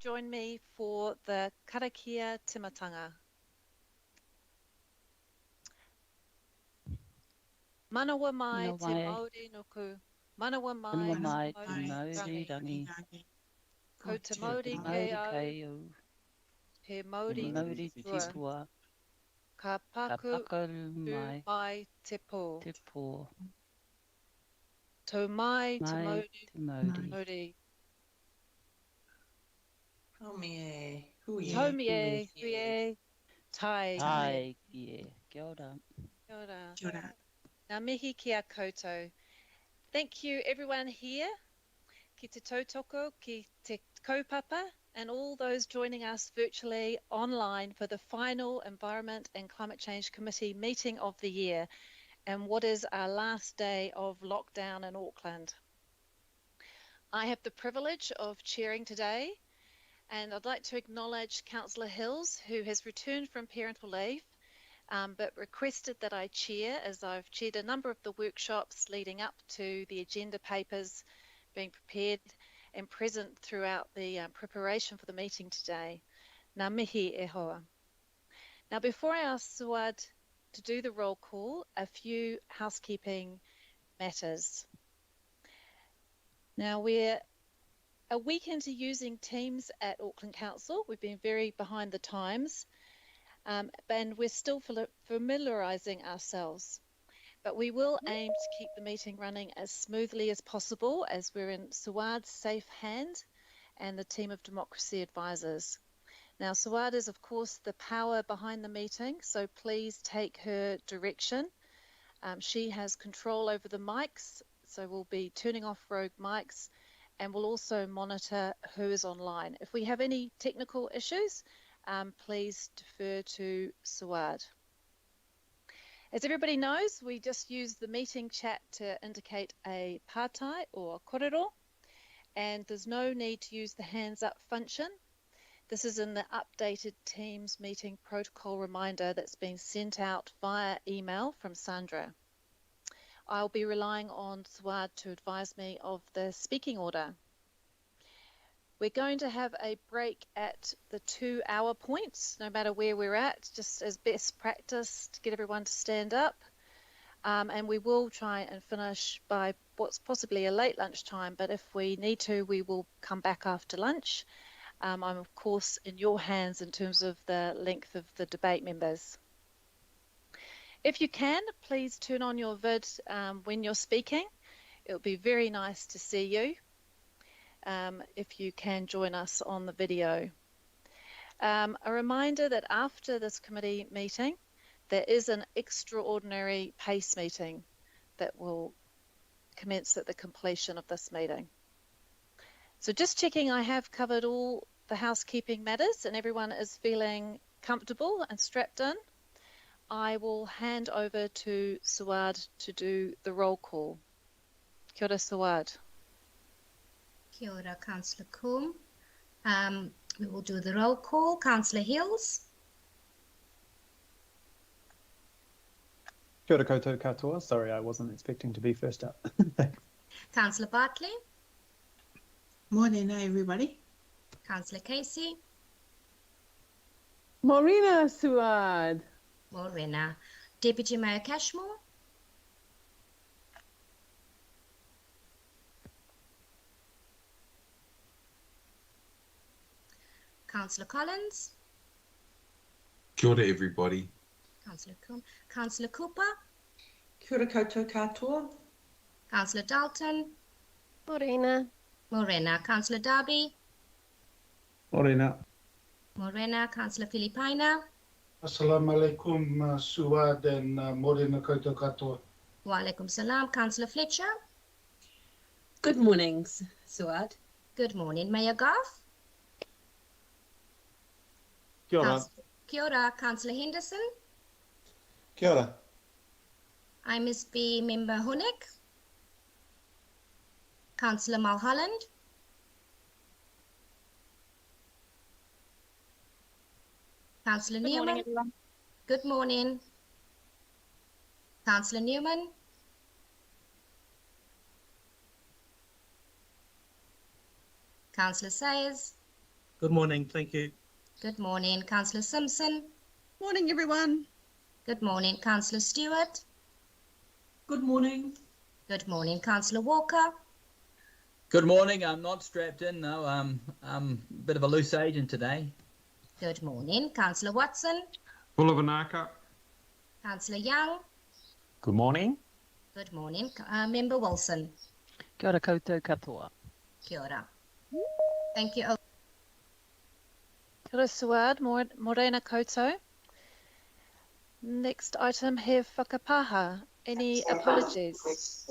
join me for the karakia timatanga. Manawa mai te Māori nuku. Manawa mai te Māori rangi. Ko te Māori kei au, he Māori tua. Ka pakaru mai te pō. Tau mai te Māori. Taumi e, hui e, tai. Kia ora. Kia ora. Ngā mihi ki a koutou. Thank you everyone here, ki te tautoko, ki te kaupapa, and all those joining us virtually online for the final Environment and Climate Change Committee meeting of the year, and what is our last day of lockdown in Auckland. I have the privilege of chairing today, and I'd like to acknowledge Councillor Hills, who has returned from parental leave, but requested that I chair, as I've chaired a number of the workshops leading up to the agenda papers being prepared and present throughout the preparation for the meeting today. Ngā mihi e hoa. Now, before I ask Suad to do the roll call, a few housekeeping matters. Now, we're a week into using Teams at Auckland Council. We've been very behind the times, and we're still familiarising ourselves. But we will aim to keep the meeting running as smoothly as possible, as we're in Suad's safe hand and the team of democracy advisors. Now, Suad is, of course, the power behind the meeting, so please take her direction. She has control over the mics, so we'll be turning off rogue mics, and we'll also monitor who is online. If we have any technical issues, please defer to Suad. As everybody knows, we just use the meeting chat to indicate a pātai or kōrero, and there's no need to use the hands up function. This is in the updated Teams meeting protocol reminder that's been sent out via email from Sandra. I'll be relying on Suad to advise me of the speaking order. We're going to have a break at the 2-hour point, no matter where we're at, just as best practice to get everyone to stand up. And we will try and finish by what's possibly a late lunchtime, but if we need to, we will come back after lunch. I'm, of course, in your hands in terms of the length of the debate, members. If you can, please turn on your vid when you're speaking. It would be very nice to see you. If you can join us on the video. A reminder that after this committee meeting, there is an extraordinary PACE meeting that will commence at the completion of this meeting. So just checking I have covered all the housekeeping matters and everyone is feeling comfortable and strapped in. I will hand over to Suad to do the roll call. Kia ora, Suad. Kia ora, Councillor Coombe. We will do the roll call. Councillor Hills. Kia ora koutou katoa. Sorry, I wasn't expecting to be first up. Thanks. Councillor Bartley. Morning, everybody. Councillor Casey. Morena, Suad. Morena. Deputy Mayor Cashmore. Councillor Collins. Kia ora, everybody. Councillor Coombe. Councillor Cooper. Kia ora koutou katoa. Councillor Dalton. Morena. Morena. Councillor Darby. Morena. Morena. Councillor Filipina. Assalamu alaikum, Suad and morena koutou katoa. Wa alaikum salam. Councillor Fletcher. Good morning, Suad. Good morning, Mayor Goff. Kia ora. Kia ora, Councillor Henderson. Kia ora. MSB Member Honeck. Councillor Mulholland. Councillor Newman. Morning, everyone. Good morning. Councillor Newman. Councillor Sayers. Good morning. Thank you. Good morning, Councillor Simpson. Morning, everyone. Good morning, Councillor Stewart. Good morning. Good morning, Councillor Walker. Good morning. I'm not strapped in though. I'm a bit of a loose agent today. Good morning, Councillor Watson. Pulavanaka. Councillor Young. Good morning. Good morning, Member Wilson. Kia ora koutou katoa. Kia ora. Thank you. Kia ora Suad, morena koutou. Next item, he whakapaha. Any apologies?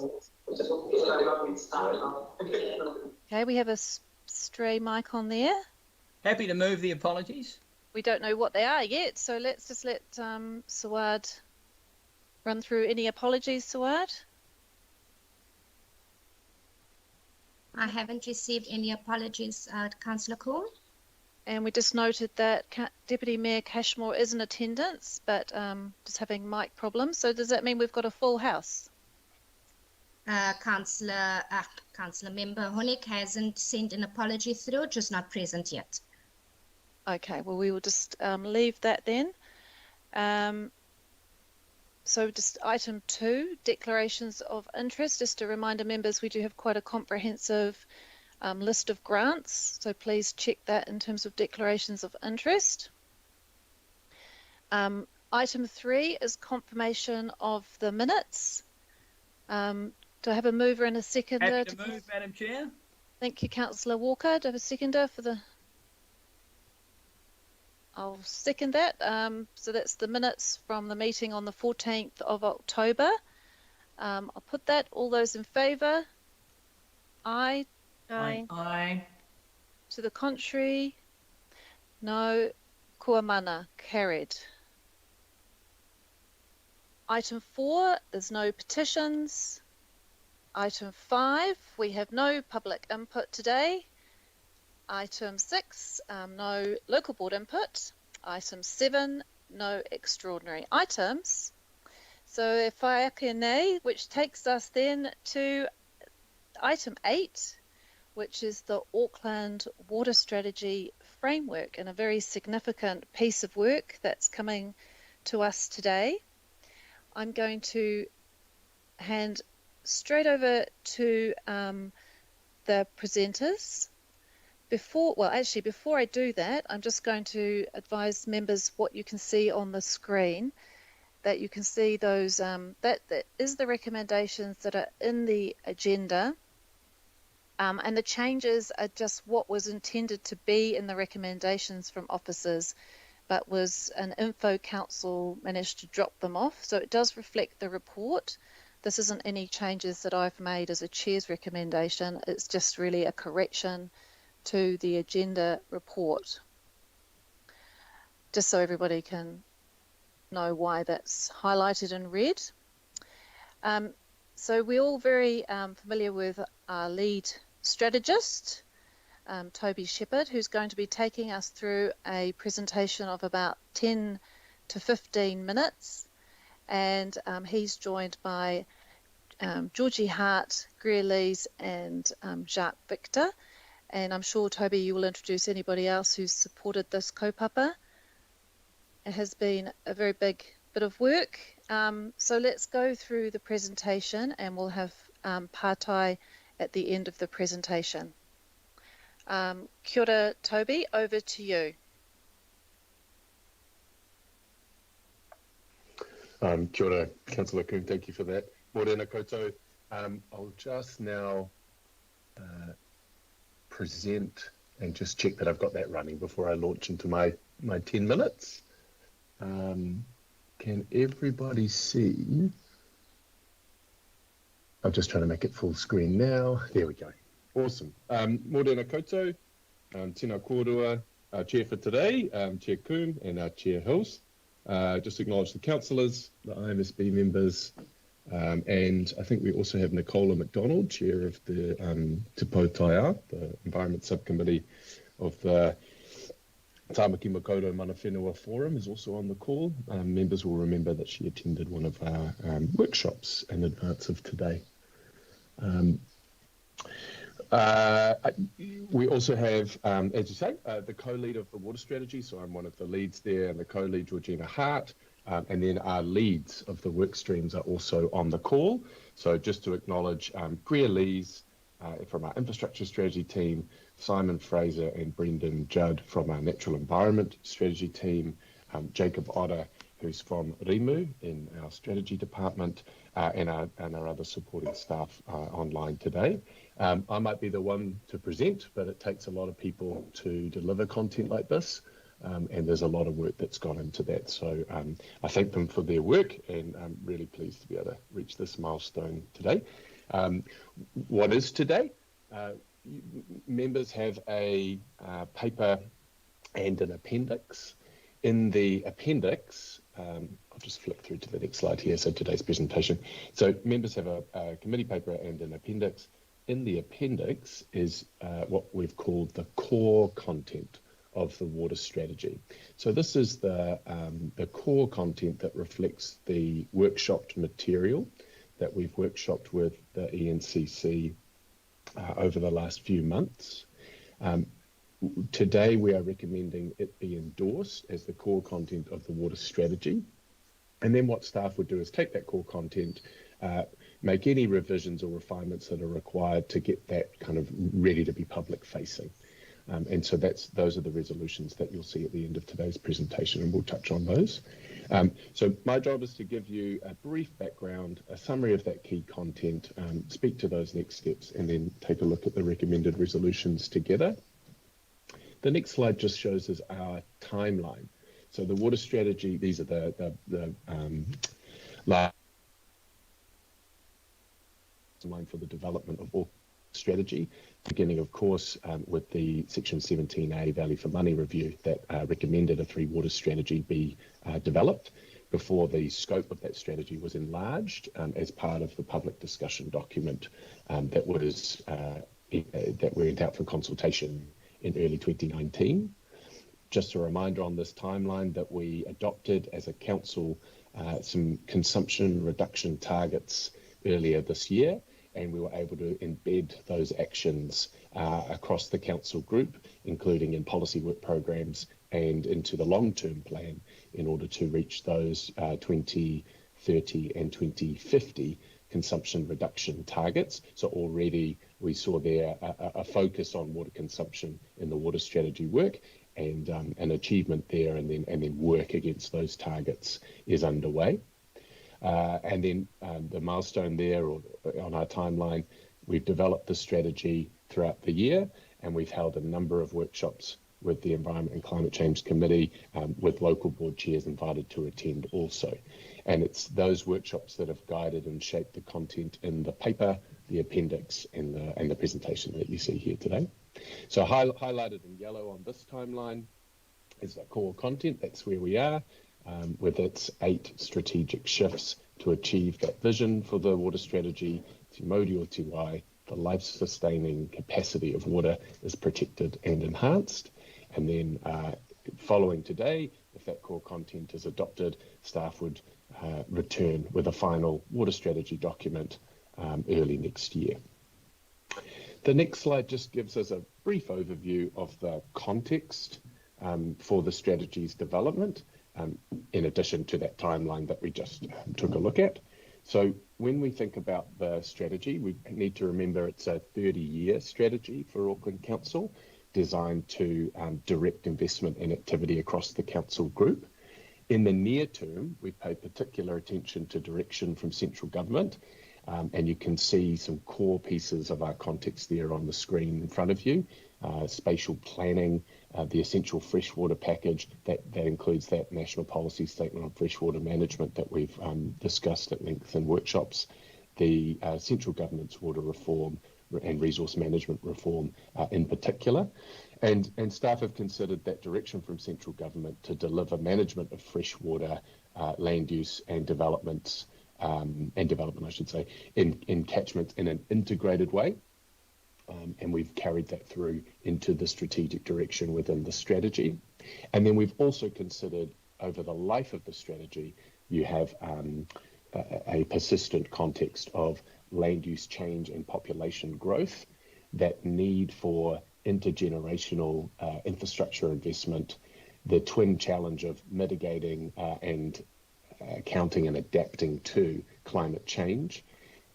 Okay, we have a stray mic on there. Happy to move the apologies. We don't know what they are yet, so let's just let Suad run through any apologies, Suad. I haven't received any apologies, Councillor Coon. And we just noted that Deputy Mayor Cashmore is in attendance, but just having mic problems. So does that mean we've got a full house? Councillor Member Honig hasn't sent an apology through, just not present yet. Okay, well, we will just leave that then. So just item 2, declarations of interest. Just a reminder, members, we do have quite a comprehensive list of grants, so please check that in terms of declarations of interest. Item 3 is confirmation of the minutes. Do I have a mover and a seconder? Happy to move, Madam Chair. Thank you, Councillor Walker. Do I have a seconder for the... I'll second that. So that's the minutes from the meeting on the 14th of October. I'll put that. All those in favour? Aye. Aye. Aye. To the contrary? No. Kua mana. Carried. Item 4, there's no petitions. Item 5, we have no public input today. Item 6, no local board input. Item 7, no extraordinary items. So if I nay, which takes us then to item 8, which is the Auckland Water Strategy Framework, and a very significant piece of work that's coming to us today. I'm going to hand straight over to the presenters. Before I do that, I'm just going to advise members what you can see on the screen, that you can see those, that is the recommendations that are in the agenda, and the changes are just what was intended to be in the recommendations from officers, but was an info council managed to drop them off. So it does reflect the report. This isn't any changes that I've made as a chair's recommendation. It's just really a correction to the agenda report, just so everybody can know why that's highlighted in red. So we're all very familiar with our lead strategist, Toby Shepherd, who's going to be taking us through a presentation of about 10 to 15 minutes. And he's joined by Georgie Hart, Greer Lees and Jacques Victor. And I'm sure, Toby, you will introduce anybody else who's supported this kaupapa. It has been a very big bit of work. So let's go through the presentation and we'll have pārtai at the end of the presentation. Kia ora, Toby, over to you. Kia ora, Councillor Kuhn, thank you for that. Morena koutou. I'll just now present and just check that I've got that running before I launch into my 10 minutes. Can everybody see? I'm just trying to make it full screen now. There we go. Awesome. Morena koutou, tēnā kōrua, our chair for today, Chair Kuhn and our Chair Hills. Just acknowledge the councillors, the IMSB members, and I think we also have Nicola McDonald, chair of the Te Pau Taia, the Environment Subcommittee of the Tāmaki Makaurau Mana Whenua Forum, is also on the call. Members will remember that she attended one of our workshops in advance of today. We also have, as you say, the co-lead of the water strategy. So I'm one of the leads there, and the co-lead, Georgina Hart. And then our leads of the work streams are also on the call. So just to acknowledge Greer Lees from our infrastructure strategy team, Simon Fraser and Brendan Judd from our natural environment strategy team, Jacob Otter, who's from Rimu in our strategy department, and our other supporting staff online today. I might be the one to present, but it takes a lot of people to deliver content like this. And there's a lot of work that's gone into that. So I thank them for their work, and I'm really pleased to be able to reach this milestone today. What is today? Members have a paper and an appendix. In the appendix, I'll just flick through to the next slide here, so today's presentation. So members have a committee paper and an appendix. In the appendix is what we've called the core content of the water strategy. So this is the core content that reflects the workshopped material that we've workshopped with the ENCC over the last few months. Today we are recommending it be endorsed as the core content of the water strategy. And then what staff would do is take that core content, make any revisions or refinements that are required to get that kind of ready to be public facing. And so those are the resolutions that you'll see at the end of today's presentation, and we'll touch on those. So my job is to give you a brief background, a summary of that key content, speak to those next steps, and then take a look at the recommended resolutions together. The next slide just shows us our timeline. So the water strategy, these are the timeline for the development of all strategy, beginning, of course, with the Section 17A Value for Money review that recommended a 3 water strategy be developed before the scope of that strategy was enlarged as part of the public discussion document that went out for consultation in early 2019. Just a reminder on this timeline that we adopted as a council some consumption reduction targets earlier this year, and we were able to embed those actions across the council group, including in policy work programs and into the long-term plan in order to reach those 2030 and 2050 consumption reduction targets. So already we saw there a focus on water consumption in the water strategy work, and an achievement there, and then work against those targets is underway. And then the milestone there, or on our timeline, we've developed the strategy throughout the year, and we've held a number of workshops with the Environment and Climate Change Committee, with local board chairs invited to attend also. And it's those workshops that have guided and shaped the content in the paper, the appendix, and the presentation that you see here today. So highlighted in yellow on this timeline is the core content. That's where we are, with its 8 strategic shifts to achieve that vision for the water strategy. Te Mauri o Te Wai, the life-sustaining capacity of water is protected and enhanced. And then following today, if that core content is adopted, staff would return with a final water strategy document early next year. The next slide just gives us a brief overview of the context for the strategy's development, in addition to that timeline that we just took a look at. So when we think about the strategy, we need to remember it's a 30-year strategy for Auckland Council, designed to direct investment and activity across the council group. In the near term, we pay particular attention to direction from central government, and you can see some core pieces of our context there on the screen in front of you. Spatial planning, the essential freshwater package, that includes that national policy statement on freshwater management that we've discussed at length in workshops, the central government's water reform and resource management reform in particular. And staff have considered that direction from central government to deliver management of freshwater land use and development, I should say, in catchments in an integrated way. And we've carried that through into the strategic direction within the strategy. And then we've also considered, over the life of the strategy, you have a persistent context of land use change and population growth, that need for intergenerational infrastructure investment, the twin challenge of mitigating and counting and adapting to climate change,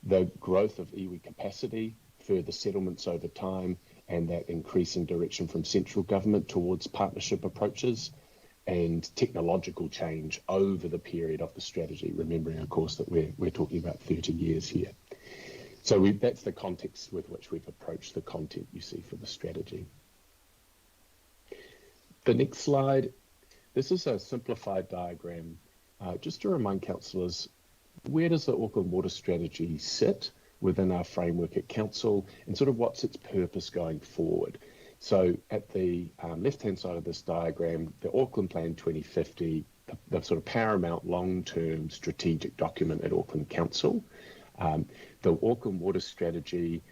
the growth of iwi capacity, further settlements over time, and that increasing direction from central government towards partnership approaches, and technological change over the period of the strategy, remembering, of course, that we're talking about 30 years here. So that's the context with which we've approached the content you see for the strategy. The next slide, this is a simplified diagram, just to remind councillors, where does the Auckland Water Strategy sit within our framework at council, and sort of what's its purpose going forward? So at the left-hand side of this diagram, the Auckland Plan 2050, the sort of paramount long-term strategic document at Auckland Council. The Auckland Water Strategy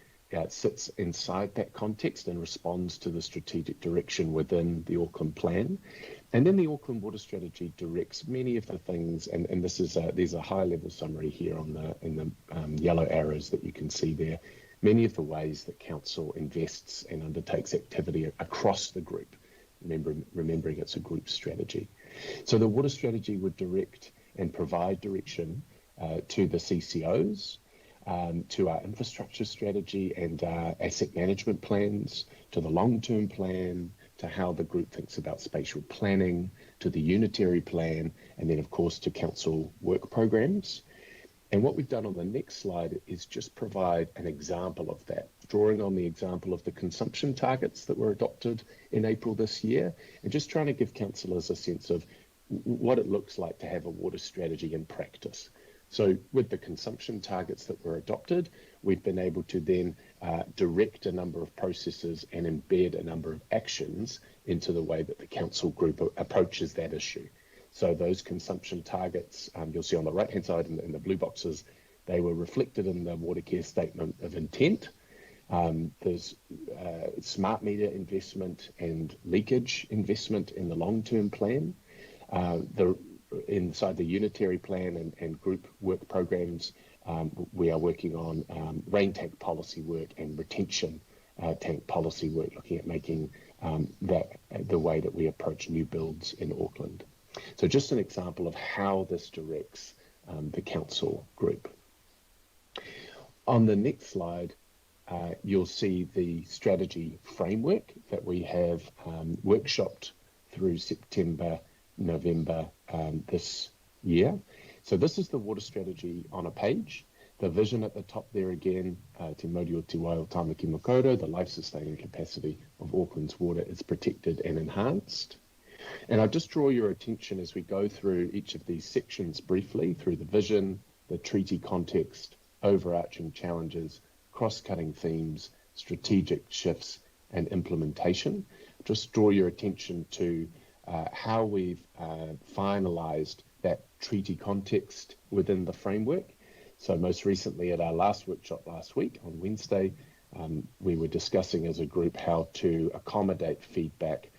sits inside that context and responds to the strategic direction within the Auckland Plan. And then the Auckland Water Strategy directs many of the things, and this is there's a high-level summary here in the yellow arrows that you can see there, many of the ways that council invests and undertakes activity across the group, remembering it's a group strategy. So the water strategy would direct and provide direction to the CCOs, to our infrastructure strategy and our asset management plans, to the long-term plan, to how the group thinks about spatial planning, to the unitary plan, and then of course to council work programs. And what we've done on the next slide is just provide an example of that, drawing on the example of the consumption targets that were adopted in April this year, and just trying to give councillors a sense of what it looks like to have a water strategy in practice. So with the consumption targets that were adopted, we've been able to then direct a number of processes and embed a number of actions into the way that the council group approaches that issue. So those consumption targets, you'll see on the right-hand side in the blue boxes, they were reflected in the water care statement of intent. There's smart meter investment and leakage investment in the long-term plan. Inside the unitary plan and group work programs, we are working on rain tank policy work and retention tank policy work, looking at making that the way that we approach new builds in Auckland. So just an example of how this directs the council group. On the next slide, you'll see the strategy framework that we have workshopped through September, November this year. So this is the water strategy on a page. The vision at the top there again, Te Mauri o Te Wai o Tāmaki Makaurau, the life-sustaining capacity of Auckland's water is protected and enhanced. And I just draw your attention as we go through each of these sections briefly, through the vision, the treaty context, overarching challenges, cross-cutting themes, strategic shifts, and implementation. Just draw your attention to how we've finalised that treaty context within the framework. So most recently at our last workshop last week on Wednesday, we were discussing as a group how to accommodate feedback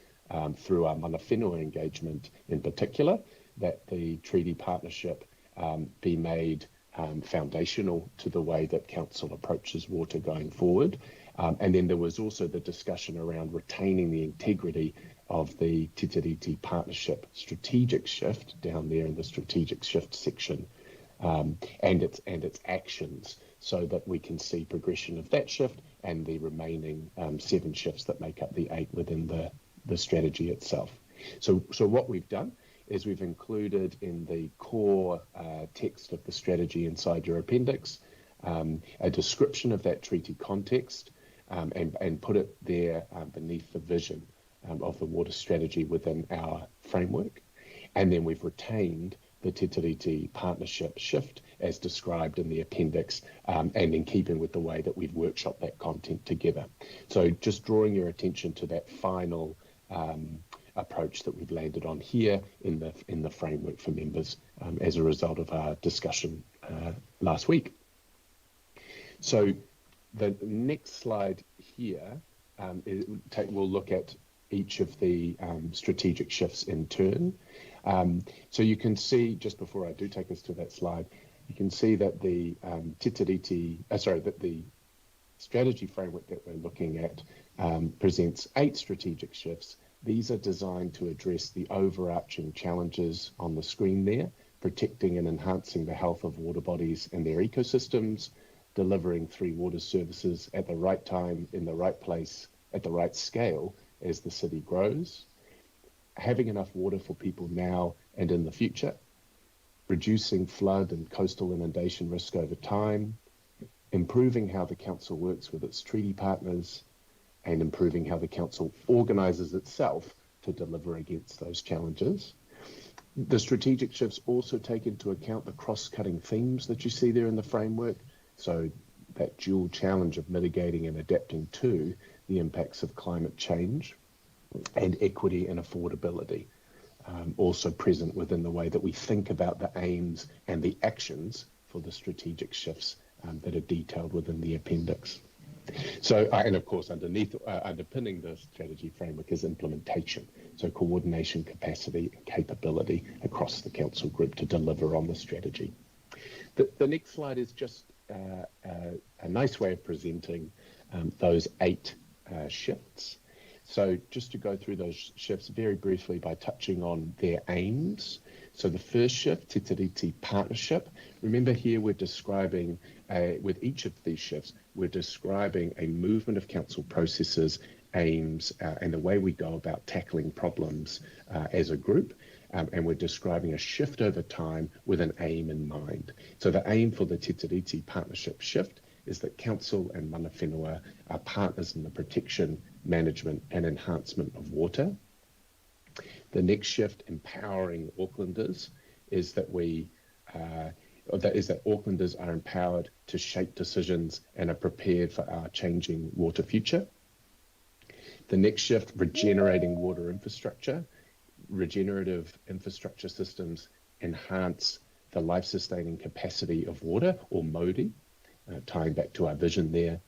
through our mana whenua engagement in particular, that the treaty partnership be made foundational to the way that council approaches water going forward. And then there was also the discussion around retaining the integrity of the Te Tiriti partnership strategic shift down there in the strategic shift section, and its actions, so that we can see progression of that shift and the remaining 7 shifts that make up the 8 within the strategy itself. So what we've done is we've included in the core text of the strategy inside your appendix a description of that treaty context, and put it there beneath the vision of the water strategy within our framework. And then we've retained the Te Tiriti partnership shift as described in the appendix, and in keeping with the way that we've workshopped that content together. So just drawing your attention to that final approach that we've landed on here in the framework for members as a result of our discussion last week. So the next slide here we'll look at each of the strategic shifts in turn. So you can see, just before I do take us to that slide, you can see that the Te Tiriti, that the strategy framework that we're looking at presents 8 strategic shifts. These are designed to address the overarching challenges on the screen there, protecting and enhancing the health of water bodies and their ecosystems, delivering 3 water services at the right time, in the right place, at the right scale as the city grows, having enough water for people now and in the future, reducing flood and coastal inundation risk over time, improving how the council works with its treaty partners, and improving how the council organises itself to deliver against those challenges. The strategic shifts also take into account the cross-cutting themes that you see there in the framework, so that dual challenge of mitigating and adapting to the impacts of climate change, and equity and affordability, also present within the way that we think about the aims and the actions for the strategic shifts that are detailed within the appendix. So, and of course, underpinning the strategy framework is implementation, so coordination, capacity, and capability across the council group to deliver on the strategy. The next slide is just a nice way of presenting those 8 shifts. So just to go through those shifts very briefly by touching on their aims. So the first shift, Te Tiriti Partnership. Remember here we're describing, with each of these shifts, we're describing a movement of council processes, aims, and the way we go about tackling problems as a group. And we're describing a shift over time with an aim in mind. So the aim for the Te Tiriti Partnership shift is that council and mana whenua are partners in the protection, management and enhancement of water. The next shift, empowering Aucklanders, is that Aucklanders are empowered to shape decisions and are prepared for our changing water future. The next shift, regenerating water infrastructure. Regenerative infrastructure systems enhance the life-sustaining capacity of water, or MODI, tying back to our vision there.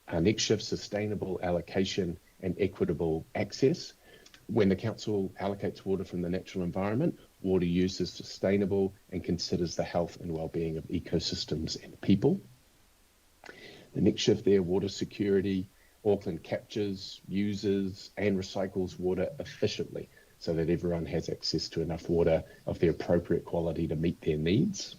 Our next shift, sustainable allocation and equitable access. When the council allocates water from the natural environment, water use is sustainable and considers the health and well-being of ecosystems and people. The next shift there, water security. Auckland captures, uses and recycles water efficiently so that everyone has access to enough water of the appropriate quality to meet their needs.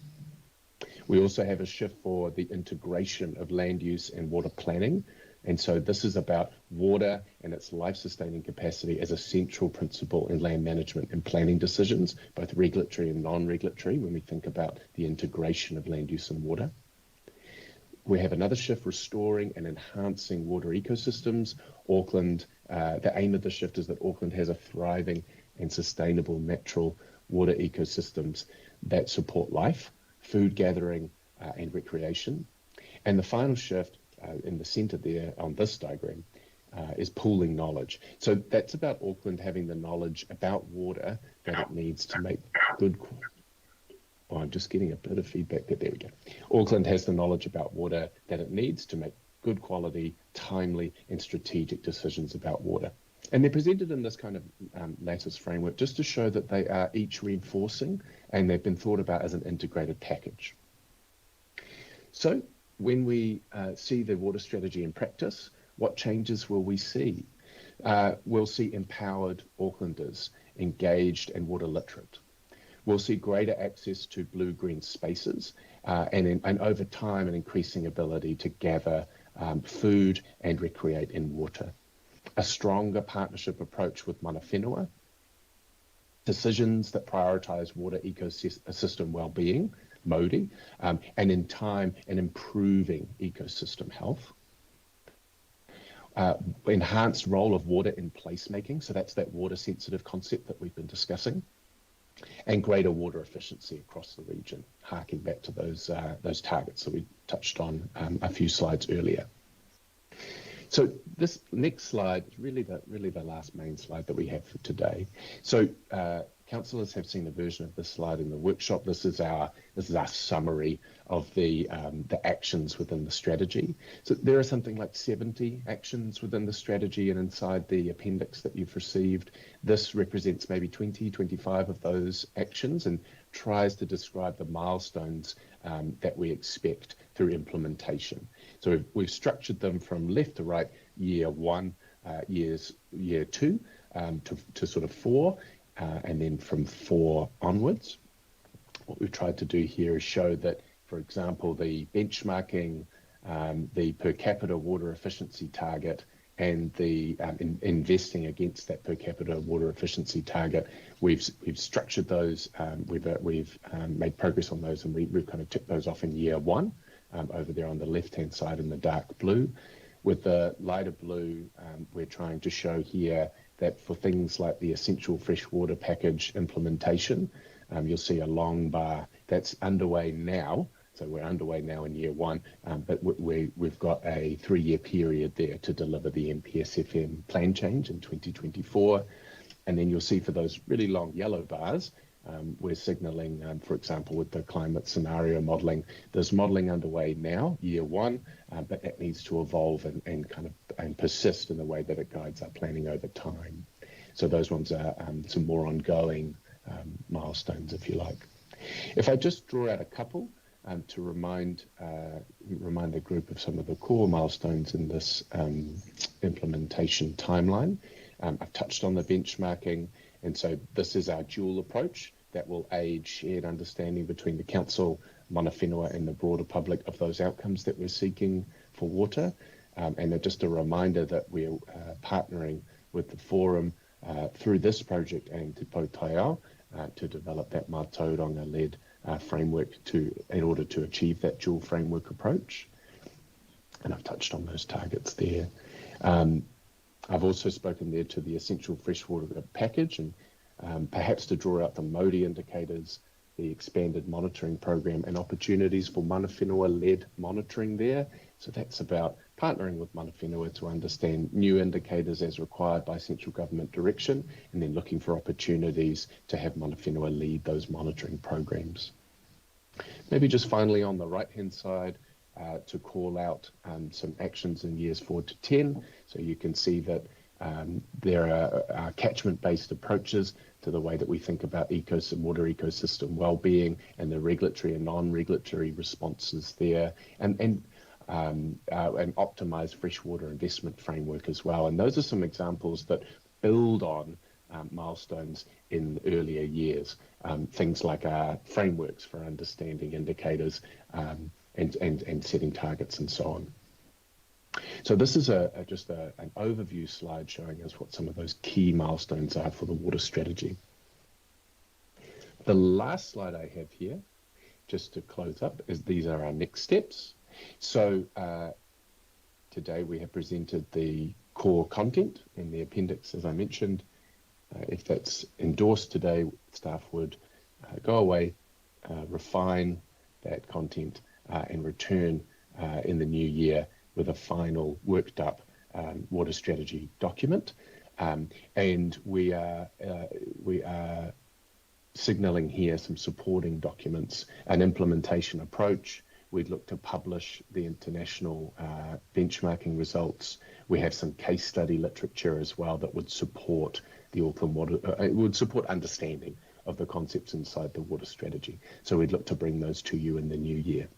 We also have a shift for the integration of land use and water planning. And so this is about water and its life-sustaining capacity as a central principle in land management and planning decisions, both regulatory and non-regulatory, when we think about the integration of land use and water. We have another shift, restoring and enhancing water ecosystems. Auckland, the aim of the shift is that Auckland has a thriving and sustainable natural water ecosystems that support life, food gathering and recreation. And the final shift in the centre there on this diagram is pooling knowledge. So that's about Auckland having the knowledge about water that it needs to make good. Oh, I'm just getting a bit of feedback there. There we go. Auckland has the knowledge about water that it needs to make good quality, timely and strategic decisions about water. And they're presented in this kind of lattice framework just to show that they are each reinforcing and they've been thought about as an integrated package. So when we see the water strategy in practice, what changes will we see? We'll see empowered Aucklanders, engaged and water literate. We'll see greater access to blue-green spaces and over time an increasing ability to gather food and recreate in water. A stronger partnership approach with mana whenua, decisions that prioritise water ecosystem well-being, MODI, and in time an improving ecosystem health. Enhanced role of water in placemaking, so that's that water sensitive concept that we've been discussing, and greater water efficiency across the region, harking back to those targets that we touched on a few slides earlier. So this next slide is really the last main slide that we have for today. So councillors have seen a version of this slide in the workshop. This is our summary of the actions within the strategy. So there are something like 70 actions within the strategy, and inside the appendix that you've received, this represents maybe 20, 25 of those actions and tries to describe the milestones that we expect through implementation. So we've structured them from left to right, year 1, year 2 to sort of 4, and then from 4 onwards. What we've tried to do here is show that, for example, the benchmarking, the per capita water efficiency target, and the investing against that per capita water efficiency target, we've structured those. We've made progress on those, and we've kind of ticked those off in year 1 over there on the left-hand side in the dark blue. With the lighter blue, we're trying to show here that for things like the essential freshwater package implementation, you'll see a long bar that's underway now. So we're underway now in year 1, but we've got a 3-year period there to deliver the MPSFM plan change in 2024. And then you'll see for those really long yellow bars, we're signalling, for example, with the climate scenario modelling, there's modelling underway now, year 1, but that needs to evolve and persist in the way that it guides our planning over time. So those ones are some more ongoing milestones, if you like. If I just draw out a couple to remind the group of some of the core milestones in this implementation timeline. I've touched on the benchmarking, and so this is our dual approach that will aid shared understanding between the council, mana whenua, and the broader public of those outcomes that we're seeking for water. And just a reminder that we're partnering with the forum through this project and Te Pou Tai Ao to develop that Mātauranga-led framework in order to achieve that dual framework approach. And I've touched on those targets there. I've also spoken there to the essential freshwater package, and perhaps to draw out the MODI indicators, the expanded monitoring program, and opportunities for mana whenua-led monitoring there. So that's about partnering with mana whenua to understand new indicators as required by central government direction, and then looking for opportunities to have mana whenua lead those monitoring programs. Maybe just finally on the right-hand side, to call out some actions in years 4 to 10. So you can see that there are catchment-based approaches to the way that we think about water ecosystem well-being, and the regulatory and non-regulatory responses there, and optimized freshwater investment framework as well. And those are some examples that build on milestones in earlier years, things like our frameworks for understanding indicators and setting targets and so on. So this is just an overview slide showing us what some of those key milestones are for the water strategy. The last slide I have here, just to close up, is these are our next steps. So today we have presented the core content in the appendix, as I mentioned. If that's endorsed today, staff would go away, refine that content, and return in the new year with a final worked up water strategy document. And we are signalling here some supporting documents, an implementation approach. We'd look to publish the international benchmarking results. We have some case study literature as well that would support the Auckland water, it would support understanding of the concepts inside the water strategy. So we'd look to bring those to you in the new year.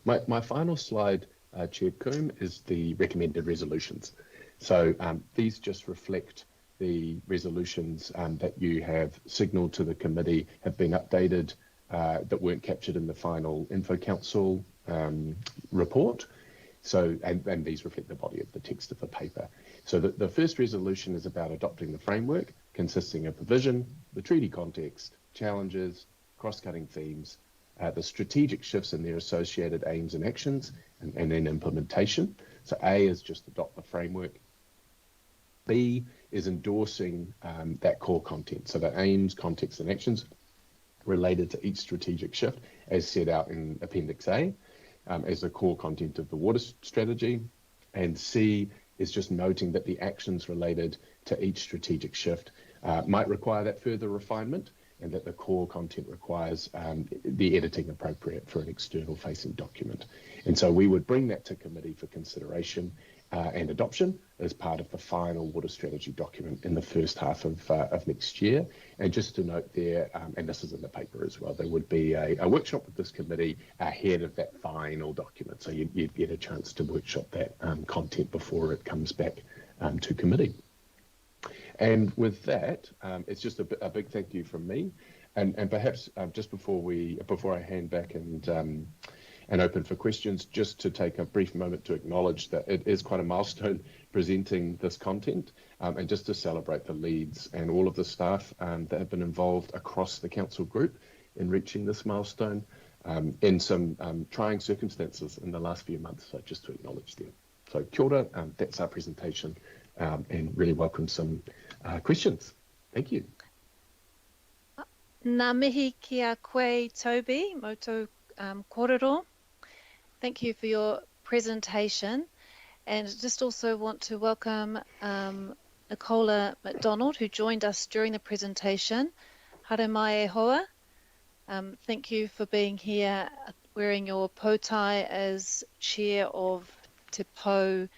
My final slide, Chair Coombe, is the recommended resolutions. So these just reflect the resolutions that you have signalled to the committee have been updated, that weren't captured in the final Info Council report. So, and these reflect the body of the text of the paper. So the first resolution is about adopting the framework, consisting of the vision, the treaty context, challenges, cross-cutting themes, the strategic shifts and their associated aims and actions, and then implementation. So A is just adopt the framework. B is endorsing that core content, so the aims, context, and actions related to each strategic shift as set out in Appendix A as the core content of the water strategy. And C is just noting that the actions related to each strategic shift might require that further refinement, and that the core content requires the editing appropriate for an external facing document. And so we would bring that to committee for consideration and adoption as part of the final water strategy document in the first half of next year. And just to note there, and this is in the paper as well, there would be a workshop with this committee ahead of that final document. So you'd get a chance to workshop that content before it comes back to committee. And with that, it's just a big thank you from me. And perhaps just before I hand back and open for questions, just to take a brief moment to acknowledge that it is quite a milestone presenting this content, and just to celebrate the leads and all of the staff that have been involved across the council group in reaching this milestone in some trying circumstances in the last few months. So just to acknowledge them. So kia ora, that's our presentation, and really welcome some questions. Thank you. Ngā mihi ki a koe, Toby, moto kōrero. Thank you for your presentation, and just also want to welcome Nicola McDonald, who joined us during the presentation. Haere mai e hoa. Thank you for being here, wearing your poutai as chair of Te Pou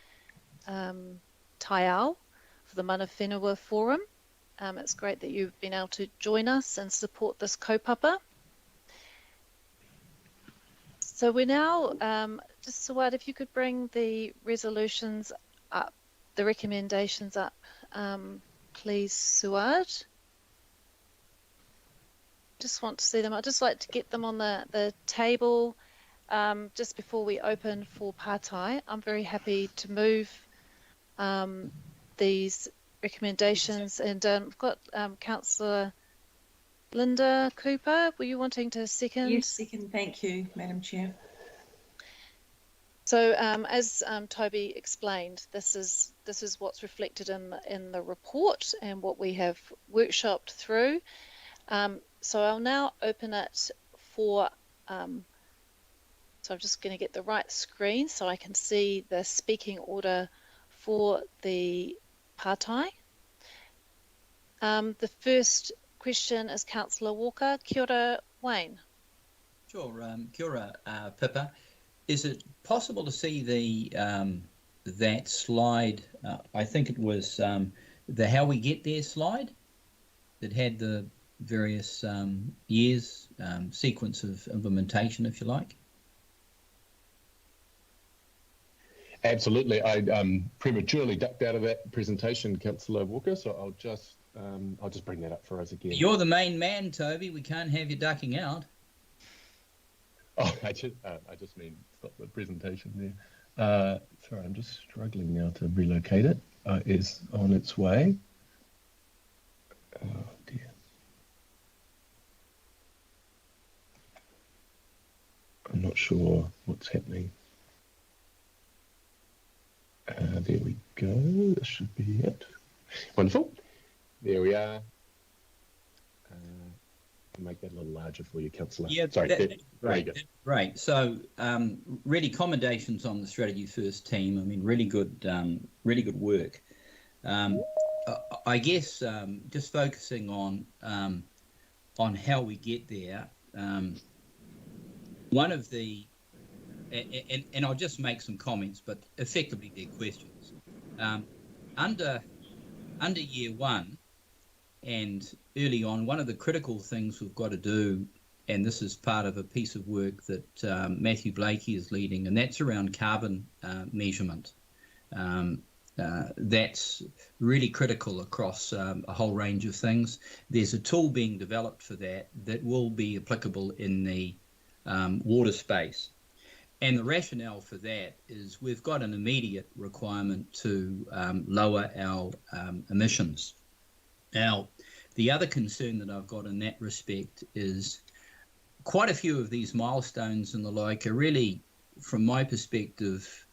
Taiao for the Mana Whenua Forum. It's great that you've been able to join us and support this kaupapa. So we're now, just Suad, if you could bring the resolutions up, the recommendations up, please, Suad. Just want to see them. I'd just like to get them on the table just before we open for Pātai. I'm very happy to move these recommendations, and we've got Councillor Linda Cooper. Were you wanting to second? Yes, second. Thank you, Madam Chair. So as Toby explained, this is what's reflected in the report and what we have workshopped through. So I'll now open it for. So I'm just going to get the right screen so I can see the speaking order for the Pātai. The first question is Councillor Walker. Kia ora, Wayne. Sure. Kia ora, Pippa. Is it possible to see the that slide? I think it was the How We Get There slide that had the various years sequence of implementation, if you like. Absolutely. I prematurely ducked out of that presentation, Councillor Walker, so I'll just bring that up for us again. You're the main man, Toby. We can't have you ducking out. Oh, I just mean stop the presentation there. Sorry, I'm just struggling now to relocate it. It's on its way. Oh dear. I'm not sure what's happening. There we go. This should be it. Wonderful. There we are. I'll make that a little larger for you, Councillor. Yeah, sorry. that's great. Great. So, really, commendations on the Strategy First team. I mean, really good work. I guess just focusing on how we get there. One of the and I'll just make some comments, but effectively they're questions. Under year one and early on, one of the critical things we've got to do, and this is part of a piece of work that Matthew Blakey is leading, and that's around carbon measurement. That's really critical across a whole range of things. There's a tool being developed for that will be applicable in the water space. And the rationale for that is we've got an immediate requirement to lower our emissions. Now, the other concern that I've got in that respect is quite a few of these milestones and the like are really, from my perspective,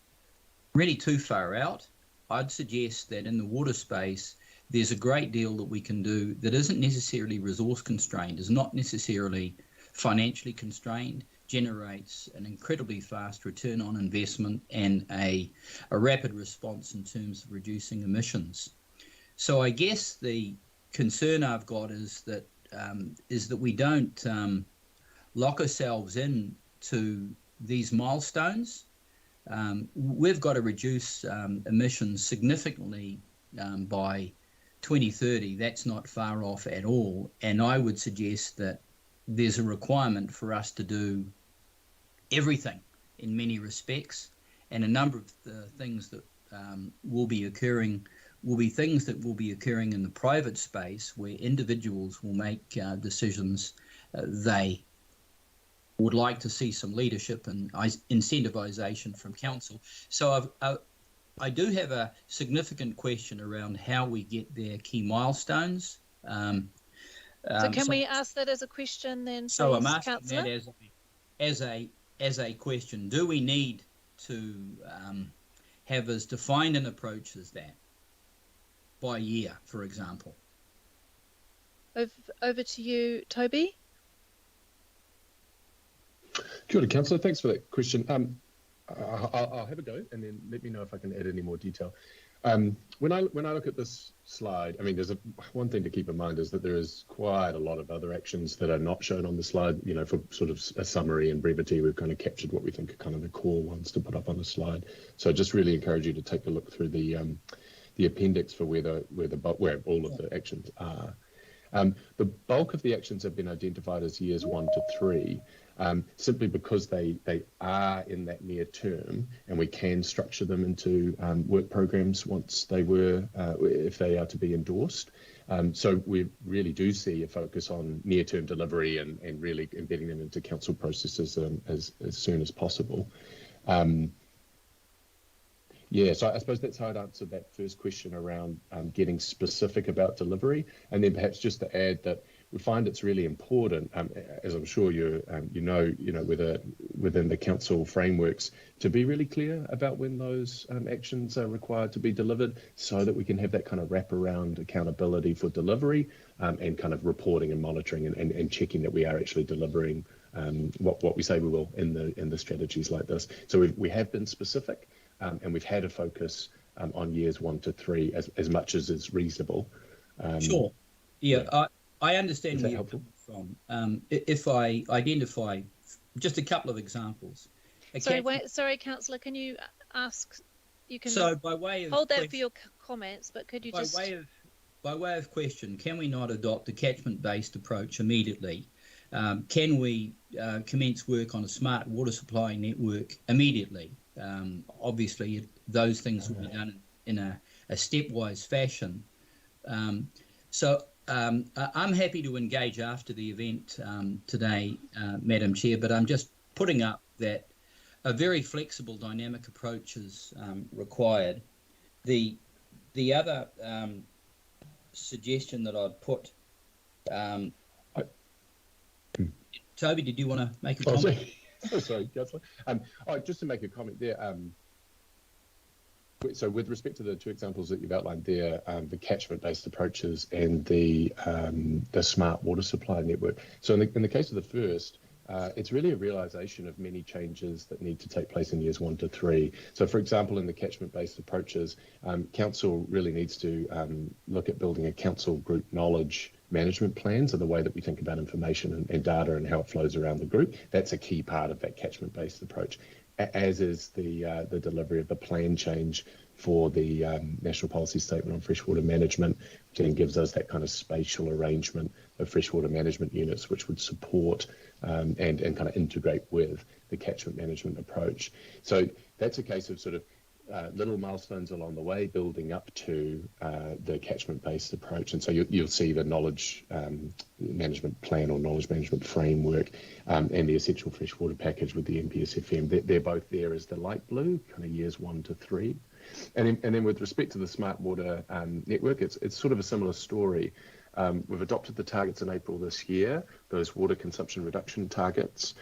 really too far out. I'd suggest that in the water space, there's a great deal that we can do that isn't necessarily resource constrained, is not necessarily financially constrained, generates an incredibly fast return on investment and a rapid response in terms of reducing emissions. So I guess the concern I've got is that we don't lock ourselves in to these milestones. We've got to reduce emissions significantly by 2030. That's not far off at all. And I would suggest that there's a requirement for us to do everything in many respects. And a number of the things that will be occurring will be things that will be occurring in the private space where individuals will make decisions they would like to see some leadership and incentivisation from council. So I do have a significant question around how we get their key milestones. So can we ask that as a question then, please, so I'm asking Councillor? that as a question. Do we need to have as defined an approach as that by year, for example? Over to you, Toby. Kia ora, Councillor. Thanks for that question. I'll have a go and then let me know if I can add any more detail. When I look at this slide, I mean, there's one thing to keep in mind is that there is quite a lot of other actions that are not shown on the slide. You know, for sort of a summary and brevity, we've kind of captured what we think are kind of the core ones to put up on the slide. So I just really encourage you to take a look through the appendix for where all of the actions are. The bulk of the actions have been identified as years 1 to 3, simply because they are in that near term, and we can structure them into work programs once if they are to be endorsed. So we really do see a focus on near-term delivery and really embedding them into council processes as soon as possible. Yeah, so I suppose that's how I'd answer that first question around getting specific about delivery, and then perhaps just to add that we find it's really important, as I'm sure you know, within the council frameworks, to be really clear about when those actions are required to be delivered, so that we can have that kind of wraparound accountability for delivery and kind of reporting and monitoring and checking that we are actually delivering what we say we will in the strategies like this. So we have been specific. And we've had a focus on years 1 to 3 as much as is reasonable. Sure. Yeah, I understand where you're coming from. If I identify just a couple of examples. Sorry, Councillor, can you ask? You can by way of hold that for your comments, but could you by way of question, can we not adopt a catchment-based approach immediately? Can we commence work on a smart water supply network immediately? Obviously, those things will be done in a stepwise fashion. So I'm happy to engage after the event today, Madam Chair, but I'm just putting up that a very flexible, dynamic approach is required. The other suggestion that I'd put, Toby, did you want to make a comment? Sorry, Councillor. Just to make a comment there. So with respect to the two examples that you've outlined there, the catchment-based approaches and the smart water supply network. So in the case of the first, it's really a realisation of many changes that need to take place in years 1 to 3. So, for example, in the catchment-based approaches, council really needs to look at building a council group knowledge management plans, and the way that we think about information and data and how it flows around the group. That's a key part of that catchment-based approach, as is the delivery of the plan change for the National Policy Statement on Freshwater Management, which then gives us that kind of spatial arrangement of freshwater management units, which would support and kind of integrate with the catchment management approach. So that's a case of sort of little milestones along the way, building up to the catchment-based approach. And so you'll see the knowledge management plan or knowledge management framework and the essential freshwater package with the NPSFM. They're both there as the light blue, kind of years 1 to 3. And then with respect to the smart water network, it's sort of a similar story. We've adopted the targets in April this year, those water consumption reduction targets.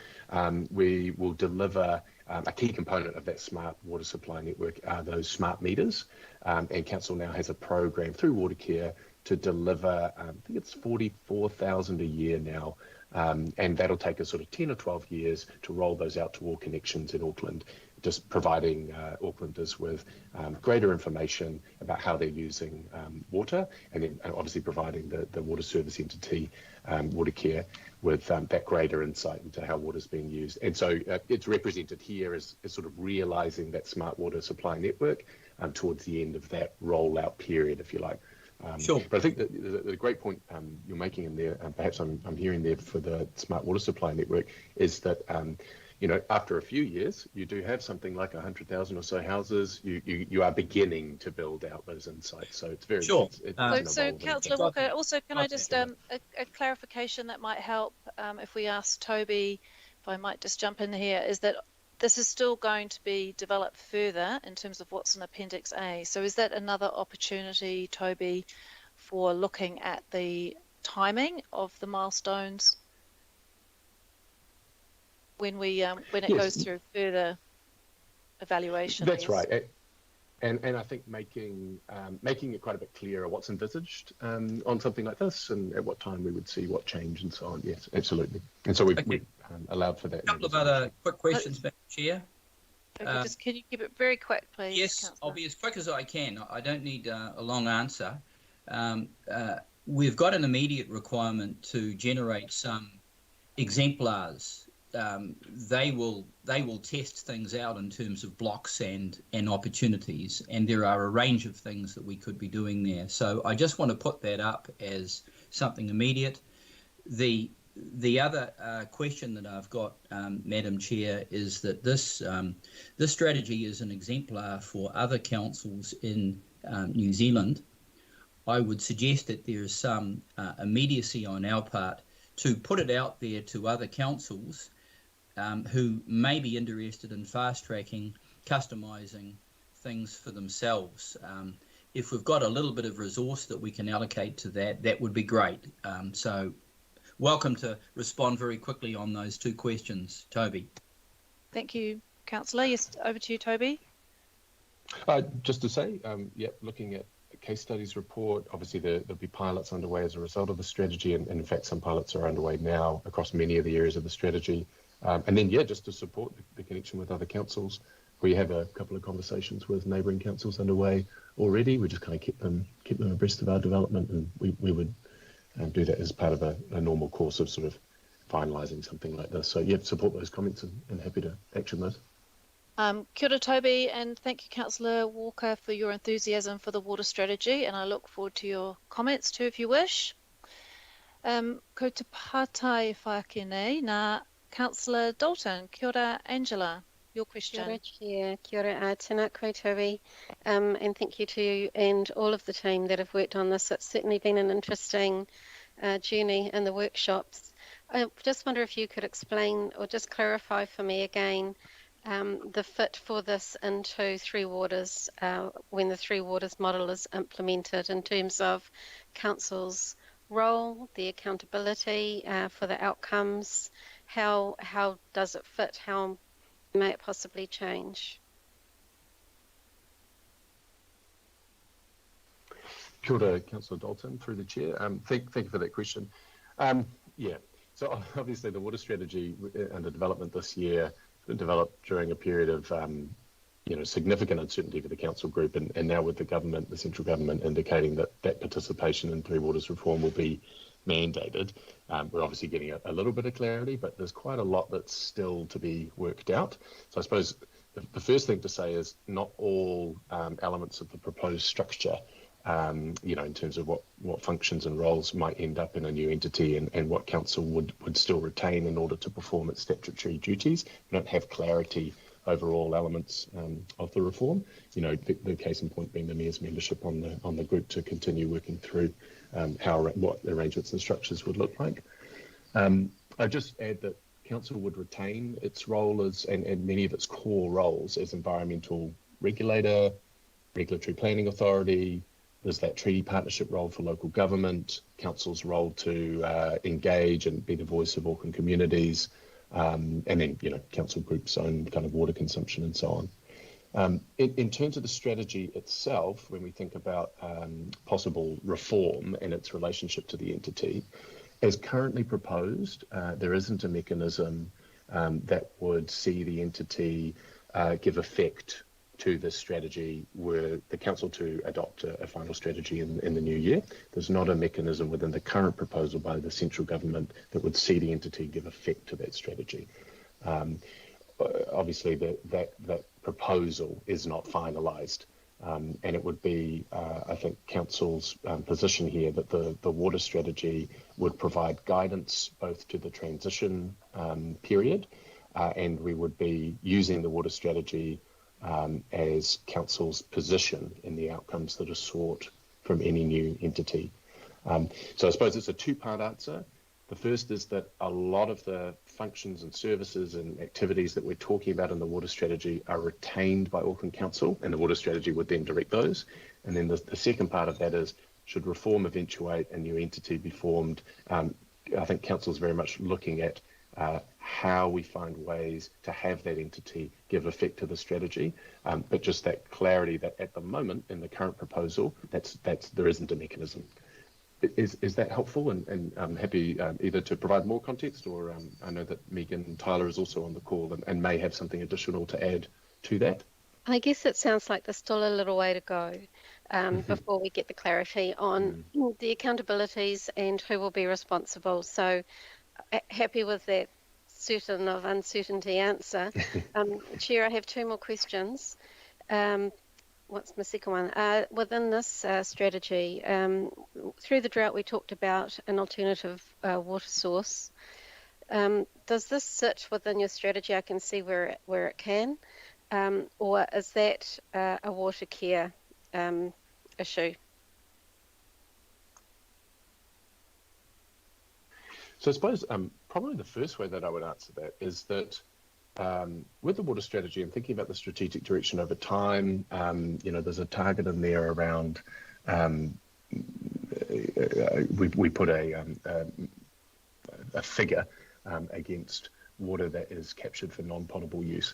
We will deliver a key component of that smart water supply network are those smart meters. And Council now has a program through Watercare to deliver, I think it's 44,000 a year now. And that'll take us sort of 10 or 12 years to roll those out to all connections in Auckland. just providing Aucklanders with greater information about how they're using water, and then obviously providing the water service entity, Watercare, with that greater insight into how water's being used. And so it's represented here as sort of realising that smart water supply network towards the end of that rollout period, if you like. Sure. But I think that the great point you're making in there, perhaps I'm hearing there for the smart water supply network, is that after a few years, you do have something like 100,000 or so houses. You are beginning to build out those insights. So it's very Sure. So Councillor Walker, also can I just a clarification that might help if we ask Toby, if I might just jump in here, is that this is still going to be developed further in terms of what's in Appendix A. So is that another opportunity, Toby, for looking at the timing of the milestones when it goes through further evaluation? That's right. And I think making it quite a bit clearer what's envisaged on something like this, and at what time we would see what change and so on. Yes, absolutely. And so we've allowed for that. A couple of other quick questions, Madam Chair. Okay, just can you keep it very quick, please? Yes, Councillor? I'll be as quick as I can. I don't need a long answer. We've got an immediate requirement to generate some exemplars. They will test things out in terms of blocks and opportunities, and there are a range of things that we could be doing there. So I just want to put that up as something immediate. The other question that I've got, Madam Chair, is that this strategy is an exemplar for other councils in New Zealand. I would suggest that there is some immediacy on our part to put it out there to other councils who may be interested in fast-tracking, customising things for themselves. If we've got a little bit of resource that we can allocate to that, that would be great. So welcome to respond very quickly on those two questions, Toby. Thank you, Councillor. Yes, over to you, Toby. Just to say, looking at the case studies report, obviously there'll be pilots underway as a result of the strategy, and in fact some pilots are underway now across many of the areas of the strategy. And then, just to support the connection with other councils, we have a couple of conversations with neighbouring councils underway already. We just kind of keep them abreast of our development, and we would do that as part of a normal course of sort of finalising something like this. So, support those comments and happy to action those. Kia ora, Toby, and thank you, Councillor Walker, for your enthusiasm for the water strategy, and I look forward to your comments too, if you wish. Ko te pātai whakene, nā Councillor Dalton. Kia ora, Angela, your question. Kia ora, Chair. Kia ora, tēnā koe, Toby. And thank you to you and all of the team that have worked on this. It's certainly been an interesting journey in the workshops. I just wonder if you could explain or just clarify for me again the fit for this into Three Waters when the Three Waters model is implemented in terms of council's role, the accountability for the outcomes. How does it fit? How may it possibly change? Kia ora, Councillor Dalton, through the chair. Thank you for that question. So obviously the water strategy under development this year developed during a period of significant uncertainty for the council group, and now with the government, the central government, indicating that participation in Three Waters reform will be mandated. We're obviously getting a little bit of clarity, but there's quite a lot that's still to be worked out. So I suppose the first thing to say is not all elements of the proposed structure, in terms of what functions and roles might end up in a new entity and what council would still retain in order to perform its statutory duties. We don't have clarity over all elements of the reform. The case in point being the mayor's membership on the group to continue working through what the arrangements and structures would look like. I just add that council would retain its role and many of its core roles as environmental regulator, regulatory planning authority. There's that treaty partnership role for local government, council's role to engage and be the voice of Auckland communities, and then council group's own kind of water consumption and so on. In terms of the strategy itself, when we think about possible reform and its relationship to the entity, as currently proposed, there isn't a mechanism that would see the entity give effect to this strategy were the council to adopt a final strategy in the new year. There's not a mechanism within the current proposal by the central government that would see the entity give effect to that strategy. Obviously, that proposal is not finalised, and it would be, I think, council's position here that the water strategy would provide guidance both to the transition period, and we would be using the water strategy as council's position in the outcomes that are sought from any new entity. So I suppose it's a two-part answer. The first is that a lot of the functions and services and activities that we're talking about in the water strategy are retained by Auckland Council, and the water strategy would then direct those. And then the second part of that is, should reform eventuate, a new entity be formed, I think Council is very much looking at how we find ways to have that entity give effect to the strategy, but just that clarity that at the moment in the current proposal, there isn't a mechanism. Is that helpful? And I'm happy either to provide more context, or I know that Megan Tyler is also on the call and may have something additional to add to that. I guess it sounds like there's still a little way to go before we get the clarity on the accountabilities and who will be responsible. So happy with that certain of uncertainty answer. Chair, I have two more questions. What's my second one? Within this strategy, through the drought, we talked about an alternative water source. Does this sit within your strategy? I can see where it can, or is that a water care issue? So I suppose probably the first way that I would answer that is that with the water strategy and thinking about the strategic direction over time, there's a target in there around, we put a figure against water that is captured for non-potable use.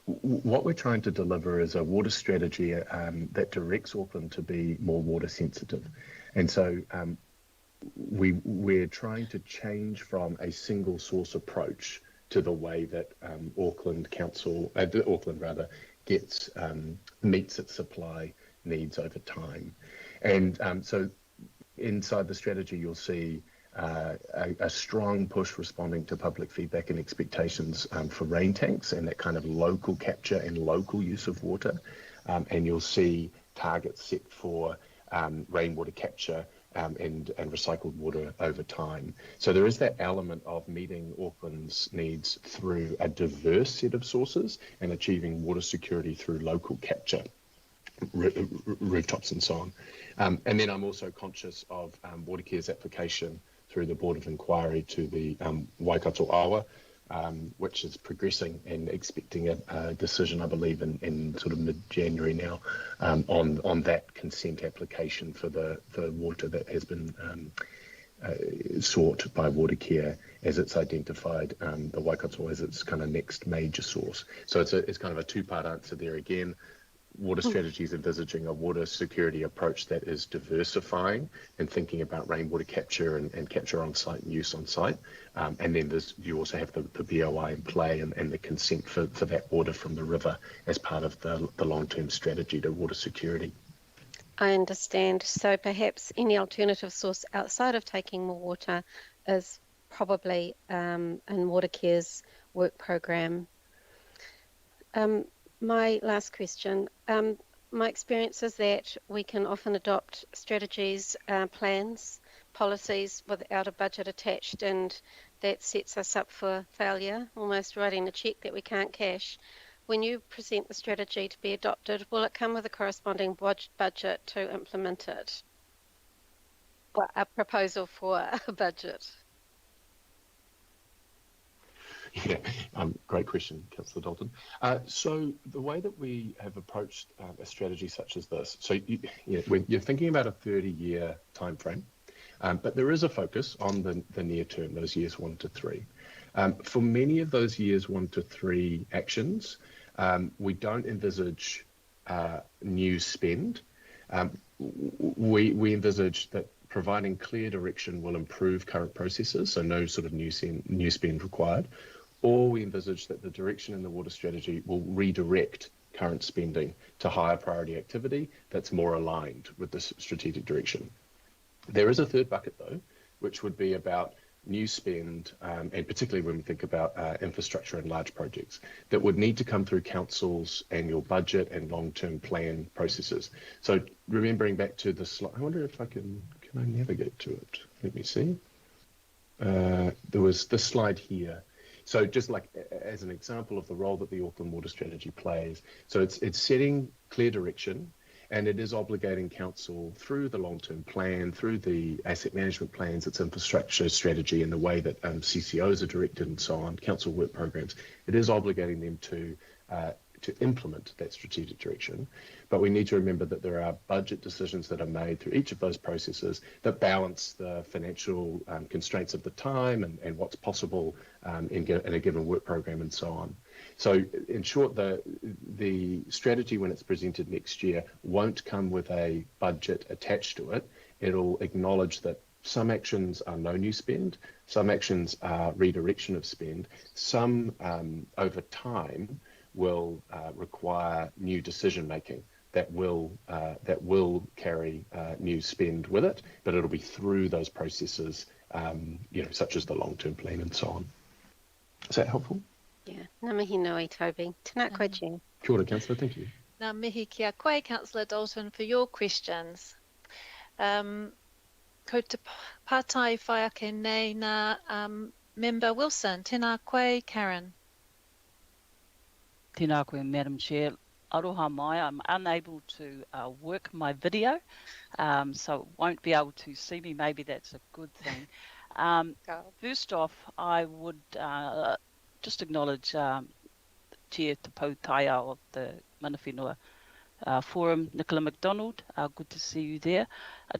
What we're trying to deliver is a water strategy that directs Auckland to be more water sensitive. And so we're trying to change from a single source approach to the way that Auckland meets its supply needs over time. And so inside the strategy, you'll see a strong push responding to public feedback and expectations for rain tanks and that kind of local capture and local use of water. And you'll see targets set for rainwater capture and recycled water over time. So there is that element of meeting Auckland's needs through a diverse set of sources and achieving water security through local capture, rooftops and so on. And then I'm also conscious of Watercare's application through the Board of Inquiry to the Waikato Awa, which is progressing and expecting a decision, I believe, in sort of mid-January now, on that consent application for the water that has been sought by Watercare as it's identified the Waikato as its kind of next major source. So it's kind of a two-part answer there again. Water strategy is envisaging a water security approach that is diversifying and thinking about rainwater capture and capture on site and use on site. And then you also have the BOI in play and the consent for that water from the river as part of the long-term strategy to water security. I understand. So perhaps any alternative source outside of taking more water is probably in Watercare's work program. My last question. My experience is that we can often adopt strategies, plans, policies without a budget attached, and that sets us up for failure, almost writing a cheque that we can't cash. When you present the strategy to be adopted, will it come with a corresponding budget to implement it? Or a proposal for a budget? Yeah, great question, Councillor Dalton. So the way that we have approached a strategy such as this, so you're thinking about a 30-year time frame, but there is a focus on the near term, those years 1 to 3. For many of those years 1 to 3 actions, we don't envisage new spend. We envisage that providing clear direction will improve current processes, so no sort of new spend required. or we envisage that the direction in the water strategy will redirect current spending to higher priority activity that's more aligned with this strategic direction. There is a third bucket, though, which would be about new spend, and particularly when we think about infrastructure and large projects, that would need to come through council's annual budget and long-term plan processes. So remembering back to the slide, I wonder if I can I navigate to it? Let me see. There was this slide here. So just like as an example of the role that the Auckland Water Strategy plays, so it's setting clear direction, and it is obligating council through the long-term plan, through the asset management plans, its infrastructure strategy, and the way that CCOs are directed and so on, council work programs. It is obligating them to implement that strategic direction. But we need to remember that there are budget decisions that are made through each of those processes that balance the financial constraints of the time and what's possible in a given work program and so on. So in short, the strategy when it's presented next year won't come with a budget attached to it. It'll acknowledge that some actions are no new spend, some actions are redirection of spend, some over time will require new decision making that will carry new spend with it, but it'll be through those processes, such as the long-term plan and so on. Is that helpful? Yeah, ngā mihi nui, Toby. Tēnā koe Jen. Kia ora, Councillor, thank you. Ngā mihi kia koe, Councillor Dalton, for your questions. Ko te pātai whai ake nei nā Member Wilson. Tēnā koe, Karen. Tēnā koe, Madam Chair. Aroha mai, I'm unable to work my video, so won't be able to see me. Maybe that's a good thing. First off, I would just acknowledge Chair Te Pautaia of the Mana Whenua Forum, Nicola MacDonald. Good to see you there.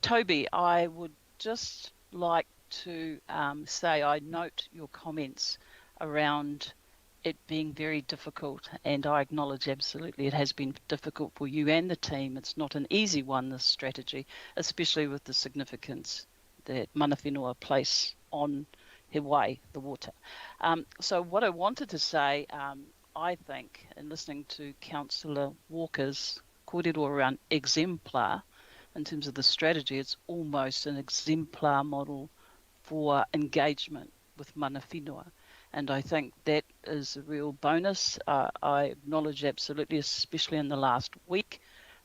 Toby, I would just like to say I note your comments around it being very difficult, and I acknowledge absolutely it has been difficult for you and the team. It's not an easy one, this strategy, especially with the significance that Mana Whenua place on he wai, the water. So what I wanted to say, I think, in listening to Councillor Walker's kōrero around exemplar, in terms of the strategy, it's almost an exemplar model for engagement with Mana Whenua. And I think that is a real bonus. I acknowledge absolutely, especially in the last week,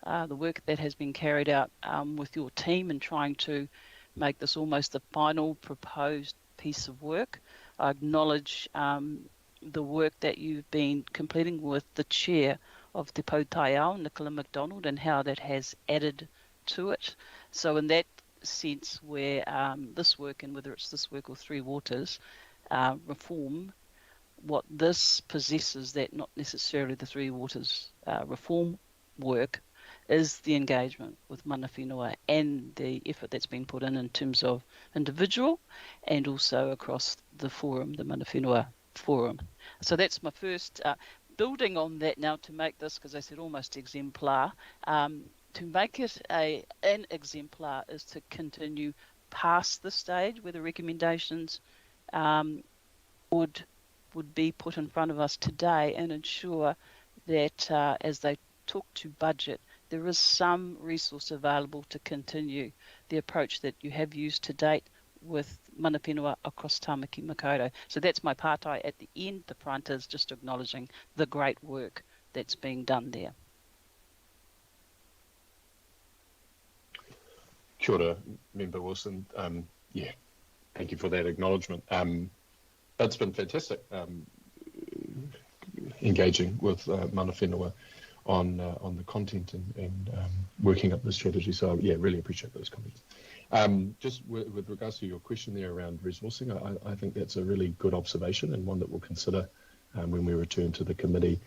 the work that has been carried out with your team in trying to make this almost the final proposed piece of work. I acknowledge the work that you've been completing with the chair of Te Pautaia, Nicola MacDonald, and how that has added to it. So in that sense, where this work, and whether it's this work or Three Waters, reform, what this possesses that not necessarily the Three Waters reform work is the engagement with Mana Whenua and the effort that's been put in terms of individual and also across the forum, the Mana Whenua Forum. So that's my first, building on that now to make this, because I said almost exemplar, to make it an exemplar is to continue past the stage where the recommendations would be put in front of us today, and ensure that as they talk to budget, there is some resource available to continue the approach that you have used to date with Mana Whenua across Tāmaki Makaurau. So that's my pātai at the end. The front is just acknowledging the great work that's being done there. Kia ora, Member Wilson. Yeah, thank you for that acknowledgement. It's been fantastic engaging with Mana Whenua on the content and working up the strategy. So yeah, really appreciate those comments. Just with regards to your question there around resourcing, I think that's a really good observation and one that we'll consider when we return to the committee.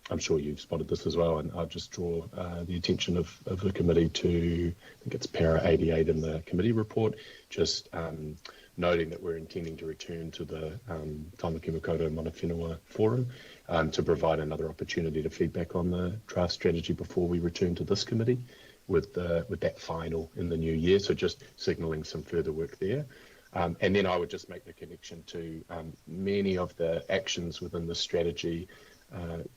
I'm sure you've spotted this as well, and I'll just draw the attention of the committee to, I think it's para 88 in the committee report, just noting that we're intending to return to the Tāmaki Makaurau Mana Whenua Forum to provide another opportunity to feedback on the draft strategy before we return to this committee with that final in the new year. So just signalling some further work there. And then I would just make the connection to many of the actions within the strategy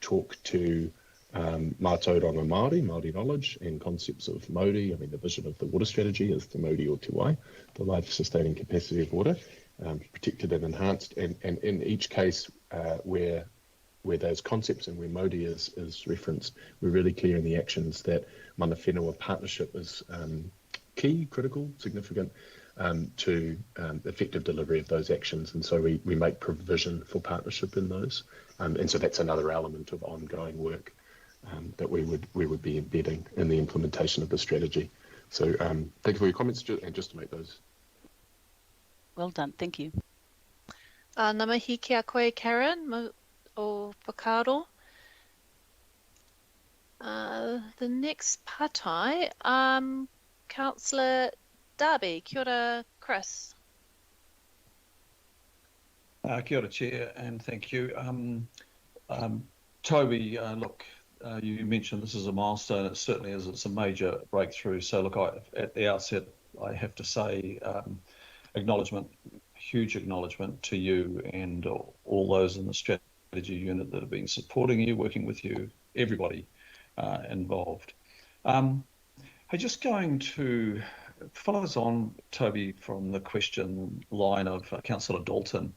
talk to mātauranga Māori knowledge and concepts of Māori. I mean, the vision of the water strategy is the Māori o te wai, the life-sustaining capacity of water, protected and enhanced. And in each case where those concepts and where Māori is referenced, we're really clear in the actions that mana whenua partnership is key, critical, significant to effective delivery of those actions. And so we make provision for partnership in those. And so that's another element of ongoing work that we would be embedding in the implementation of the strategy. So thank you for your comments, and just to make those. Well done, thank you. Ngā mihi ki a koe, Karen, o Whakaaro. The next patai, Councillor Darby. Kia ora, Chris. Kia ora, Chair, and thank you. Toby, look, you mentioned this is a milestone. It certainly is. It's a major breakthrough. So look, at the outset, I have to say huge acknowledgement to you and all those in the strategy unit that have been supporting you, working with you, everybody involved. I'm just going to follows on, Toby, from the question line of Councillor Dalton.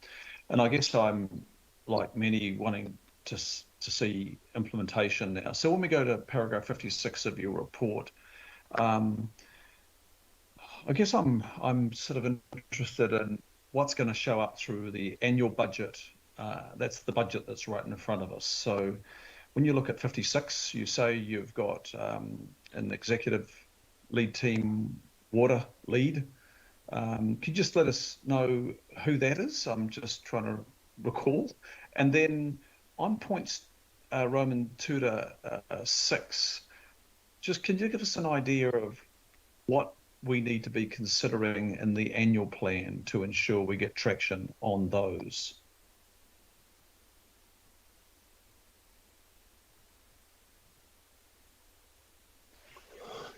And I guess I'm, like many, wanting to see implementation now. So when we go to paragraph 56 of your report, I guess I'm sort of interested in what's going to show up through the annual budget. That's the budget that's right in front of us. So when you look at 56, you say you've got an executive lead team water lead. Can you just let us know who that is? I'm just trying to recall. And then on points Roman 2 to 6, just can you give us an idea of what we need to be considering in the annual plan to ensure we get traction on those?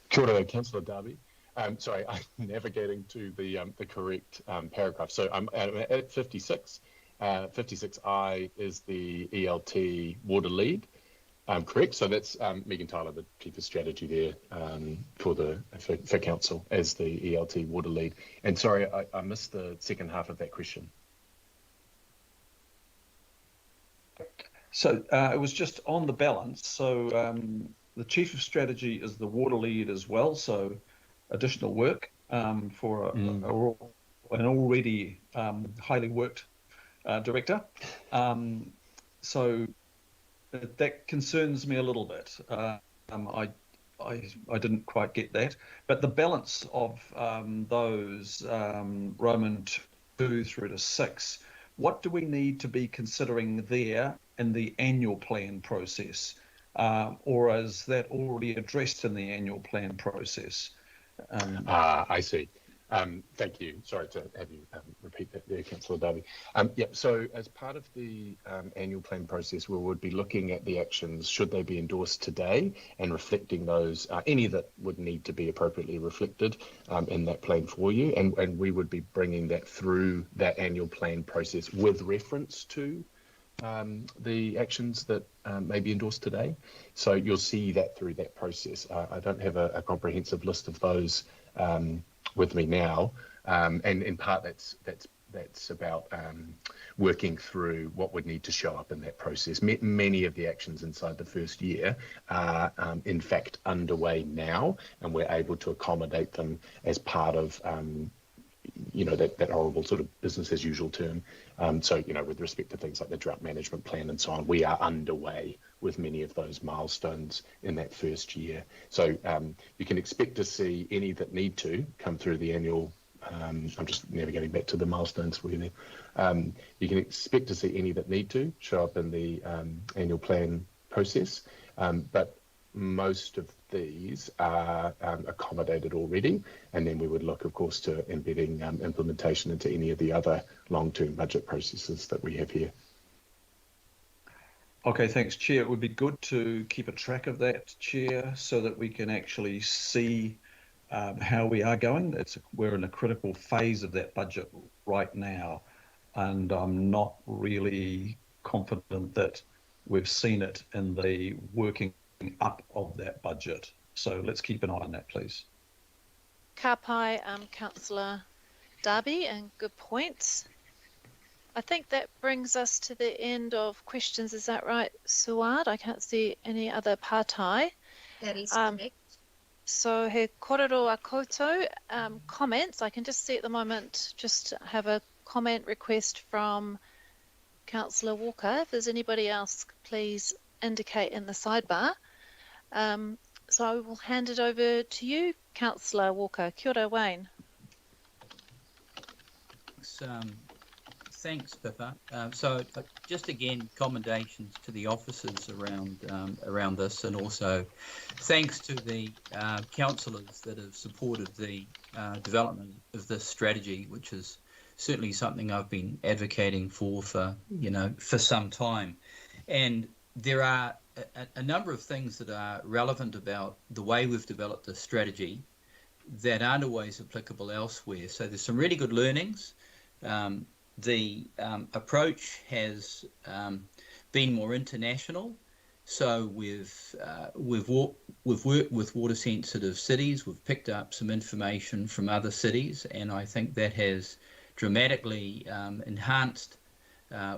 Kia ora, Councillor Darby. Sorry, I'm navigating to the correct paragraph. So I'm at 56. 56I is the ELT water lead. Correct. So that's Megan Tyler, the Chief of Strategy there for Council as the ELT water lead. And sorry, I missed the second half of that question. So it was just on the balance. So the Chief of Strategy is the water lead as well. So additional work for an already highly worked director. So that concerns me a little bit. I didn't quite get that. But the balance of those Roman 2 through to 6, what do we need to be considering there in the annual plan process? Or is that already addressed in the annual plan process? I see. Thank you. Sorry to have you repeat that there, Councillor Darby. So as part of the annual plan process, we would be looking at the actions, should they be endorsed today, and reflecting those, any that would need to be appropriately reflected in that plan for you. And we would be bringing that through that annual plan process with reference to the actions that may be endorsed today. So you'll see that through that process. I don't have a comprehensive list of those with me now, and in part that's about working through what would need to show up in that process. Many of the actions inside the first year are in fact underway now, and we're able to accommodate them as part of that horrible sort of business as usual term. So with respect to things like the drought management plan and so on, we are underway with many of those milestones in that first year. So you can expect to see any that need to come through the annual. I'm just navigating back to the milestones for you there. You can expect to see any that need to show up in the annual plan process, but most of these are accommodated already, and then we would look, of course, to embedding implementation into any of the other long-term budget processes that we have here. Okay, thanks, Chair. It would be good to keep a track of that, Chair, so that we can actually see how we are going. We're in a critical phase of that budget right now, and I'm not really confident that we've seen it in the working up of that budget. So let's keep an eye on that, please. Ka pai, Councillor Darby, and good points. I think that brings us to the end of questions. Is that right, Suad? I can't see any other pātai. That is correct. So he korero a koutou, comments. I can just see at the moment, just have a comment request from Councillor Walker. If there's anybody else, please indicate in the sidebar. So I will hand it over to you, Councillor Walker. Kia ora, Wayne. Thanks, Pippa. So just again, commendations to the officers around this, and also thanks to the councillors that have supported the development of this strategy, which is certainly something I've been advocating for some time. And there are a number of things that are relevant about the way we've developed this strategy that aren't always applicable elsewhere. So there's some really good learnings. The approach has been more international. So we've worked with water-sensitive cities. We've picked up some information from other cities, and I think that has dramatically enhanced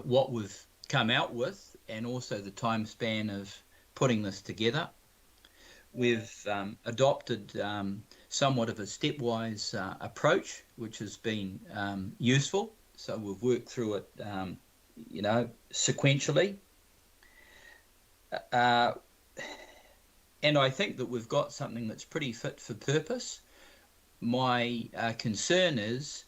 what we've come out with, and also the time span of putting this together. We've adopted somewhat of a stepwise approach, which has been useful. So we've worked through it, sequentially. And I think that we've got something that's pretty fit for purpose. My concern is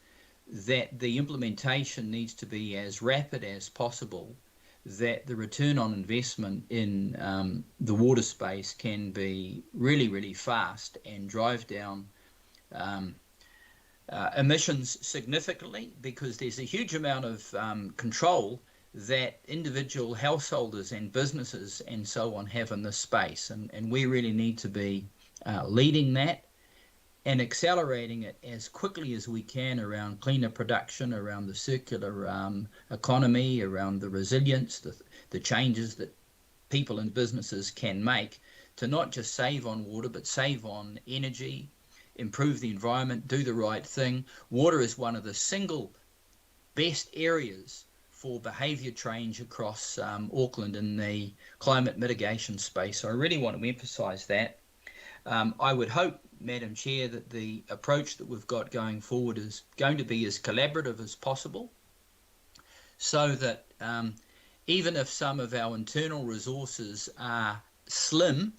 that the implementation needs to be as rapid as possible, that the return on investment in the water space can be really, really fast and drive down emissions significantly, because there's a huge amount of control that individual householders and businesses and so on have in this space, and we really need to be leading that and accelerating it as quickly as we can around cleaner production, around the circular economy, around the resilience, the changes that people and businesses can make to not just save on water, but save on energy, improve the environment, do the right thing. Water is one of the single best areas for behaviour change across Auckland in the climate mitigation space. So I really want to emphasise that. I would hope, Madam Chair, that the approach that we've got going forward is going to be as collaborative as possible, so that even if some of our internal resources are slim,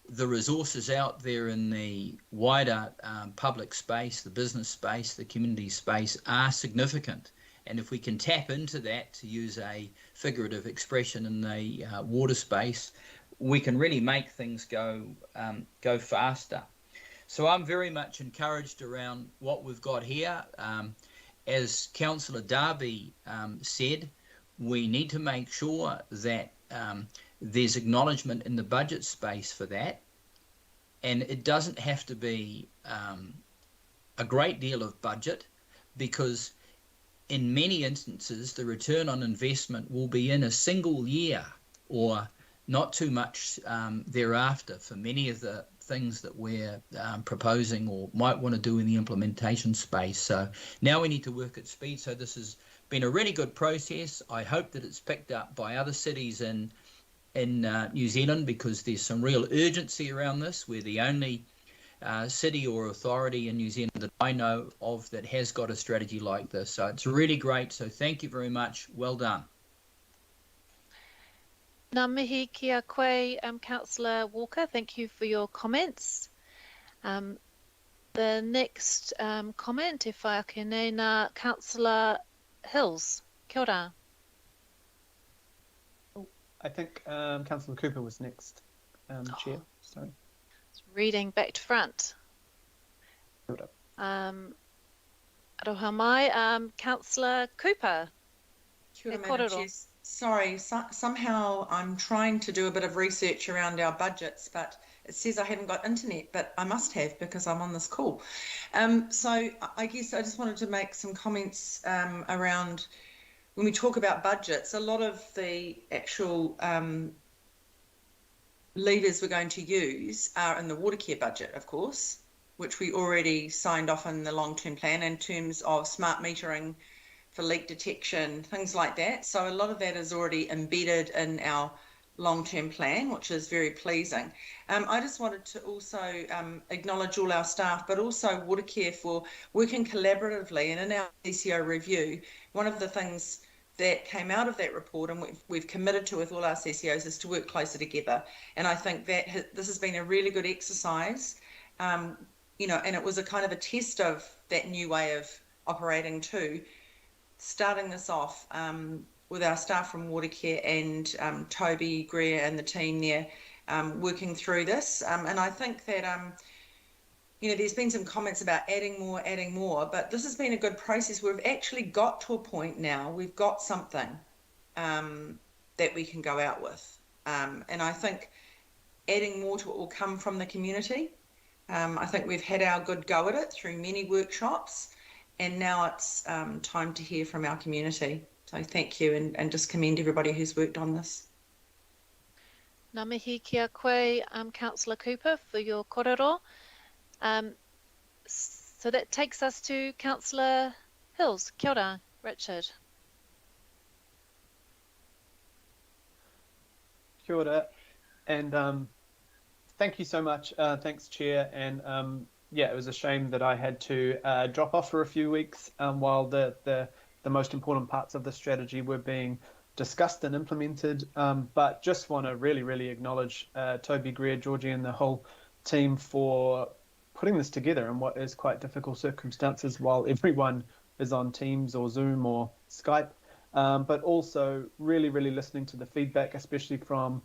the resources out there in the wider public space, the business space, the community space are significant. And if we can tap into that, to use a figurative expression in the water space, we can really make things go faster. So I'm very much encouraged around what we've got here. As Councillor Darby said, we need to make sure that there's acknowledgement in the budget space for that. And it doesn't have to be a great deal of budget, because in many instances, the return on investment will be in a single year or not too much thereafter for many of the things that we're proposing or might want to do in the implementation space. So now we need to work at speed. So this has been a really good process. I hope that it's picked up by other cities in New Zealand, because there's some real urgency around this. We're the only city or authority in New Zealand that I know of that has got a strategy like this. So it's really great. So thank you very much. Well done. Ngā mihi ki a koe, Councillor Walker. Thank you for your comments. The next comment, if I can name, Councillor Hills. Kia ora. I think Councillor Cooper was next, Chair. Sorry. Reading back to front. Aroha mai, Councillor Cooper. Kia ora, Madam Chair. Sorry, somehow I'm trying to do a bit of research around our budgets, but It says I haven't got internet, but I must have because I'm on this call. So I guess I just wanted to make some comments around when we talk about budgets. A lot of the actual levers we're going to use are in the water care budget, of course, which we already signed off in the long-term plan in terms of smart metering for leak detection, things like that. So a lot of that is already embedded in our long-term plan, which is very pleasing. I just wanted to also acknowledge all our staff, but also Water Care for working collaboratively. And in our CCO review, one of the things that came out of that report and we've committed to with all our CCOs is to work closer together. And I think that this has been a really good exercise, you know, and it was a kind of a test of that new way of operating too, starting this off with our staff from Watercare and Toby, Greer and the team there working through this. And I think that, you know, there's been some comments about adding more, but this has been a good process. We've actually got to a point now, we've got something that we can go out with. And I think adding more to it will come from the community. I think we've had our good go at it through many workshops, and now it's time to hear from our community. So thank you, and just commend everybody who's worked on this. Ngā mihi kia koe, Councillor Cooper, for your korero. So that takes us to Councillor Hills. Kia ora, Richard. Kia ora, and thank you so much. Thanks, Chair. And yeah, it was a shame that I had to drop off for a few weeks while the most important parts of the strategy were being discussed and implemented. But just want to really acknowledge Toby, Greer, Georgie, and the whole team for putting this together in what is quite difficult circumstances while everyone is on Teams or Zoom or Skype. But also really listening to the feedback, especially from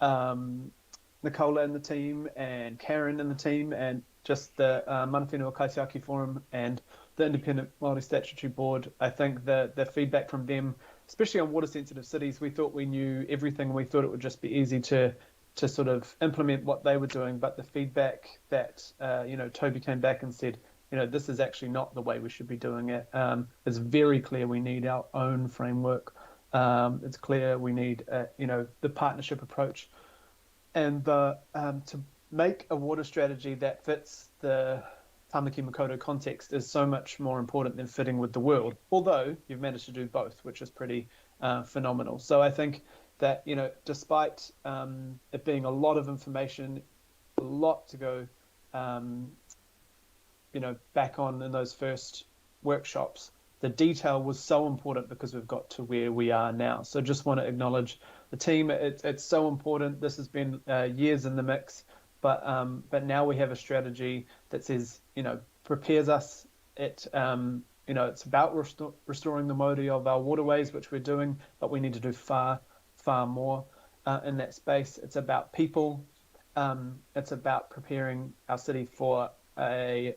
Nicola and the team and Karen and the team and just the Mana Whenua Kaitiaki Forum and the Independent Māori Statutory Board. I think the feedback from them, especially on water sensitive cities, we thought we knew everything. We thought it would just be easy to sort of implement what they were doing. But the feedback that, you know, Toby came back and said, you know, this is actually not the way we should be doing it. It's very clear we need our own framework. It's clear we need, you know, the partnership approach. And to make a water strategy that fits the Tamaki Makaurau context is so much more important than fitting with the world, although you've managed to do both, which is pretty phenomenal. So I think that, you know, despite it being a lot of information, a lot to go, you know, back on in those first workshops, the detail was so important because we've got to where we are now. So just want to acknowledge the team. It's so important. This has been years in the mix, but now we have a strategy that says, you know, prepares us. It you know, it's about restoring the mode of our waterways, which we're doing, but we need to do far more in that space. It's about people. It's about preparing our city for a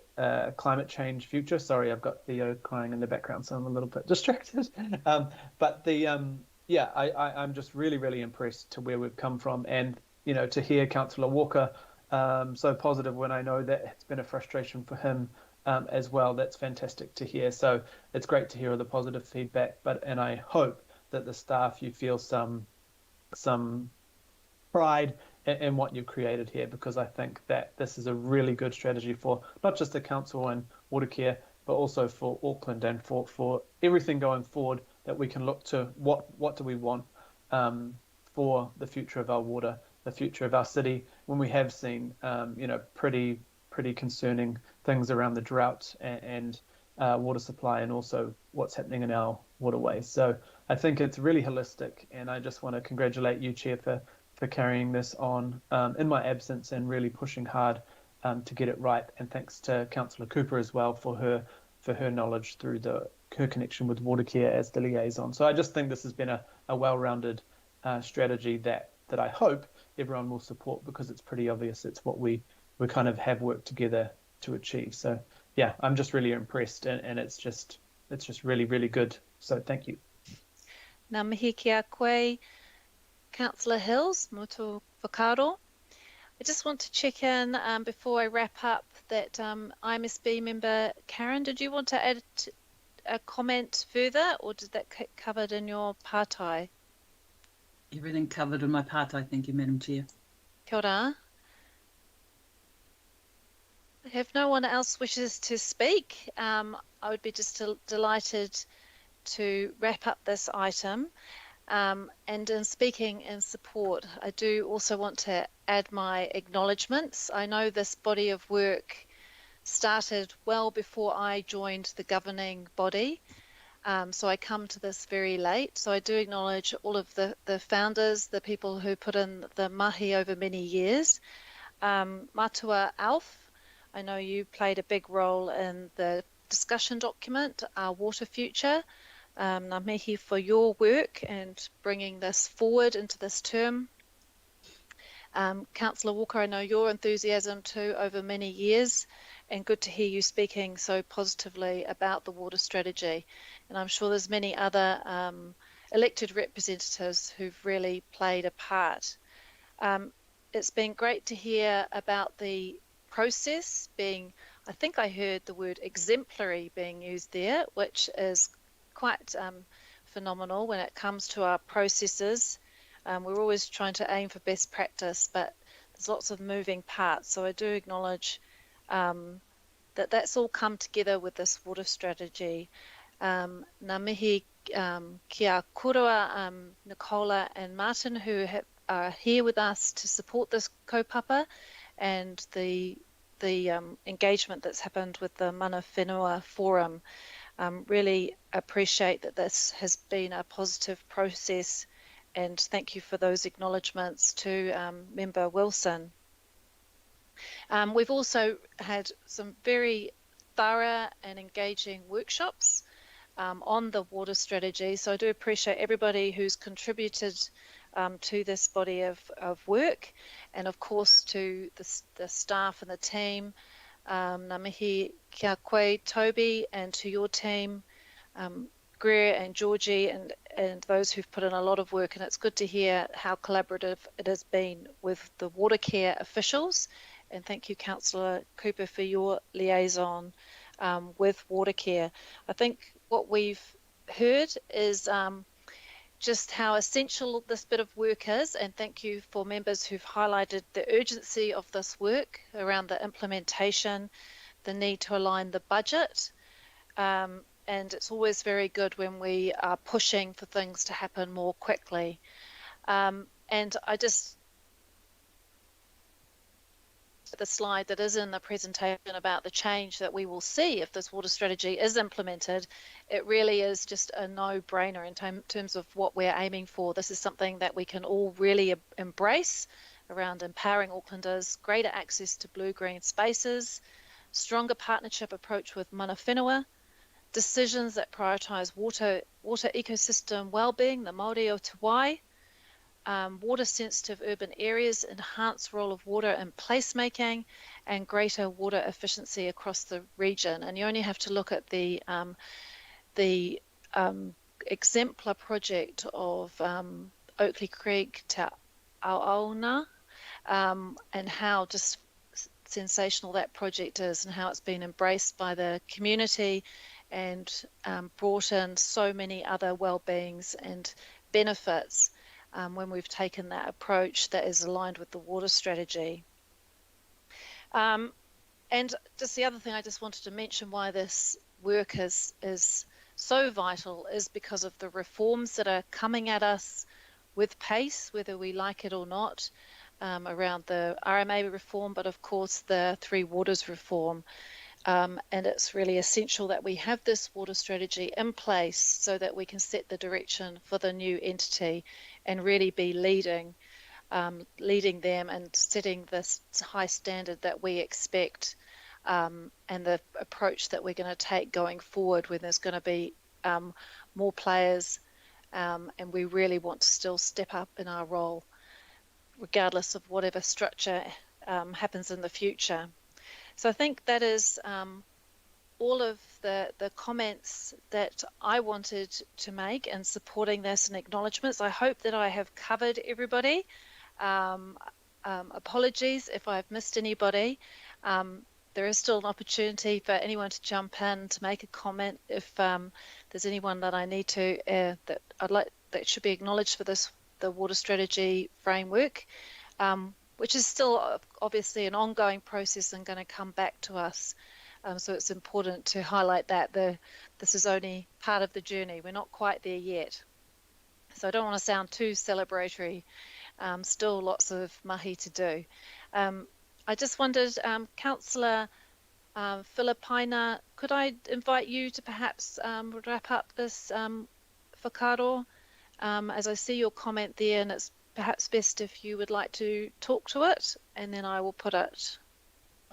climate change future. Sorry, I've got Theo crying in the background, so I'm a little bit distracted. But the yeah, I'm just really impressed to where we've come from, and you know, to hear Councillor Walker so positive when I know that it's been a frustration for him as well. That's fantastic to hear. So it's great to hear all the positive feedback. And I hope that the staff, you feel some pride in what you've created here, because I think that this is a really good strategy for not just the council and Watercare, but also for Auckland and for everything going forward, that we can look to what do we want for the future of our water, the future of our city, when we have seen you know, pretty concerning things around the drought and water supply, and also what's happening in our waterways. So I think it's really holistic, and I just want to congratulate you, Chair, for carrying this on in my absence and really pushing hard to get it right. And thanks to Councillor Cooper as well for her knowledge through her connection with Watercare as the liaison. So I just think this has been a well-rounded strategy that I hope everyone will support, because it's pretty obvious it's what we kind of have worked together to achieve. So yeah, I'm just really impressed, and it's just really good. So thank you. Ngā mihi kia koe, Councillor Hills, Mutu Whakaro. I just want to check in before I wrap up that IMSB member Karen, did you want to add a comment further, or did that get covered in your partai? Everything covered in my partai, thank you, Madam Chair. Kia ora. If no one else wishes to speak, I would be just delighted to wrap up this item. And in speaking in support, I do also want to add my acknowledgements. I know this body of work started well before I joined the governing body, so I come to this very late. So I do acknowledge all of the founders, the people who put in the mahi over many years. Matua Alf, I know you played a big role in the discussion document, Our Water Future. Ngā mihi for your work and bringing this forward into this term. Councillor Walker, I know your enthusiasm too over many years, and good to hear you speaking so positively about the water strategy. And I'm sure there's many other elected representatives who've really played a part. It's been great to hear about the process being, I think I heard the word exemplary being used there, which is quite phenomenal when it comes to our processes. We're always trying to aim for best practice, but there's lots of moving parts. So I do acknowledge that that's all come together with this water strategy. Ngā mihi kia korua Nicola and Martin, who are here with us to support this kaupapa and the engagement that's happened with the Mana Whenua Forum. Really appreciate that this has been a positive process, and thank you for those acknowledgements to Member Wilson. We've also had some very thorough and engaging workshops on the water strategy, so I do appreciate everybody who's contributed to this body of work, and of course to the staff and the team. Ngā mihi kia koe, Toby, and to your team, Greer and Georgie, and those who've put in a lot of work. And it's good to hear how collaborative it has been with the water care officials. And thank you, Councillor Cooper, for your liaison with water care. I think what we've heard is just how essential this bit of work is, and thank you for members who've highlighted the urgency of this work around the implementation, the need to align the budget, and it's always very good when we are pushing for things to happen more quickly. And I just the slide that is in the presentation about the change that we will see if this water strategy is implemented, it really is just a no-brainer in terms of what we're aiming for. This is something that we can all really embrace around empowering Aucklanders, greater access to blue-green spaces, stronger partnership approach with mana whenua, decisions that prioritise water ecosystem well-being, the Māori o Te Wai, water-sensitive urban areas, enhanced role of water in placemaking, and greater water efficiency across the region. And you only have to look at the exemplar project of Oakley Creek to Aoaona, and how just sensational that project is, and how it's been embraced by the community and brought in so many other well-beings and benefits when we've taken that approach that is aligned with the water strategy. And just the other thing I just wanted to mention why this work is so vital is because of the reforms that are coming at us with pace, whether we like it or not, around the RMA reform, but of course the Three Waters reform. And it's really essential that we have this water strategy in place so that we can set the direction for the new entity and really be leading them and setting this high standard that we expect, and the approach that we're going to take going forward when there's going to be more players, and we really want to still step up in our role regardless of whatever structure happens in the future. So I think that is all of the comments that I wanted to make in supporting this and acknowledgements. I hope that I have covered everybody. apologies if I've missed anybody. There is still an opportunity for anyone to jump in to make a comment if there's anyone that I need to that I'd like that should be acknowledged for the water strategy framework, which is still obviously an ongoing process and going to come back to us. So it's important to highlight that this is only part of the journey. We're not quite there yet. So I don't want to sound too celebratory. Still lots of mahi to do. I just wondered, Councillor Filipina, could I invite you to perhaps wrap up this whakaaro? As I see your comment there, and it's perhaps best if you would like to talk to it, and then I will put it.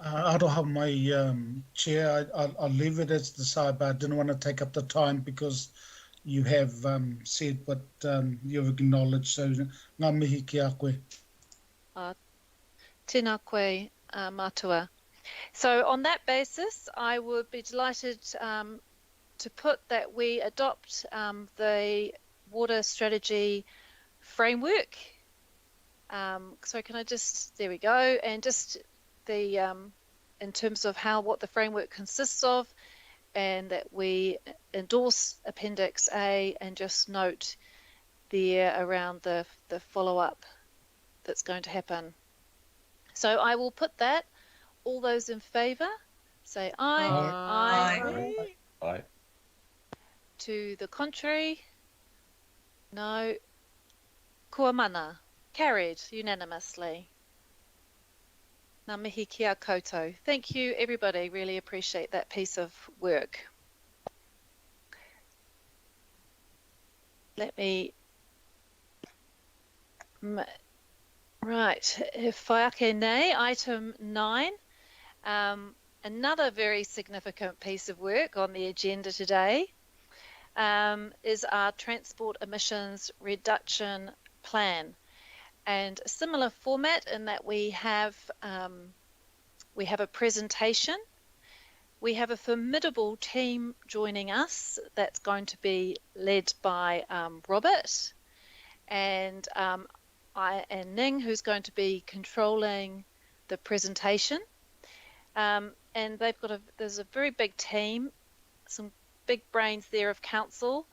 Aroha mai chair, I'll leave it as the side, but I didn't want to take up the time because you have said what you've acknowledged. So ngā mihi ki a koe. Tēnā koe, mātua. So on that basis, I would be delighted to put that we adopt the water strategy framework. So can I just, there we go, and just the in terms of what the framework consists of, and that we endorse Appendix A and just note there around the follow-up that's going to happen. So I will put that. All those in favour, say aye. Aye. Aye. To the contrary, no. Kua mana. Carried unanimously. Ngā mihi ki a koutou. Thank you, everybody. Really appreciate that piece of work. Let me... Right. Whaiake nei, item 9. Another very significant piece of work on the agenda today is our transport emissions reduction plan. And a similar format in that we have a presentation. We have a formidable team joining us that's going to be led by Robert and Ning, who's going to be controlling the presentation. And there's a very big team, some big brains there of council.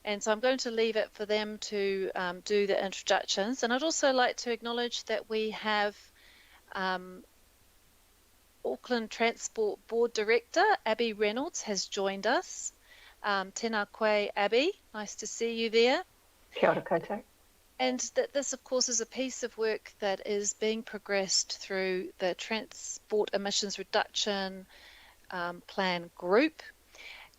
And so I'm going to leave it for them to do the introductions. And I'd also like to acknowledge that we have Auckland Transport Board Director, Abby Reynolds, has joined us. Tēnā koe, Abby. Nice to see you there. Kia ora koutou. And that this, of course, is a piece of work that is being progressed through the Transport Emissions Reduction Plan Group.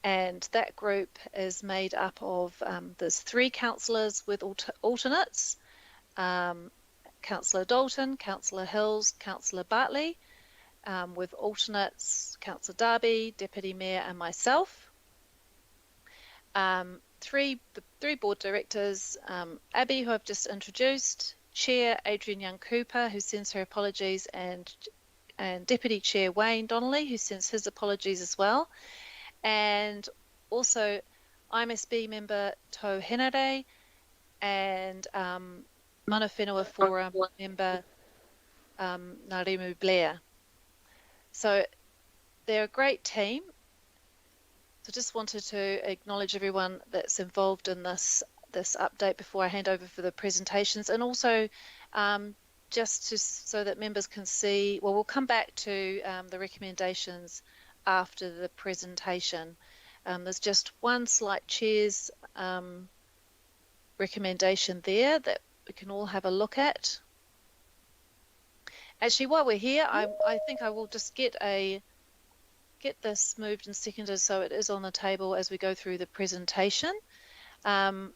And that group is made up of, there's 3 councillors with alternates, Councillor Dalton, Councillor Hills, Councillor Bartley, with alternates, Councillor Darby, Deputy Mayor and myself. The 3 board directors, Abby, who I've just introduced, Chair Adrian Young-Cooper, who sends her apologies, and Deputy Chair Wayne Donnelly, who sends his apologies as well. And also IMSB member Tau Henare and Mana Whenua Forum member Narimu Blair. So they're a great team. So just wanted to acknowledge everyone that's involved in this update before I hand over for the presentations, and also so that members can see, well, we'll come back to the recommendations after the presentation. There's just one slight chair's recommendation there that we can all have a look at. Actually, while we're here, I think I will just get this moved and seconded so it is on the table as we go through the presentation. So I'm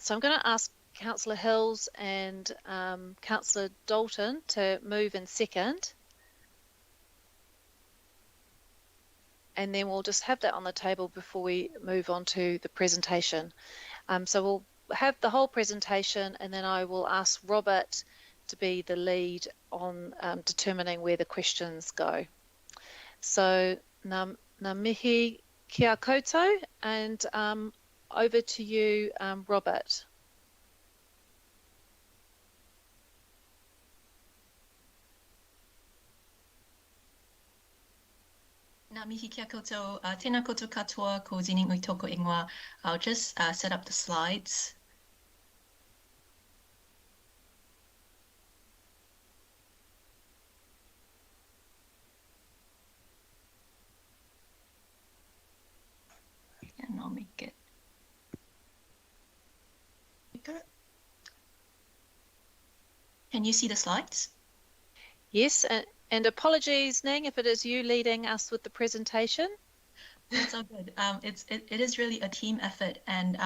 going to ask Councillor Hills and Councillor Dalton to move and second. And then we'll just have that on the table before we move on to the presentation. So we'll have the whole presentation, and then I will ask Robert to be the lead on determining where the questions go. So ngā mihi kia koutou, and over to you, Robert. Ngā mihi kia koutou, tēnā koutou katoa ko Zining ui toko ingoa. I'll just set up the slides. And I'll make it bigger. Can you see the slides? Yes, and apologies, Ning, if it is you leading us with the presentation. That's all good. It is really a team effort, and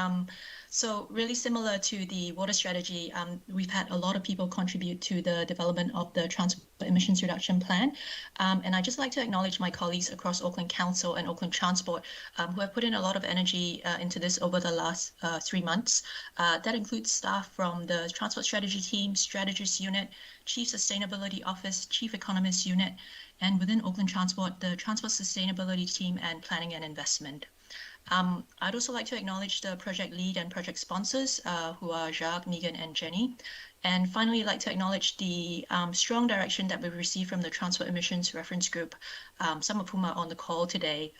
so really similar to the water strategy, we've had a lot of people contribute to the development of the transport emissions reduction plan, and I'd just like to acknowledge my colleagues across Auckland Council and Auckland Transport who have put in a lot of energy into this over the last 3 months. That includes staff from the Transport Strategy Team, Strategist Unit, Chief Sustainability Office, Chief Economist Unit, and within Auckland Transport, the Transport Sustainability Team and Planning and Investment. I'd also like to acknowledge the project lead and project sponsors who are Jacques, Megan, and Jenny. And finally, I'd like to acknowledge the strong direction that we've received from the Transport Emissions Reference Group, some of whom are on the call today.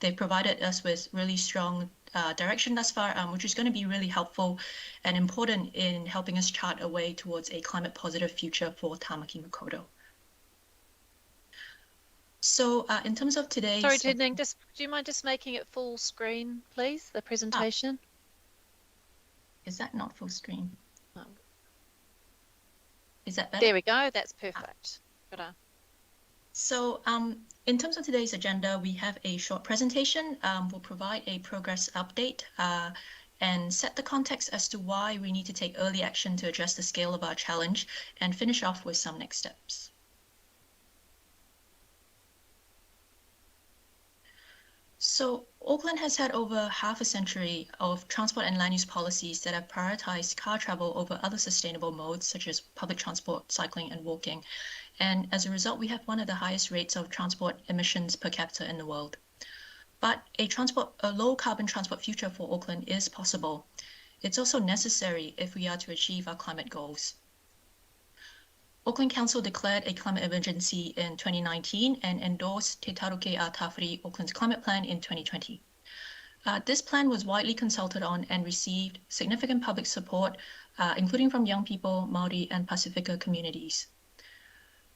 They've provided us with really strong direction thus far, which is going to be really helpful and important in helping us chart a way towards a climate positive future for Tamaki Makaurau. So in terms of today's... Sorry, Ning, do you mind just making it full screen, please, the presentation? Is that not full screen? Is that better? There we go, that's perfect. So in terms of today's agenda, we have a short presentation. We'll provide a progress update and set the context as to why we need to take early action to address the scale of our challenge, and finish off with some next steps. So Auckland has had over half a century of transport and land use policies that have prioritized car travel over other sustainable modes such as public transport, cycling, and walking. And as a result, we have one of the highest rates of transport emissions per capita in the world. But a low carbon transport future for Auckland is possible. It's also necessary if we are to achieve our climate goals. Auckland Council declared a climate emergency in 2019 and endorsed Te Taruke a Tawhiri, Auckland's climate plan, in 2020. This plan was widely consulted on and received significant public support, including from young people, Māori, and Pacifica communities.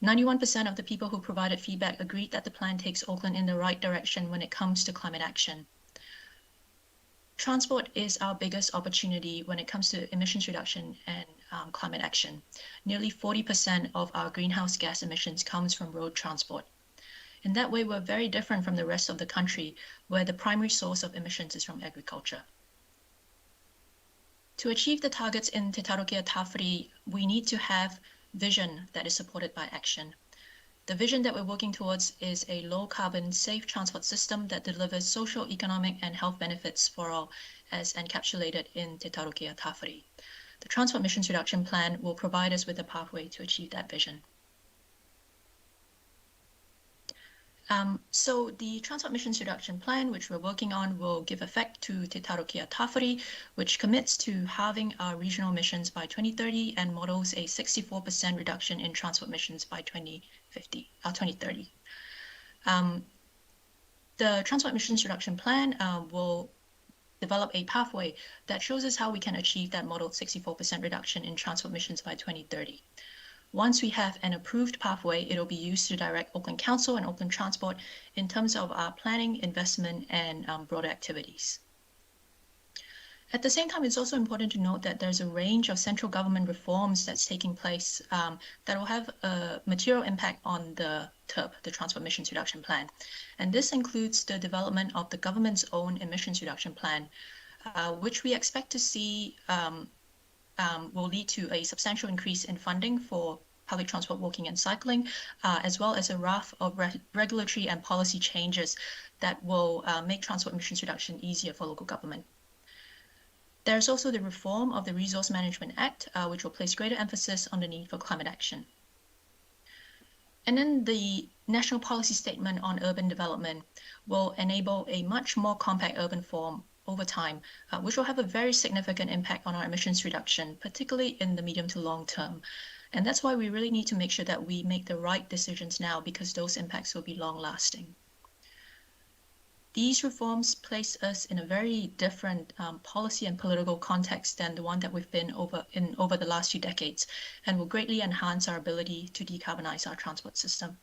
91% of the people who provided feedback agreed that the plan takes Auckland in the right direction when it comes to climate action. Transport is our biggest opportunity when it comes to emissions reduction and climate action. Nearly 40% of our greenhouse gas emissions comes from road transport. In that way, we're very different from the rest of the country, where the primary source of emissions is from agriculture. To achieve the targets in Te Taruke a Tawhiri, we need to have vision that is supported by action. The vision that we're working towards is a low-carbon, safe transport system that delivers social, economic, and health benefits for all, as encapsulated in Te Taruke a Tawhiri. The Transport Emissions Reduction Plan will provide us with a pathway to achieve that vision. So the Transport Emissions Reduction Plan, which we're working on, will give effect to Te Taruke a Tawhiri, which commits to halving our regional emissions by 2030 and models a 64% reduction in transport emissions by 2030. The Transport Emissions Reduction Plan will develop a pathway that shows us how we can achieve that modeled 64% reduction in transport emissions by 2030. Once we have an approved pathway, it'll be used to direct Auckland Council and Auckland Transport in terms of our planning, investment, and broader activities. At the same time, it's also important to note that there's a range of central government reforms that's taking place that will have a material impact on the TERP, the Transport Emissions Reduction Plan. And this includes the development of the government's own emissions reduction plan, which we expect to see will lead to a substantial increase in funding for public transport, walking, and cycling, as well as a raft of regulatory and policy changes that will make transport emissions reduction easier for local government. There's also the reform of the Resource Management Act, which will place greater emphasis on the need for climate action. And then the National Policy Statement on Urban Development will enable a much more compact urban form over time, which will have a very significant impact on our emissions reduction, particularly in the medium to long term. And that's why we really need to make sure that we make the right decisions now, because those impacts will be long lasting. These reforms place us in a very different policy and political context than the one that we've been over the last few decades, and will greatly enhance our ability to decarbonize our transport system.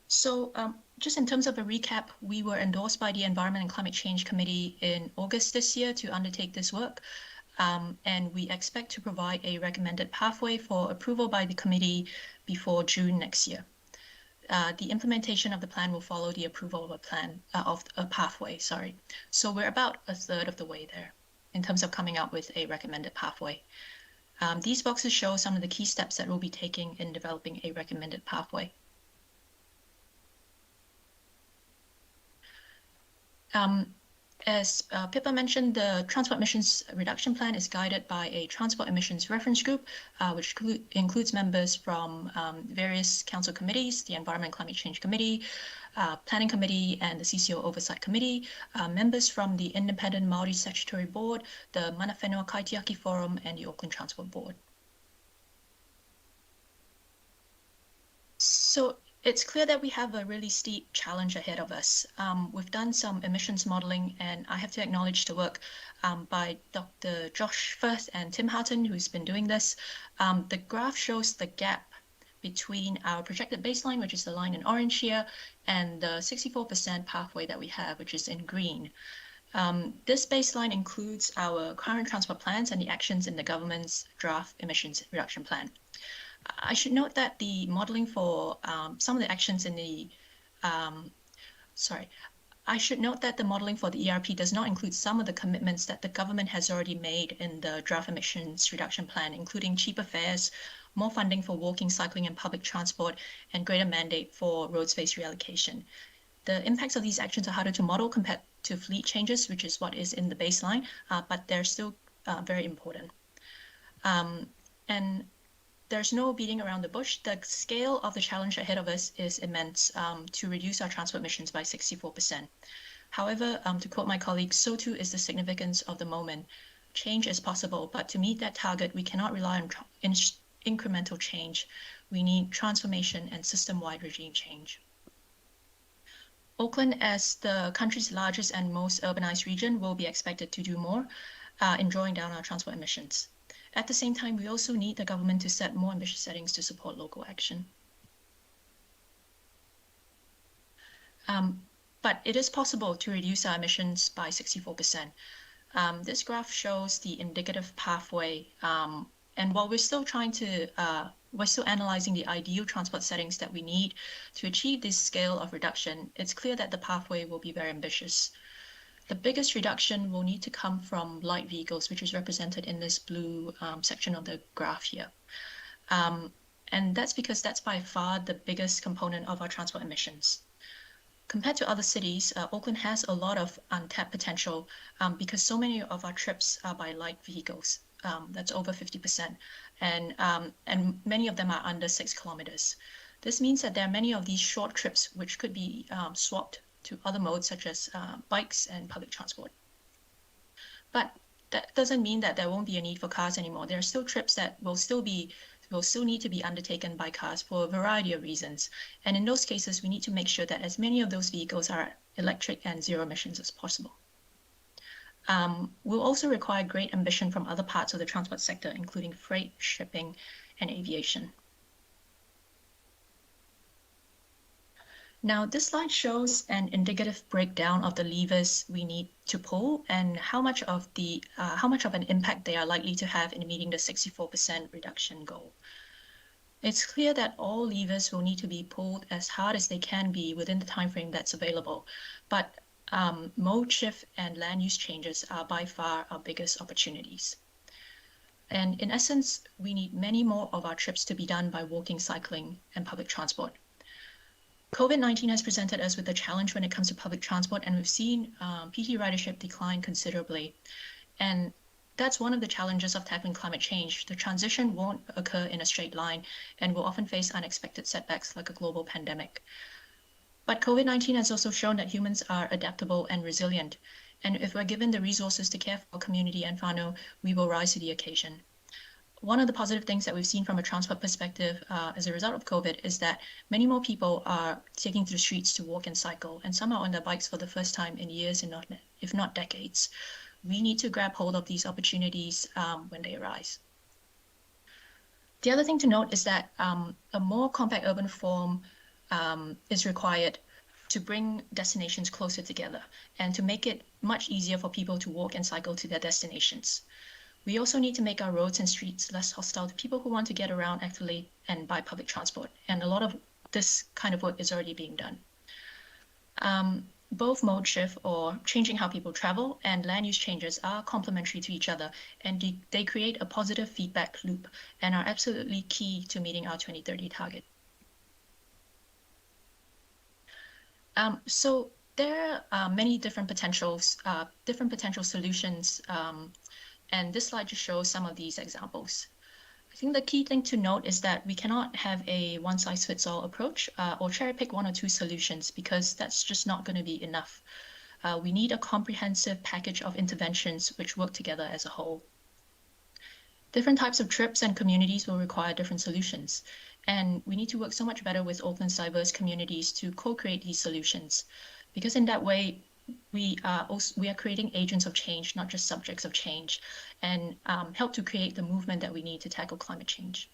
So just in terms of a recap, we were endorsed by the Environment and Climate Change Committee in August this year to undertake this work. And we expect to provide a recommended pathway for approval by the committee before June next year. The implementation of the plan will follow the approval of a pathway. So we're about a third of the way there in terms of coming up with a recommended pathway. These boxes show some of the key steps that we'll be taking in developing a recommended pathway. As Pippa mentioned, the Transport Emissions Reduction Plan is guided by a Transport Emissions Reference Group, which includes members from various council committees, the Environment and Climate Change Committee, Planning Committee, and the CCO Oversight Committee, members from the Independent Multi-Statutory Board, the Mana Whenua Kaitiaki Forum, and the Auckland Transport Board. So it's clear that we have a really steep challenge ahead of us. We've done some emissions modeling, and I have to acknowledge the work by Dr. Josh Firth and Tim Houghton, who's been doing this. The graph shows the gap between our projected baseline, which is the line in orange here, and the 64% pathway that we have, which is in green. This baseline includes our current transport plans and the actions in the government's draft emissions reduction plan. I should note that the modeling for some of the actions in the, I should note that the modeling for the ERP does not include some of the commitments that the government has already made in the draft emissions reduction plan, including cheaper fares, more funding for walking, cycling, and public transport, and greater mandate for road space reallocation. The impacts of these actions are harder to model compared to fleet changes, which is what is in the baseline, but they're still very important. And there's no beating around the bush. The scale of the challenge ahead of us is immense to reduce our transport emissions by 64%. However, to quote my colleague, so too is the significance of the moment. Change is possible, but to meet that target, we cannot rely on incremental change. We need transformation and system-wide regime change. Auckland, as the country's largest and most urbanized region, will be expected to do more in drawing down our transport emissions. At the same time, we also need the government to set more ambitious settings to support local action. But it is possible to reduce our emissions by 64%. This graph shows the indicative pathway. And while we're still analyzing the ideal transport settings that we need to achieve this scale of reduction, it's clear that the pathway will be very ambitious. The biggest reduction will need to come from light vehicles, which is represented in this blue section of the graph here. And that's because that's by far the biggest component of our transport emissions. Compared to other cities, Auckland has a lot of untapped potential because so many of our trips are by light vehicles. That's over 50%. And many of them are under 6 kilometers. This means that there are many of these short trips which could be swapped to other modes such as bikes and public transport. But that doesn't mean that there won't be a need for cars anymore. There are still trips that will still need to be undertaken by cars for a variety of reasons. And in those cases, we need to make sure that as many of those vehicles are electric and zero emissions as possible. We'll also require great ambition from other parts of the transport sector, including freight, shipping, and aviation. Now, this slide shows an indicative breakdown of the levers we need to pull and how much of an impact they are likely to have in meeting the 64% reduction goal. It's clear that all levers will need to be pulled as hard as they can be within the timeframe that's available, but mode shift and land use changes are by far our biggest opportunities. And in essence, we need many more of our trips to be done by walking, cycling, and public transport. COVID-19 has presented us with a challenge when it comes to public transport, and we've seen PT ridership decline considerably. And that's one of the challenges of tackling climate change. The transition won't occur in a straight line and will often face unexpected setbacks like a global pandemic. But COVID-19 has also shown that humans are adaptable and resilient. And if we're given the resources to care for our community and whānau, we will rise to the occasion. one of the positive things that we've seen from a transport perspective as a result of COVID is that many more people are taking to the streets to walk and cycle, and some are on their bikes for the first time in years, and if not decades. We need to grab hold of these opportunities when they arise. The other thing to note is that a more compact urban form is required to bring destinations closer together and to make it much easier for people to walk and cycle to their destinations. We also need to make our roads and streets less hostile to people who want to get around actively and by public transport. And a lot of this kind of work is already being done. Both mode shift, or changing how people travel, and land use changes are complementary to each other, and they create a positive feedback loop and are absolutely key to meeting our 2030 target. So there are many different potential solutions, and this slide just shows some of these examples. I think the key thing to note is that we cannot have a one-size-fits-all approach or cherry-pick one or two solutions, because that's just not going to be enough. We need a comprehensive package of interventions which work together as a whole. Different types of trips and communities will require different solutions, and we need to work so much better with Auckland's diverse communities to co-create these solutions, because in that way, we are creating agents of change, not just subjects of change, and help to create the movement that we need to tackle climate change.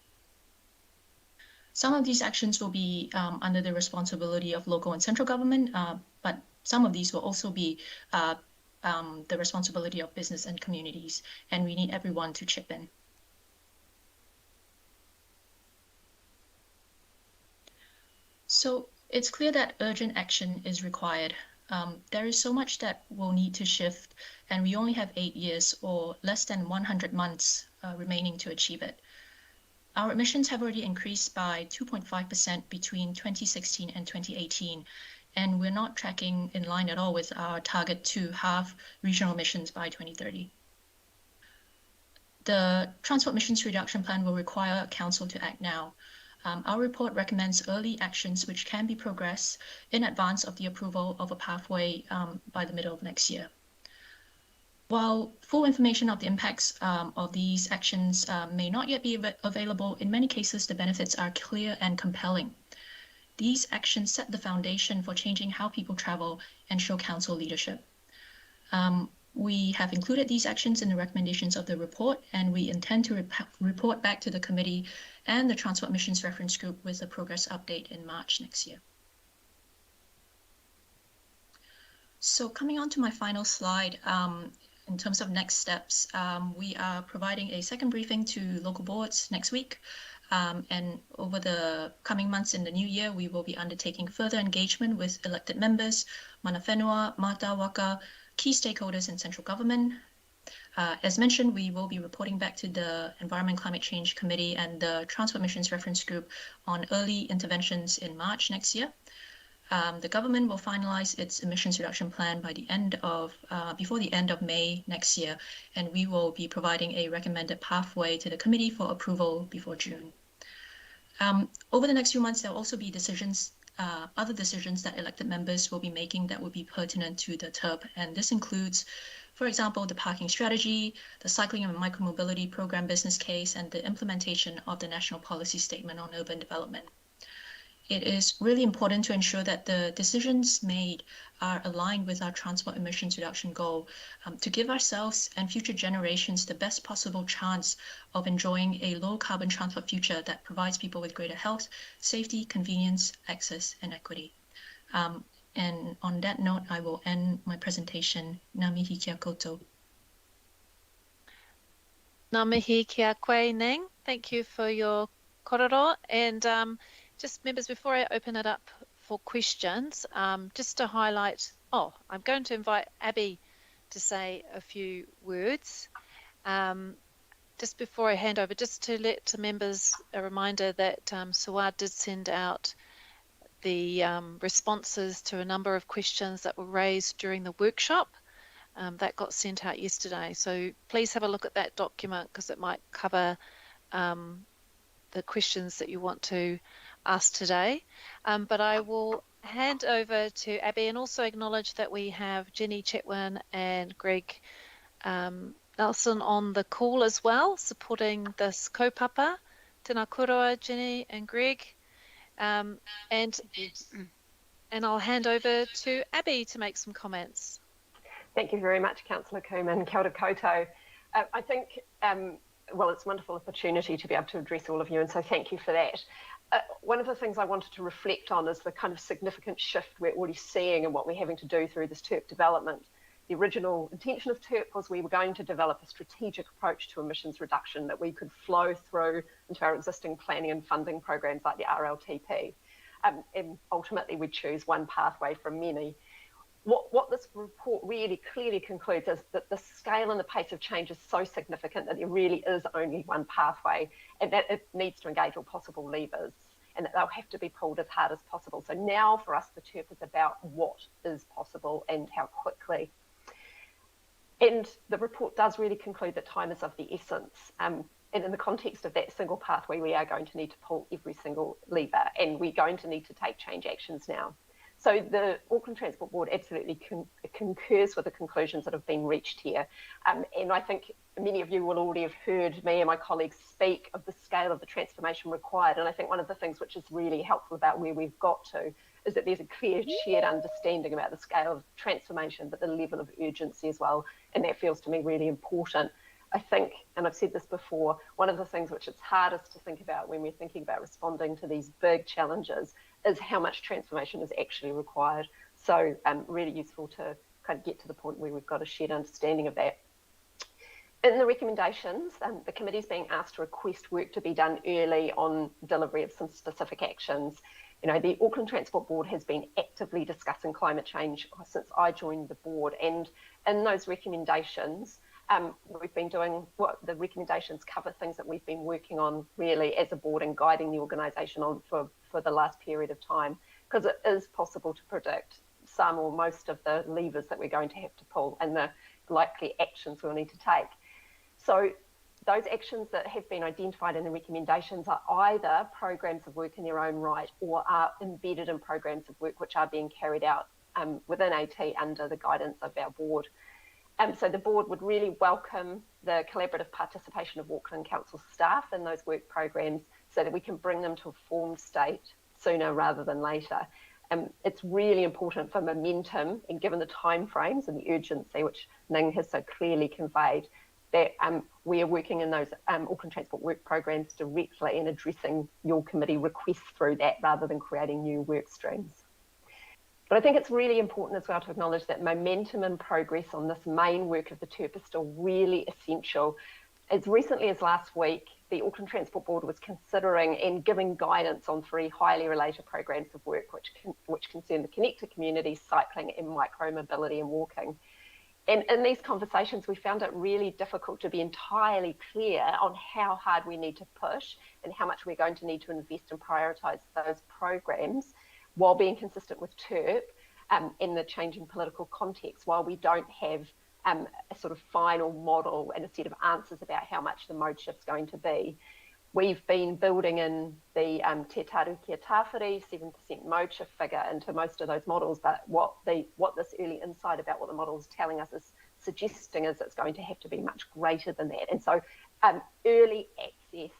Some of these actions will be under the responsibility of local and central government, but some of these will also be the responsibility of business and communities, and we need everyone to chip in. So it's clear that urgent action is required. There is so much that will need to shift, and we only have 8 years or less than 100 months remaining to achieve it. Our emissions have already increased by 2.5% between 2016 and 2018, and we're not tracking in line at all with our target to halve regional emissions by 2030. The Transport Emissions Reduction Plan will require Council to act now. Our report recommends early actions which can be progressed in advance of the approval of a pathway by the middle of next year. While full information of the impacts of these actions may not yet be available, in many cases the benefits are clear and compelling. These actions set the foundation for changing how people travel and show Council leadership. We have included these actions in the recommendations of the report, and we intend to report back to the committee and the Transport Emissions Reference Group with a progress update in March next year. So coming on to my final slide, in terms of next steps, we are providing a second briefing to local boards next week. And over the coming months in the new year, we will be undertaking further engagement with elected members, mana whenua, mata waka, key stakeholders in central government. As mentioned, we will be reporting back to the Environment Climate Change Committee and the Transport Emissions Reference Group on early interventions in March next year. The government will finalize its emissions reduction plan by before the end of May next year, and we will be providing a recommended pathway to the committee for approval before June. Over the next few months, there will also be other decisions that elected members will be making that will be pertinent to the TERP, and this includes, for example, the parking strategy, the cycling and micromobility program business case, and the implementation of the National Policy Statement on Urban Development. It is really important to ensure that the decisions made are aligned with our transport emissions reduction goal, to give ourselves and future generations the best possible chance of enjoying a low carbon transport future that provides people with greater health, safety, convenience, access, and equity. And on that note, I will end my presentation. Ngā mihi kia koutou. Ngā mihi kia koe, Ning. Thank you for your kororo. And just members, before I open it up for questions, just to highlight, I'm going to invite Abby to say a few words. Just before I hand over, just to let members a reminder that Suad did send out the responses to a number of questions that were raised during the workshop. That got sent out yesterday. So please have a look at that document, because it might cover the questions that you want to ask today. But I will hand over to Abby and also acknowledge that we have Jenny Chetwin and Greg Nelson on the call as well, supporting this kaupapa. Tēnā koroa, Jenny and Greg. And I'll hand over to Abby to make some comments. Thank you very much, Councillor Cooman. Kia ora koutou. I think, well, it's a wonderful opportunity to be able to address all of you, and so thank you for that. One of the things I wanted to reflect on is the kind of significant shift we're already seeing in what we're having to do through this TERP development. The original intention of TERP was we were going to develop a strategic approach to emissions reduction that we could flow through into our existing planning and funding programs like the RLTP. And ultimately, we choose one pathway from many. What this report really clearly concludes is that the scale and the pace of change is so significant that there really is only one pathway, and that it needs to engage all possible levers, and that they'll have to be pulled as hard as possible. So now for us, the TERP is about what is possible and how quickly. And the report does really conclude that time is of the essence. And in the context of that single pathway, we are going to need to pull every single lever, and we're going to need to take change actions now. So the Auckland Transport Board absolutely concurs with the conclusions that have been reached here. And I think many of you will already have heard me and my colleagues speak of the scale of the transformation required. And I think one of the things which is really helpful about where we've got to is that there's a clear shared understanding about the scale of transformation, but the level of urgency as well. And that feels to me really important. I think, and I've said this before, one of the things which it's hardest to think about when we're thinking about responding to these big challenges is how much transformation is actually required. So really useful to kind of get to the point where we've got a shared understanding of that. In the recommendations, the committee is being asked to request work to be done early on delivery of some specific actions. You know, the Auckland Transport Board has been actively discussing climate change since I joined the board, and in those recommendations, we've been doing what the recommendations cover things that we've been working on really as a board and guiding the organisation on for the last period of time, because it is possible to predict some or most of the levers that we're going to have to pull and the likely actions we'll need to take. So those actions that have been identified in the recommendations are either programs of work in their own right or are embedded in programs of work which are being carried out within AT under the guidance of our board. So the board would really welcome the collaborative participation of Auckland Council staff in those work programs so that we can bring them to a formed state sooner rather than later. It's really important for momentum, and given the timeframes and the urgency which Ning has so clearly conveyed, that we are working in those Auckland Transport work programs directly and addressing your committee requests through that rather than creating new work streams. But I think it's really important as well to acknowledge that momentum and progress on this main work of the TERP is still really essential. As recently as last week, the Auckland Transport Board was considering and giving guidance on 3 highly related programs of work which concern the connected communities, cycling and micro-mobility and walking. And in these conversations, we found it really difficult to be entirely clear on how hard we need to push and how much we're going to need to invest and prioritise those programs while being consistent with TERP in the changing political context, while we don't have a sort of final model and a set of answers about how much the mode shift's going to be. We've been building in the Te Tarukia Tāwhiri 7% mode shift figure into most of those models, but what this early insight about what the model is telling us is suggesting is it's going to have to be much greater than that. And so early access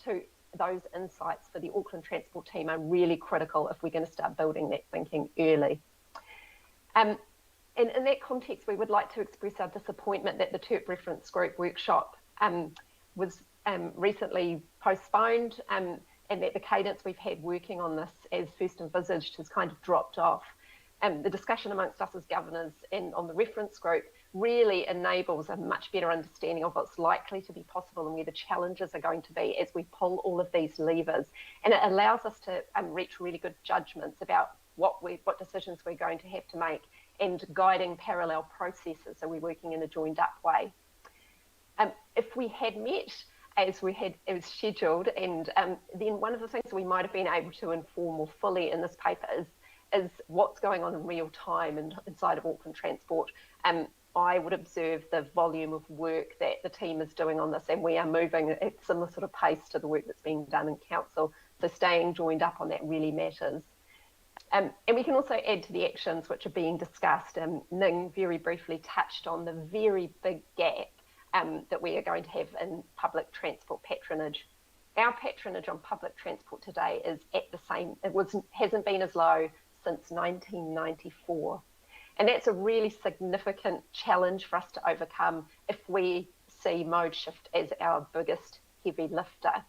to those insights for the Auckland Transport team are really critical if we're going to start building that thinking early. And in that context, we would like to express our disappointment that the TERP reference group workshop was recently postponed and that the cadence we've had working on this as first envisaged has kind of dropped off. The discussion amongst us as governors and on the reference group really enables a much better understanding of what's likely to be possible and where the challenges are going to be as we pull all of these levers. And it allows us to reach really good judgments about what decisions we're going to have to make and guiding parallel processes, so we're working in a joined up way. If we had met as it was scheduled, and then one of the things we might have been able to inform more fully in this paper is what's going on in real time inside of Auckland Transport. I would observe the volume of work that the team is doing on this, and we are moving at similar sort of pace to the work that's being done in council. So staying joined up on that really matters. And we can also add to the actions which are being discussed. Ning very briefly touched on the very big gap that we are going to have in public transport patronage. Our patronage on public transport today is at the same, hasn't been as low since 1994. And that's a really significant challenge for us to overcome if we see mode shift as our biggest heavy lifter.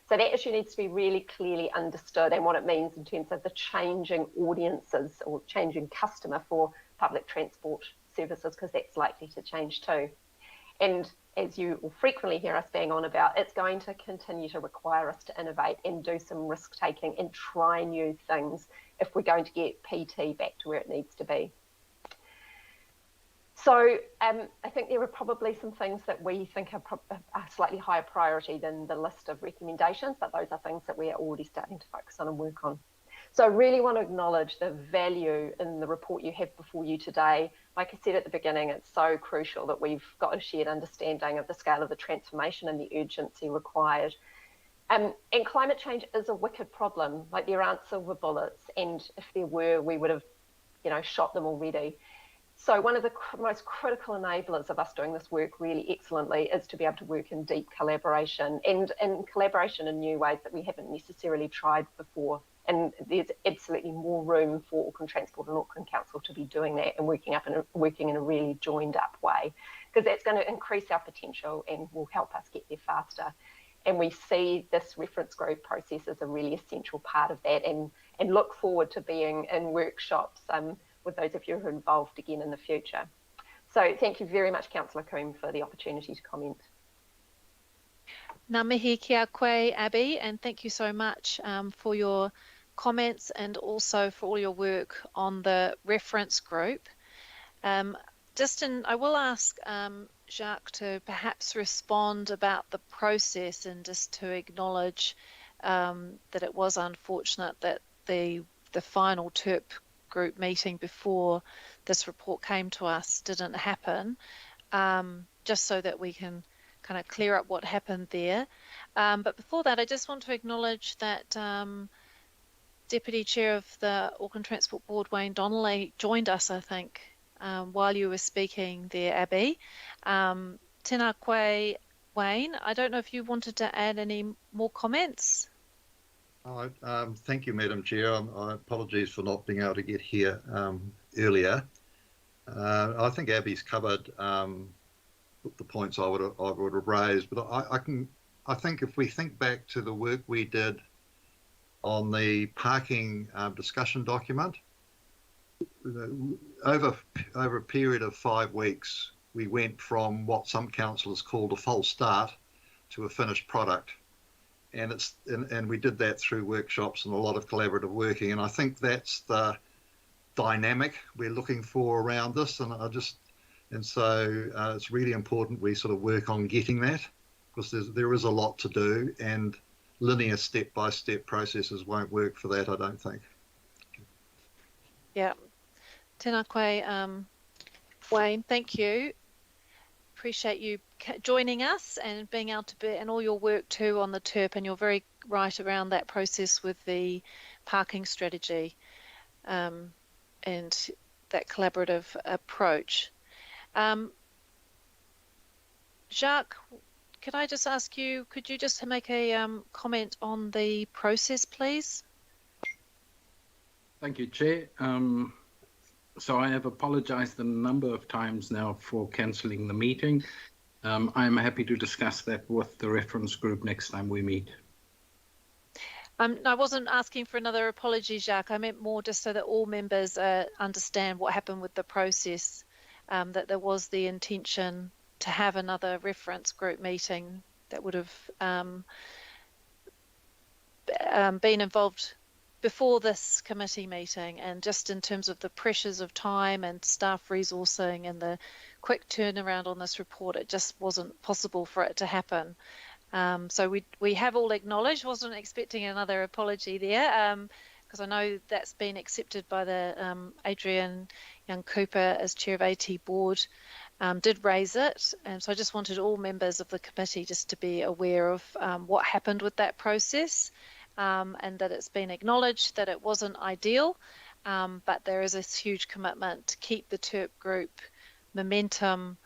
So that issue needs to be really clearly understood and what it means in terms of the changing audiences or changing customer for public transport services, because that's likely to change too. And as you will frequently hear us bang on about, it's going to continue to require us to innovate and do some risk taking and try new things if we're going to get PT back to where it needs to be. So I think there are probably some things that we think are a slightly higher priority than the list of recommendations, but those are things that we are already starting to focus on and work on. So I really want to acknowledge the value in the report you have before you today. Like I said at the beginning, it's so crucial that we've got a shared understanding of the scale of the transformation and the urgency required. And climate change is a wicked problem. Like, there aren't silver bullets, and if there were, we would have, shot them already. So one of the most critical enablers of us doing this work really excellently is to be able to work in deep collaboration and in collaboration in new ways that we haven't necessarily tried before. And there's absolutely more room for Auckland Transport and Auckland Council to be doing that and working in a really joined up way, because that's going to increase our potential and will help us get there faster. And we see this reference group process as a really essential part of that, and look forward to being in workshops with those of you who are involved again in the future. So thank you very much, Councillor Coombe, for the opportunity to comment. Ngā mihi ki a koe, Abby, and thank you so much for your comments and also for all your work on the reference group. I will ask Jacques to perhaps respond about the process, and just to acknowledge that it was unfortunate that the final TERP group meeting before this report came to us didn't happen, just so that we can kind of clear up what happened there. But before that, I just want to acknowledge that Deputy Chair of the Auckland Transport Board, Wayne Donnelly, joined us, I think, while you were speaking there, Abby. Tēnā koe, Wayne. I don't know if you wanted to add any more comments. Thank you, Madam Chair. Apologies for not being able to get here earlier. I think Abby's covered the points I would have raised, but I think if we think back to the work we did on the parking discussion document, over a period of 5 weeks, we went from what some councillors called a false start to a finished product. And we did that through workshops and a lot of collaborative working, and I think that's the dynamic we're looking for around this. So it's really important we sort of work on getting that, because there is a lot to do, and linear step-by-step processes won't work for that, I don't think. Yeah, tēnā koe, Wayne. Thank you. Appreciate you joining us and being able to be, and all your work too on the TERP, and you're very right around that process with the parking strategy and that collaborative approach. Jacques, could I just ask you, could you just make a comment on the process, please? Thank you, Chair. So I have apologized a number of times now for cancelling the meeting. I'm happy to discuss that with the reference group next time we meet. I wasn't asking for another apology, Jacques. I meant more just so that all members understand what happened with the process, that there was the intention to have another reference group meeting that would have been involved before this committee meeting, and just in terms of the pressures of time and staff resourcing and the quick turnaround on this report, it just wasn't possible for it to happen. So we have all acknowledged, wasn't expecting another apology there, because I know that's been accepted by the Adrian Young Cooper as chair of AT board, did raise it, and so I just wanted all members of the committee just to be aware of what happened with that process. And that it's been acknowledged that it wasn't ideal, but there is a huge commitment to keep the TERP group momentum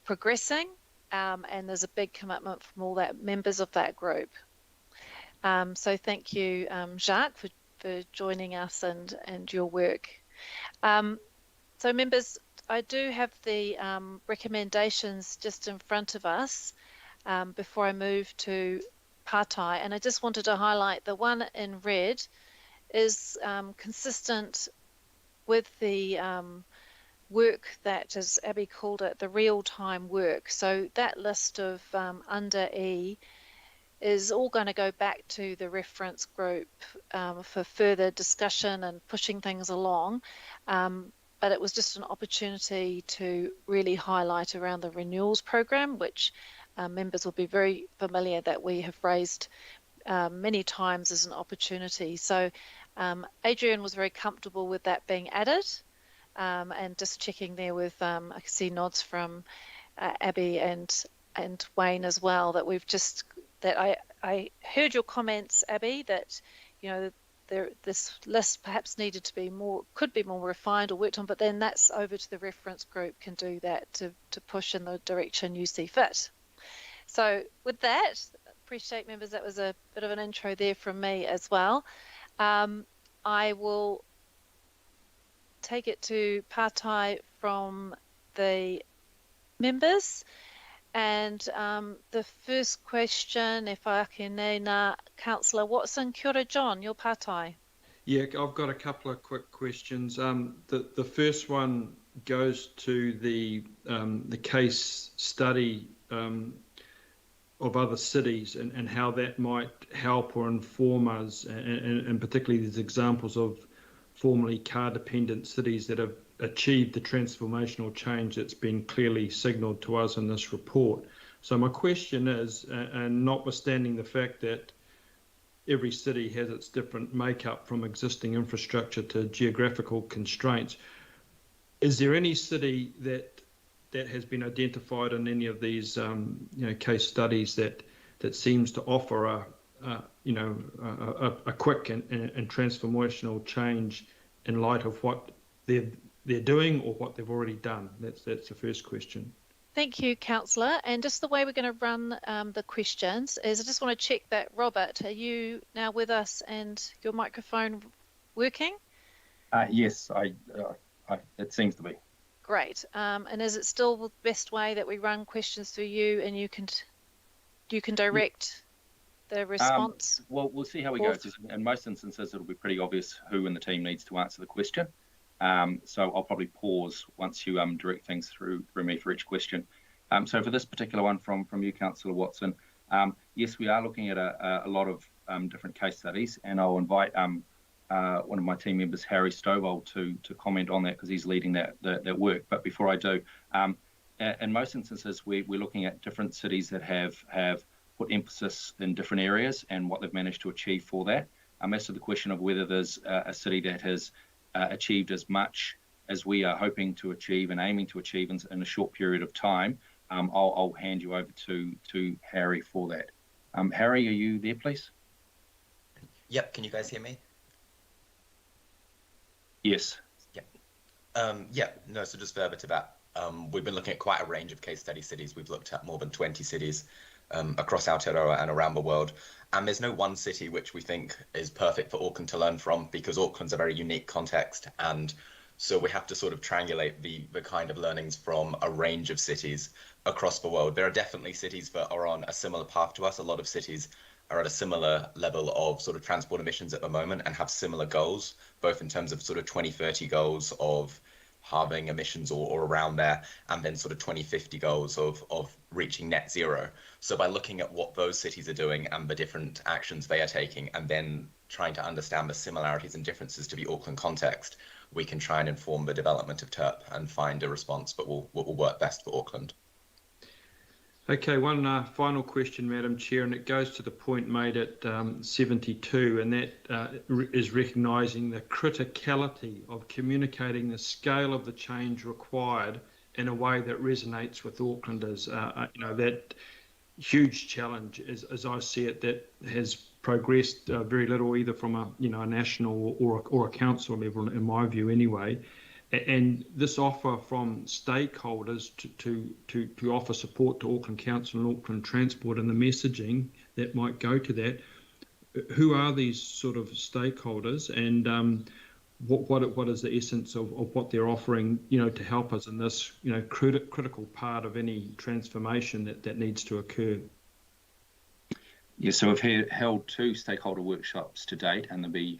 progressing, and there's a big commitment from all that members of that group. So thank you, Jacques, for joining us and your work. So members, I do have the recommendations just in front of us before I move to Pātai, and I just wanted to highlight the one in red is consistent with the work that, as Abby called it, the real-time work. So that list of under E is all going to go back to the reference group for further discussion and pushing things along. But it was just an opportunity to really highlight around the renewals program, which members will be very familiar that we have raised many times as an opportunity. So Adrian was very comfortable with that being added, and just checking there with, I can see nods from Abby and Wayne as well, that we've just, that I heard your comments, Abby, that, you know, this list perhaps needed to be more, could be more refined or worked on, but then that's over to the reference group, can do that to push in the direction you see fit. So with that, appreciate members, that was a bit of an intro there from me as well. I will take it to Pātai from the members. And the first question, if I can name, Councillor Watson. Kia ora, John, your Pātai. Yeah, I've got a couple of quick questions. The first one goes to the case study of other cities and how that might help or inform us, and particularly these examples of formerly car-dependent cities that have achieved the transformational change that's been clearly signalled to us in this report. So my question is, and notwithstanding the fact that every city has its different makeup from existing infrastructure to geographical constraints, is there any city that has been identified in any of these case studies that seems to offer a quick and transformational change in light of what they're doing or what they've already done? That's the first question. Thank you, Councillor. And just the way we're going to run the questions is, I just want to check that, Robert, are you now with us and your microphone working? Yes, it seems to be. Great. And is it still the best way that we run questions through you and you can direct the response? Well, we'll see how we go. In most instances, it'll be pretty obvious who in the team needs to answer the question. So I'll probably pause once you direct things through me for each question. So for this particular one from you, Councillor Watson, yes, we are looking at a lot of different case studies, and I'll invite one of my team members, Harry Stovall, to comment on that because he's leading that work. But before I do, in most instances, we're looking at different cities that have put emphasis in different areas and what they've managed to achieve for that. As to the question of whether there's a city that has achieved as much as we are hoping to achieve and aiming to achieve in a short period of time, I'll hand you over to Harry for that. Harry, are you there, please? Yep. Can you guys hear me? Yes. Yeah. No, so just further to that, we've been looking at quite a range of case study cities. We've looked at more than 20 cities across Aotearoa and around the world. And there's no one city which we think is perfect for Auckland to learn from, because Auckland's a very unique context. And so we have to sort of triangulate the kind of learnings from a range of cities across the world. There are definitely cities that are on a similar path to us. A lot of cities are at a similar level of sort of transport emissions at the moment and have similar goals, both in terms of sort of 2030 goals of halving emissions or around there, and then sort of 2050 goals of reaching net zero. So by looking at what those cities are doing and the different actions they are taking, and then trying to understand the similarities and differences to the Auckland context, we can try and inform the development of TERP and find a response that will work best for Auckland. Okay, one final question, Madam Chair, and it goes to the point made at 72, and that is recognising the criticality of communicating the scale of the change required in a way that resonates with Aucklanders. That huge challenge, as I see it, that has progressed very little, either from a national or a council level, in my view anyway. And this offer from stakeholders to offer support to Auckland Council and Auckland Transport and the messaging that might go to that. Who are these sort of stakeholders, and what is the essence of what they're offering, to help us in this, critical part of any transformation that needs to occur? Yeah, so we've held 2 stakeholder workshops to date, and there'll be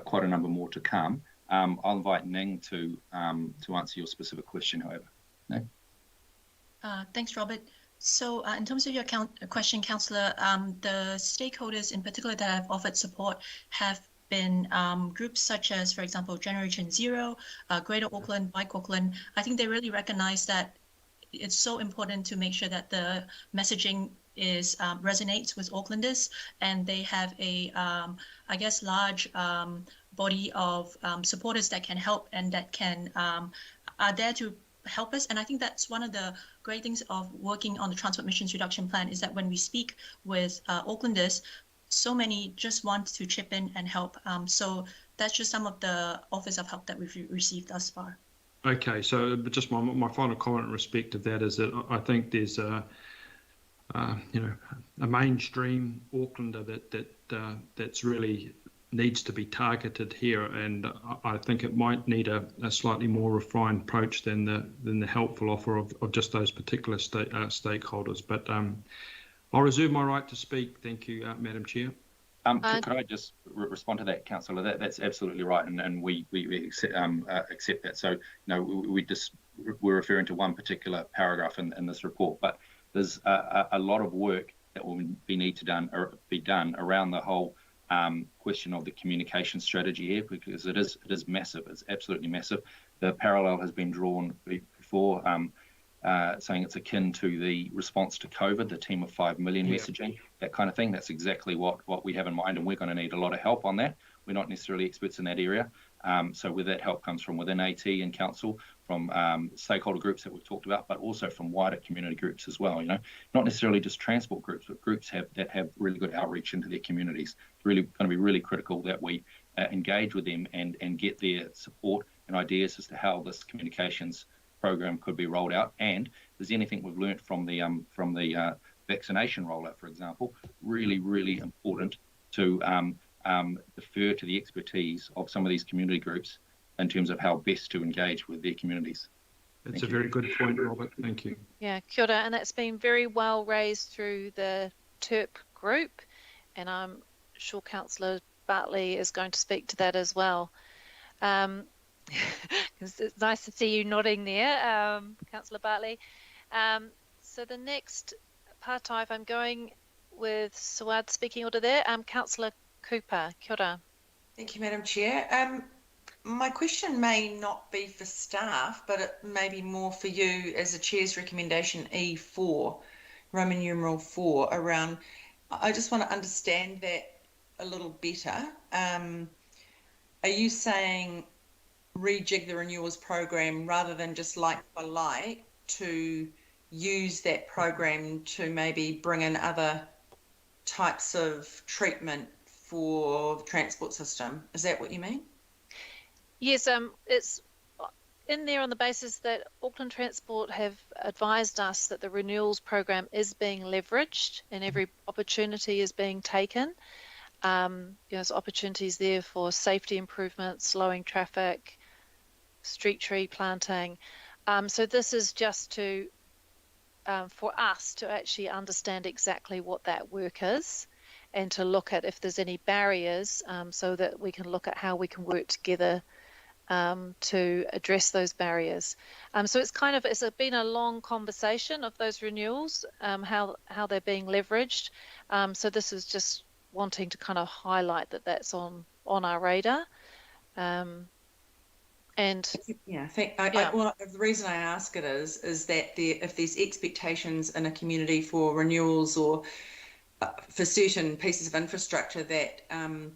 quite a number more to come. I'll invite Ning to answer your specific question, however. Ning? Thanks, Robert. So in terms of your question, Councillor, the stakeholders in particular that have offered support have been groups such as, for example, Generation Zero, Greater Auckland, Bike Auckland. I think they really recognize that it's so important to make sure that the messaging resonates with Aucklanders, and they have a, I guess, large body of supporters that can help and that can are there to help us. And I think that's one of the great things of working on the Transport Emissions Reduction Plan, is that when we speak with Aucklanders, so many just want to chip in and help. So that's just some of the offers of help that we've received thus far. Okay, so just my final comment in respect of that is that I think there's a mainstream Aucklander that's really needs to be targeted here, and I think it might need a slightly more refined approach than the helpful offer of just those particular stakeholders. But I'll reserve my right to speak. Thank you, Madam Chair. Could I just respond to that, Councillor? That's absolutely right, and we accept that. So we're referring to one particular paragraph in this report, but there's a lot of work that will be done around the whole question of the communication strategy here, because it is massive. It's absolutely massive. The parallel has been drawn before, saying it's akin to the response to COVID, the team of 5 million messaging, that kind of thing. That's exactly what we have in mind, and we're going to need a lot of help on that. We're not necessarily experts in that area. So where that help comes from within AT and Council, from stakeholder groups that we've talked about, but also from wider community groups as well. Not necessarily just transport groups, but groups that have really good outreach into their communities. It's really going to be really critical that we engage with them and get their support and ideas as to how this communications program could be rolled out. And if there's anything we've learned from the vaccination rollout, for example, really important to defer to the expertise of some of these community groups in terms of how best to engage with their communities. That's a very good point, Robert. Thank you. Yeah, kia ora, and that's been very well raised through the TERP group, and I'm sure Councillor Bartley is going to speak to that as well. It's nice to see you nodding there, Councillor Bartley. So the next part, I'm going with Suad speaking order there. Councillor Cooper, kia ora. Thank you, Madam Chair. My question may not be for staff, but it may be more for you as a Chair's recommendation E4, Roman numeral 4, around, I just want to understand that a little better. Are you saying rejig the renewals program rather than just like by like, to use that program to maybe bring in other types of treatment for the transport system? Is that what you mean? Yes, it's in there on the basis that Auckland Transport have advised us that the renewals program is being leveraged and every opportunity is being taken. There's opportunities there for safety improvements, slowing traffic, street tree planting. So this is just to for us to actually understand exactly what that work is, and to look at if there's any barriers, so that we can look at how we can work together to address those barriers. So it's been a long conversation of those renewals, how they're being leveraged. So this is just wanting to kind of highlight that that's on our radar. And well, the reason I ask it is that if there's expectations in a community for renewals or for certain pieces of infrastructure, that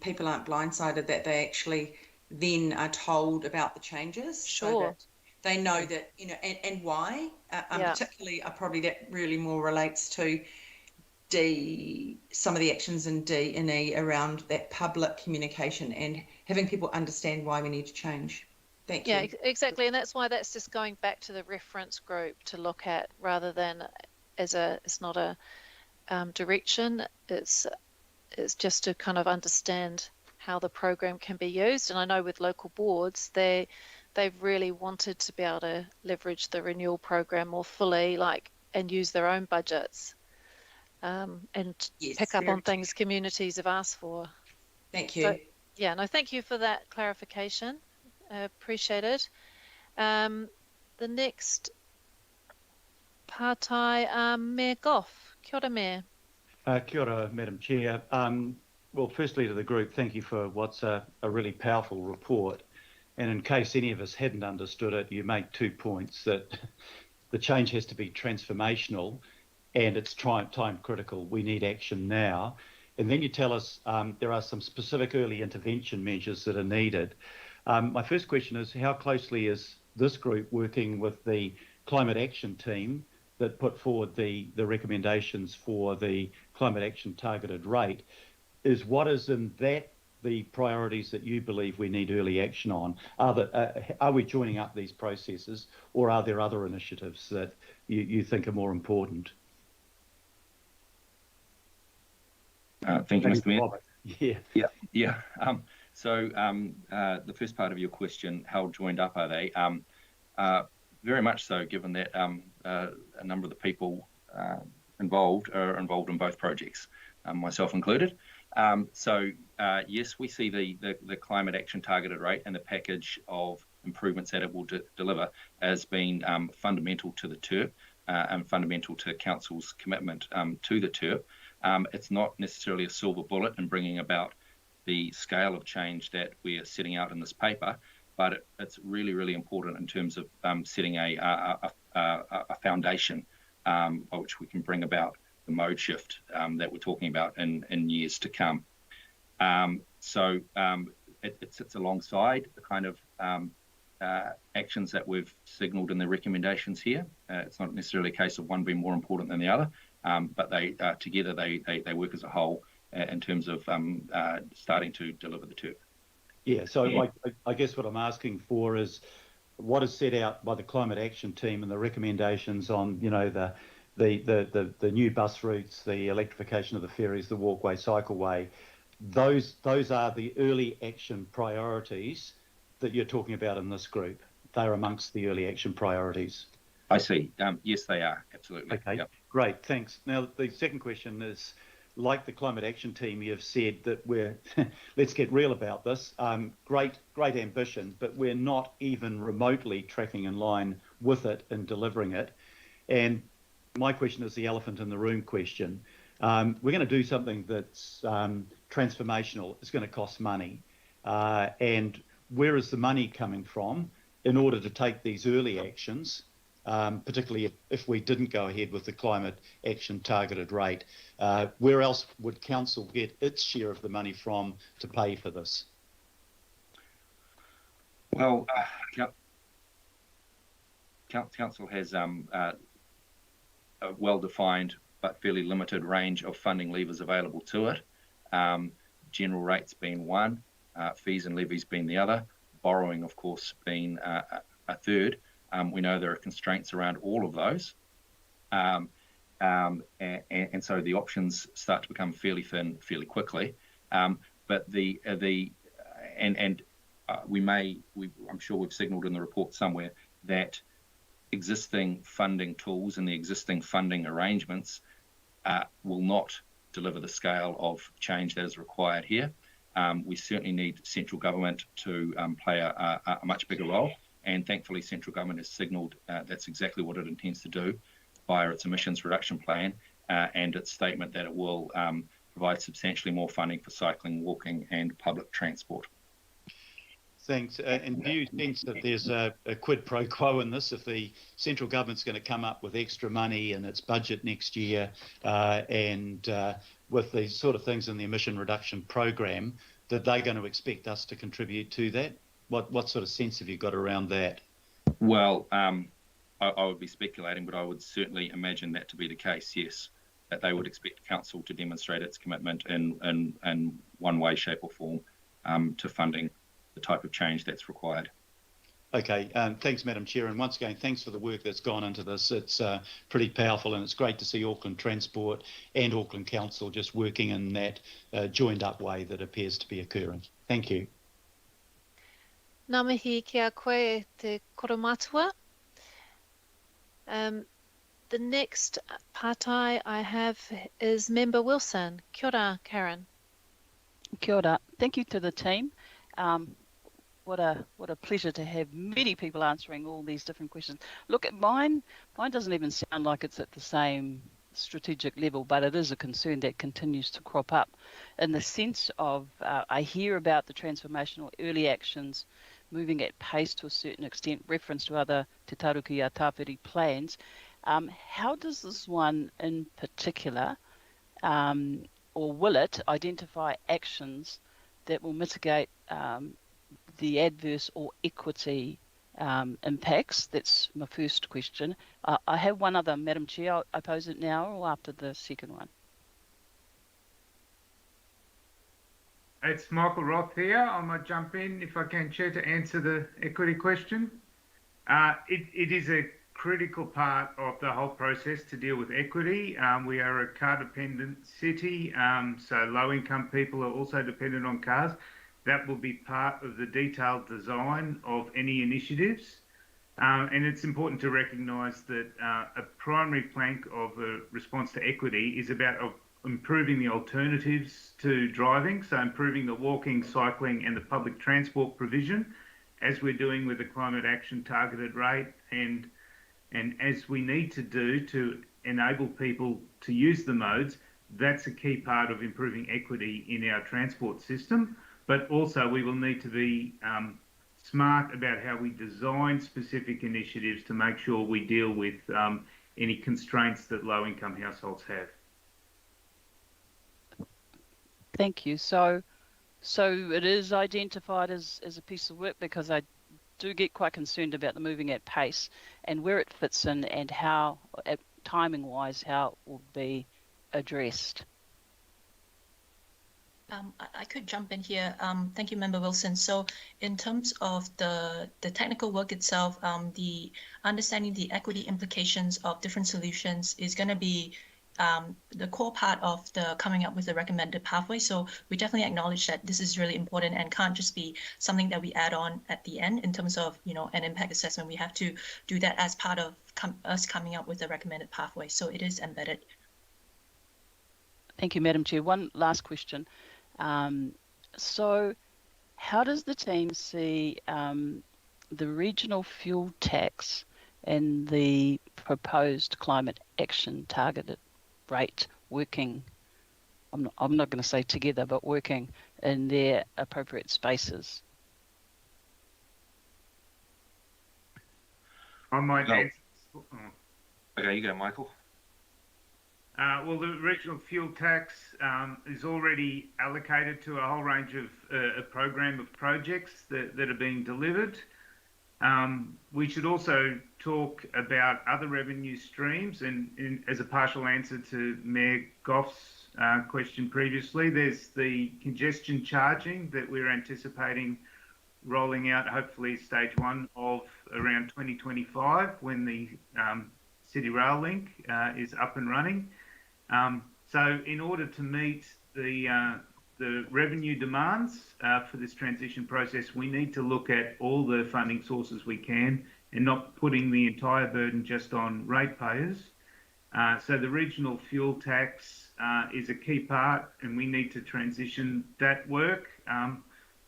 people aren't blindsided, that they actually then are told about the changes, so that they know that, and why. Particularly, probably that really more relates to some of the actions in D and E around that public communication and having people understand why we need to change. Thank Yeah, you. exactly. And that's why that's just going back to the reference group to look at rather than it's not a direction. It's just to kind of understand how the program can be used. And I know with local boards, they've really wanted to be able to leverage the renewal program more fully, and use their own budgets, and pick up on things communities have asked for. Thank you. So, yeah, no, thank you for that clarification. Appreciate it. The next partai, Mayor Goff. Kia ora, Mayor. Kia ora, Madam Chair. Well, firstly to the group, thank you for what's a really powerful report. And in case any of us hadn't understood it, you make 2 points: that the change has to be transformational and it's time critical. We need action now. And then you tell us there are some specific early intervention measures that are needed. My first question is, how closely is this group working with the climate action team that put forward the recommendations for the climate action targeted rate? Is what is in that the priorities that you believe we need early action on? Are we joining up these processes, or are there other initiatives that you think are more important? Thank you, Mr. Mayor. Yeah. So the first part of your question, how joined up are they? Very much so, given that a number of the people involved are involved in both projects, myself included. Yes, we see the climate action targeted rate and the package of improvements that it will deliver as being fundamental to the TERP and fundamental to Council's commitment to the TERP. It's not necessarily a silver bullet in bringing about the scale of change that we're setting out in this paper, but it's really, really important in terms of setting a foundation by which we can bring about the mode shift that we're talking about in years to come. It sits alongside the kind of actions that we've signalled in the recommendations here. It's not necessarily a case of one being more important than the other, but they together they work as a whole in terms of starting to deliver the TERP. Yeah, so I guess what I'm asking for is what is set out by the climate action team and the recommendations on, the new bus routes, the electrification of the ferries, the walkway, cycleway. Those are the early action priorities that you're talking about in this group. They're amongst the early action priorities. I see. Yes, they are. Absolutely. Okay, yep. Great, thanks. Now, the second question is, like the climate action team, you've said that we're, let's get real about this. Great ambition, but we're not even remotely tracking in line with it and delivering it. And my question is the elephant in the room question. We're going to do something that's transformational. It's going to cost money. And where is the money coming from in order to take these early actions? Particularly if we didn't go ahead with the climate action targeted rate, where else would Council get its share of the money from to pay for this? Well, Council has a well-defined but fairly limited range of funding levers available to it. General rates being one, fees and levies being the other, borrowing, of course, being a third. We know there are constraints around all of those, and so the options start to become fairly thin fairly quickly. But I'm sure we've signalled in the report somewhere that existing funding tools and the existing funding arrangements will not deliver the scale of change that is required here. We certainly need central government to play a much bigger role. And thankfully, central government has signalled that's exactly what it intends to do via its emissions reduction plan and its statement that it will provide substantially more funding for cycling, walking and public transport. Thanks. And do you sense that there's a quid pro quo in this? If the central government's going to come up with extra money in its budget next year and with the sort of things in the emission reduction program, that they're going to expect us to contribute to that? What sort of sense have you got around that? Well, I would be speculating, but I would certainly imagine that to be the case, yes, that they would expect Council to demonstrate its commitment in one way, shape or form to funding the type of change that's required. Okay, thanks, Madam Chair. And once again, thanks for the work that's gone into this. It's pretty powerful, and it's great to see Auckland Transport and Auckland Council just working in that joined up way that appears to be occurring. Thank you. Ngā mihi ki a koe e te koromatua. The next pātai I have is Member Wilson. Kia ora, Karen. Kia ora. Thank you to the team. What a pleasure to have many people answering all these different questions. Look, at mine doesn't even sound like it's at the same strategic level, but it is a concern that continues to crop up in the sense of I hear about the transformational early actions moving at pace to a certain extent, reference to other Te Taruki a Tāwhiri plans. How does this one in particular, or will it identify actions that will mitigate the adverse or equity impacts? That's my first question. I have one other, Madam Chair. I pose it now or after the second one? It's Michael Roth here. I might jump in if I can, Chair, to answer the equity question. It is a critical part of the whole process to deal with equity. We are a car-dependent city, so low-income people are also dependent on cars. That will be part of the detailed design of any initiatives. And it's important to recognise that a primary plank of a response to equity is about improving the alternatives to driving, so improving the walking, cycling and the public transport provision, as we're doing with the climate action targeted rate, and as we need to do to enable people to use the modes. That's a key part of improving equity in our transport system. But also we will need to be smart about how we design specific initiatives to make sure we deal with any constraints that low-income households have. Thank you. So it is identified as a piece of work, because I do get quite concerned about the moving at pace and where it fits in and how, timing-wise, how it will be addressed. I could jump in here. Thank you, Member Wilson. So in terms of the technical work itself, the understanding the equity implications of different solutions is going to be the core part of the coming up with the recommended pathway. So we definitely acknowledge that this is really important and can't just be something that we add on at the end in terms of, an impact assessment. We have to do that as part of us coming up with the recommended pathway. So it is embedded. Thank you, Madam Chair. One last question. So how does the team see the regional fuel tax and the proposed climate action targeted rate working, I'm not going to say together, but working in their appropriate spaces? I might answer. Okay, you go, Michael. Well, the regional fuel tax is already allocated to a whole range of a program of projects that are being delivered. We should also talk about other revenue streams, and as a partial answer to Mayor Goff's question previously, there's the congestion charging that we're anticipating rolling out, hopefully stage 1 of around 2025 when the City Rail Link is up and running. So in order to meet the revenue demands for this transition process, we need to look at all the funding sources we can and not putting the entire burden just on ratepayers. So the regional fuel tax is a key part, and we need to transition that work.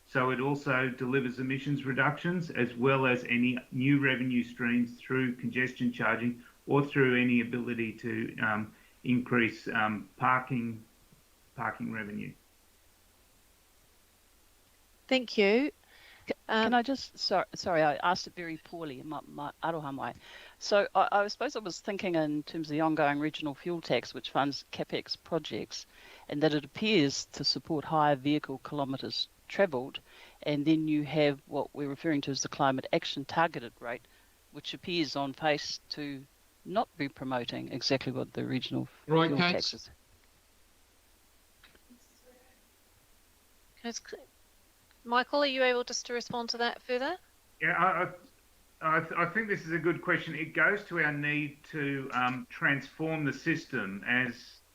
So it also delivers emissions reductions as well as any new revenue streams through congestion charging or through any ability to increase parking revenue. Thank you. Can I just, sorry, I asked it very poorly in my aroha mai. So I suppose I was thinking in terms of the ongoing regional fuel tax, which funds CapEx projects, and that it appears to support higher vehicle kilometres travelled, and then you have what we're referring to as the climate action targeted rate, which appears on face to not be promoting exactly what the regional fuel tax is. Michael, are you able just to respond to that further? Yeah, I think this is a good question. It goes to our need to transform the system, as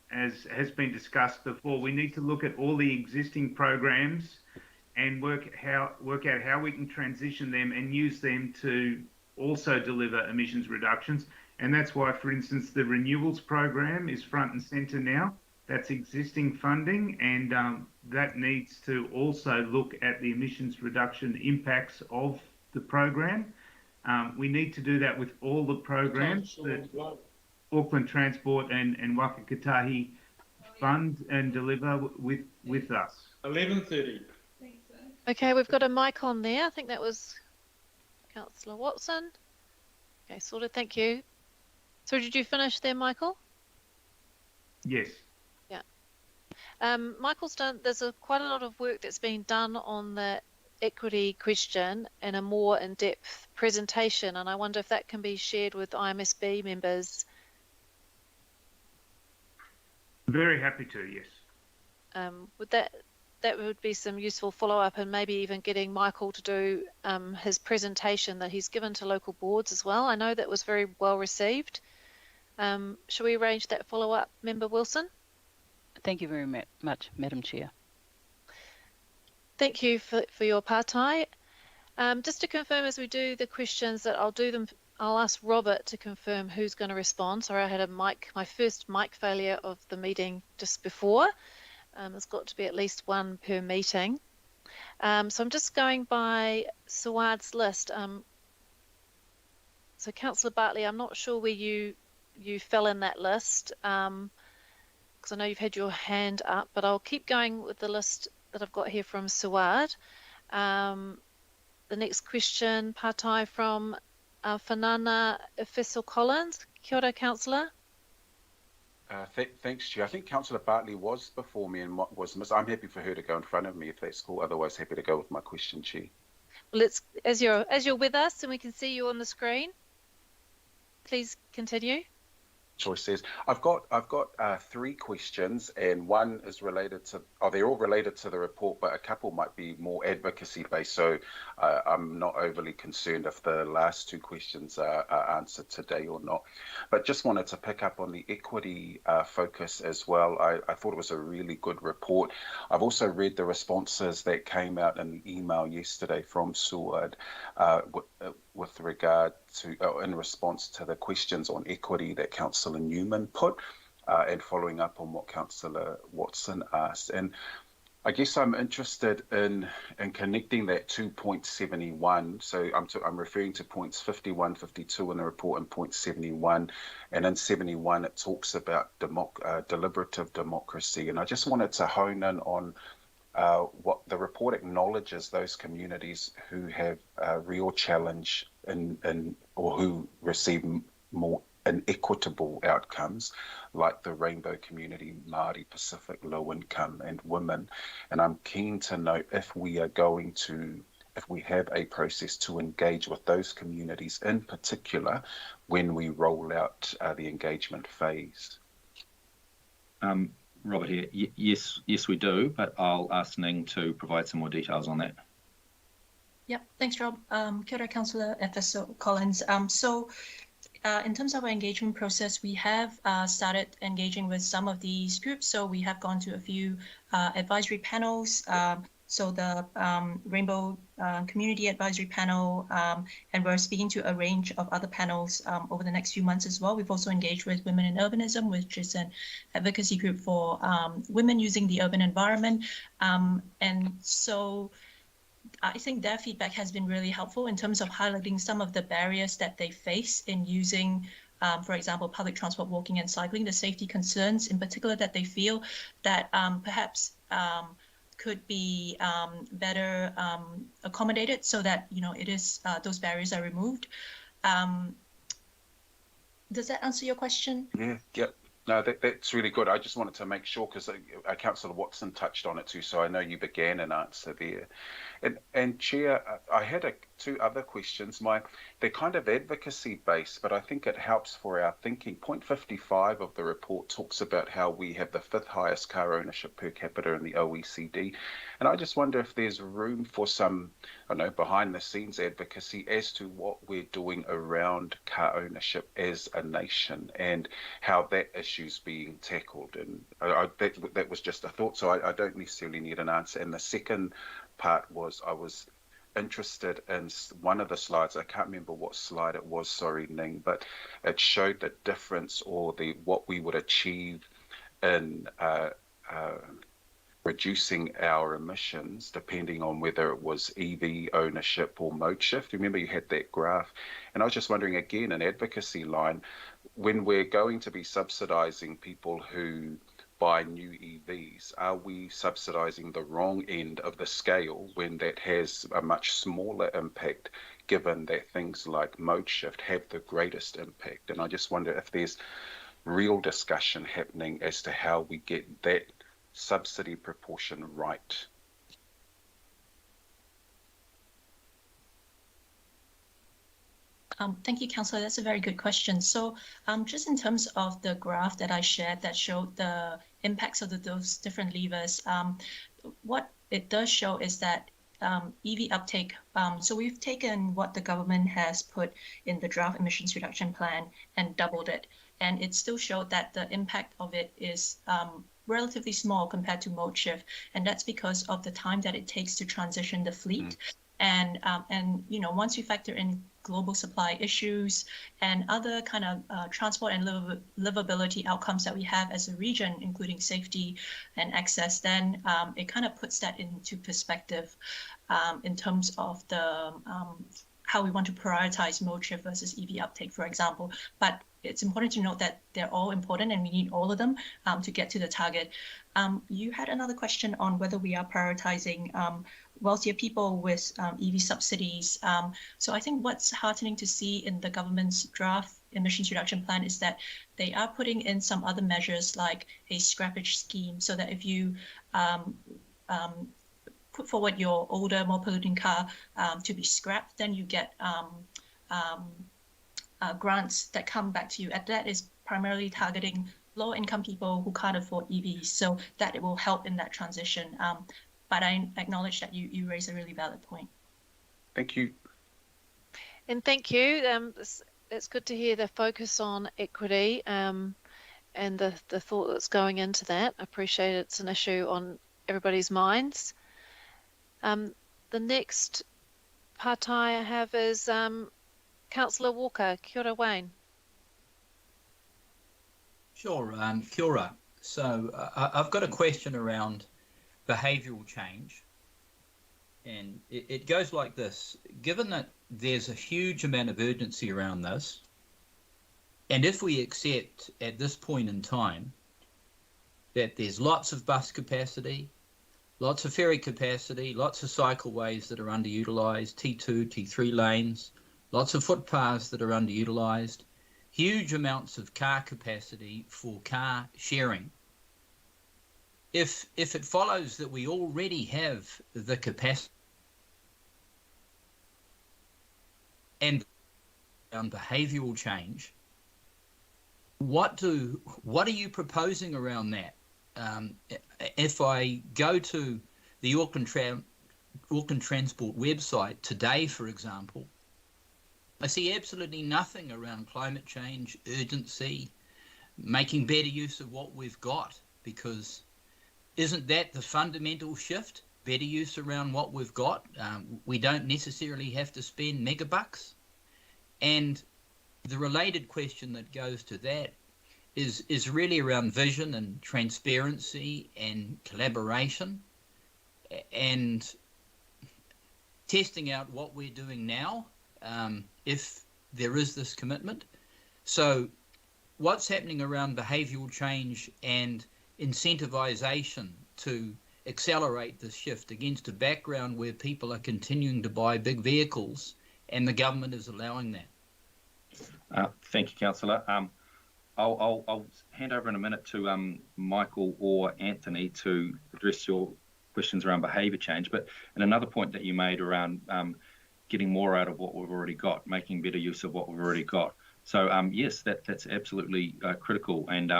has been discussed before. We need to look at all the existing programs and work out how we can transition them and use them to also deliver emissions reductions. And that's why, for instance, the renewals program is front and centre now. That's existing funding, and that needs to also look at the emissions reduction impacts of the program. We need to do that with all the programs that Auckland Transport and Wakakatahi fund and deliver with us. 11:30. Okay, we've got a mic on there. I think that was Councillor Watson. Okay, sorted. Thank you. So did you finish there, Michael? Yes. Yeah. Michael's done, there's quite a lot of work that's been done on the equity question in a more in-depth presentation, and I wonder if that can be shared with IMSB members. Very happy to, yes. Would that would be some useful follow-up, and maybe even getting Michael to do his presentation that he's given to local boards as well. I know that was very well received. Shall we arrange that follow-up, Member Wilson? Thank you very much, Madam Chair. Thank you for your partai. Just to confirm, as we do the questions, that I'll ask Robert to confirm who's going to respond. Sorry, I had my first mic failure of the meeting just before. There's got to be at least one per meeting. So I'm just going by Suad's list. So Councillor Bartley, I'm not sure where you fell in that list, because I know you've had your hand up, but I'll keep going with the list that I've got here from Suad. The next question, partai from Whanana Efessel Collins. Kia ora, Councillor. Thanks, Chair. I think Councillor Bartley was before me and was missed. I'm happy for her to go in front of me if that's cool. Otherwise, happy to go with my question, Chair. Well, as you're with us and we can see you on the screen, please continue. Choice says I've got three questions, and one is related to, they're all related to the report, but a couple might be more advocacy based, so I'm not overly concerned if the last two questions are answered today or not. But just wanted to pick up on the equity focus as well. I thought it was a really good report. I've also read the responses that came out in the email yesterday from Seward with regard to, in response to the questions on equity that Councillor Newman put, and following up on what Councillor Watson asked. And I guess I'm interested in connecting that to point 71. So I'm referring to points 51, 52 in the report and point 71. And in 71, it talks about deliberative democracy. And I just wanted to hone in on what the report acknowledges, those communities who have a real challenge or who receive more inequitable outcomes, like the Rainbow community, Māori, Pacific, low income, and women. And I'm keen to know if we have a process to engage with those communities in particular when we roll out the engagement phase. Robert here. Yes, we do, but I'll ask Ning to provide some more details on that. Yep, thanks, Rob. Kia ora, Councillor Efessel Collins. In terms of our engagement process, we have started engaging with some of these groups. So we have gone to a few advisory panels. So the Rainbow Community Advisory Panel, and we're speaking to a range of other panels over the next few months as well. We've also engaged with Women in Urbanism, which is an advocacy group for women using the urban environment. And so I think their feedback has been really helpful in terms of highlighting some of the barriers that they face in using, for example, public transport, walking and cycling, the safety concerns in particular that they feel that perhaps could be better accommodated so that, it is those barriers are removed. Does that answer your question? Yeah. No, that's really good. I just wanted to make sure, because Councillor Watson touched on it too, so I know you began an answer there. And Chair, I had two other questions. They're kind of advocacy based, but I think it helps for our thinking. Point 55 of the report talks about how we have the 5th highest car ownership per capita in the OECD. And I just wonder if there's room for some behind the scenes advocacy as to what we're doing around car ownership as a nation and how that issue's being tackled. And that was just a thought, so I don't necessarily need an answer. And the second part was I was interested in one of the slides. I can't remember what slide it was, sorry, Ning, but it showed the difference or what we would achieve in reducing our emissions depending on whether it was EV ownership or mode shift. Remember you had that graph, and I was just wondering, again, an advocacy line, when we're going to be subsidizing people who buy new EVs, are we subsidizing the wrong end of the scale when that has a much smaller impact, given that things like mode shift have the greatest impact? And I just wonder if there's real discussion happening as to how we get that subsidy proportion right. Thank you, Councillor. That's a very good question. So just in terms of the graph that I shared that showed the impacts of those different levers, what it does show is that EV uptake, so we've taken what the government has put in the draft emissions reduction plan and doubled it. And it still showed that the impact of it is relatively small compared to mode shift. And that's because of the time that it takes to transition the fleet. And once we factor in global supply issues and other kind of transport and livability outcomes that we have as a region, including safety and access, then it kind of puts that into perspective in terms of the how we want to prioritize mode shift versus EV uptake, for example. But it's important to note that they're all important and we need all of them to get to the target. You had another question on whether we are prioritizing wealthier people with EV subsidies. So I think what's heartening to see in the government's draft emissions reduction plan is that they are putting in some other measures like a scrappage scheme, so that if you put forward your older, more polluting car to be scrapped, then you get grants that come back to you. And that is primarily targeting low-income people who can't afford EVs, so that it will help in that transition. But I acknowledge that you raise a really valid point. Thank you. And thank you. It's good to hear the focus on equity and the thought that's going into that. I appreciate it's an issue on everybody's minds. The next partai I have is Councillor Walker. Kia ora, Wayne. Sure, kia ora. So I've got a question around behavioural change, and it goes like this. Given that there's a huge amount of urgency around this, and if we accept at this point in time that there's lots of bus capacity, lots of ferry capacity, lots of cycleways that are underutilised, T2, T3 lanes, lots of footpaths that are underutilised, huge amounts of car capacity for car sharing. If it follows that we already have the capacity and behavioural change, what are you proposing around that? If I go to the Auckland Transport website today, for example, I see absolutely nothing around climate change, urgency, making better use of what we've got, because isn't that the fundamental shift? Better use around what we've got. We don't necessarily have to spend megabucks. And the related question that goes to that is really around vision and transparency and collaboration and testing out what we're doing now, if there is this commitment. So what's happening around behavioural change and incentivization to accelerate this shift against a background where people are continuing to buy big vehicles and the government is allowing that? Thank you, Councillor. I'll hand over in a minute to Michael or Anthony to address your questions around behaviour change. But and another point that you made around getting more out of what we've already got, making better use of what we've already got. So yes, that's absolutely critical. And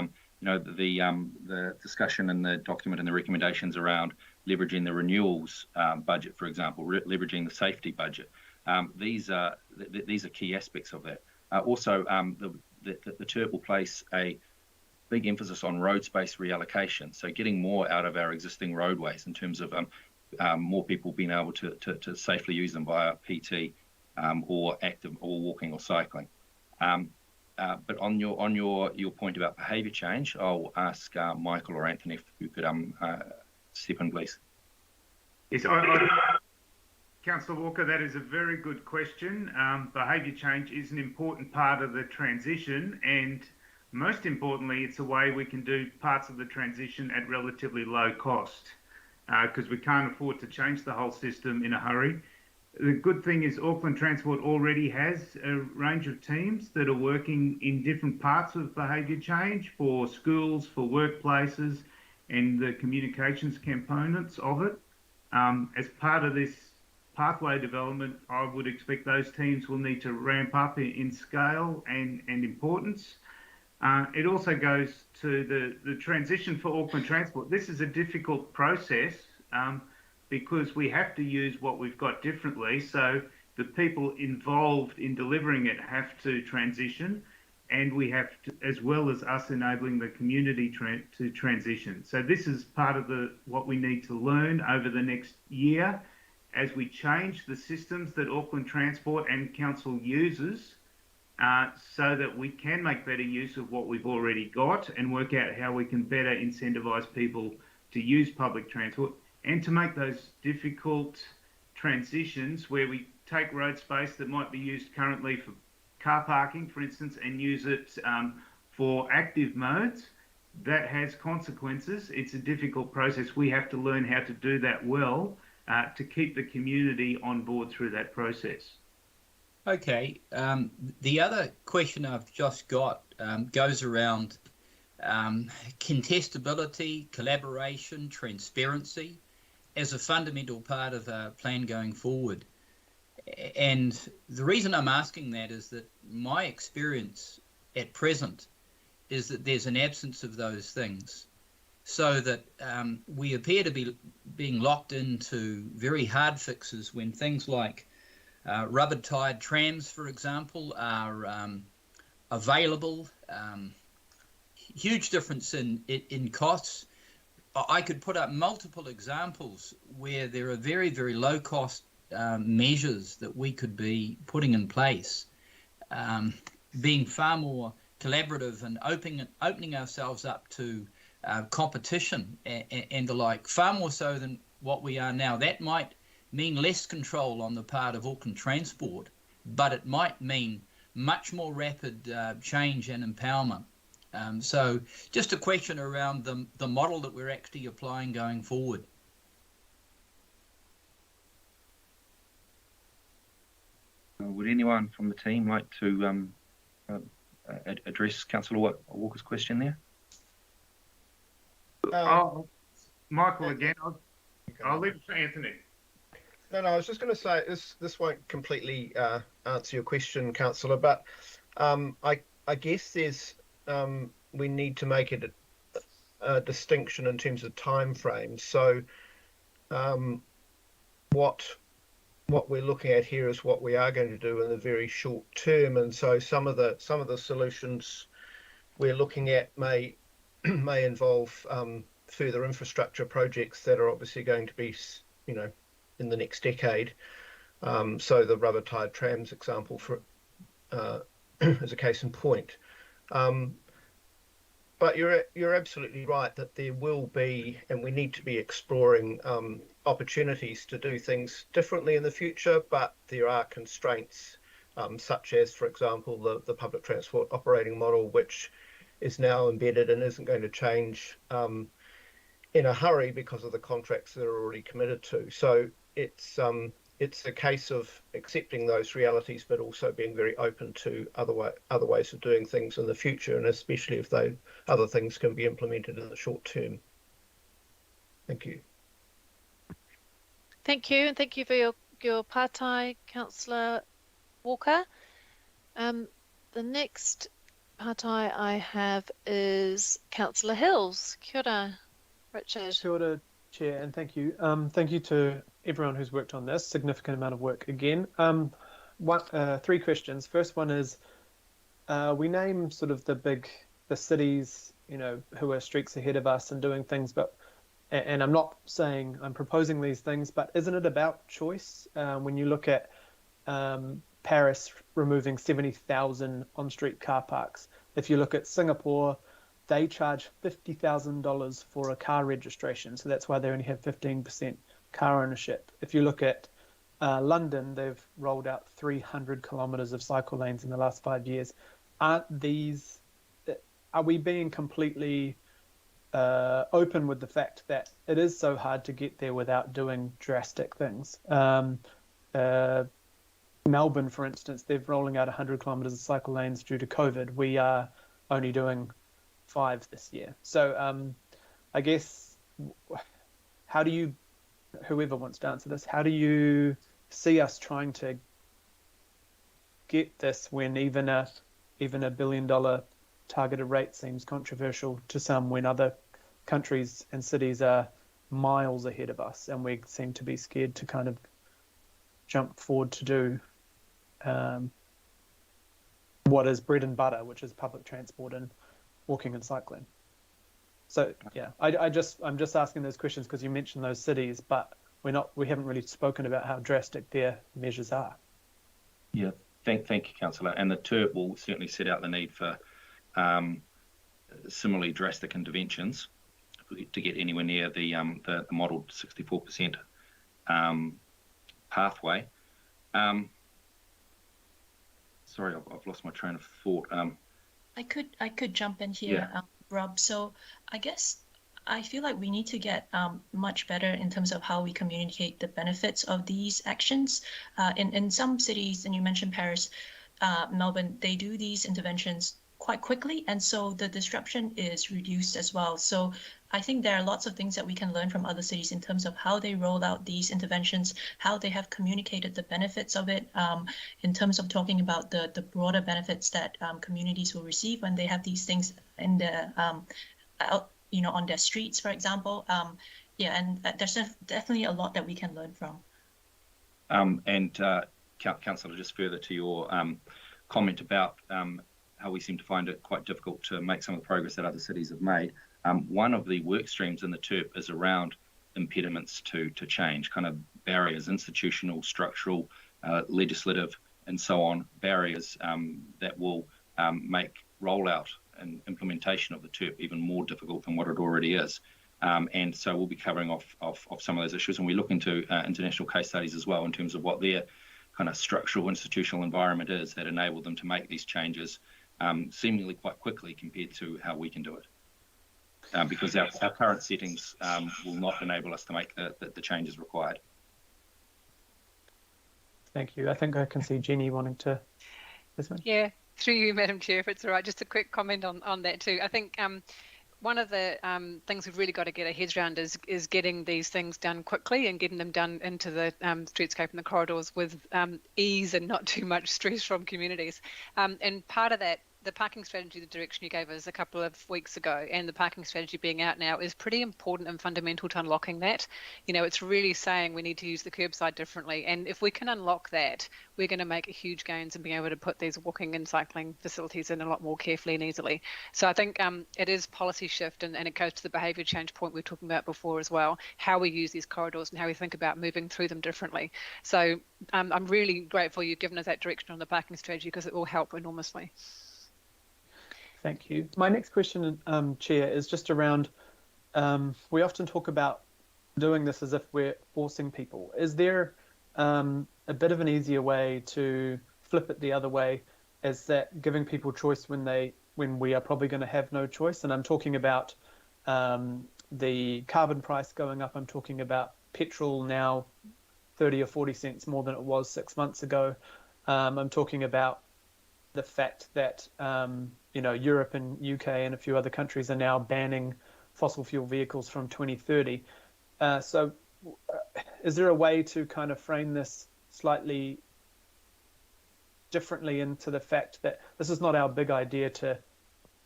the discussion in the document and the recommendations around leveraging the renewals budget, for example, leveraging the safety budget. These are key aspects of that. Also, the TERP will place a big emphasis on road space reallocation, so getting more out of our existing roadways in terms of more people being able to safely use them via PT or active or walking or cycling. But on your point about behaviour change, I'll ask Michael or Anthony if you could step in, please. Yes, Councillor Walker, that is a very good question. Behaviour change is an important part of the transition, and most importantly, it's a way we can do parts of the transition at relatively low cost, because we can't afford to change the whole system in a hurry. The good thing is Auckland Transport already has a range of teams that are working in different parts of behaviour change for schools, for workplaces, and the communications components of it. As part of this pathway development, I would expect those teams will need to ramp up in scale and importance. It also goes to the transition for Auckland Transport. This is a difficult process because we have to use what we've got differently. So the people involved in delivering it have to transition, and we have to, as well as us enabling the community to transition. So this is part of what we need to learn over the next year as we change the systems that Auckland Transport and Council uses, so that we can make better use of what we've already got and work out how we can better incentivise people to use public transport and to make those difficult transitions where we take road space that might be used currently for car parking, for instance, and use it for active modes. That has consequences. It's a difficult process. We have to learn how to do that well to keep the community on board through that process. Okay. The other question I've just got goes around contestability, collaboration, transparency as a fundamental part of our plan going forward. And the reason I'm asking that is that my experience at present is that there's an absence of those things, so that we appear to be being locked into very hard fixes when things like rubber-tired trams, for example, are available. Huge difference in costs. I could put up multiple examples where there are very, very low-cost measures that we could be putting in place, being far more collaborative and opening ourselves up to competition and the like, far more so than what we are now. That might mean less control on the part of Auckland Transport, but it might mean much more rapid change and empowerment. So just a question around the model that we're actually applying going forward. Would anyone from the team like to address Councillor Walker's question there? Michael, again, I'll leave it to Anthony. No, I was just going to say this won't completely answer your question, Councillor, but I guess there's we need to make it a distinction in terms of time frames. So what we're looking at here is what we are going to do in the very short term, and so some of the solutions we're looking at may involve further infrastructure projects that are obviously going to be, in the next decade. So the rubber-tired trams example for as a case in point. But you're absolutely right that there will be, and we need to be exploring opportunities to do things differently in the future, but there are constraints such as, for example, the public transport operating model, which is now embedded and isn't going to change in a hurry because of the contracts that are already committed to. So it's a case of accepting those realities, but also being very open to other ways of doing things in the future, and especially if those other things can be implemented in the short term. Thank you. Thank you, and thank you for your partai, Councillor Walker. The next partai I have is Councillor Hills. Kia ora, Richard. Kia ora, Chair, and thank you. Thank you to everyone who's worked on this. Significant amount of work again. Three questions. First one is, we name sort of the cities, who are streaks ahead of us and doing things, and I'm not saying I'm proposing these things, but isn't it about choice? When you look at Paris removing 70,000 on-street car parks, if you look at Singapore, they charge $50,000 for a car registration, so that's why they only have 15% car ownership. If you look at London, they've rolled out 300 kilometers of cycle lanes in the last 5 years. Are we being completely open with the fact that it is so hard to get there without doing drastic things? Melbourne, for instance, they're rolling out 100 kilometers of cycle lanes due to COVID. We are only doing 5 this year. So I guess, whoever wants to answer this, how do you see us trying to get this when even a $1 billion targeted rate seems controversial to some, when other countries and cities are miles ahead of us and we seem to be scared to kind of jump forward to do what is bread and butter, which is public transport and walking and cycling. So yeah, I'm just asking those questions because you mentioned those cities, but we haven't really spoken about how drastic their measures are. Yeah, thank you, Councillor. And the TERP will certainly set out the need for similarly drastic interventions to get anywhere near the modelled 64% pathway. Sorry, I've lost my train of thought. I could jump in here, Yeah. Rob. So I guess I feel like we need to get much better in terms of how we communicate the benefits of these actions. In some cities, and you mentioned Paris, Melbourne, they do these interventions quite quickly, and so the disruption is reduced as well. So I think there are lots of things that we can learn from other cities in terms of how they roll out these interventions, how they have communicated the benefits of it, in terms of talking about the broader benefits that communities will receive when they have these things in the out, on their streets, for example. And there's definitely a lot that we can learn from. Councillor, just further to your comment about how we seem to find it quite difficult to make some of the progress that other cities have made. One of the work streams in the TERP is around impediments to change, kind of barriers, institutional, structural, legislative, and so on, barriers that will make rollout and implementation of the TERP even more difficult than what it already is. And so we'll be covering off some of those issues, and we look into international case studies as well in terms of what their kind of structural institutional environment is that enable them to make these changes seemingly quite quickly compared to how we can do it. Because our current settings will not enable us to make the changes required. Thank you. I think I can see Jenny wanting to. Yeah, through you, Madam Chair, if it's all right. Just a quick comment on that too. I think one of the things we've really got to get our heads around is getting these things done quickly and getting them done into the streetscape and the corridors with ease and not too much stress from communities. And part of that, the parking strategy, the direction you gave us a couple of weeks ago, and the parking strategy being out now is pretty important and fundamental to unlocking that. It's really saying we need to use the curbside differently. And if we can unlock that, we're going to make huge gains in being able to put these walking and cycling facilities in a lot more carefully and easily. So I think it is policy shift, and it goes to the behaviour change point we were talking about before as well, how we use these corridors and how we think about moving through them differently. So I'm really grateful you've given us that direction on the parking strategy because it will help enormously. Thank you. My next question, Chair, is just around, we often talk about doing this as if we're forcing people. Is there a bit of an easier way to flip it the other way, as that giving people choice when we are probably going to have no choice? And I'm talking about the carbon price going up. I'm talking about petrol now 30 or 40 cents more than it was 6 months ago. I'm talking about the fact that Europe and UK and a few other countries are now banning fossil fuel vehicles from 2030. So is there a way to kind of frame this slightly differently into the fact that this is not our big idea to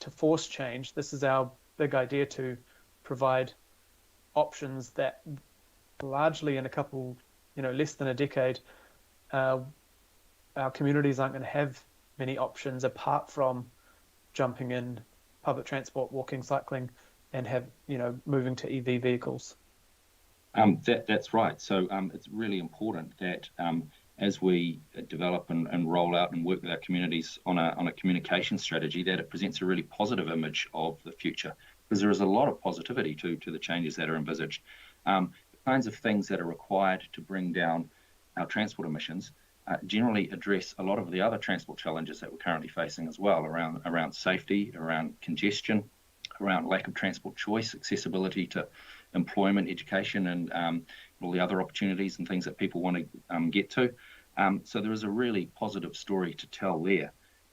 force change? This is our big idea to provide options that largely in a couple, less than a decade, our communities aren't going to have many options apart from jumping in public transport, walking, cycling, and moving to EV vehicles. That's right. So it's really important that as we develop and roll out and work with our communities on a communication strategy, that it presents a really positive image of the future, because there is a lot of positivity to the changes that are envisaged. The kinds of things that are required to bring down our transport emissions generally address a lot of the other transport challenges that we're currently facing as well, around safety, around congestion, around lack of transport choice, accessibility to employment, education, and all the other opportunities and things that people want to get to. So there is a really positive story to tell there.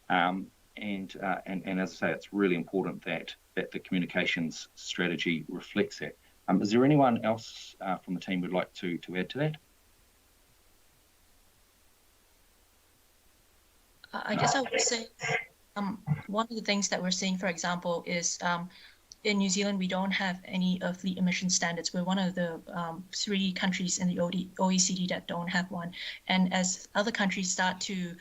And as I say, it's really important that the communications strategy reflects that. Is there anyone else from the team who'd like to add to that? I guess I would say one of the things that we're seeing, for example, is in New Zealand, we don't have any of the emission standards. We're one of the 3 countries in the OECD that don't have one. And as other countries start to,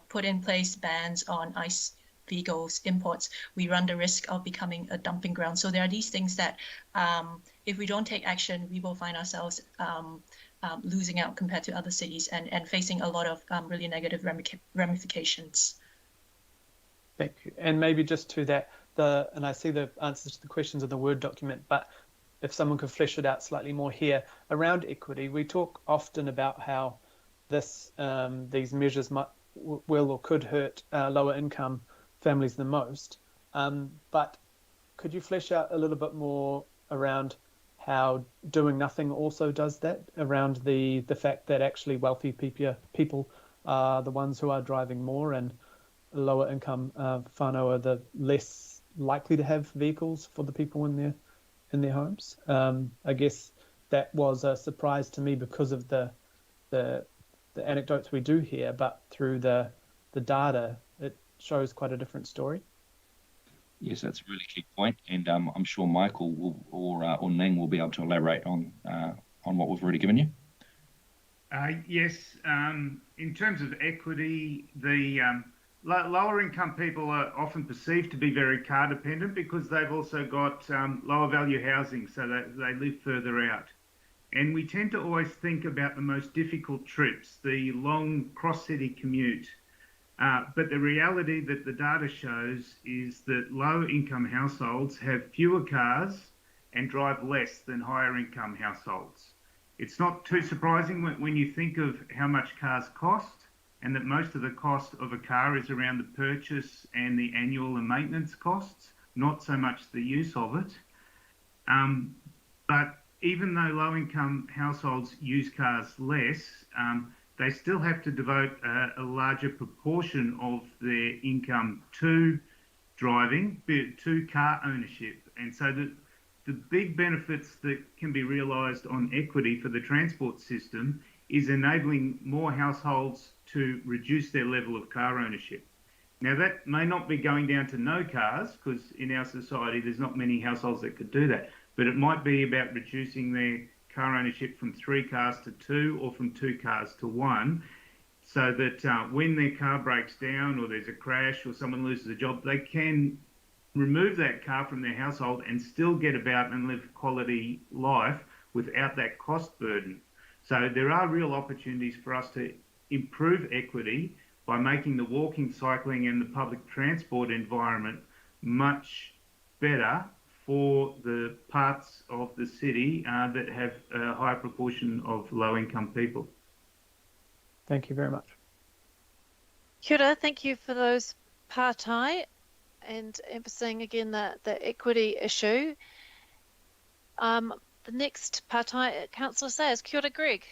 put in place bans on ICE vehicles imports, we run the risk of becoming a dumping ground. So there are these things that if we don't take action, we will find ourselves losing out compared to other cities and facing a lot of really negative ramifications. Thank you. And maybe just to that, and I see the answers to the questions in the Word document, but if someone could flesh it out slightly more here around equity, we talk often about how these measures will or could hurt lower income families the most. But could you flesh out a little bit more around how doing nothing also does that, around the fact that actually wealthy people are the ones who are driving more, and lower income whānau are the less likely to have vehicles for the people in their homes? I guess that was a surprise to me because of the anecdotes we do hear, but through the data, it shows quite a different story. Yes, that's a really key point, and I'm sure Michael or Ning will be able to elaborate on what we've already given you. Yes, in terms of equity, the lower income people are often perceived to be very car dependent because they've also got lower value housing, so that they live further out. And we tend to always think about the most difficult trips, the long cross-city commute. But the reality that the data shows is that low income households have fewer cars and drive less than higher income households. It's not too surprising when you think of how much cars cost, and that most of the cost of a car is around the purchase and the annual and maintenance costs, not so much the use of it. But even though low-income households use cars less, they still have to devote a larger proportion of their income to driving, to car ownership. And so the big benefits that can be realised on equity for the transport system is enabling more households to reduce their level of car ownership. Now, that may not be going down to no cars, because in our society there's not many households that could do that, but it might be about reducing their car ownership from 3 cars to 2 or from 2 cars to 1, so that when their car breaks down or there's a crash or someone loses a job, they can remove that car from their household and still get about and live quality life without that cost burden. So there are real opportunities for us to improve equity by making the walking, cycling and the public transport environment much better for the parts of the city that have a high proportion of low-income people. Thank you very much. Kia ora, thank you for those pātai and emphasising again the equity issue. The next pātai, Councillor Sayers. Kia ora, Greg.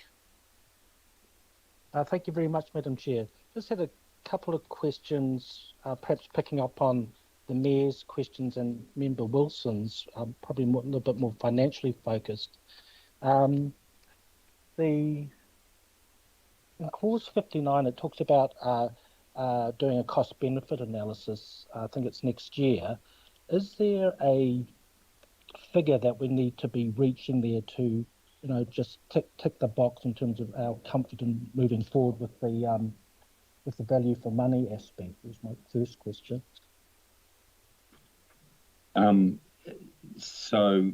Thank you very much, Madam Chair. Just had a couple of questions, perhaps picking up on the Mayor's questions and Member Wilson's, probably a little bit more financially focused. In Clause 59, it talks about doing a cost-benefit analysis. I think it's next year. Is there a figure that we need to be reaching there to, just tick the box in terms of our comfort in moving forward with the value for money aspect? Was my first question. So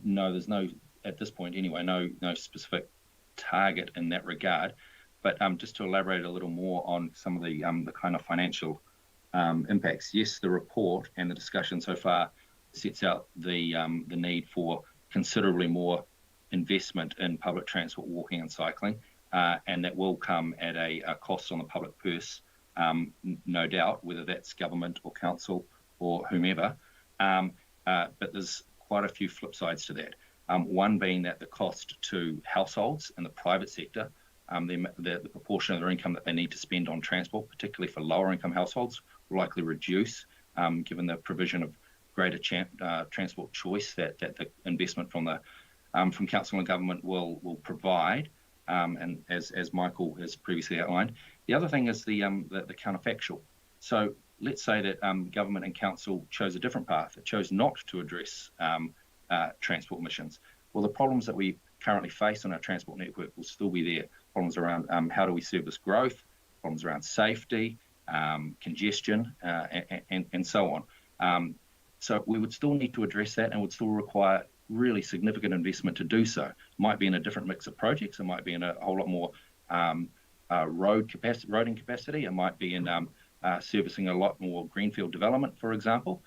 no, there's no, at this point anyway, no specific target in that regard. But just to elaborate a little more on some of the kind of financial impacts. Yes, the report and the discussion so far sets out the need for considerably more investment in public transport, walking and cycling, and that will come at a cost on the public purse, no doubt, whether that's government or council or whomever. But there's quite a few flip sides to that. One being that the cost to households in the private sector, the proportion of their income that they need to spend on transport, particularly for lower income households, will likely reduce, given the provision of greater transport choice that the investment from council and government will provide. And as Michael has previously outlined, the other thing is the counterfactual. So let's say that government and council chose a different path. It chose not to address transport emissions. Well, the problems that we currently face on our transport network will still be there. Problems around how do we service growth, problems around safety, congestion, and so on. So we would still need to address that, and would still require really significant investment to do so. It might be in a different mix of projects. It might be in a whole lot more roading capacity. It might be in servicing a lot more greenfield development, for example.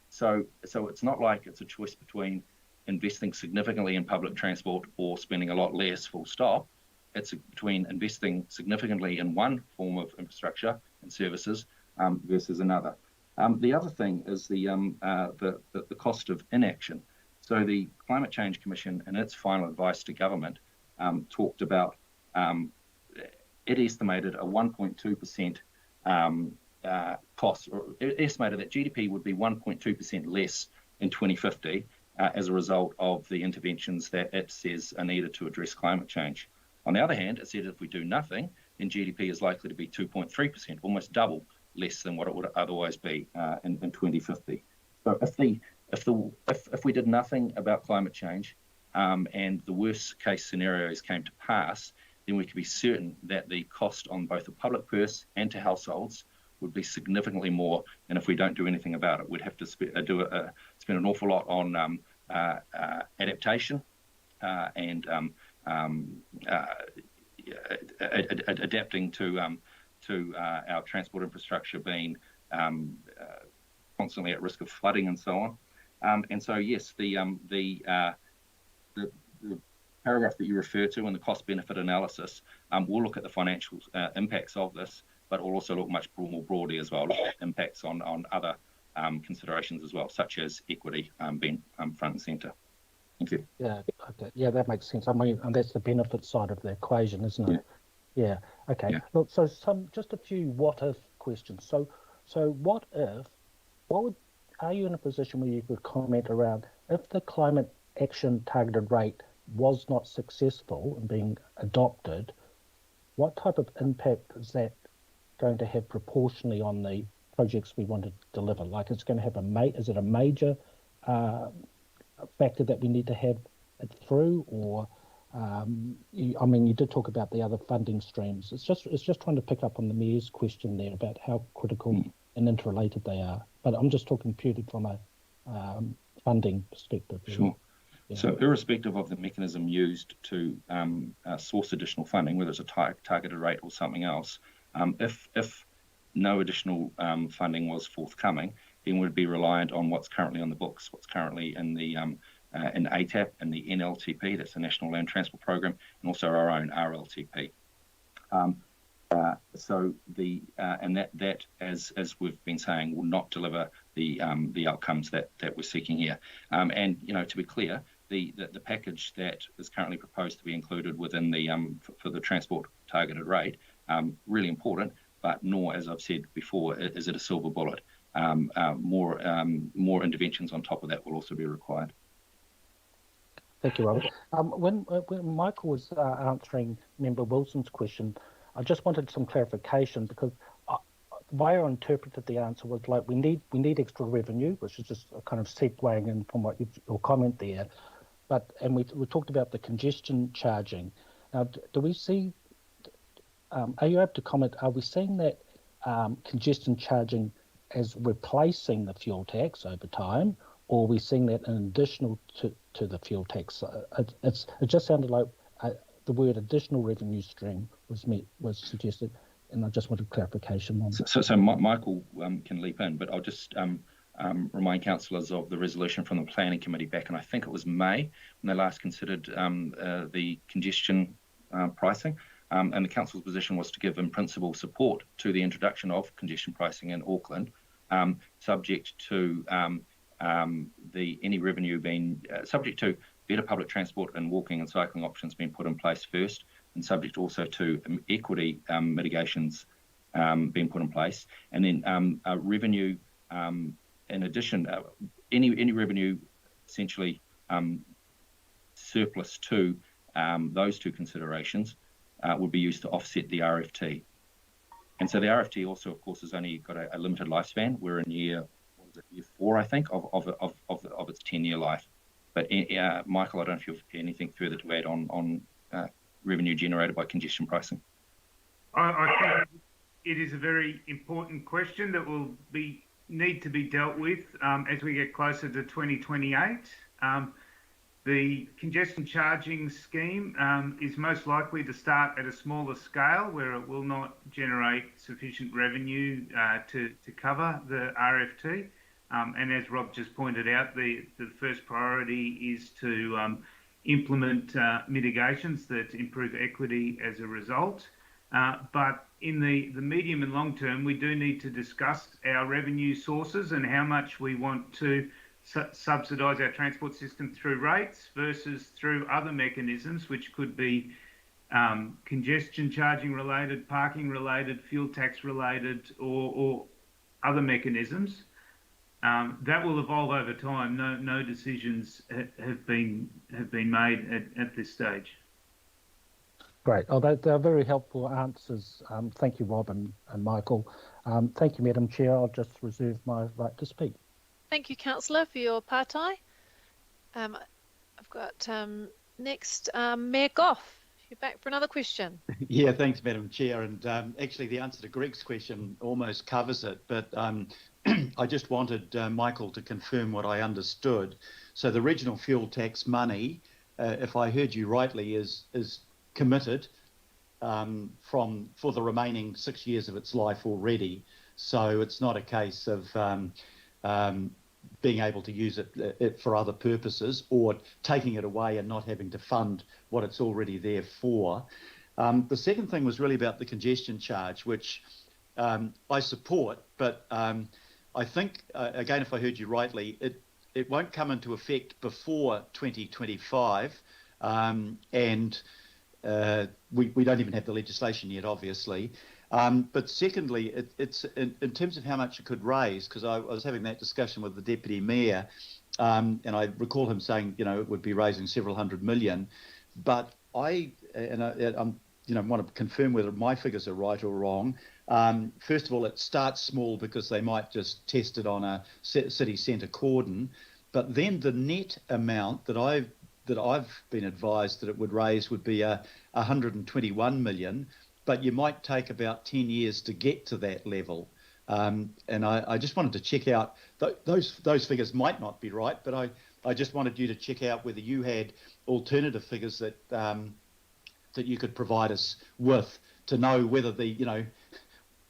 So it's not like it's a choice between investing significantly in public transport or spending a lot less, full stop. It's between investing significantly in one form of infrastructure and services versus another. The other thing is the cost of inaction. So the Climate Change Commission, in its final advice to government, talked about, it estimated a 1.2% cost, or it estimated that GDP would be 1.2% less in 2050 as a result of the interventions that it says are needed to address climate change. On the other hand, it said if we do nothing, then GDP is likely to be 2.3%, almost double less than what it would otherwise be in 2050. So if we did nothing about climate change and the worst case scenarios came to pass, then we could be certain that the cost on both the public purse and to households would be significantly more than if we don't do anything about it. We'd have to spend an awful lot on adaptation and adapting to our transport infrastructure being constantly at risk of flooding and so on. And so yes, the paragraph that you refer to in the cost-benefit analysis will look at the financial impacts of this, but will also look much more broadly as well, look at impacts on other considerations as well, such as equity being front and centre. Thank you. Yeah, okay. Yeah, that makes sense. I mean, and that's the benefit side of the equation, isn't it? Yeah. Okay. Yeah. Look, so just a few what-if questions. So what if? Are you in a position where you could comment around if the climate action targeted rate was not successful in being adopted? What type of impact is that going to have proportionally on the projects we want to deliver? Like, it's going to have is it a major factor that we need to have it through, or you did talk about the other funding streams. It's just trying to pick up on the Mayor's question there about how critical and interrelated they are. But I'm just talking purely from a funding perspective. Sure. Yeah. So irrespective of the mechanism used to source additional funding, whether it's a targeted rate or something else, if no additional funding was forthcoming, then we'd be reliant on what's currently on the books, what's currently in the in ATAP and the NLTP, that's the National Land Transport Program, and also our own RLTP. So that as we've been saying, will not deliver the outcomes that we're seeking here. And to be clear, the package that is currently proposed to be included within the for the transport targeted rate, really important, but nor, as I've said before, is it a silver bullet. More interventions on top of that will also be required. Thank you, Robert. When Michael was answering Member Wilson's question, I just wanted some clarification, because way I interpreted the answer was like we need extra revenue, which is just a kind of segueing in from what your comment there. And we talked about the congestion charging. Now, do we see? Are you able to comment? Are we seeing that congestion charging as replacing the fuel tax over time, or are we seeing that an additional to the fuel tax? It just sounded like the word additional revenue stream was suggested, and I just wanted clarification on that. So Michael can leap in, but I'll just remind councillors of the resolution from the Planning Committee back in, I think it was May, when they last considered the congestion pricing. And the council's position was to give in principle support to the introduction of congestion pricing in Auckland, subject to any revenue being subject to better public transport and walking and cycling options being put in place first, and subject also to equity mitigations being put in place, and then revenue in addition, any revenue essentially surplus to those two considerations would be used to offset the RFT. And so the RFT also, of course, has only got a limited lifespan. We're in year 4, I think, of its 10-year life. But Michael, I don't know if you have anything further to add on revenue generated by congestion pricing. I think it is a very important question that will need to be dealt with as we get closer to 2028. The congestion charging scheme is most likely to start at a smaller scale where it will not generate sufficient revenue to cover the RFT. And as Rob just pointed out, the first priority is to implement mitigations that improve equity as a result. But in the medium and long term, we do need to discuss our revenue sources and how much we want to subsidise our transport system through rates versus through other mechanisms, which could be congestion charging related, parking related, fuel tax related, or other mechanisms. That will evolve over time. No decisions have been made at this stage. Great. Oh, they're very helpful answers. Thank you, Rob and Michael. Thank you, Madam Chair. I'll just reserve my right to speak. Thank you, Councillor, for your partai. I've got next Mayor Goff. You're back for another question. Yeah, thanks, Madam Chair. And actually, the answer to Greg's question almost covers it. But I just wanted Michael to confirm what I understood. So the regional fuel tax money, if I heard you rightly, is committed for the remaining 6 years of its life already. So it's not a case of being able to use it for other purposes or taking it away and not having to fund what it's already there for. The second thing was really about the congestion charge, which I support, but I think, again, if I heard you rightly, it won't come into effect before 2025, and we don't even have the legislation yet, obviously. But secondly, it's in terms of how much it could raise, because I was having that discussion with the Deputy Mayor, and I recall him saying, it would be raising several hundred million. But I want to confirm whether my figures are right or wrong. First of all, it starts small because they might just test it on a city centre cordon. But then the net amount that I've been advised that it would raise would be 121 million. But you might take about 10 years to get to that level. And I just wanted to check out, those figures might not be right, but I just wanted you to check out whether you had alternative figures that you could provide us with to know whether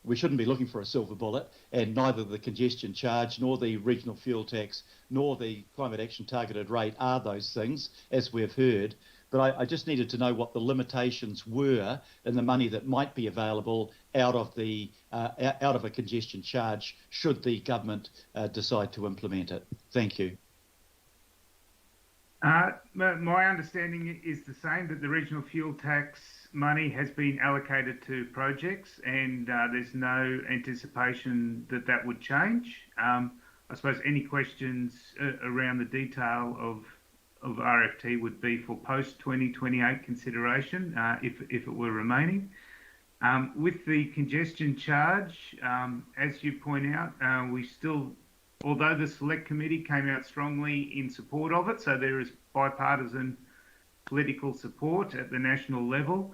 we shouldn't be looking for a silver bullet, and neither the congestion charge nor the regional fuel tax nor the climate action targeted rate are those things, as we've heard. But I just needed to know what the limitations were in the money that might be available out of a congestion charge should the government decide to implement it. Thank you. My understanding is the same, that the regional fuel tax money has been allocated to projects, and there's no anticipation that would change. I suppose any questions around the detail of RFT would be for post-2028 consideration, if it were remaining. With the congestion charge, as you point out, we still, although the select committee came out strongly in support of it, so there is bipartisan political support at the national level,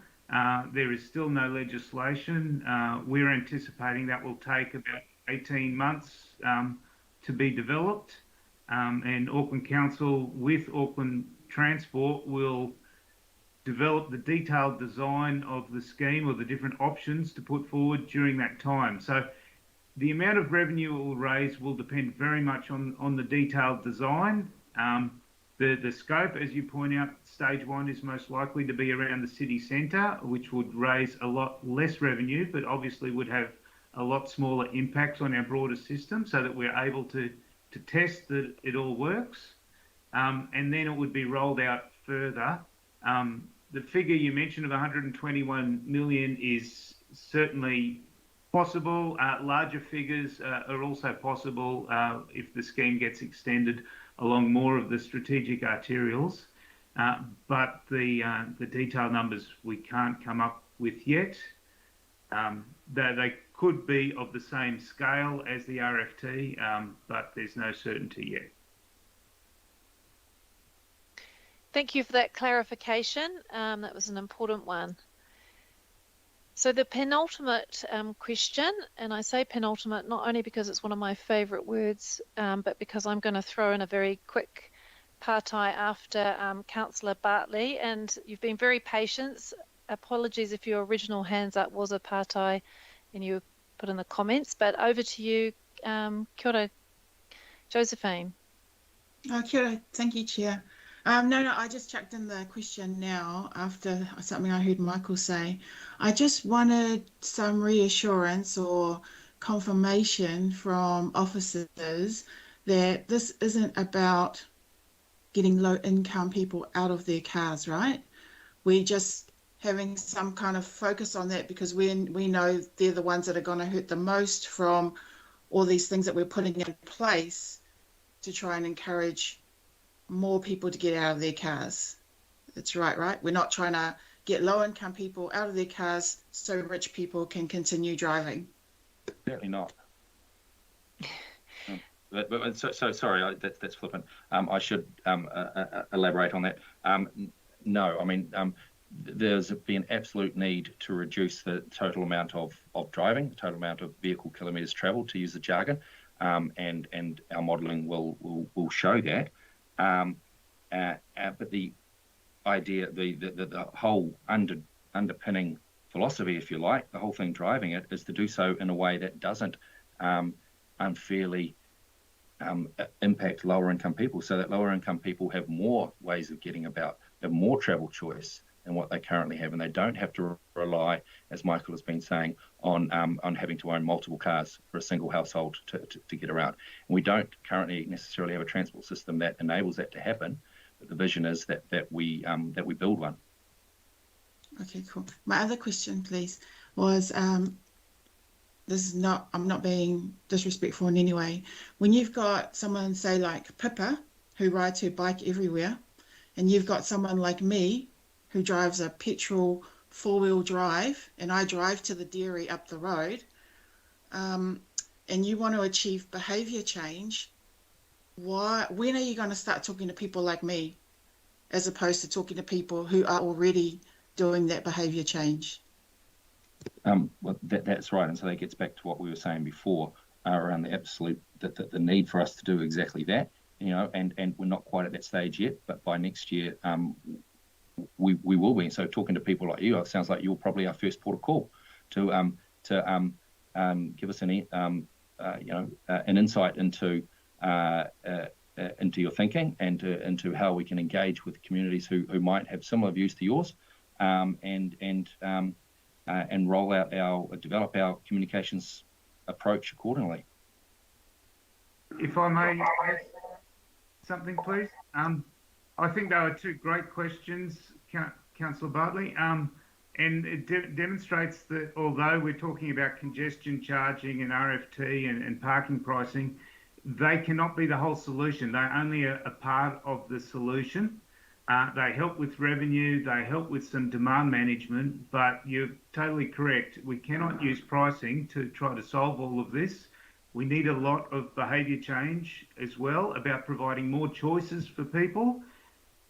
there is still no legislation. We're anticipating that will take about 18 months to be developed, and Auckland Council with Auckland Transport will develop the detailed design of the scheme or the different options to put forward during that time. So the amount of revenue it will raise will depend very much on the detailed design. The scope, as you point out, stage one is most likely to be around the city centre, which would raise a lot less revenue, but obviously would have a lot smaller impacts on our broader system so that we're able to test that it all works. And then it would be rolled out further. The figure you mentioned of 121 million is certainly possible. Larger figures are also possible if the scheme gets extended along more of the strategic arterials. But the detailed numbers we can't come up with yet. They could be of the same scale as the RFT, but there's no certainty yet. Thank you for that clarification. That was an important one. So the penultimate question, and I say penultimate not only because it's one of my favourite words, but because I'm going to throw in a very quick partai after Councillor Bartley, and you've been very patient. Apologies if your original hands up was a partai and you put in the comments, but over to you, kia ora, Josephine. Oh, kia ora. Thank you, Chair. No, I just chucked in the question now after something I heard Michael say. I just wanted some reassurance or confirmation from officers that this isn't about getting low-income people out of their cars, right? We're just having some kind of focus on that because we know they're the ones that are going to hurt the most from all these things that we're putting in place to try and encourage more people to get out of their cars. That's right? We're not trying to get low-income people out of their cars so rich people can continue driving. Certainly not. So sorry, that's flippant. I should elaborate on that. No, I mean, there's been absolute need to reduce the total amount of driving, the total amount of vehicle kilometres travelled, to use the jargon, and our modelling will show that. But the idea, the whole underpinning philosophy, if you like, the whole thing driving it, is to do so in a way that doesn't unfairly impact lower income people, so that lower income people have more ways of getting about, have more travel choice than what they currently have, and they don't have to rely, as Michael has been saying, on having to own multiple cars for a single household to get around. And we don't currently necessarily have a transport system that enables that to happen, but the vision is that we build one. Okay, cool. My other question, please, was this is not, I'm not being disrespectful in any way. When you've got someone, say like Pippa, who rides her bike everywhere, and you've got someone like me who drives a petrol 4-wheel drive, and I drive to the dairy up the road, and you want to achieve behaviour change, when are you going to start talking to people like me, as opposed to talking to people who are already doing that behaviour change? Well, that's right, and so that gets back to what we were saying before around the absolute the need for us to do exactly that, and we're not quite at that stage yet, but by next year we will be. So talking to people like you, it sounds like you're probably our first port of call to give us an insight into your thinking and into how we can engage with communities who might have similar views to yours, and develop our communications approach accordingly. If I may ask something, please. I think they were two great questions, Councillor Bartley, and it demonstrates that although we're talking about congestion charging and RFT and parking pricing, they cannot be the whole solution. They're only a part of the solution. They help with revenue, they help with some demand management, but you're totally correct. We cannot use pricing to try to solve all of this. We need a lot of behaviour change as well about providing more choices for people.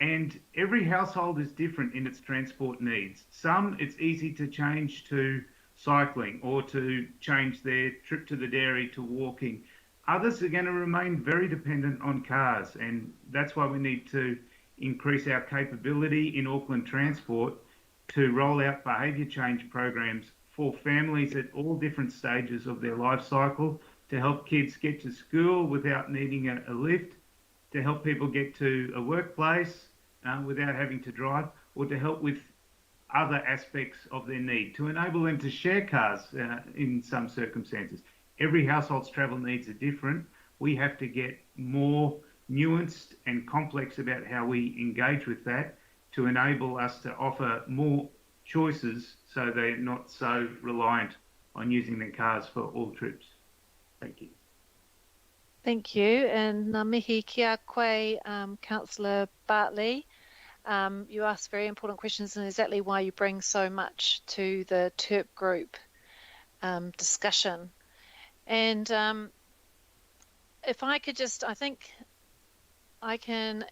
And every household is different in its transport needs. Some, it's easy to change to cycling or to change their trip to the dairy to walking. Others are going to remain very dependent on cars, and that's why we need to increase our capability in Auckland Transport to roll out behaviour change programs for families at all different stages of their life cycle, to help kids get to school without needing a lift, to help people get to a workplace without having to drive, or to help with other aspects of their need, to enable them to share cars in some circumstances. Every household's travel needs are different. We have to get more nuanced and complex about how we engage with that to enable us to offer more choices so they're not so reliant on using their cars for all trips. Thank you. Thank you. And ngā mihi kia koe, Councillor Bartley. You asked very important questions and exactly why you bring so much to the TERP group discussion. And if I could just, I think I can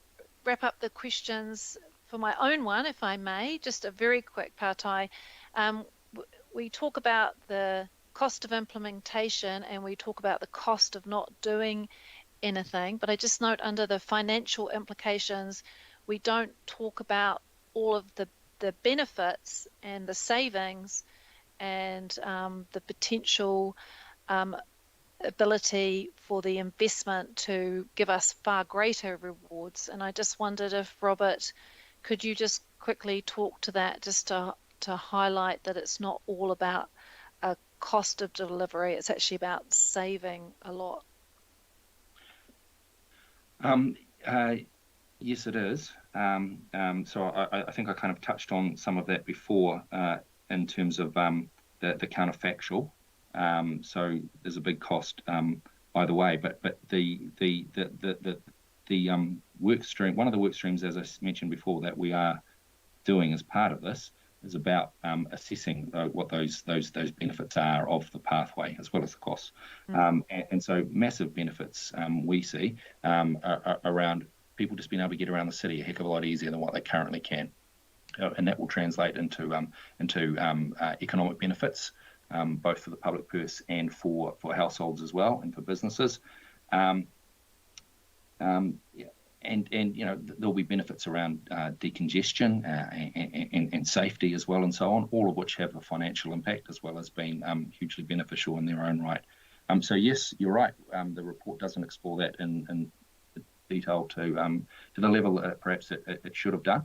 wrap up the questions for my own one, if I may, just a very quick partai. We talk about the cost of implementation and we talk about the cost of not doing anything, but I just note under the financial implications, we don't talk about all of the benefits and the savings and the potential ability for the investment to give us far greater rewards. And I just wondered if, Robert, could you just quickly talk to that, just to highlight that it's not all about a cost of delivery, it's actually about saving a lot. Yes, it is. So I think I kind of touched on some of that before in terms of the counterfactual. So there's a big cost either way, but the work stream, one of the work streams, as I mentioned before, that we are doing as part of this is about assessing what those benefits are of the pathway as well as the costs. And so massive benefits we see around people just being able to get around the city a heck of a lot easier than what they currently can. And that will translate into economic benefits, both for the public purse and for households as well, and for businesses. And you know, there'll be benefits around decongestion and safety as well, and so on, all of which have a financial impact as well as being hugely beneficial in their own right. So yes, you're right. The report doesn't explore that in detail to the level that perhaps it should have done,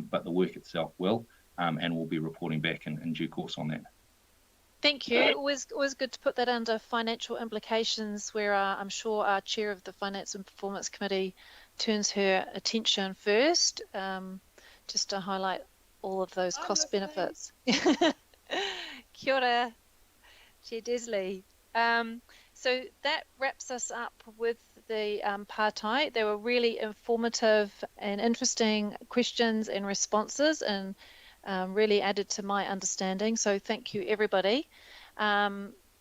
but the work itself will, and we'll be reporting back in due course on that. Thank you. Always good to put that under financial implications, where I'm sure our chair of the Finance and Performance Committee turns her attention first, just to highlight all of those cost benefits. Kia ora, Chair Desley. So that wraps us up with the partai. They were really informative and interesting questions and responses, and really added to my understanding. So thank you, everybody.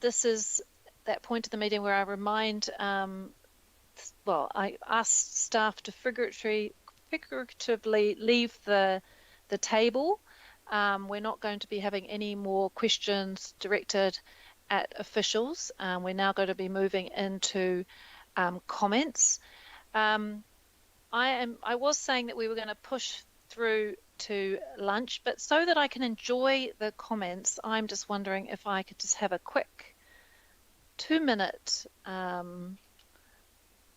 This is that point of the meeting where I remind, well, I asked staff to figuratively leave the table. We're not going to be having any more questions directed at officials. We're now going to be moving into comments. I was saying that we were going to push through to lunch, but so that I can enjoy the comments, I'm just wondering if I could just have a quick 2-minute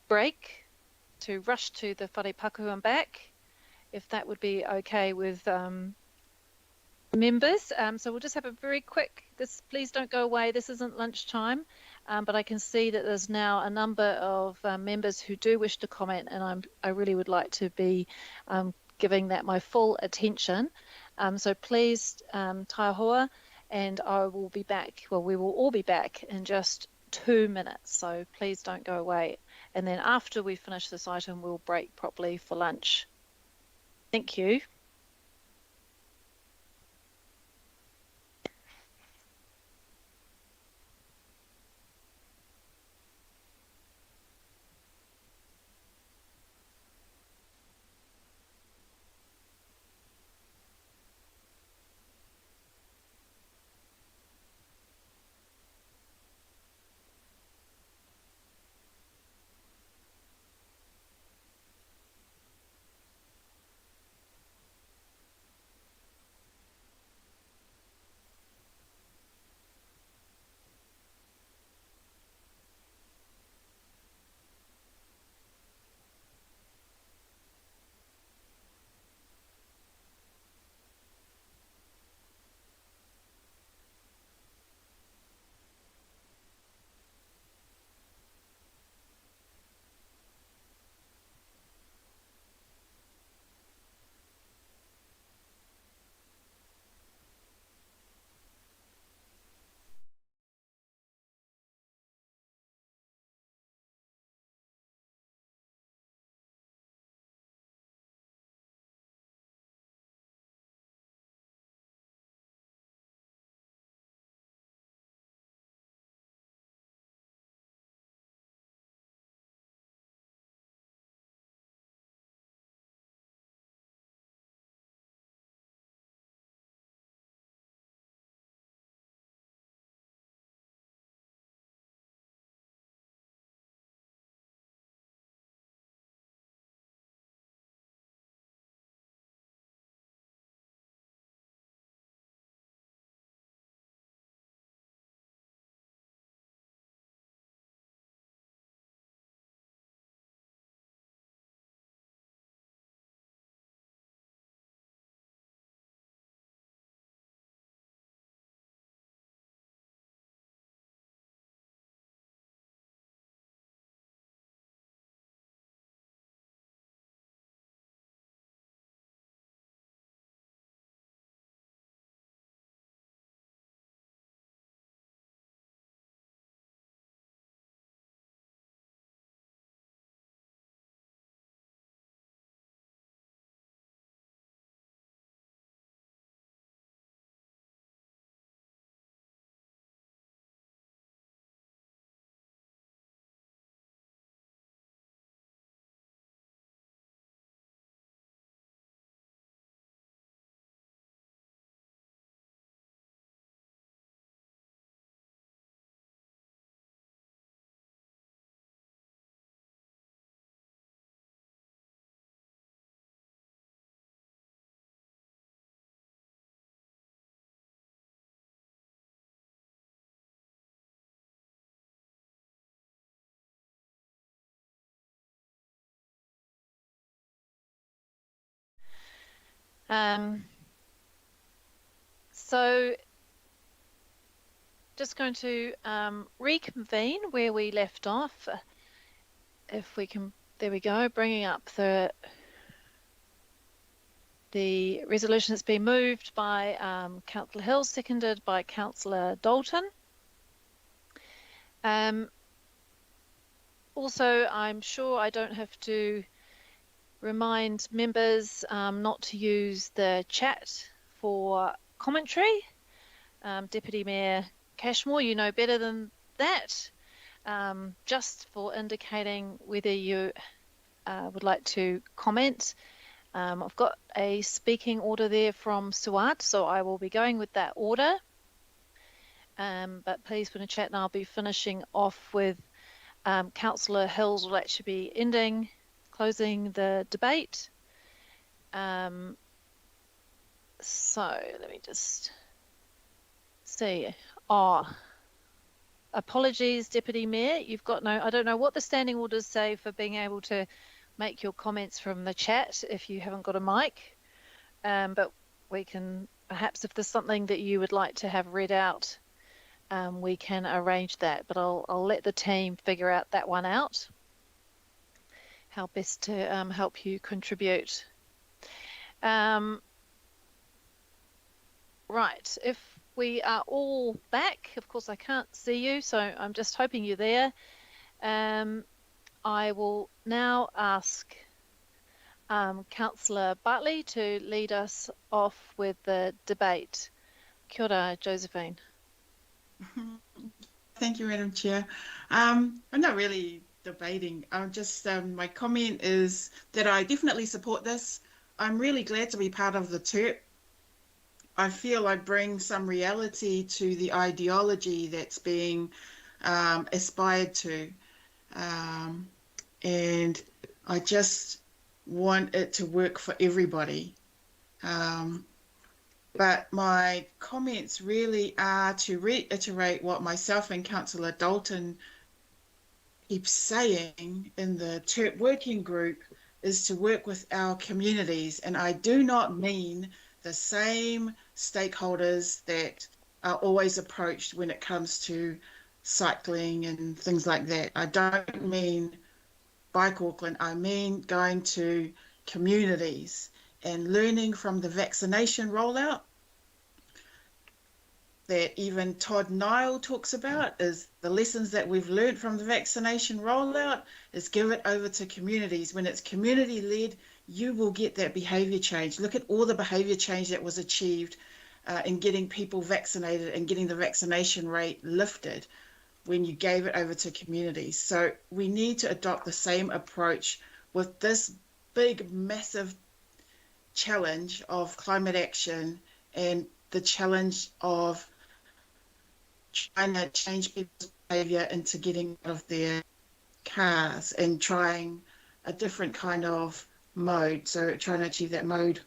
break to rush to the whare paku and back, if that would be okay with members. So we'll just have a very quick, please don't go away, this isn't lunchtime, but I can see that there's now a number of members who do wish to comment, and I really would like to be giving that my full attention. So please, tai hoa, and I will be back, well, we will all be back in just 2 minutes, so please don't go away. And then after we finish this item, we'll break properly for lunch. Thank you. So just going to reconvene where we left off. If we can, there we go, bringing up the resolution that's been moved by Councillor Hill, seconded by Councillor Dalton. Also, I'm sure I don't have to remind members not to use the chat for commentary. Deputy Mayor Cashmore, you know better than that. Just for indicating whether you would like to comment. I've got a speaking order there from Suat, so I will be going with that order. But please put in chat and I'll be finishing off with Councillor Hills will actually be closing the debate. So let me just see. Apologies, Deputy Mayor. You've got I don't know what the standing orders say for being able to make your comments from the chat if you haven't got a mic. But we can, perhaps if there's something that you would like to have read out, we can arrange that. But I'll let the team figure out that one out. How best to help you contribute. Right, if we are all back, of course I can't see you, so I'm just hoping you're there. I will now ask Councillor Bartley to lead us off with the debate. Kia ora, Josephine. Thank you, Madam Chair. I'm not really debating. I'm just, my comment is that I definitely support this. I'm really glad to be part of the TERP. I feel I bring some reality to the ideology that's being aspired to. And I just want it to work for everybody. But my comments really are to reiterate what myself and Councillor Dalton keep saying in the TERP working group, is to work with our communities. And I do not mean the same stakeholders that are always approached when it comes to cycling and things like that. I don't mean Bike Auckland, I mean going to communities and learning from the vaccination rollout that even Todd Nile talks about, is the lessons that we've learned from the vaccination rollout is give it over to communities. When it's community led, you will get that behavior change. Look at all the behavior change that was achieved in getting people vaccinated and getting the vaccination rate lifted when you gave it over to communities. So we need to adopt the same approach with this big, massive challenge of climate action and the challenge of trying to change people's behavior into getting out of their cars and trying a different kind of mode. So trying to achieve that mode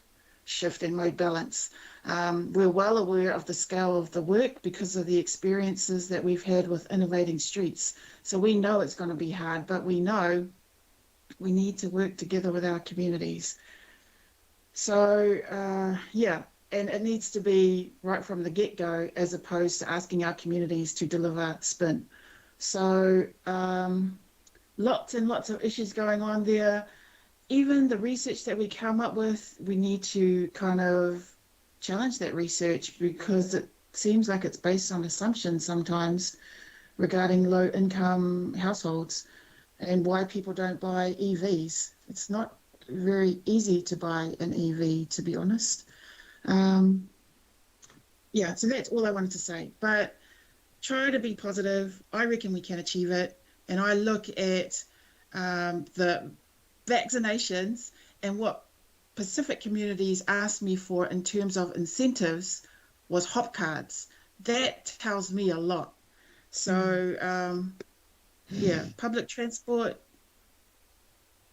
shift and mode balance. We're well aware of the scale of the work because of the experiences that we've had with innovating streets. So we know it's going to be hard, but we know we need to work together with our communities. So yeah, and it needs to be right from the get-go as opposed to asking our communities to deliver spin. So lots and lots of issues going on there. Even the research that we come up with, we need to kind of challenge that research because it seems like it's based on assumptions sometimes regarding low-income households and why people don't buy EVs. It's not very easy to buy an EV, to be honest. Yeah, so that's all I wanted to say. But try to be positive. I reckon we can achieve it. And I look at the vaccinations and what Pacific communities asked me for in terms of incentives was hop cards. That tells me a lot. So yeah, public transport,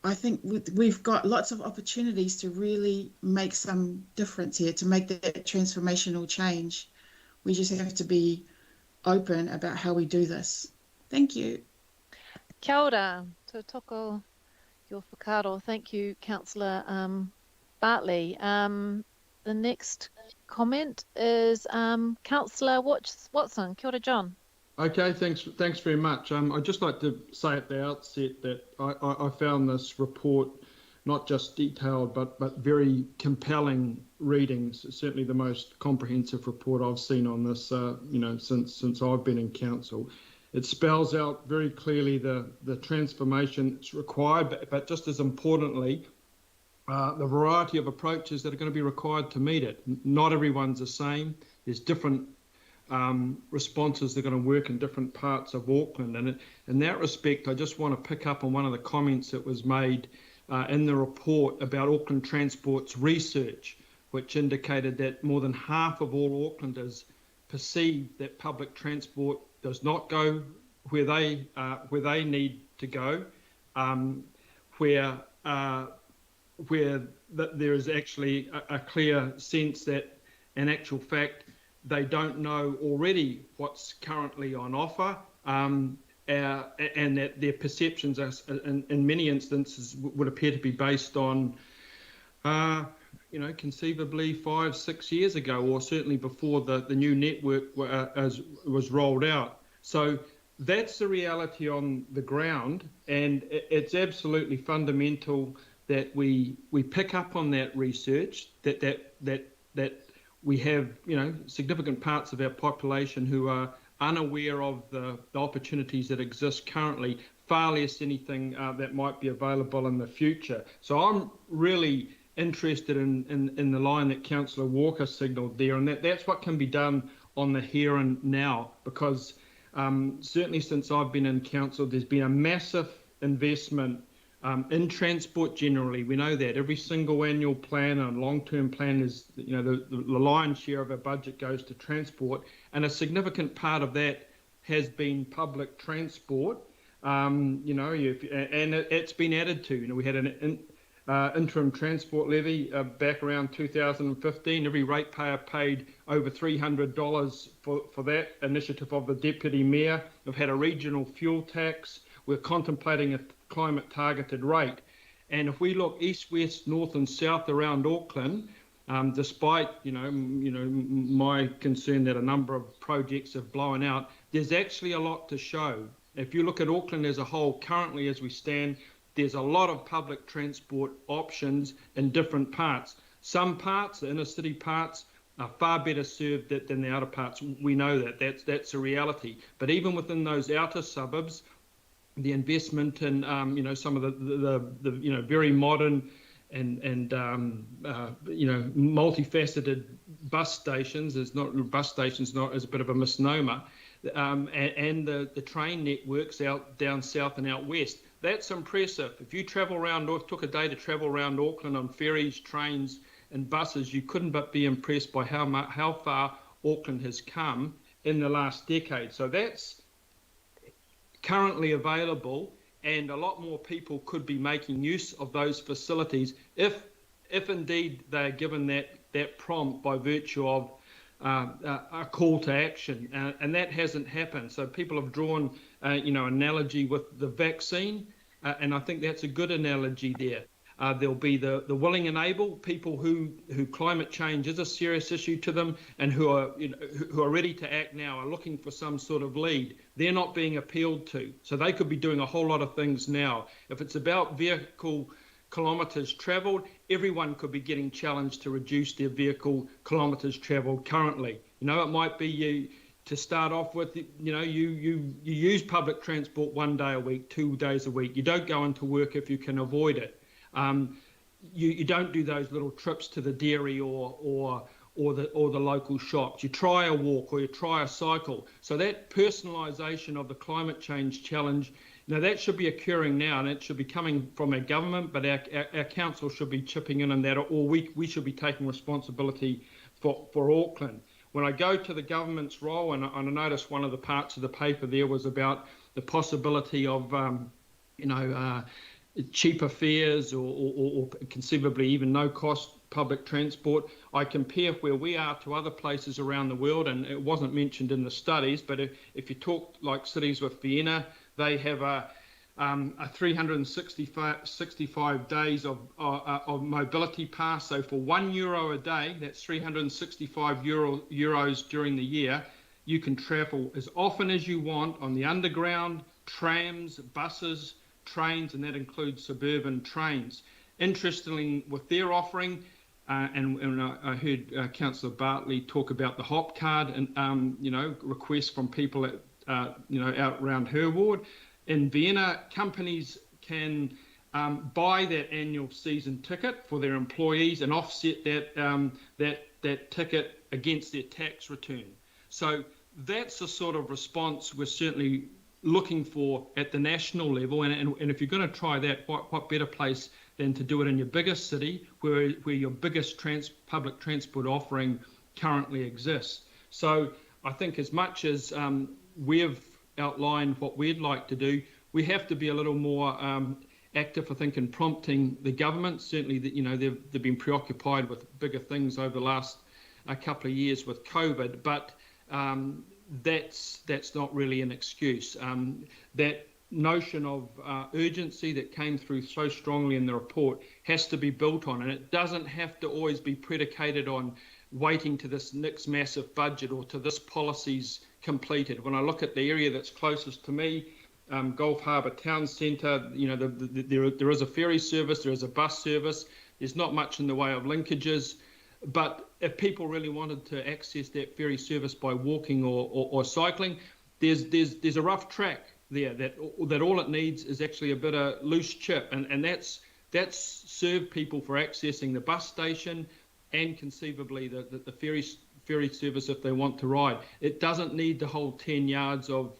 I think we've got lots of opportunities to really make some difference here, to make that transformational change. We just have to be open about how we do this. Thank you. Kia ora, te toko your whakaaro. Thank you, Councillor Bartley. The next comment is Councillor Watson. Kia ora, John. Okay, thanks very much. I'd just like to say at the outset that I found this report not just detailed but very compelling readings. Certainly the most comprehensive report I've seen on this, since I've been in council. It spells out very clearly the transformation that's required, but just as importantly, the variety of approaches that are going to be required to meet it. Not everyone's the same. There's different responses that are going to work in different parts of Auckland. And in that respect, I just want to pick up on one of the comments that was made in the report about Auckland Transport's research, which indicated that more than half of all Aucklanders perceive that public transport does not go where they need to go, where there is actually a clear sense that, in actual fact, they don't know already what's currently on offer, and that their perceptions are, in many instances, would appear to be based on, conceivably 5-6 years ago, or certainly before the new network was rolled out. So that's the reality on the ground, and it's absolutely fundamental that we pick up on that research, that we have significant parts of our population who are unaware of the opportunities that exist currently, far less anything that might be available in the future. So I'm really interested in the line that Councillor Walker signalled there, and that's what can be done on the here and now, because certainly since I've been in council, there's been a massive investment in transport generally. We know that every single annual plan and long-term plan is, the lion's share of our budget goes to transport, and a significant part of that has been public transport. And it's been added to. We had an interim transport levy back around 2015. Every ratepayer paid over $300 for that initiative of the Deputy Mayor. We've had a regional fuel tax. We're contemplating a climate targeted rate. And if we look east, west, north and south around Auckland, despite my concern that a number of projects have blown out, there's actually a lot to show. If you look at Auckland as a whole, currently as we stand, there's a lot of public transport options in different parts. Some parts, the inner city parts, are far better served than the outer parts. We know that. That's a reality. But even within those outer suburbs, the investment in some of the very modern and multifaceted bus stations is a bit of a misnomer, and the train networks down south and out west. That's impressive. If you travel around, or took a day to travel around Auckland on ferries, trains and buses, you couldn't but be impressed by how far Auckland has come in the last decade. So that's currently available, and a lot more people could be making use of those facilities if indeed they are given that prompt by virtue of a call to action, and that hasn't happened. So people have drawn analogy with the vaccine, and I think that's a good analogy there. There'll be the willing and able people who climate change is a serious issue to them, and who are ready to act now, are looking for some sort of lead. They're not being appealed to, so they could be doing a whole lot of things now. If it's about vehicle kilometres travelled, everyone could be getting challenged to reduce their vehicle kilometres travelled currently. It might be you to start off with. You use public transport 1 day a week, 2 days a week. You don't go into work if you can avoid it. You don't do those little trips to the dairy or the local shops. You try a walk or you try a cycle. So that personalisation of the climate change challenge, that should be occurring now, and it should be coming from our government, but our council should be chipping in on that, or we should be taking responsibility for Auckland. When I go to the government's role, and I noticed one of the parts of the paper there was about the possibility of cheaper fares or conceivably even no-cost public transport. I compare where we are to other places around the world, and it wasn't mentioned in the studies, but if you talk like cities with Vienna, they have a 365 days of mobility pass. So for €1 a day, that's 365 euros during the year, you can travel as often as you want on the underground, trams, buses, trains, and that includes suburban trains. Interestingly, with their offering, and I heard Councillor Bartley talk about the HOP card and requests from people out around her ward. In Vienna, companies can buy that annual season ticket for their employees and offset that ticket against their tax return. So that's the sort of response we're certainly looking for at the national level, and if you're going to try that, what better place than to do it in your biggest city, where your biggest public transport offering currently exists. So I think as much as we've outlined what we'd like to do, we have to be a little more active, I think, in prompting the government. Certainly, they've been preoccupied with bigger things over the last couple of years with COVID, but that's not really an excuse. That notion of urgency that came through so strongly in the report has to be built on, and it doesn't have to always be predicated on waiting to this next massive budget or to this policy's completed. When I look at the area that's closest to me, Gulf Harbour Town Centre, there is a ferry service, there is a bus service, there's not much in the way of linkages. But if people really wanted to access that ferry service by walking or cycling, there's a rough track there that all it needs is actually a bit of loose chip, and that's served people for accessing the bus station and conceivably the ferry service if they want to ride. It doesn't need the whole 10 yards of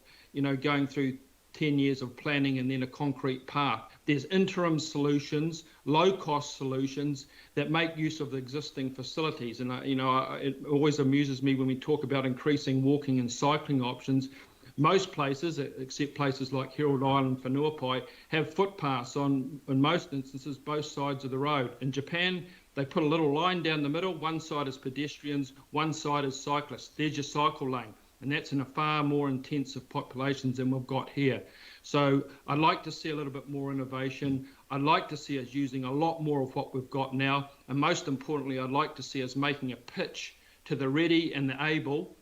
going through 10 years of planning and then a concrete path. There's interim solutions, low-cost solutions that make use of the existing facilities. And it always amuses me when we talk about increasing walking and cycling options. Most places, except places like Herald Island, Whanuapai, have footpaths on, in most instances, both sides of the road. In Japan, they put a little line down the middle. One side is pedestrians, one side is cyclists. There's your cycle lane. And that's in a far more intensive populations than we've got here. So I'd like to see a little bit more innovation. I'd like to see us using a lot more of what we've got now. And most importantly, I'd like to see us making a pitch to the ready and the able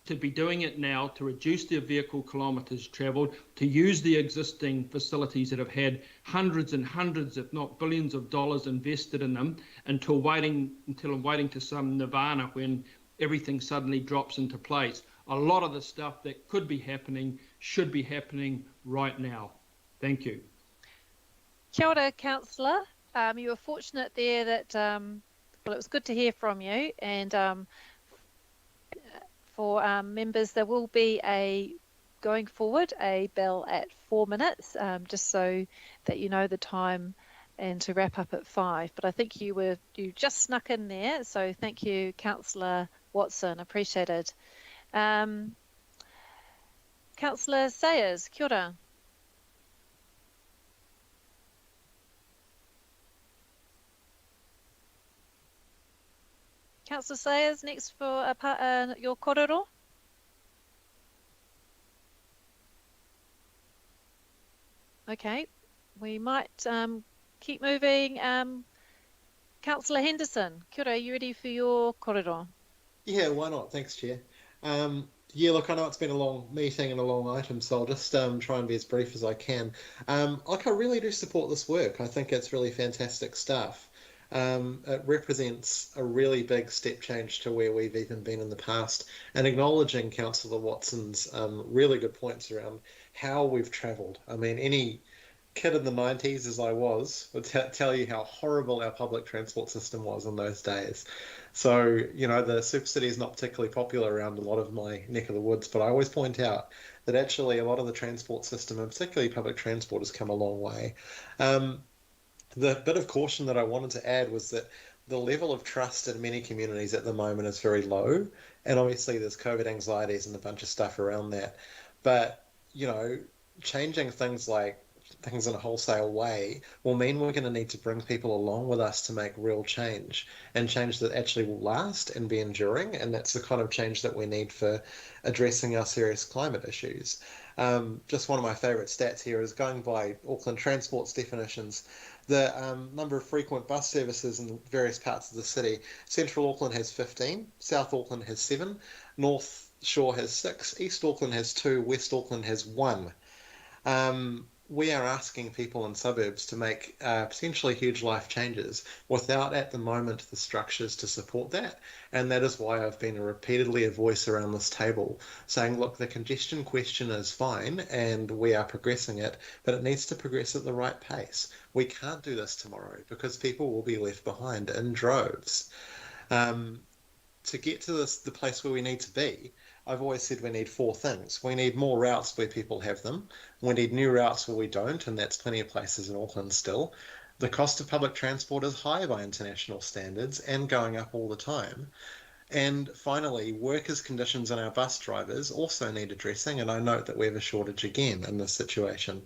to be doing it now, to reduce their vehicle kilometres travelled, to use the existing facilities that have had hundreds and hundreds, if not billions of dollars invested in them, until waiting to some nirvana when everything suddenly drops into place. A lot of the stuff that could be happening should be happening right now. Thank you. Kia ora, Councillor. You were fortunate there that, well, it was good to hear from you. And for members, there will be going forward, a bell at 4 minutes, just so that you know the time and to wrap up at 5. But I think you just snuck in there. So thank you, Councillor Watson. Appreciated. Councillor Sayers, kia ora. Councillor Sayers, next for your korero. Okay, we might keep moving. Councillor Henderson, kia ora, are you ready for your korero? Yeah, why not? Thanks, Chair. Yeah, look, I know it's been a long meeting and a long item, so I'll just try and be as brief as I can. I really do support this work. I think it's really fantastic stuff. It represents a really big step change to where we've even been in the past, and acknowledging Councillor Watson's really good points around how we've travelled. I mean, any kid in the 90s, as I was, would tell you how horrible our public transport system was in those days. So, the super city is not particularly popular around a lot of my neck of the woods, but I always point out that actually a lot of the transport system, and particularly public transport, has come a long way. The bit of caution that I wanted to add was that the level of trust in many communities at the moment is very low. And obviously there's COVID anxieties and a bunch of stuff around that. But, changing things in a wholesale way will mean we're going to need to bring people along with us to make real change, and change that actually will last and be enduring. And that's the kind of change that we need for addressing our serious climate issues. Just one of my favourite stats here is going by Auckland Transport's definitions. The number of frequent bus services in various parts of the city. Central Auckland has 15, South Auckland has 7, North Shore has 6, East Auckland has 2, West Auckland has 1. We are asking people in suburbs to make potentially huge life changes without, at the moment, the structures to support that. And that is why I've been repeatedly a voice around this table saying, look, the congestion question is fine and we are progressing it, but it needs to progress at the right pace. We can't do this tomorrow because people will be left behind in droves. To get to the place where we need to be, I've always said we need 4 things. We need more routes where people have them. We need new routes where we don't, and that's plenty of places in Auckland still. The cost of public transport is high by international standards and going up all the time. And finally, workers' conditions in our bus drivers also need addressing, and I note that we have a shortage again in this situation.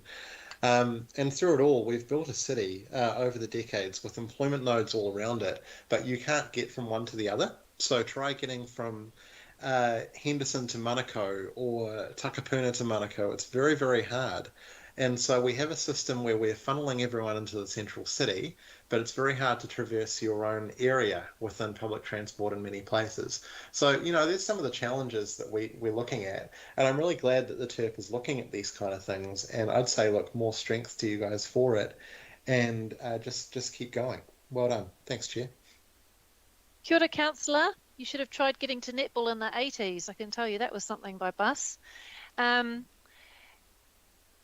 And through it all, we've built a city over the decades with employment nodes all around it, but you can't get from one to the other. So try getting from Henderson to Manukau or Takapuna to Manukau. It's very, very hard. And so we have a system where we're funneling everyone into the central city, but it's very hard to traverse your own area within public transport in many places. So, there's some of the challenges that we're looking at. And I'm really glad that the TERP is looking at these kind of things. And I'd say, look, more strength to you guys for it. And just keep going. Well done. Thanks, Chair. Kia ora, Councillor. You should have tried getting to netball in the 80s. I can tell you that was something by bus. E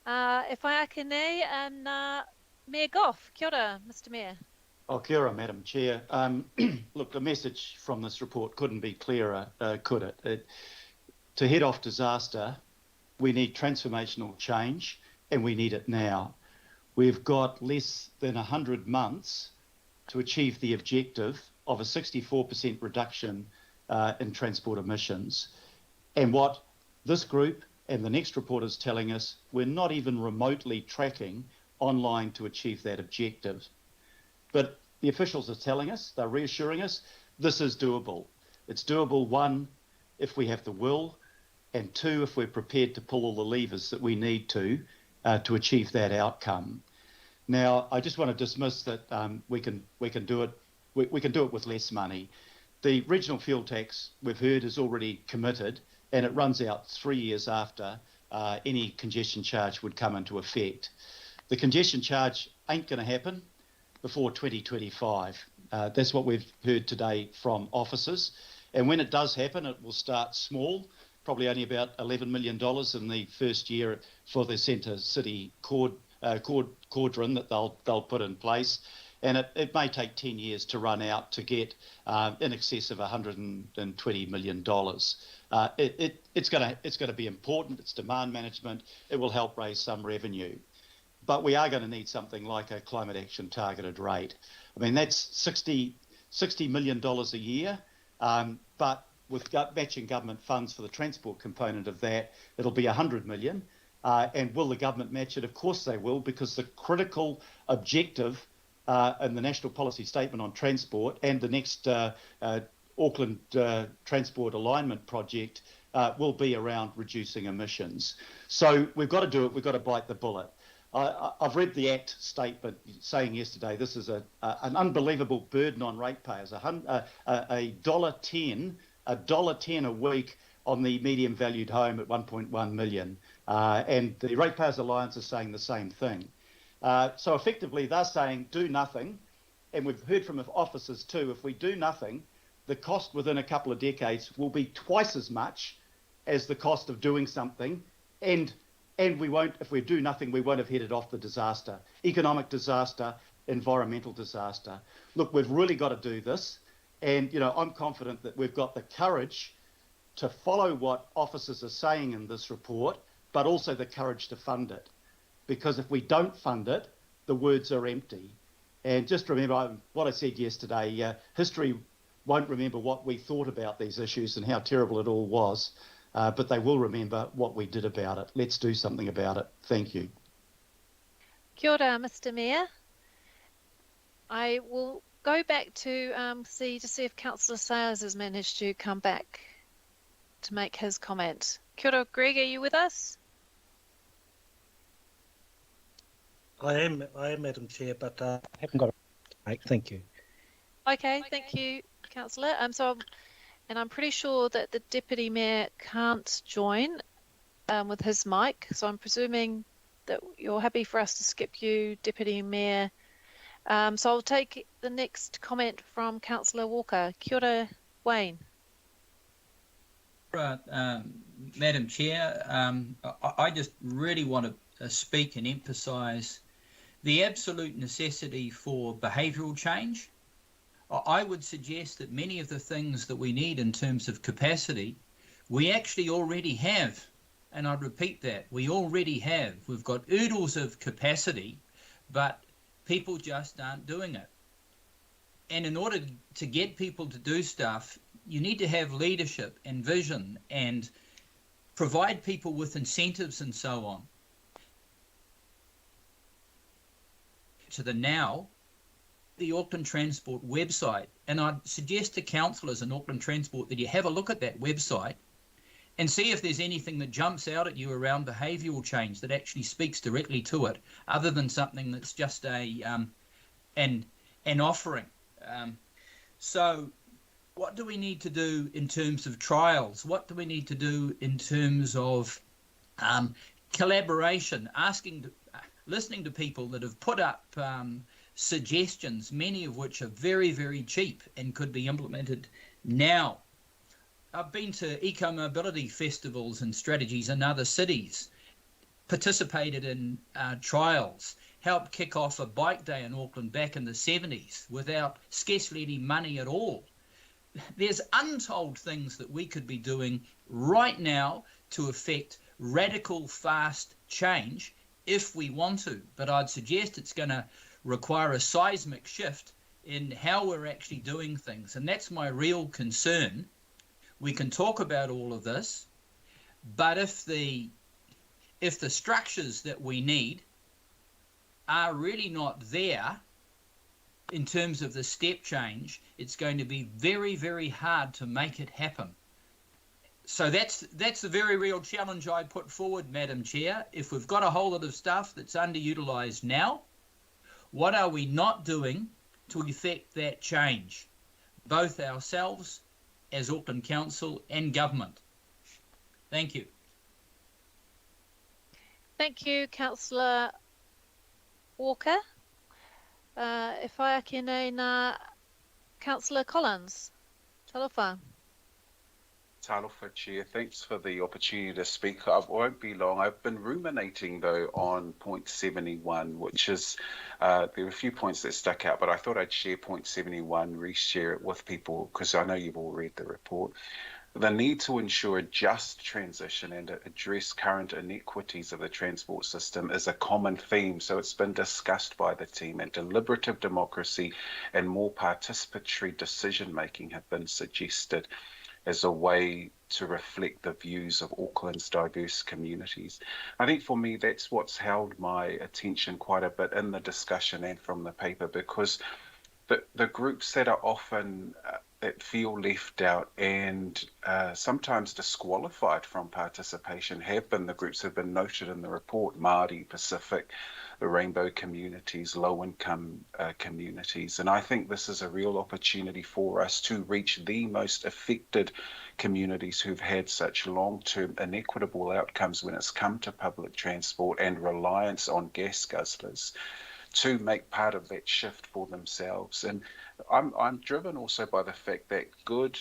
whaiakene, Mayor Goff. Kia ora, Mr. Mayor. Oh, kia ora, Madam Chair. Look, the message from this report couldn't be clearer, could it? To head off disaster, we need transformational change, and we need it now. We've got less than 100 months to achieve the objective of a 64% reduction in transport emissions. And what this group and the next report is telling us, we're not even remotely tracking online to achieve that objective. But the officials are telling us, they're reassuring us, this is doable. It's doable, one, if we have the will, and two, if we're prepared to pull all the levers that we need to achieve that outcome. Now, I just want to dismiss that we can do it. We can do it with less money. The regional fuel tax, we've heard, is already committed, and it runs out 3 years after any congestion charge would come into effect. The congestion charge ain't going to happen before 2025. That's what we've heard today from officers. And when it does happen, it will start small, probably only about $11 million in the first year for the centre city cordon that they'll put in place. And it may take 10 years to run out to get in excess of $120 million. It's going to be important. It's demand management. It will help raise some revenue. But we are going to need something like a climate action targeted rate. I mean, that's $60 million a year, but with matching government funds for the transport component of that, it'll be 100 million. And will the government match it? Of course they will, because the critical objective in the National Policy Statement on Transport and the next Auckland Transport Alignment Project will be around reducing emissions. So we've got to do it. We've got to bite the bullet. I've read the ACT statement saying yesterday this is an unbelievable burden on ratepayers, $1.10 a week on the medium valued home at 1.1 million. And the Ratepayers Alliance is saying the same thing. So effectively they're saying do nothing. And we've heard from officers too, if we do nothing, the cost within a couple of decades will be twice as much as the cost of doing something. And we won't, if we do nothing, we won't have headed off the disaster, economic disaster, environmental disaster. Look, we've really got to do this. And, you know, I'm confident that we've got the courage to follow what officers are saying in this report, but also the courage to fund it. Because if we don't fund it, the words are empty. And just remember what I said yesterday, history won't remember what we thought about these issues and how terrible it all was, but they will remember what we did about it. Let's do something about it. Thank you. Kia ora, Mr. Mayor. I will go back to see if Councillor Sayers has managed to come back to make his comment. Kia ora, Greg, are you with us? I am, Madam Chair, but I haven't got a break. Thank you. Okay, thank you, Councillor. And I'm pretty sure that the Deputy Mayor can't join with his mic, so I'm presuming that you're happy for us to skip you, Deputy Mayor. So I'll take the next comment from Councillor Walker. Kia ora, Wayne. Madam Chair, I just really want to speak and emphasise the absolute necessity for behavioural change. I would suggest that many of the things that we need in terms of capacity, we actually already have. And I'd repeat that, we already have. We've got oodles of capacity, but people just aren't doing it. And in order to get people to do stuff, you need to have leadership and vision and provide people with incentives and so on. To the now, the Auckland Transport website, and I'd suggest to councillors in Auckland Transport that you have a look at that website and see if there's anything that jumps out at you around behavioural change that actually speaks directly to it, other than something that's just an offering. So what do we need to do in terms of trials? What do we need to do in terms of collaboration, listening to people that have put up suggestions, many of which are very, very cheap and could be implemented now. I've been to eco-mobility festivals and strategies in other cities, participated in trials, helped kick off a bike day in Auckland back in the 70s without scarcely any money at all. There's untold things that we could be doing right now to effect radical, fast change if we want to. But I'd suggest it's going to require a seismic shift in how we're actually doing things. And that's my real concern. We can talk about all of this, but if the structures that we need are really not there in terms of the step change, it's going to be very, very hard to make it happen. So that's the very real challenge I put forward, Madam Chair. If we've got a whole lot of stuff that's underutilised now, what are we not doing to effect that change, both ourselves as Auckland Council and government? Thank you. Thank you, Councillor Walker. If I can, Councillor Collins, talofa. Talofa, Chair. Thanks for the opportunity to speak. I won't be long. I've been ruminating, though, on point 71, which is, there were a few points that stuck out, but I thought I'd share point 71, reshare it with people, because I know you've all read the report. The need to ensure a just transition and address current inequities of the transport system is a common theme. So it's been discussed by the team, and deliberative democracy and more participatory decision-making have been suggested as a way to reflect the views of Auckland's diverse communities. I think for me, that's what's held my attention quite a bit in the discussion and from the paper, because the groups that are often that feel left out and sometimes disqualified from participation have been the groups that have been noted in the report: Māori, Pacific, the rainbow communities, low-income communities. And I think this is a real opportunity for us to reach the most affected communities who've had such long-term inequitable outcomes when it's come to public transport and reliance on gas guzzlers, to make part of that shift for themselves. And I'm driven also by the fact that good,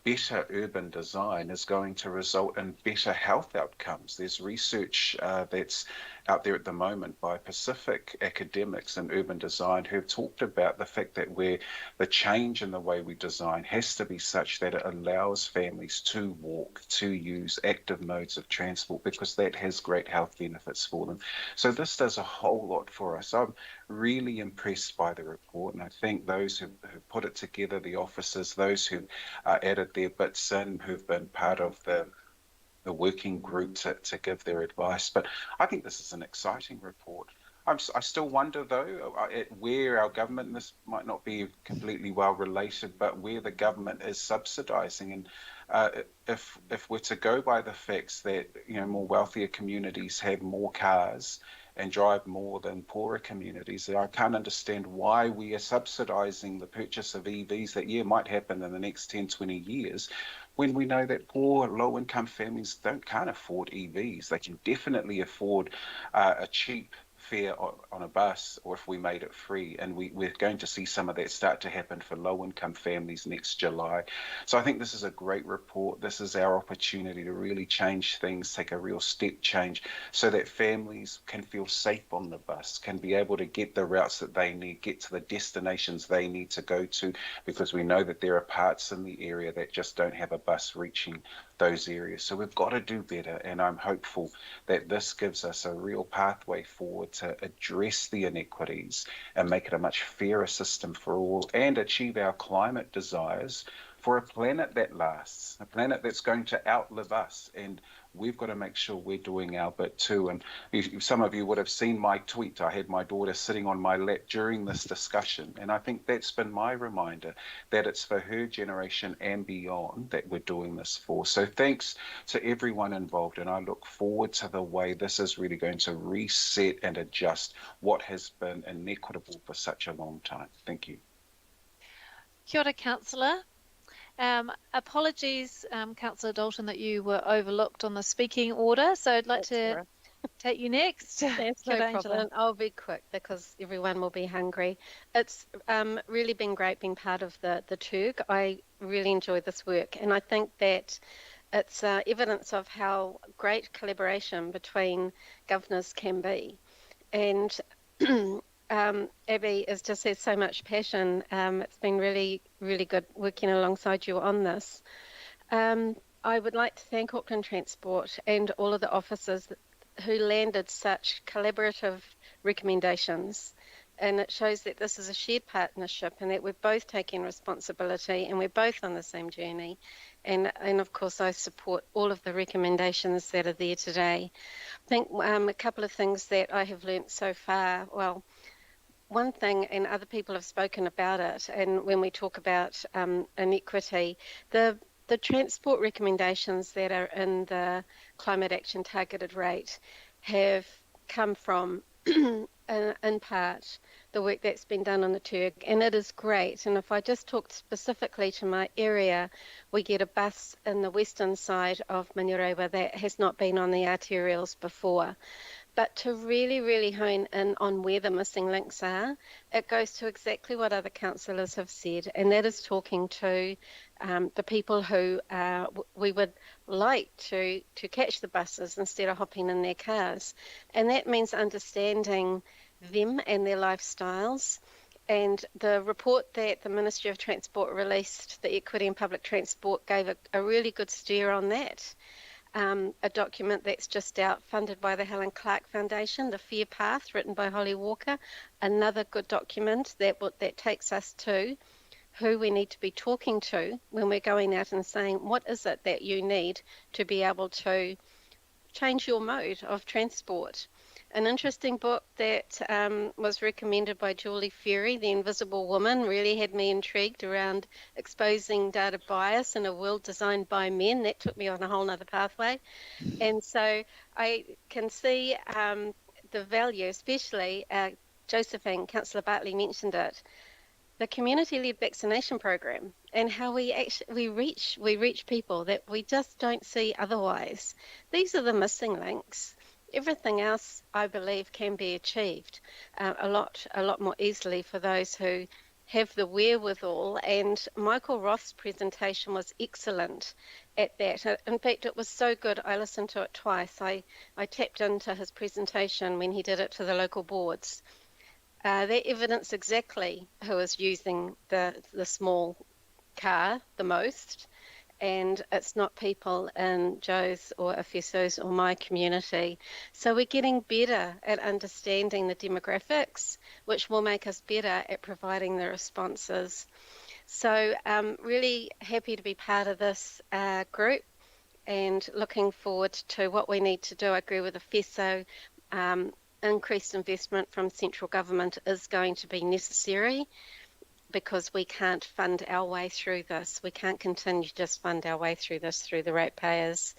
better urban design is going to result in better health outcomes. There's research that's out there at the moment by Pacific academics in urban design who have talked about the fact that where the change in the way we design has to be such that it allows families to walk, to use active modes of transport, because that has great health benefits for them. So this does a whole lot for us. I'm really impressed by the report, and I think those who put it together, the officers, those who added their bits in, who've been part of the working group to give their advice. But I think this is an exciting report. I still wonder, though, where our government, and this might not be completely well related, but where the government is subsidising. And if we're to go by the facts that more wealthier communities have more cars and drive more than poorer communities, I can't understand why we are subsidising the purchase of EVs that might happen in the next 10, 20 years, when we know that poor, low-income families can't afford EVs. They can definitely afford a cheap fare on a bus, or if we made it free. And we're going to see some of that start to happen for low-income families next July. So I think this is a great report. This is our opportunity to really change things, take a real step change, so that families can feel safe on the bus, can be able to get the routes that they need, get to the destinations they need to go to, because we know that there are parts in the area that just don't have a bus reaching those areas. So we've got to do better, and I'm hopeful that this gives us a real pathway forward to address the inequities and make it a much fairer system for all, and achieve our climate desires for a planet that lasts, a planet that's going to outlive us. And we've got to make sure we're doing our bit too. And some of you would have seen my tweet. I had my daughter sitting on my lap during this discussion, and I think that's been my reminder that it's for her generation and beyond that we're doing this for. So thanks to everyone involved, and I look forward to the way this is really going to reset and adjust what has been inequitable for such a long time. Thank you. Kia ora, Councillor. Apologies, Councillor Dalton, that you were overlooked on the speaking order. So I'd like to take you next. That's no problem. I'll be quick because everyone will be hungry. It's really been great being part of the TURG. I really enjoyed this work, and I think that it's evidence of how great collaboration between governors can be. And Abby has just had so much passion. It's been really, really good working alongside you on this. I would like to thank Auckland Transport and all of the officers who landed such collaborative recommendations. And it shows that this is a shared partnership and that we're both taking responsibility and we're both on the same journey. And of course, I support all of the recommendations that are there today. I think a couple of things that I have learnt so far. Well, one thing, and other people have spoken about it, and when we talk about inequity, the transport recommendations that are in the climate action targeted rate have come from, in part, the work that's been done on the Turg, and it is great. And if I just talk specifically to my area, we get a bus in the western side of Manurewa that has not been on the arterials before. But to really, really hone in on where the missing links are, it goes to exactly what other councillors have said, and that is talking to the people who we would like to catch the buses instead of hopping in their cars. And that means understanding them and their lifestyles. And the report that the Ministry of Transport released, the Equity in Public Transport, gave a really good steer on that. A document that's just out, funded by the Helen Clark Foundation, The Fair Path, written by Holly Walker, another good document that takes us to who we need to be talking to when we're going out and saying, what is it that you need to be able to change your mode of transport? An interesting book that was recommended by Julie Ferry, The Invisible Woman, really had me intrigued around exposing data bias in a world designed by men. That took me on a whole nother pathway. And so I can see the value, especially Josephine, Councillor Bartley mentioned it, the community-led vaccination program, and how we reach people that we just don't see otherwise. These are the missing links. Everything else, I believe, can be achieved a lot more easily for those who have the wherewithal. And Michael Roth's presentation was excellent at that. In fact, it was so good, I listened to it twice. I tapped into his presentation when he did it to the local boards. They evidence exactly who is using the small car the most, and it's not people in Joe's or Efeso's or my community. So we're getting better at understanding the demographics, which will make us better at providing the responses. So really happy to be part of this group and looking forward to what we need to do. I agree with Efeso. Increased investment from central government is going to be necessary, because we can't fund our way through this. We can't continue to just fund our way through this through the ratepayers.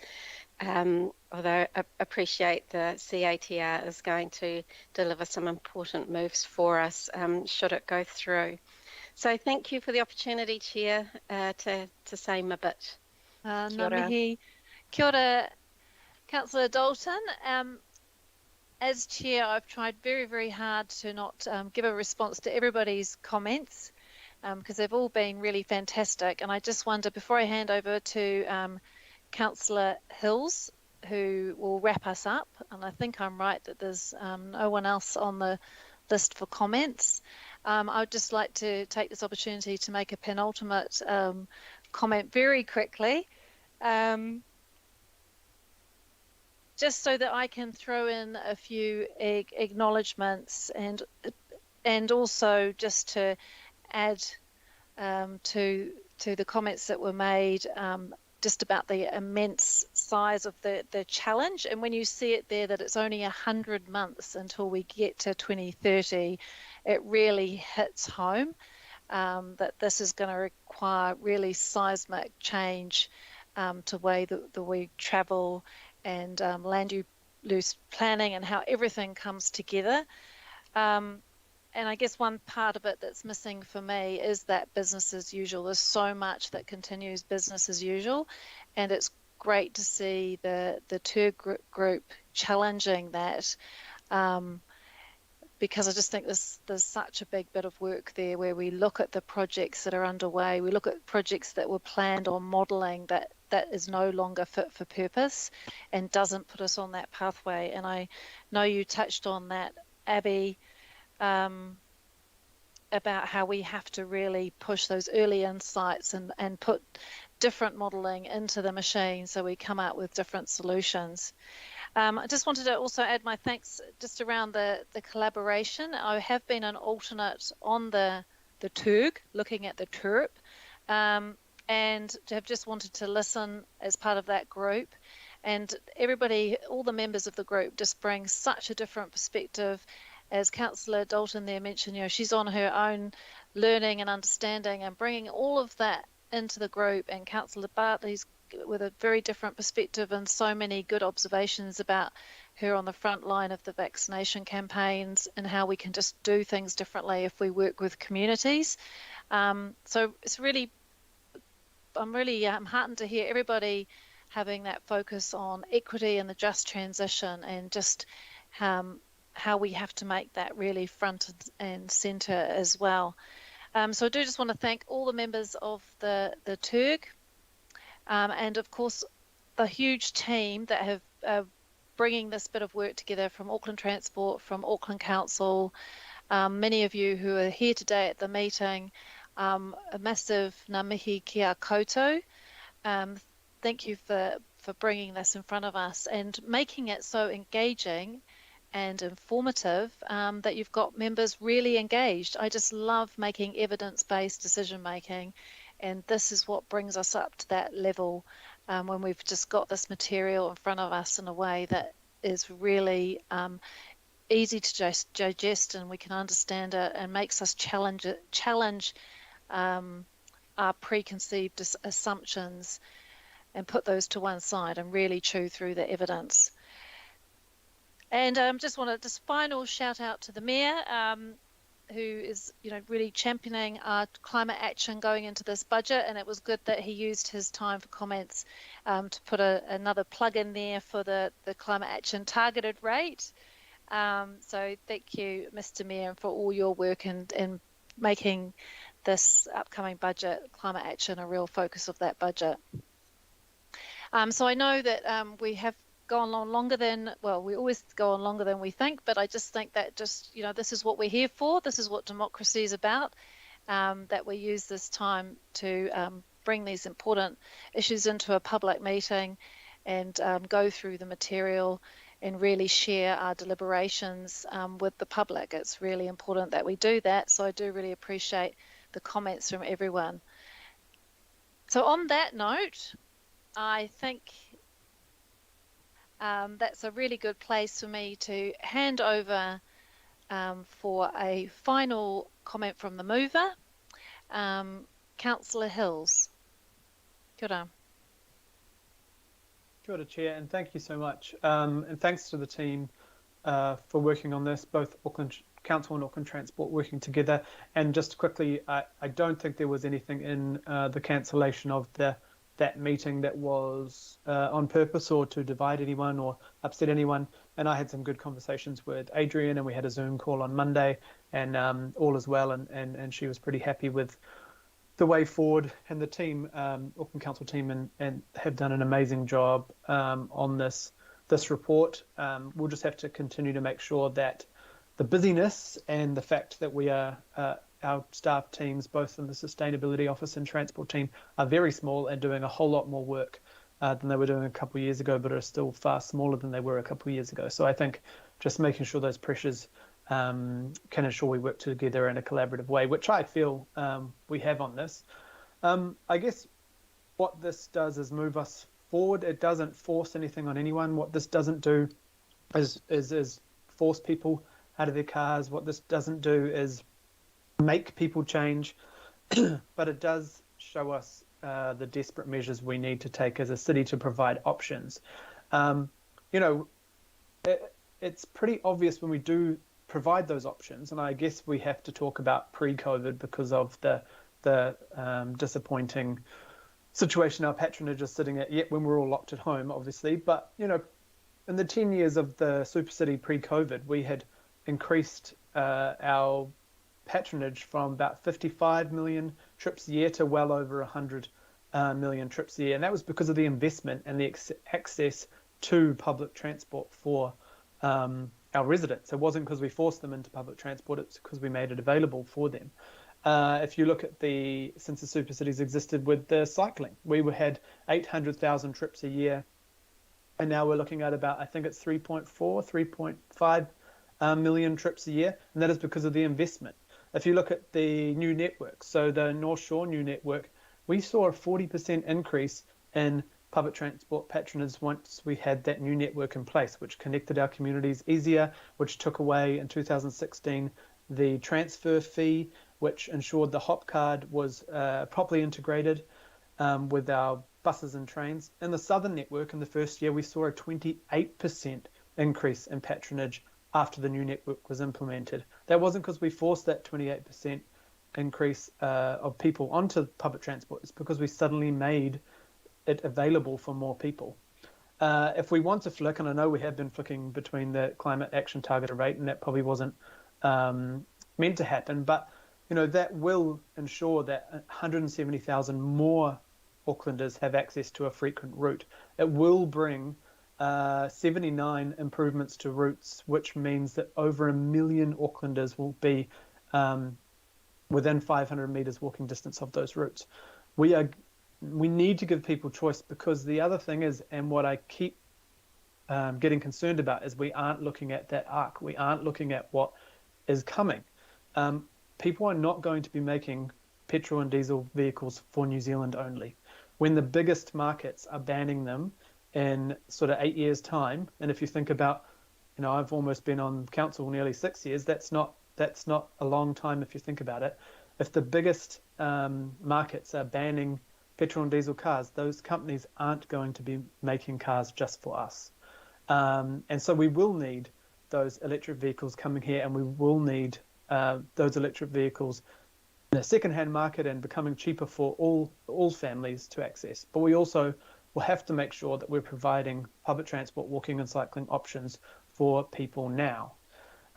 Although I appreciate the CATR is going to deliver some important moves for us should it go through. So thank you for the opportunity, Chair, to say my bit. Ngā mihi. Kia ora, Councillor Dalton. As Chair, I've tried very, very hard to not give a response to everybody's comments because they've all been really fantastic. And I just wonder, before I hand over to Councillor Hills, who will wrap us up, and I think I'm right that there's no one else on the list for comments, I would just like to take this opportunity to make a penultimate comment very quickly. Just so that I can throw in a few acknowledgements and also just to add to the comments that were made just about the immense size of the challenge. And when you see it there that it's only 100 months until we get to 2030, it really hits home that this is going to require really seismic change to the way that we travel and land use planning and how everything comes together. And I guess one part of it that's missing for me is that business as usual. There's so much that continues business as usual, and it's great to see the TUR group challenging that. because I just think there's such a big bit of work there where we look at the projects that are underway, we look at projects that were planned on modelling that is no longer fit for purpose and doesn't put us on that pathway. And I know you touched on that, Abby, about how we have to really push those early insights and put different modelling into the machine so we come out with different solutions. I just wanted to also add my thanks just around the collaboration. I have been an alternate on the TURG, looking at the TURP, and have just wanted to listen as part of that group. And everybody, all the members of the group just bring such a different perspective. As Councillor Dalton there mentioned, she's on her own learning and understanding and bringing all of that into the group, and Councillor Bartley's with a very different perspective and so many good observations about her on the front line of the vaccination campaigns and how we can just do things differently if we work with communities. So it's really, I'm really heartened to hear everybody having that focus on equity and the just transition, and just how we have to make that really front and centre as well. So I do just want to thank all the members of the TURG, and of course the huge team that have bringing this bit of work together from Auckland Transport, from Auckland Council, many of you who are here today at the meeting, a massive ngā mihi kia koutou. Thank you for bringing this in front of us and making it so engaging and informative, that you've got members really engaged. I just love making evidence-based decision making, and this is what brings us up to that level, when we've just got this material in front of us in a way that is really easy to digest, and we can understand it, and makes us challenge our preconceived assumptions and put those to one side and really chew through the evidence. And just want to final shout out to the Mayor, who is really championing our climate action going into this budget, and it was good that he used his time for comments to put another plug in there for the climate action targeted rate. So thank you, Mr. Mayor, for all your work in making this upcoming budget, climate action, a real focus of that budget. So I know that we have gone on longer than, well, we always go on longer than we think, but I just think that this is what we're here for. This is what democracy is about, that we use this time to bring these important issues into a public meeting and go through the material and really share our deliberations with the public. It's really important that we do that, so I do really appreciate the comments from everyone. So on that note, I think that's a really good place for me to hand over for a final comment from the mover, Councillor Hills. Kia ora. Kia ora, Chair, and thank you so much. And thanks to the team for working on this, both Auckland Council and Auckland Transport working together. And just quickly, I don't think there was anything in the cancellation of that meeting that was on purpose or to divide anyone or upset anyone. And I had some good conversations with Adrian, and we had a Zoom call on Monday, and all is well, and she was pretty happy with the way forward. And the team, Auckland Council team, and have done an amazing job on this report. We'll just have to continue to make sure that the busyness and the fact that we are our staff teams, both in the Sustainability Office and Transport team, are very small and doing a whole lot more work than they were doing a couple of years ago, but are still far smaller than they were a couple of years ago. So I think just making sure those pressures can ensure we work together in a collaborative way, which I feel we have on this. I guess what this does is move us forward. It doesn't force anything on anyone. What this doesn't do is force people out of their cars. What this doesn't do is make people change, but it does show us the desperate measures we need to take as a city to provide options. It's pretty obvious when we do provide those options, and I guess we have to talk about pre-COVID because of the disappointing situation our patronage is sitting at, yet when we're all locked at home, obviously. But in the 10 years of the Super City pre-COVID, we had increased our patronage from about 55 million trips a year to well over 100 million trips a year. And that was because of the investment and the access to public transport for our residents. It wasn't because we forced them into public transport, it's because we made it available for them. If you look at since the super cities existed with the cycling, we had 800,000 trips a year, and now we're looking at about, I think it's 3.5 million trips a year, and that is because of the investment. If you look at the new network, so the North Shore new network, we saw a 40% increase in public transport patronage once we had that new network in place, which connected our communities easier, which took away in 2016 the transfer fee, which ensured the hop card was properly integrated with our buses and trains. In the Southern network, in the first year, we saw a 28% increase in patronage after the new network was implemented. That wasn't because we forced that 28% increase of people onto public transport. It's because we suddenly made it available for more people. If we want to flick, and I know we have been flicking between the climate action targeted rate, and that probably wasn't meant to happen, but that will ensure that 170,000 more Aucklanders have access to a frequent route. It will bring 79 improvements to routes, which means that over 1 million Aucklanders will be within 500 meters walking distance of those routes. We need to give people choice, because the other thing is, and what I keep getting concerned about, is we aren't looking at that arc. We aren't looking at what is coming. People are not going to be making petrol and diesel vehicles for New Zealand only. When the biggest markets are banning them in sort of 8 years' time, and if you think about, I've almost been on council nearly 6 years, that's not a long time if you think about it. If the biggest markets are banning petrol and diesel cars, those companies aren't going to be making cars just for us. And so we will need those electric vehicles coming here, and we will need those electric vehicles in the second-hand market and becoming cheaper for all families to access. But we also will have to make sure that we're providing public transport, walking and cycling options for people now.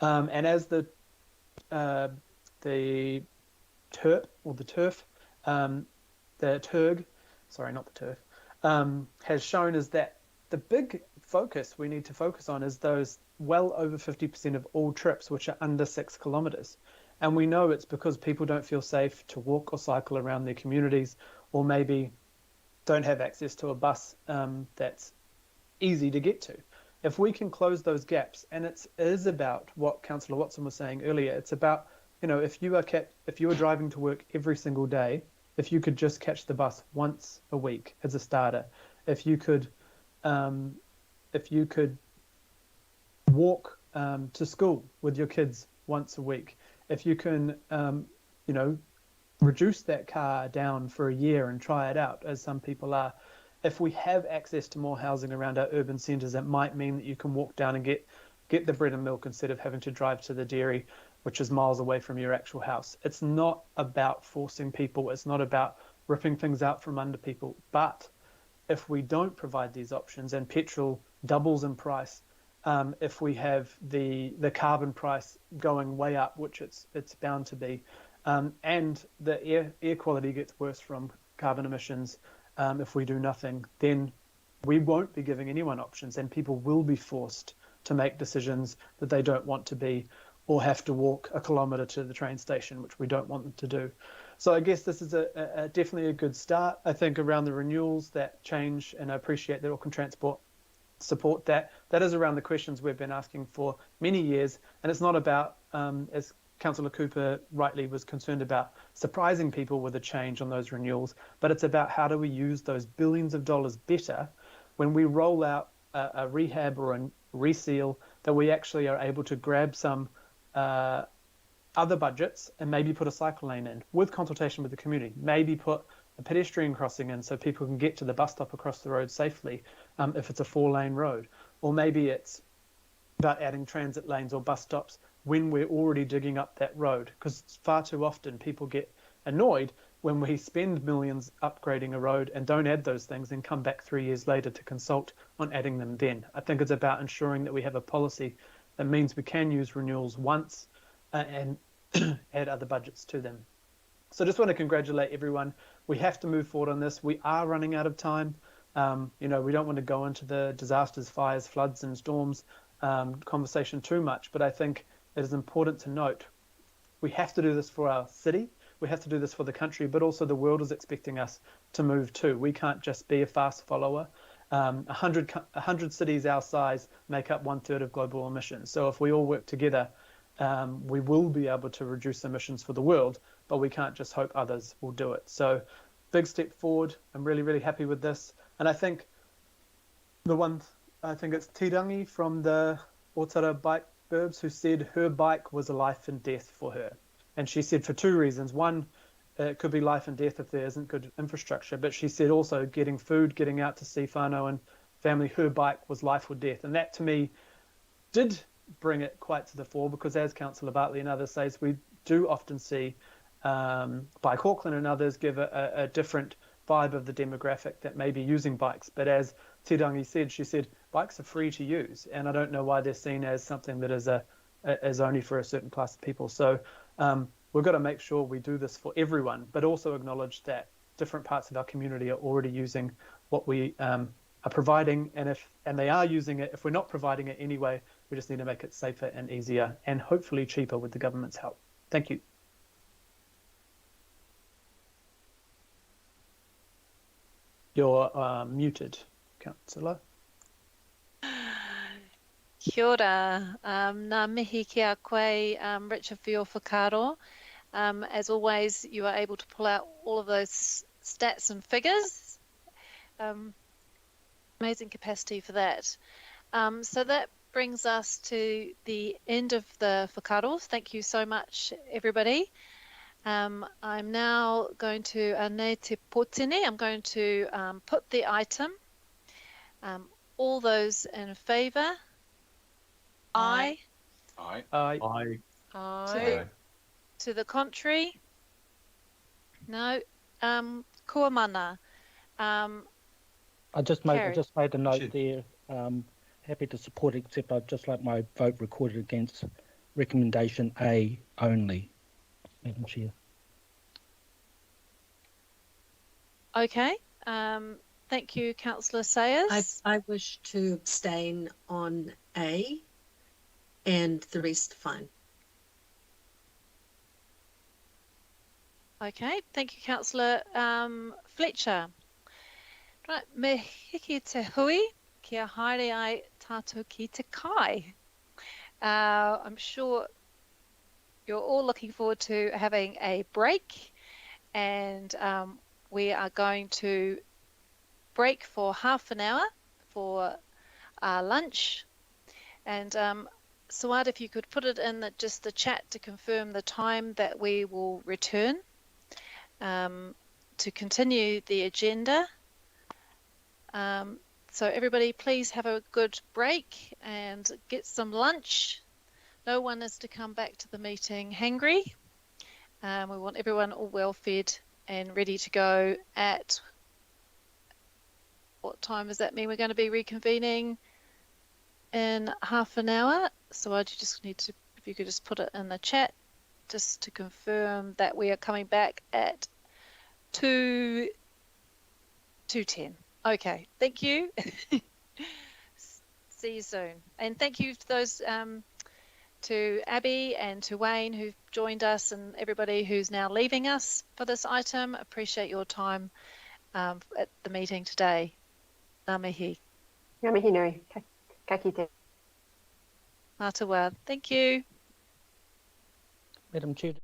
And as the TERP, or the TERF, the TERG, sorry, not the TERF, has shown is that the big focus we need to focus on is those well over 50% of all trips which are under 6 kilometres. And we know it's because people don't feel safe to walk or cycle around their communities, or maybe don't have access to a bus that's easy to get to. If we can close those gaps, and it is about what Councillor Watson was saying earlier, it's about, if you are driving to work every single day, if you could just catch the bus once a week as a starter, if you could walk to school with your kids once a week, if you can, reduce that car down for a year and try it out, as some people are. If we have access to more housing around our urban centres, that might mean that you can walk down and get the bread and milk instead of having to drive to the dairy, which is miles away from your actual house. It's not about forcing people. It's not about ripping things out from under people. But if we don't provide these options, and petrol doubles in price, if we have the carbon price going way up, which it's bound to be, and the air quality gets worse from carbon emissions, if we do nothing, then we won't be giving anyone options, and people will be forced to make decisions that they don't want to be, or have to walk a kilometre to the train station, which we don't want them to do. So I guess this is definitely a good start. I think around the renewals, that change, and I appreciate that Auckland Transport support that. That is around the questions we've been asking for many years, and it's not about, as Councillor Cooper rightly was concerned about, surprising people with a change on those renewals, but it's about how do we use those billions of dollars better when we roll out a rehab or a reseal, that we actually are able to grab some other budgets and maybe put a cycle lane in with consultation with the community, maybe put a pedestrian crossing in so people can get to the bus stop across the road safely if it's a 4-lane road, or maybe it's about adding transit lanes or bus stops when we're already digging up that road, because far too often people get annoyed when we spend millions upgrading a road and don't add those things and come back 3 years later to consult on adding them then. I think it's about ensuring that we have a policy that means we can use renewals once, and add other budgets to them. So just want to congratulate everyone. We have to move forward on this. We are running out of time. We don't want to go into the disasters, fires, floods, and storms conversation too much, but I think it is important to note we have to do this for our city. We have to do this for the country, but also the world is expecting us to move too. We can't just be a fast follower. 100 cities our size make up 1/3 of global emissions. So if we all work together, we will be able to reduce emissions for the world, but we can't just hope others will do it. So big step forward. I'm really, really happy with this. And I think it's Tirangi from the Otara Bike Burbs who said her bike was a life and death for her. And she said for two reasons. One, it could be life and death if there isn't good infrastructure. But she said also getting food, getting out to see whānau and family, her bike was life or death. And that to me did bring it quite to the fore, because as Councillor Bartley and others says, we do often see Bike Auckland and others give a different vibe of the demographic that may be using bikes. But as Tirangi said, she said, bikes are free to use, and I don't know why they're seen as something that is only for a certain class of people. So we've got to make sure we do this for everyone, but also acknowledge that different parts of our community are already using what we are providing, and they are using it. If we're not providing it anyway, we just need to make it safer and easier, and hopefully cheaper with the government's help. Thank you. You're muted, Councillor. Kia ora. Nā mihi ki a koe, Richard for your whakaaro. As always, you are able to pull out all of those stats and figures. Amazing capacity for that. So that brings us to the end of the whakaaros. Thank you so much, everybody. I'm now going to ane te potene. I'm going to put the item. All those in favour? Aye. Aye. Aye. Aye. Aye. To the contrary? No. Kua mana. I just made a note there. Happy to support, except I'd just like my vote recorded against recommendation A only, Madam Chair. Okay. Thank you, Councillor Sayers. I wish to abstain on A, and the rest fine. Okay. Thank you, Councillor Fletcher. Right. Me hiki te hui, kia haere ai tātou ki te kai. I'm sure you're all looking forward to having a break, and we are going to break for half an hour for our lunch. And Sawad, if you could put it in just the chat to confirm the time that we will return to continue the agenda. So everybody, please have a good break and get some lunch. No one is to come back to the meeting hangry. We want everyone all well fed and ready to go at, what time does that mean we're going to be reconvening? In half an hour. So I just need to, if you could just put it in the chat, just to confirm that we are coming back at 2:10. Okay, thank you. See you soon. And thank you to those, to Abby and to Wayne who've joined us, and everybody who's now leaving us for this item. Appreciate your time at the meeting today. Ngā mihi. Ngā mihi nui. Ka kite. Matawa. Thank you. Madam Chair.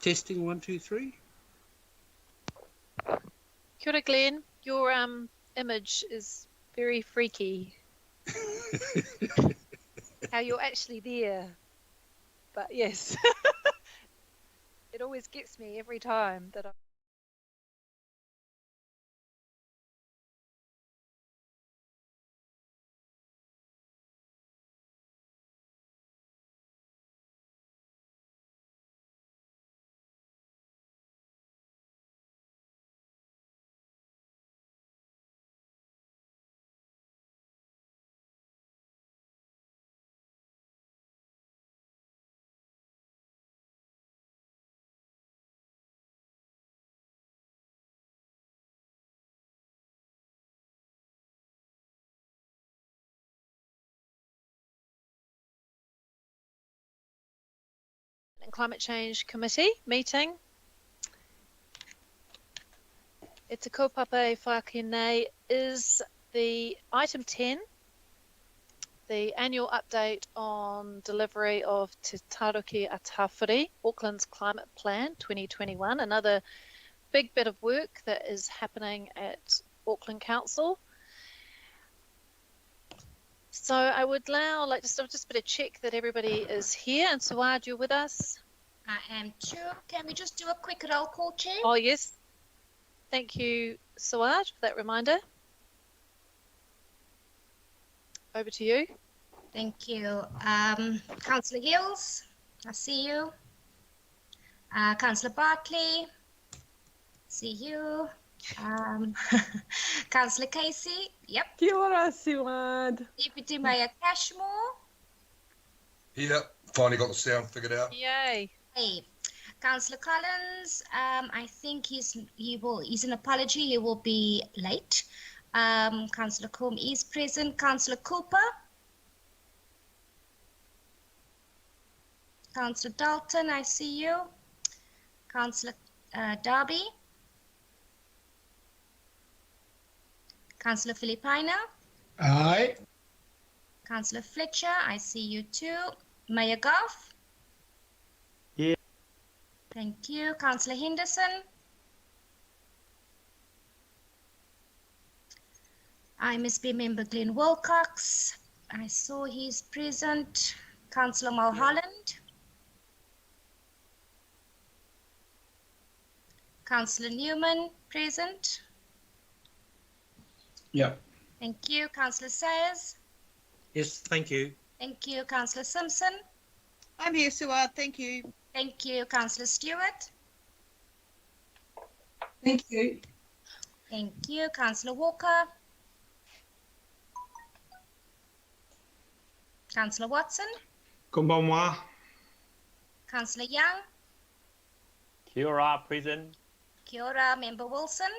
Testing 1, 2, 3. Kia ora, Glenn. Your image is very freaky. How you're actually there. But yes, it always gets me every time that I. Climate Change Committee meeting. E Te Kaupapa Whakene is the item 10, the annual update on delivery of Te Taruki a Tawhiri, Auckland's Climate Plan 2021, another big bit of work that is happening at Auckland Council. So I would now like to start just a bit of check that everybody is here. And Suad, you're with us? I am too. Can we just do a quick roll call, Chair? Oh, yes. Thank you, Suad, for that reminder. Over to you. Thank you. Councillor Hills, I see you. Councillor Bartley, see you. Councillor Casey, yep. Kia ora, Suad. Deputy Mayor Cashmore. Here, finally got the sound figured out. Yay. Hey. Councillor Collins, I think he's an apology, he will be late. Councillor Combe is present. Councillor Cooper. Councillor Dalton, I see you. Councillor Darby. Councillor Filipina. Aye. Councillor Fletcher, I see you too. Mayor Goff. Yeah. Thank you. Councillor Henderson. IMSB member Glenn Wilcox. I saw he's present. Councillor Mulholland. Councillor Newman, present. Yeah. Thank you. Councillor Sayers. Yes, thank you. Thank you. Councillor Simpson. I'm here, Suad. Thank you. Thank you. Councillor Stewart. Thank you. Thank you. Councillor Walker. Councillor Watson. Konbanwa. Councillor Young. Kia ora, present. Kia ora, Member Wilson.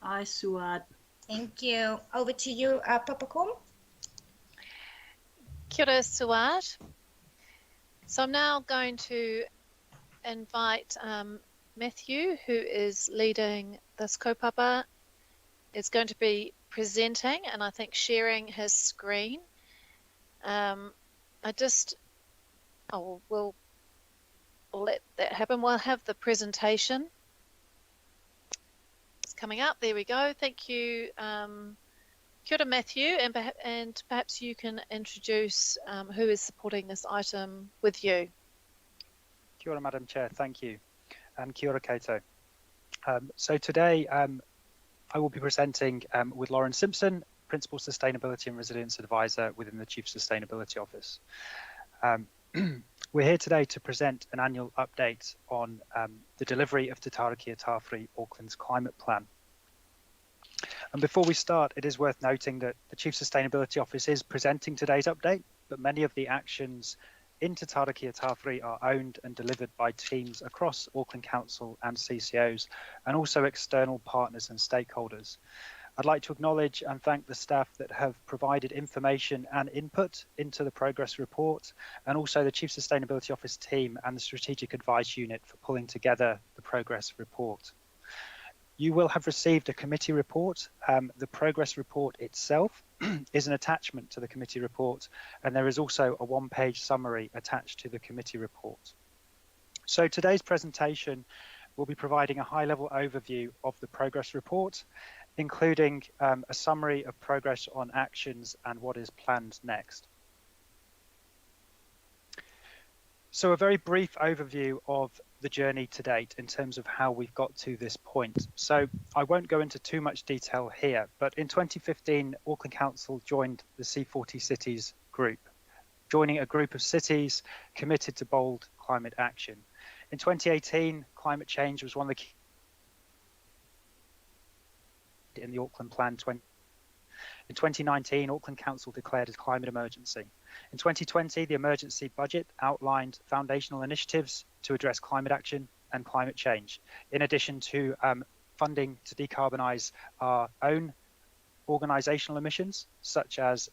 Aye, Suad. Thank you. Over to you, Papakum. Kia ora, Suad. So I'm now going to invite Matthew, who is leading this kaupapa, is going to be presenting and I think sharing his screen. We'll let that happen. We'll have the presentation. It's coming up. There we go. Thank you. Kia ora, Matthew, and perhaps you can introduce who is supporting this item with you. Kia ora, Madam Chair. Thank you. Kia ora koutou. So today I will be presenting with Lauren Simpson, Principal Sustainability and Resilience Advisor within the Chief Sustainability Office. We're here today to present an annual update on the delivery of Te Taruki a Tawhiri, Auckland's climate plan. And before we start, it is worth noting that the Chief Sustainability Office is presenting today's update, but many of the actions in Te Taruki a Tawhiri are owned and delivered by teams across Auckland Council and CCOs, and also external partners and stakeholders. I'd like to acknowledge and thank the staff that have provided information and input into the progress report, and also the Chief Sustainability Office team and the Strategic Advice Unit for pulling together the progress report. You will have received a committee report. The progress report itself is an attachment to the committee report, and there is also a one-page summary attached to the committee report. So today's presentation will be providing a high-level overview of the progress report, including a summary of progress on actions and what is planned next. So a very brief overview of the journey to date in terms of how we've got to this point. So I won't go into too much detail here, but in 2015, Auckland Council joined the C40 Cities group, joining a group of cities committed to bold climate action. In 2018, climate change was one of the key in the Auckland Plan 20. In 2019, Auckland Council declared a climate emergency. In 2020, the emergency budget outlined foundational initiatives to address climate action and climate change, in addition to funding to decarbonise our own organisational emissions, such as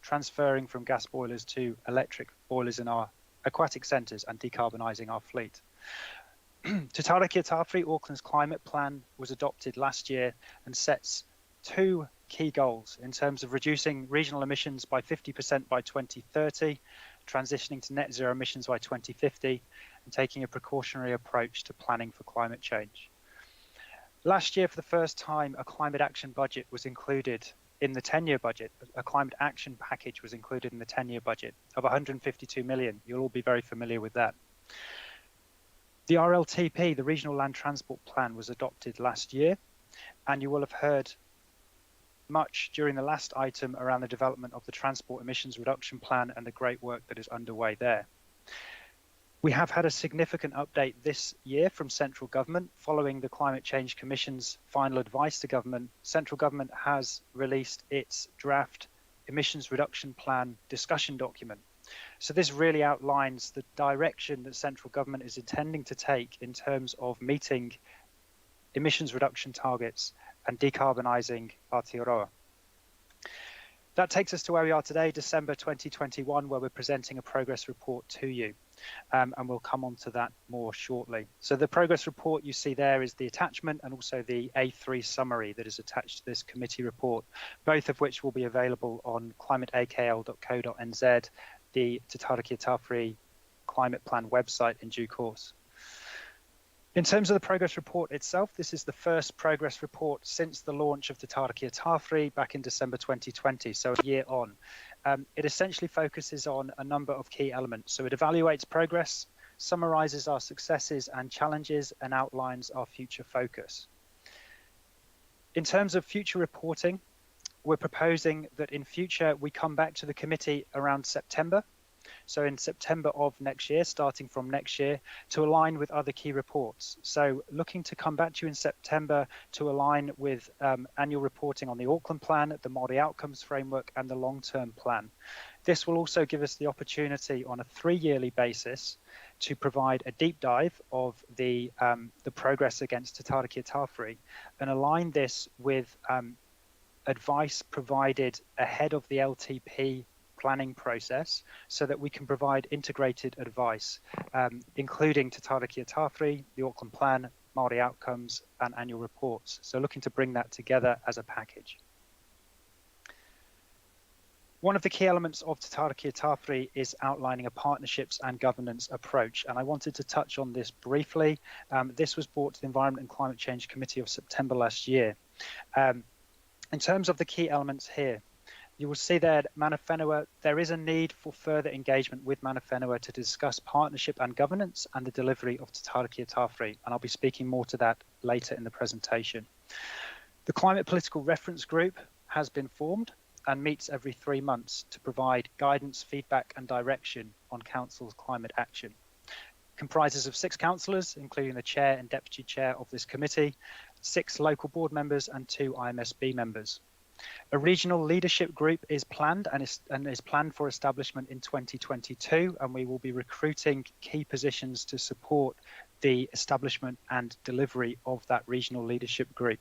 transferring from gas boilers to electric boilers in our aquatic centres and decarbonising our fleet. Te Taraki Tāwhiri, Auckland's climate plan was adopted last year and sets two key goals in terms of reducing regional emissions by 50% by 2030, transitioning to net zero emissions by 2050, and taking a precautionary approach to planning for climate change. Last year, for the first time, a climate action budget was included in the 10-year budget. A climate action package was included in the 10-year budget of 152 million. You'll all be very familiar with that. The RLTP, the Regional Land Transport Plan, was adopted last year, and you will have heard much during the last item around the development of the Transport Emissions Reduction Plan and the great work that is underway there. We have had a significant update this year from central government following the Climate Change Commission's final advice to government. Central government has released its draft emissions reduction plan discussion document. So this really outlines the direction that central government is intending to take in terms of meeting emissions reduction targets and decarbonising Aotearoa. That takes us to where we are today, December 2021, where we're presenting a progress report to you. And we'll come on to that more shortly. So the progress report you see there is the attachment and also the A3 summary that is attached to this committee report, both of which will be available on climateakl.co.nz, the Te Taraki Tāwhiri Climate Plan website in due course. In terms of the progress report itself, this is the first progress report since the launch of Te Taraki Tāwhiri back in December 2020, so a year on. It essentially focuses on a number of key elements. So it evaluates progress, summarises our successes and challenges, and outlines our future focus. In terms of future reporting, we're proposing that in future we come back to the committee around September. So in September of next year, starting from next year, to align with other key reports. So looking to come back to you in September to align with annual reporting on the Auckland Plan, the Māori Outcomes Framework, and the long-term plan. This will also give us the opportunity on a 3-yearly basis to provide a deep dive of the progress against Te Taraki Tāwhiri and align this with advice provided ahead of the LTP planning process so that we can provide integrated advice, including Te Taraki Tāwhiri, the Auckland Plan, Māori Outcomes, and annual reports. So looking to bring that together as a package. One of the key elements of Te Taraki Tāwhiri is outlining a partnerships and governance approach, and I wanted to touch on this briefly. This was brought to the Environment and Climate Change Committee of September last year. In terms of the key elements here, you will see there at Mana Whenua, there is a need for further engagement with Mana Whenua to discuss partnership and governance and the delivery of Te Taraki Tāwhiri, and I'll be speaking more to that later in the presentation. The Climate Political Reference Group has been formed and meets every 3 months to provide guidance, feedback and direction on Council's climate action. Comprises of 6 councillors, including the chair and deputy chair of this committee, 6 local board members and 2 IMSB members. A regional leadership group is planned and is planned for establishment in 2022, and we will be recruiting key positions to support the establishment and delivery of that regional leadership group.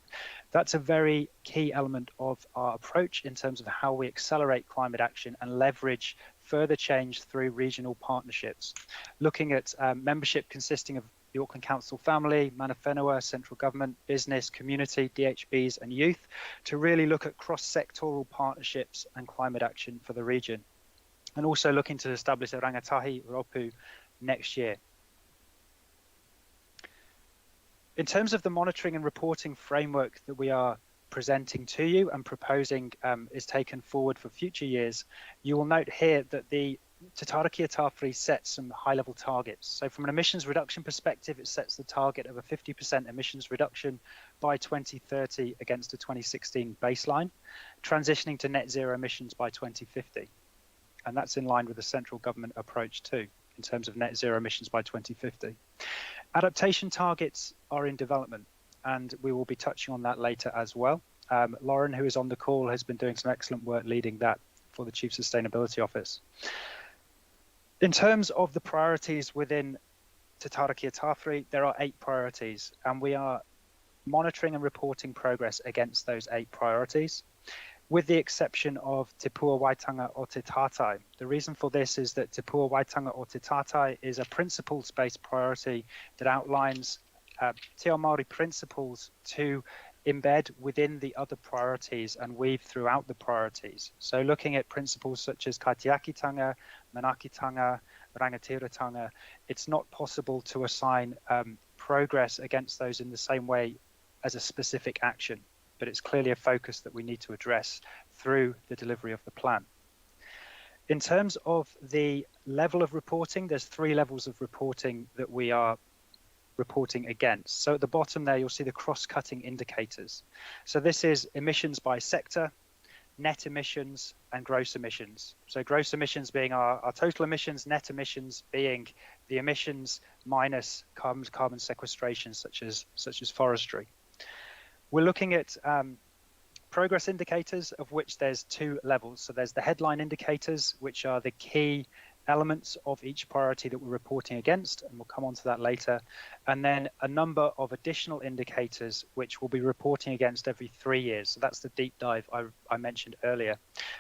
That's a very key element of our approach in terms of how we accelerate climate action and leverage further change through regional partnerships. Looking at membership consisting of the Auckland Council family, Mana Whenua, central government, business, community, DHBs and youth to really look at cross-sectoral partnerships and climate action for the region. And also looking to establish a rangatahi Ropu next year. In terms of the monitoring and reporting framework that we are presenting to you and proposing is taken forward for future years, you will note here that the Te Tarakia Tāwhiri sets some high-level targets. So from an emissions reduction perspective, it sets the target of a 50% emissions reduction by 2030 against a 2016 baseline, transitioning to net zero emissions by 2050. And that's in line with the central government approach too, in terms of net zero emissions by 2050. Adaptation targets are in development, and we will be touching on that later as well. Lauren, who is on the call, has been doing some excellent work leading that for the Chief Sustainability Office. In terms of the priorities within Te Tarakia Tāwhiri, there are 8 priorities, and we are monitoring and reporting progress against those 8 priorities, with the exception of Te Pua Waitanga o Te Tātai. The reason for this is that Te Pua Waitanga o Te Tātai is a principles-based priority that outlines Te Ao Māori principles to embed within the other priorities and weave throughout the priorities. So looking at principles such as kaitiakitanga, manakitanga, rangatiratanga, it's not possible to assign progress against those in the same way as a specific action, but it's clearly a focus that we need to address through the delivery of the plan. In terms of the level of reporting, there's 3 levels of reporting that we are reporting against. So at the bottom there, you'll see the cross-cutting indicators. So this is emissions by sector, net emissions, and gross emissions. So gross emissions being our total emissions, net emissions being the emissions minus carbon sequestration, such as forestry. We're looking at progress indicators, of which there's 2 levels. So there's the headline indicators, which are the key elements of each priority that we're reporting against, and we'll come on to that later. And then a number of additional indicators, which we'll be reporting against every 3 years. So that's the deep dive I mentioned earlier.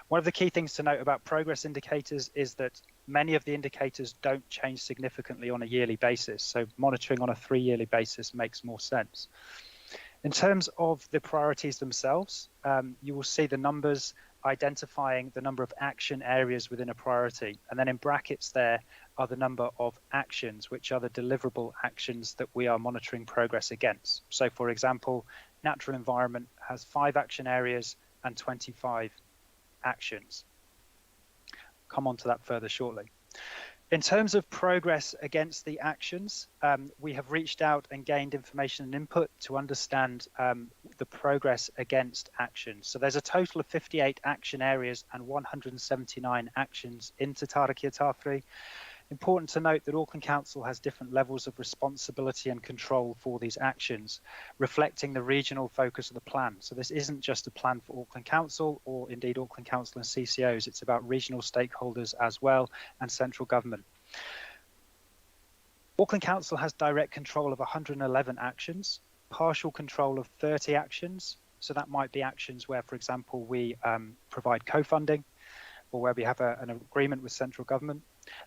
One of the key things to note about progress indicators is that many of the indicators don't change significantly on a yearly basis. So monitoring on a 3-yearly basis makes more sense. In terms of the priorities themselves, you will see the numbers identifying the number of action areas within a priority. And then in brackets there are the number of actions, which are the deliverable actions that we are monitoring progress against. So for example, natural environment has 5 action areas and 25 actions. Come on to that further shortly. In terms of progress against the actions, we have reached out and gained information and input to understand the progress against actions. So there's a total of 58 action areas and 179 actions in Te Tarakia Tāwhiri. Important to note that Auckland Council has different levels of responsibility and control for these actions, reflecting the regional focus of the plan. So this isn't just a plan for Auckland Council or indeed Auckland Council and CCOs, it's about regional stakeholders as well and central government. Auckland Council has direct control of 111 actions, partial control of 30 actions. So that might be actions where, for example, we provide co-funding or where we have an agreement with central government,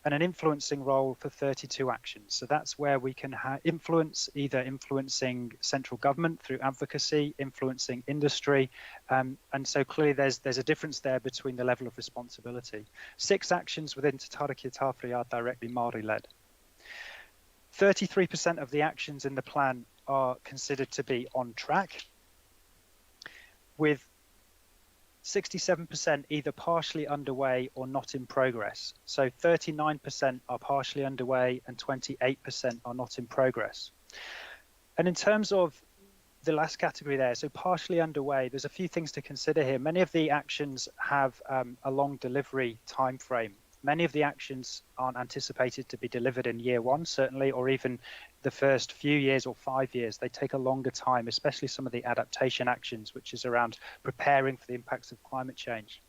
and an influencing role for 32 actions. So that's where we can influence, either influencing central government through advocacy, influencing industry, and so clearly there's a difference there between the level of responsibility. 6 actions within Te Tarakia Tāwhiri are directly Māori-led. 33% of the actions in the plan are considered to be on track, with 67% either partially underway or not in progress. So 39% are partially underway and 28% are not in progress. And in terms of the last category there, so partially underway, there's a few things to consider here. Many of the actions have a long delivery time frame. Many of the actions aren't anticipated to be delivered in year 1, certainly, or even the first few years or 5 years. They take a longer time, especially some of the adaptation actions, which is around preparing for the impacts of climate change.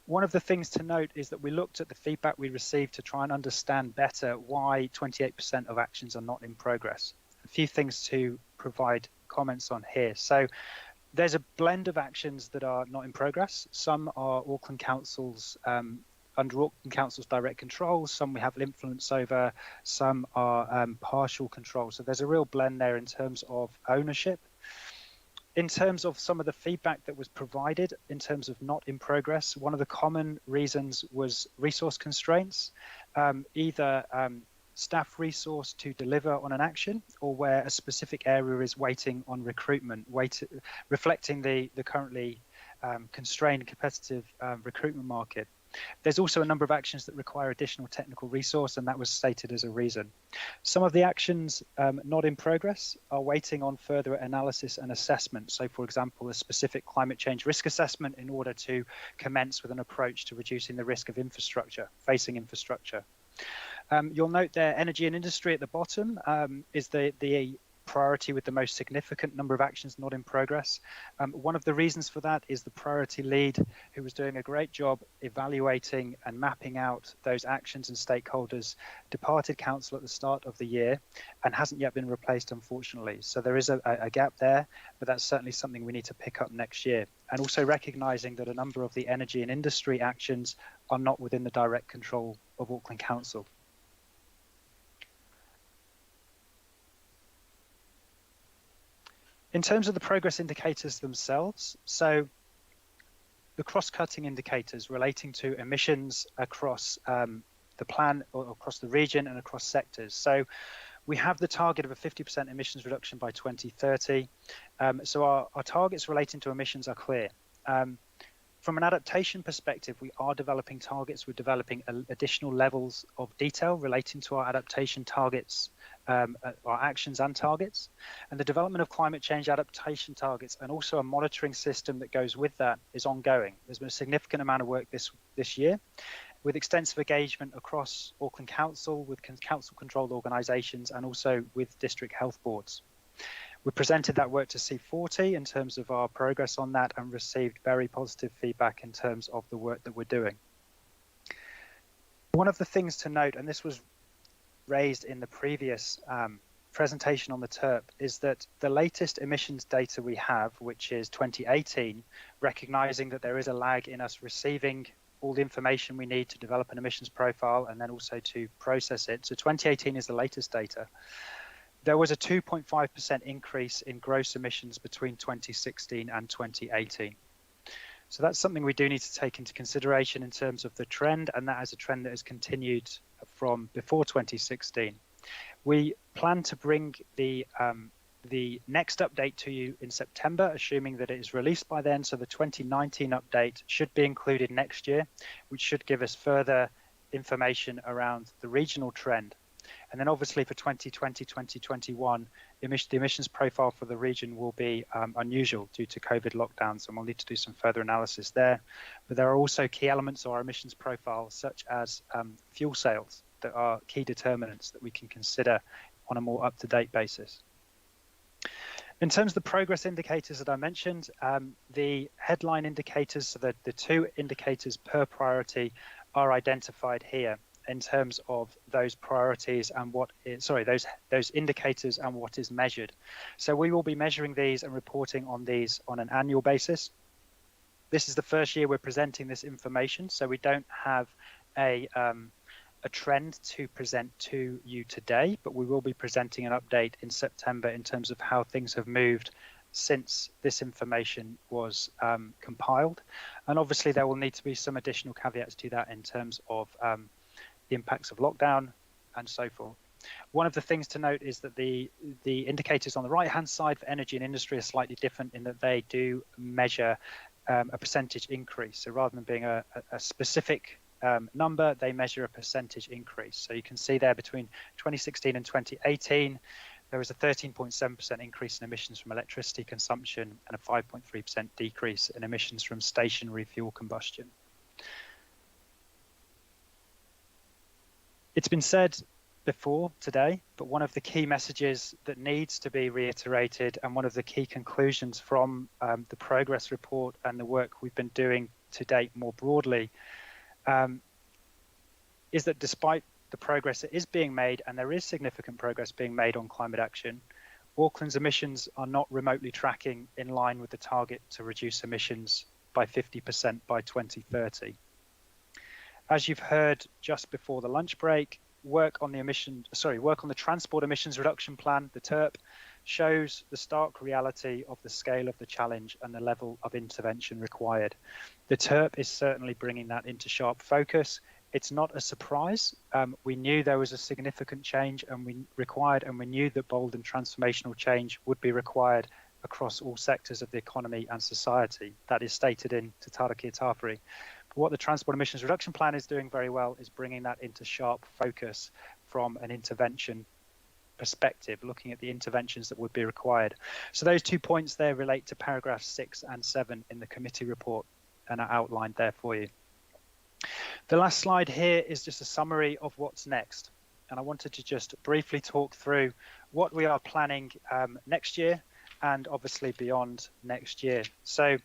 One of the things to note is that we looked at the feedback we received to try and understand better why 28% of actions are not in progress. A few things to provide comments on here. So there's a blend of actions that are not in progress. Some are Auckland Council's under Auckland Council's direct control, some we have influence over, some are partial control. So there's a real blend there in terms of ownership. In terms of some of the feedback that was provided in terms of not in progress, one of the common reasons was resource constraints, either staff resource to deliver on an action, or where a specific area is waiting on recruitment, reflecting the currently constrained competitive recruitment market. There's also a number of actions that require additional technical resource, and that was stated as a reason. Some of the actions not in progress are waiting on further analysis and assessment. So, for example, a specific climate change risk assessment in order to commence with an approach to reducing the risk of facing infrastructure. You'll note there energy and industry at the bottom is the priority with the most significant number of actions not in progress. One of the reasons for that is the priority lead, who was doing a great job evaluating and mapping out those actions and stakeholders, departed council at the start of the year and hasn't yet been replaced, unfortunately. So there is a gap there, but that's certainly something we need to pick up next year. And also recognising that a number of the energy and industry actions are not within the direct control of Auckland Council. In terms of the progress indicators themselves, so the cross-cutting indicators relating to emissions across the plan or across the region and across sectors. So we have the target of a 50% emissions reduction by 2030. So our targets relating to emissions are clear. From an adaptation perspective, we are developing targets. We're developing additional levels of detail relating to our adaptation targets, our actions and targets, and the development of climate change adaptation targets and also a monitoring system that goes with that is ongoing. There's been a significant amount of work this year with extensive engagement across Auckland Council, with council-controlled organisations and also with district health boards. We presented that work to C40 in terms of our progress on that and received very positive feedback in terms of the work that we're doing. One of the things to note, and this was raised in the previous presentation on the TERP, is that the latest emissions data we have, which is 2018, recognising that there is a lag in us receiving all the information we need to develop an emissions profile and then also to process it. So 2018 is the latest data. There was a 2.5% increase in gross emissions between 2016 and 2018. So that's something we do need to take into consideration in terms of the trend, and that is a trend that has continued from before 2016. We plan to bring the next update to you in September, assuming that it is released by then. So the 2019 update should be included next year, which should give us further information around the regional trend. And then obviously for 2020, 2021, the emissions profile for the region will be unusual due to COVID lockdowns, and we'll need to do some further analysis there. But there are also key elements of our emissions profile, such as fuel sales, that are key determinants that we can consider on a more up-to-date basis. In terms of the progress indicators that I mentioned, the headline indicators, so the two indicators per priority, are identified here in terms of those priorities and those indicators and what is measured. So we will be measuring these and reporting on these on an annual basis. This is the first year we're presenting this information, so we don't have a trend to present to you today, but we will be presenting an update in September in terms of how things have moved since this information was compiled. And obviously there will need to be some additional caveats to that in terms of the impacts of lockdown and so forth. One of the things to note is that the indicators on the right hand side for energy and industry are slightly different in that they do measure a percentage increase. So rather than being a specific number, they measure a percentage increase. So you can see there between 2016 and 2018, there was a 13.7% increase in emissions from electricity consumption and a 5.3% decrease in emissions from stationary fuel combustion. It's been said before today, but one of the key messages that needs to be reiterated and one of the key conclusions from the progress report and the work we've been doing to date more broadly is that despite the progress that is being made, and there is significant progress being made on climate action, Auckland's emissions are not remotely tracking in line with the target to reduce emissions by 50% by 2030. As you've heard just before the lunch break, work on the transport emissions reduction plan, the TERP, shows the stark reality of the scale of the challenge and the level of intervention required. The TERP is certainly bringing that into sharp focus. It's not a surprise. We knew there was a significant change and we knew that bold and transformational change would be required across all sectors of the economy and society. That is stated in Te Taraki Tāwhiri. But what the Transport Emissions Reduction Plan is doing very well is bringing that into sharp focus from an intervention perspective, looking at the interventions that would be required. So those 2 points there relate to paragraphs 6 and 7 in the committee report and are outlined there for you. The last slide here is just a summary of what's next. And I wanted to just briefly talk through what we are planning next year and obviously beyond next year. So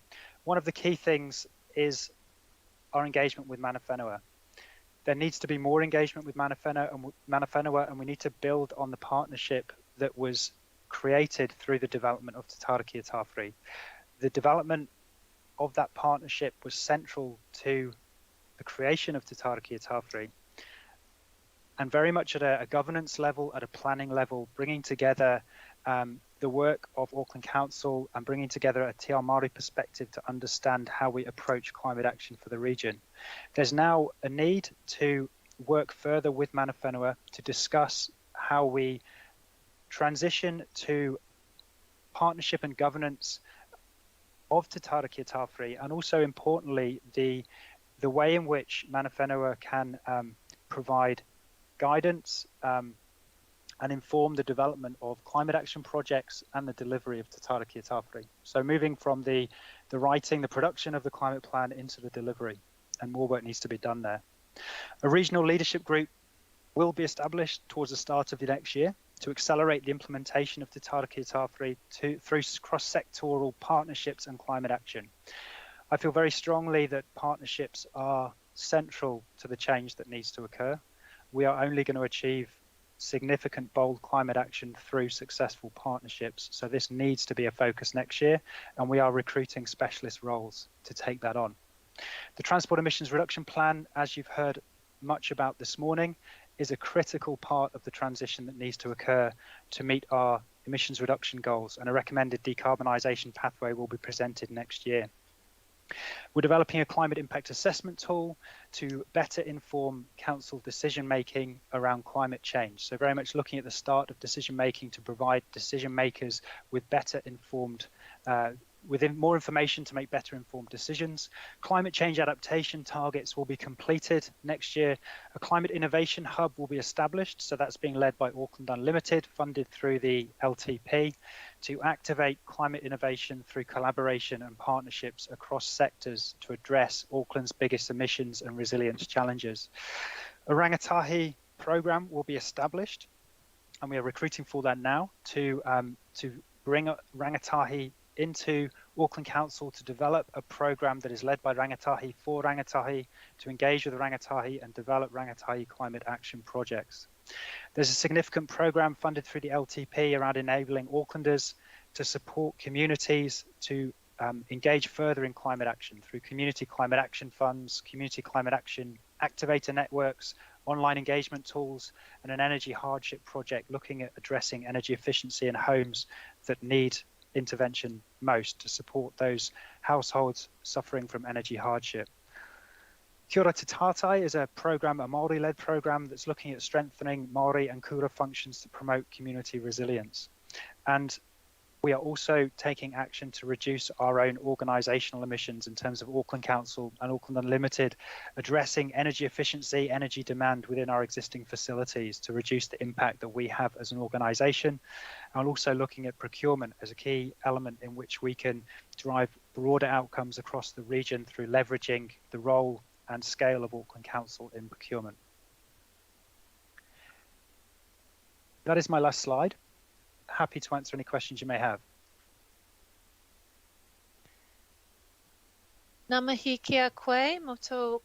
one of the key things is our engagement with Mana Whenua. There needs to be more engagement with Mana Whenua, and we need to build on the partnership that was created through the development of Te Taraki Tāwhiri. The development of that partnership was central to the creation of Te Taraki Tāwhiri, and very much at a governance level, at a planning level, bringing together the work of Auckland Council and bringing together a Te Ao Māori perspective to understand how we approach climate action for the region. There's now a need to work further with Mana Whenua to discuss how we transition to partnership and governance of Te Taraki Tāwhiri, and also importantly the way in which Mana Whenua can provide guidance and inform the development of climate action projects and the delivery of Te Taraki Tāwhiri. So moving from the writing, the production of the climate plan into the delivery, and more work needs to be done there. A regional leadership group will be established towards the start of the next year to accelerate the implementation of Te Taraki Tāwhiri through cross-sectoral partnerships and climate action. I feel very strongly that partnerships are central to the change that needs to occur. We are only going to achieve significant, bold climate action through successful partnerships. So this needs to be a focus next year, and we are recruiting specialist roles to take that on. The Transport Emissions Reduction Plan, as you've heard much about this morning, is a critical part of the transition that needs to occur to meet our emissions reduction goals, and a recommended decarbonisation pathway will be presented next year. We're developing a climate impact assessment tool to better inform council decision making around climate change. So very much looking at the start of decision making to provide decision makers with better informed more information to make better informed decisions. Climate change adaptation targets will be completed next year. A climate innovation hub will be established, so that's being led by Auckland Unlimited, funded through the LTP, to activate climate innovation through collaboration and partnerships across sectors to address Auckland's biggest emissions and resilience challenges. A rangatahi program will be established, and we are recruiting for that now to bring rangatahi into Auckland Council to develop a program that is led by rangatahi for rangatahi, to engage with rangatahi and develop rangatahi climate action projects. There's a significant program funded through the LTP around enabling Aucklanders to support communities to engage further in climate action through community climate action funds, community climate action activator networks, online engagement tools, and an energy hardship project looking at addressing energy efficiency in homes that need intervention most to support those households suffering from energy hardship. Kia ora Te Tātai is a program, a Māori-led program that's looking at strengthening Māori and Kura functions to promote community resilience. And we are also taking action to reduce our own organisational emissions in terms of Auckland Council and Auckland Unlimited, addressing energy efficiency, energy demand within our existing facilities to reduce the impact that we have as an organisation, and also looking at procurement as a key element in which we can drive broader outcomes across the region through leveraging the role and scale of Auckland Council in procurement. That is my last slide. Happy to answer any questions you may have. Ngā mihi kia koe, moto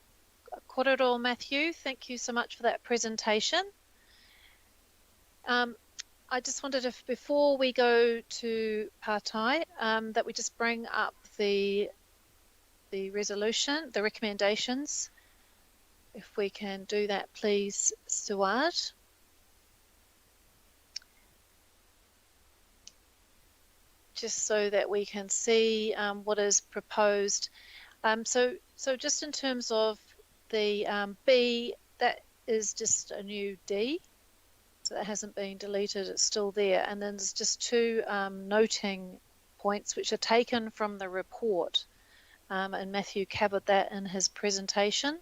korero Matthew. Thank you so much for that presentation. I just wondered if before we go to Pātai, that we just bring up the resolution, the recommendations. If we can do that, please, Stuart. Just so that we can see what is proposed. So just in terms of the B, that is just a new D. So that hasn't been deleted, it's still there. And then there's just two noting points which are taken from the report. And Matthew covered that in his presentation.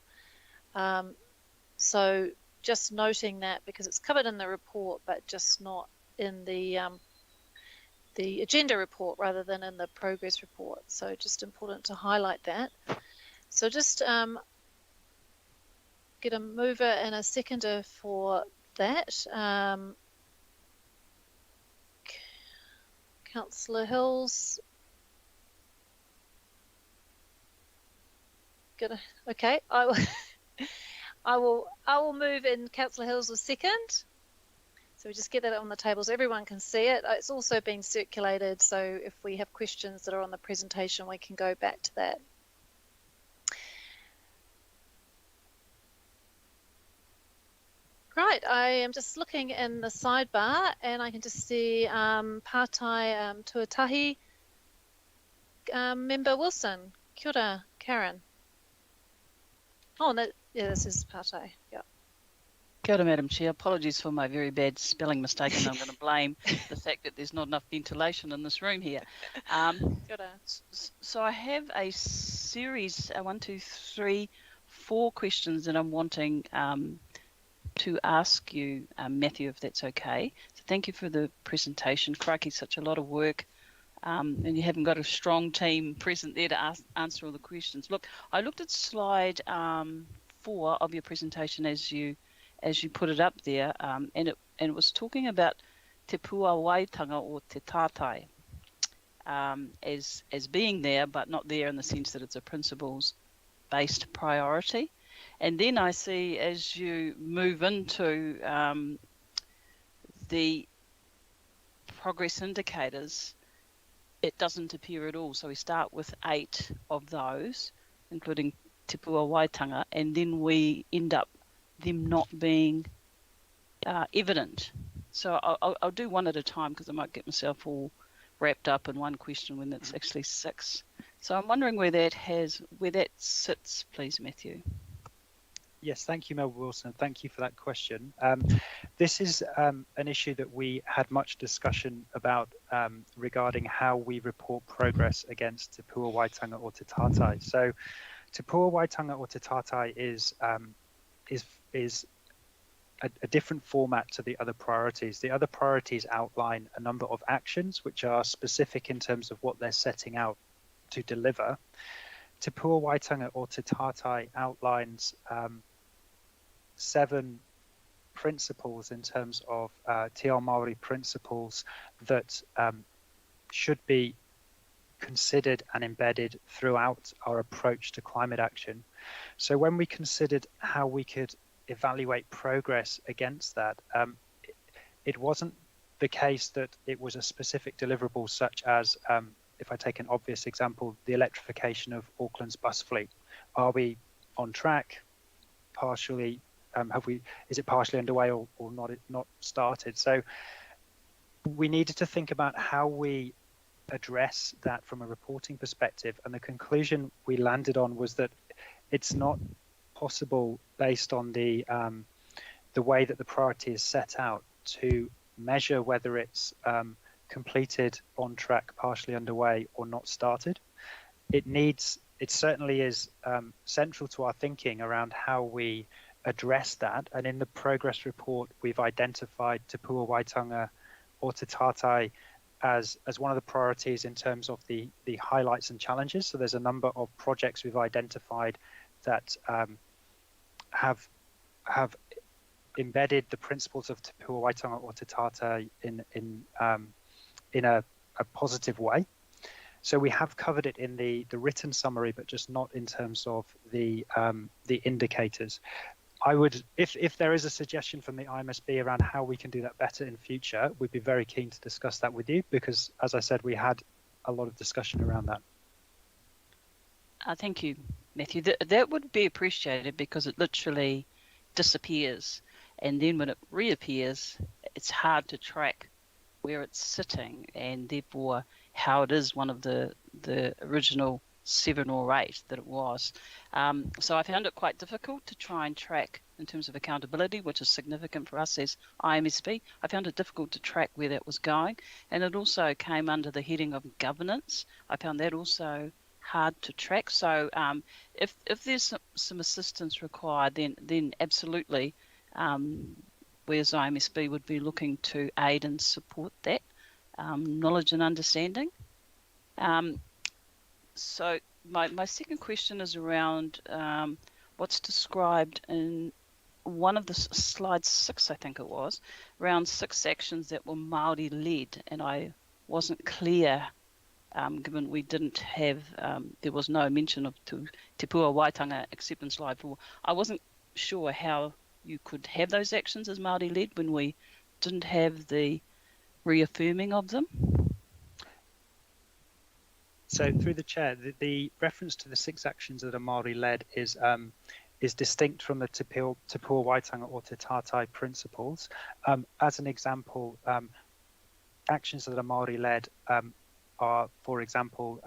So just noting that because it's covered in the report, but just not in the agenda report rather than in the progress report. So just important to highlight that. So just get a mover and a seconder for that. Councillor Hills. Okay, I will move in Councillor Hills a second. So we just get that on the table so everyone can see it. It's also been circulated, so if we have questions that are on the presentation, we can go back to that. Right, I am just looking in the sidebar and I can just see Pātai Tuatahi member Wilson. Kia ora, Karen. Oh, no, yeah, this is Pātai, yeah. Kia ora, Madam Chair. Apologies for my very bad spelling mistake, and I'm going to blame the fact that there's not enough ventilation in this room here. So I have a series, 1, 2, 3, 4 questions that I'm wanting to ask you, Matthew, if that's okay. So thank you for the presentation. Crikey, such a lot of work. And you haven't got a strong team present there to answer all the questions. Look, I looked at slide 4 of your presentation as you put it up there, and it was talking about te pua waitanga or te tātai as being there, but not there in the sense that it's a principles-based priority. And then I see as you move into the progress indicators, it doesn't appear at all. So we start with 8 of those, including te pua waitanga, and then we end up them not being evident. So I'll do one at a time because I might get myself all wrapped up in one question when it's actually 6. So I'm wondering where that sits, please, Matthew. Yes, thank you, Melba Wilson. Thank you for that question. This is an issue that we had much discussion about regarding how we report progress against Te Pua Waitanga or Te Tātai. So Te Pua Waitanga or Te Tātai is a different format to the other priorities. The other priorities outline a number of actions which are specific in terms of what they're setting out to deliver. Te Pua Waitanga or Te Tātai outlines 7 principles in terms of Te Ao Māori principles that should be considered and embedded throughout our approach to climate action. So when we considered how we could evaluate progress against that, it wasn't the case that it was a specific deliverable such as, if I take an obvious example, the electrification of Auckland's bus fleet. Are we on track? Partially? Is it partially underway or not started? So we needed to think about how we address that from a reporting perspective, and the conclusion we landed on was that it's not possible, based on the way that the priority is set out, to measure whether it's completed, on track, partially underway, or not started. It certainly is central to our thinking around how we address that, and in the progress report we've identified Te Pua Waitanga or Te Tātai as one of the priorities in terms of the highlights and challenges. So there's a number of projects we've identified that have embedded the principles of Te Pua Waitanga or Te Tātai in a positive way. So we have covered it in the written summary, but just not in terms of the indicators. I would, if there is a suggestion from the IMSB around how we can do that better in future, we'd be very keen to discuss that with you, because, as I said, we had a lot of discussion around that. Thank you, Matthew. That would be appreciated, because it literally disappears, and then when it reappears, it's hard to track where it's sitting, and therefore how it is one of the original 7 or 8 that it was. So I found it quite difficult to try and track in terms of accountability, which is significant for us as IMSB. I found it difficult to track where that was going, and it also came under the heading of governance. I found that also hard to track. So if there's some assistance required, then absolutely, we as IMSB would be looking to aid and support that knowledge and understanding. So my second question is around what's described in one of the slides 6, I think it was, around 6 actions that were Māori led, and I wasn't clear, given we didn't have, there was no mention of Te Pua Waitanga except in slide 4. I wasn't sure how you could have those actions as Māori led when we didn't have the reaffirming of them. So through the chair, the reference to the 6 actions that are Māori led is distinct from the Te Pua Waitanga or Te Tātai principles. As an example, actions that are Māori led are, for example,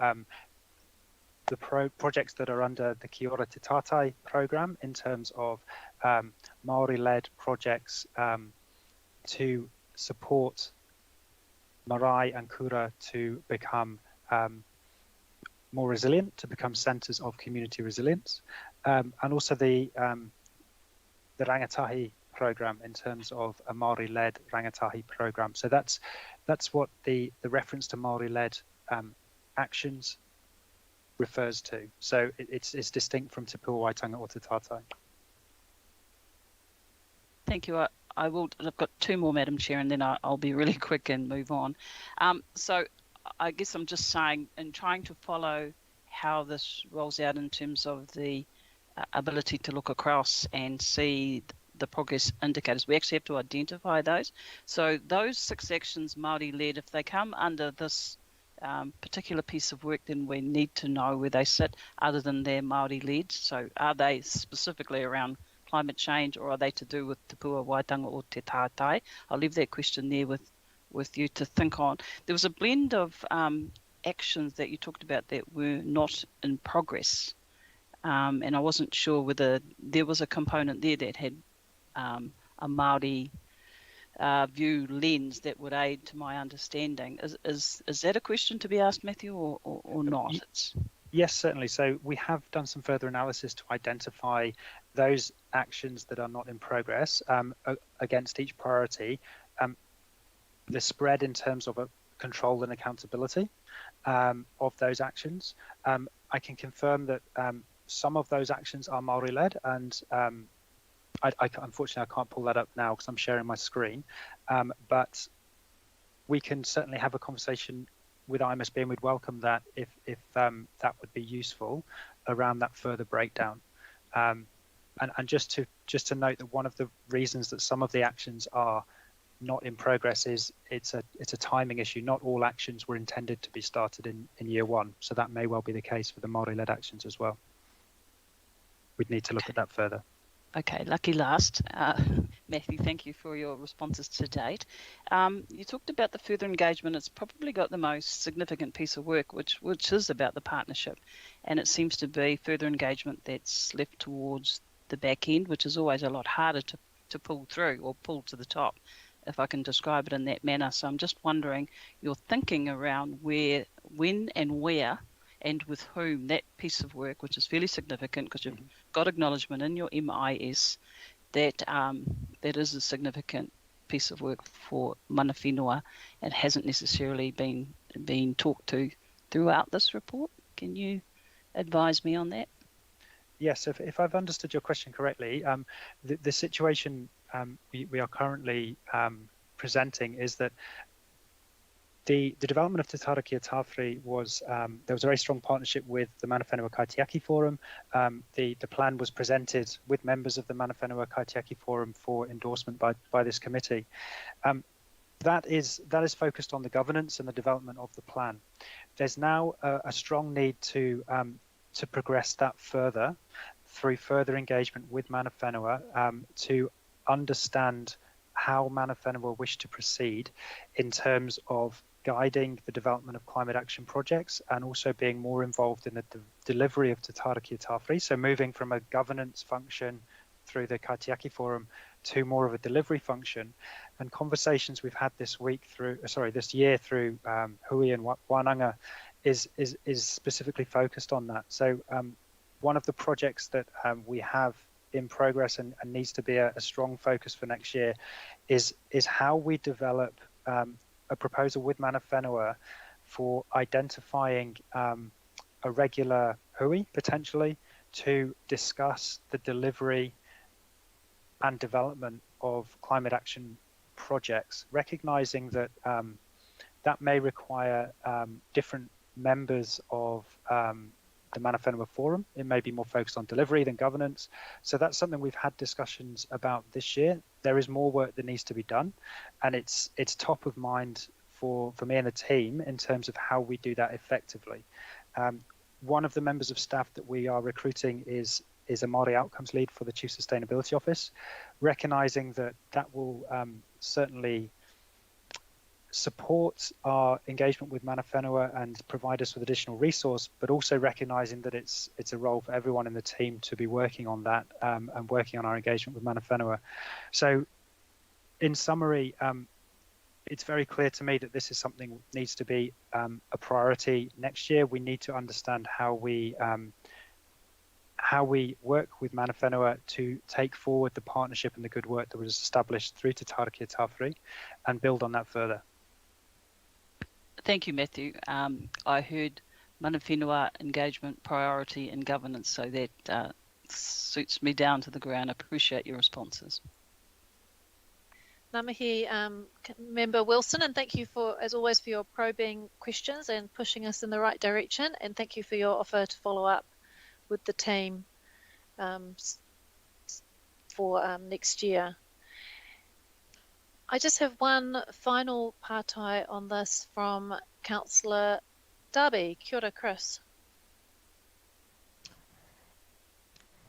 the projects that are under the Kia Ora Te Tātai program in terms of Māori led projects to support marae and kura to become more resilient, to become centres of community resilience, and also the rangatahi program in terms of a Māori-led rangatahi program. So that's what the reference to Māori-led actions refers to. So it's distinct from Te Pua Waitanga or Te Tātai. Thank you. I will. I've got 2 more, Madam Chair, and then I'll be really quick and move on. So I guess I'm just saying, in trying to follow how this rolls out in terms of the ability to look across and see the progress indicators, we actually have to identify those. So those 6 actions Māori led, if they come under this particular piece of work, then we need to know where they sit other than they're Māori led. So are they specifically around climate change, or are they to do with Te Pua Waitanga or Te Tātai? I'll leave that question there with you to think on. There was a blend of actions that you talked about that were not in progress, and I wasn't sure whether there was a component there that had a Māori view lens that would aid to my understanding. Is that a question to be asked, Matthew, or not? Yes, certainly. So we have done some further analysis to identify those actions that are not in progress against each priority, the spread in terms of control and accountability of those actions. I can confirm that some of those actions are Māori-led, and unfortunately I can't pull that up now because I'm sharing my screen, but we can certainly have a conversation with IMSB, and we'd welcome that if that would be useful around that further breakdown. And just to note that one of the reasons that some of the actions are not in progress is it's a timing issue. Not all actions were intended to be started in year 1, so that may well be the case for the Māori-led actions as well. We'd need to look at that further. Okay, lucky last. Matthew, thank you for your responses to date. You talked about the further engagement. It's probably got the most significant piece of work, which is about the partnership, and it seems to be further engagement that's left towards the back end, which is always a lot harder to pull through or pull to the top, if I can describe it in that manner. So I'm just wondering your thinking around where, when and where and with whom that piece of work, which is fairly significant because you've got acknowledgement in your MIS that that is a significant piece of work for mana whenua and hasn't necessarily been talked to throughout this report. Can you advise me on that? Yes, if I've understood your question correctly, the situation we are currently presenting is that the development of Te Tarakia Tāwhiri was, there was a very strong partnership with the Mana Whenua Kaitiaki Forum. The plan was presented with members of the Mana Whenua Kaitiaki Forum for endorsement by this committee. That is focused on the governance and the development of the plan. There's now a strong need to progress that further through further engagement with Mana Whenua to understand how Mana Whenua wish to proceed in terms of guiding the development of climate action projects and also being more involved in the delivery of Te Taraki Tāwhiri. So moving from a governance function through the Kaitiaki Forum to more of a delivery function. And conversations we've had this year through Hui and Wananga is specifically focused on that. So one of the projects that we have in progress and needs to be a strong focus for next year is how we develop a proposal with Mana Whenua for identifying a regular hui potentially to discuss the delivery and development of climate action projects, recognizing that that may require different members of the Mana Whenua Forum. It may be more focused on delivery than governance. So that's something we've had discussions about this year. There is more work that needs to be done, and it's top of mind for me and the team in terms of how we do that effectively. One of the members of staff that we are recruiting is a Māori outcomes lead for the Chief Sustainability Office, recognizing that will certainly support our engagement with Mana Whenua and provide us with additional resource, but also recognizing that it's a role for everyone in the team to be working on that and working on our engagement with Mana Whenua. So in summary, it's very clear to me that this is something that needs to be a priority next year. We need to understand how we work with Mana Whenua to take forward the partnership and the good work that was established through Te Taraki Tāwhiri and build on that further. Thank you, Matthew. I heard Mana Whenua engagement, priority and governance, so that suits me down to the ground. I appreciate your responses. Ngā mihi, Member Wilson, and thank you as always for your probing questions and pushing us in the right direction, and thank you for your offer to follow up with the team for next year. I just have one final pārtai on this from Councillor Darby. Kia ora, Chris.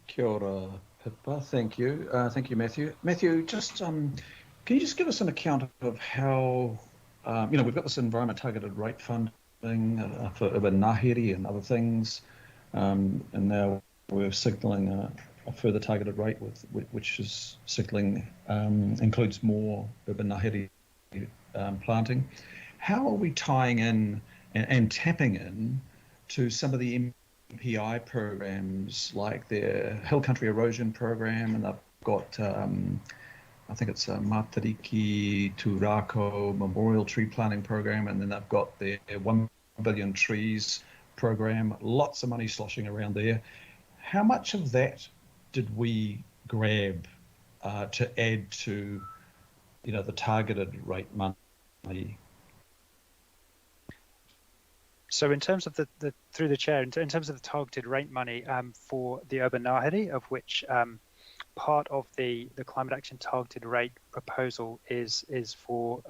Kia ora, Pippa. Thank you. Thank you, Matthew. Matthew, just can you just give us an account of how, we've got this environment targeted rate funding for urban ngāhere and other things, and now we're signalling a further targeted rate which is signalling includes more urban ngāhere planting. How are we tying in and tapping in to some of the MPI programs like their Hill Country Erosion Program, and they've got I think it's a Matariki Tūrako Memorial Tree Planting Program, and then they've got their 1 billion trees program, lots of money sloshing around there. How much of that did we grab to add to, the targeted rate money? So in terms of the through the chair, in terms of the targeted rate money for the urban ngāhere, of which part of the climate action targeted rate proposal is for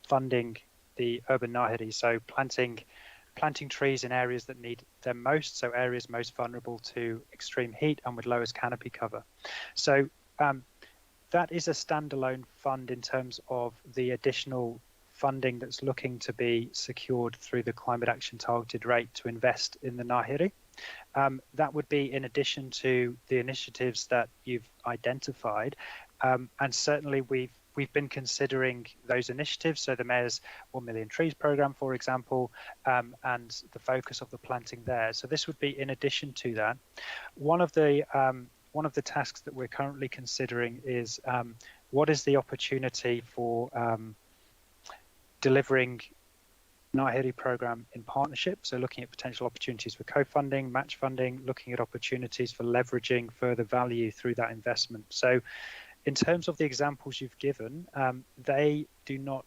funding the urban ngāhere, so planting trees in areas that need them most, so areas most vulnerable to extreme heat and with lowest canopy cover. So that is a standalone fund in terms of the additional funding that's looking to be secured through the climate action targeted rate to invest in the ngāhere. That would be in addition to the initiatives that you've identified, and certainly we've been considering those initiatives. So the Mayor's 1 Million Trees program, for example, and the focus of the planting there. So this would be in addition to that. One of the tasks that we're currently considering is what is the opportunity for delivering ngāhere program in partnership, so looking at potential opportunities for co-funding, match funding, looking at opportunities for leveraging further value through that investment. So in terms of the examples you've given, they do not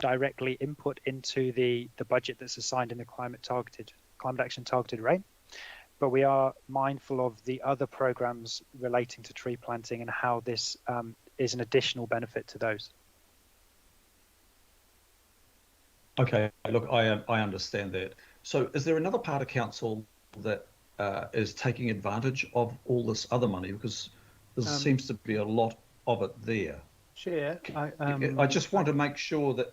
directly input into the budget that's assigned in the climate action targeted rate, but we are mindful of the other programs relating to tree planting and how this is an additional benefit to those. Okay, look, I understand that. So is there another part of council that is taking advantage of all this other money? Because there seems to be a lot of it there. Chair, I just want to make sure that...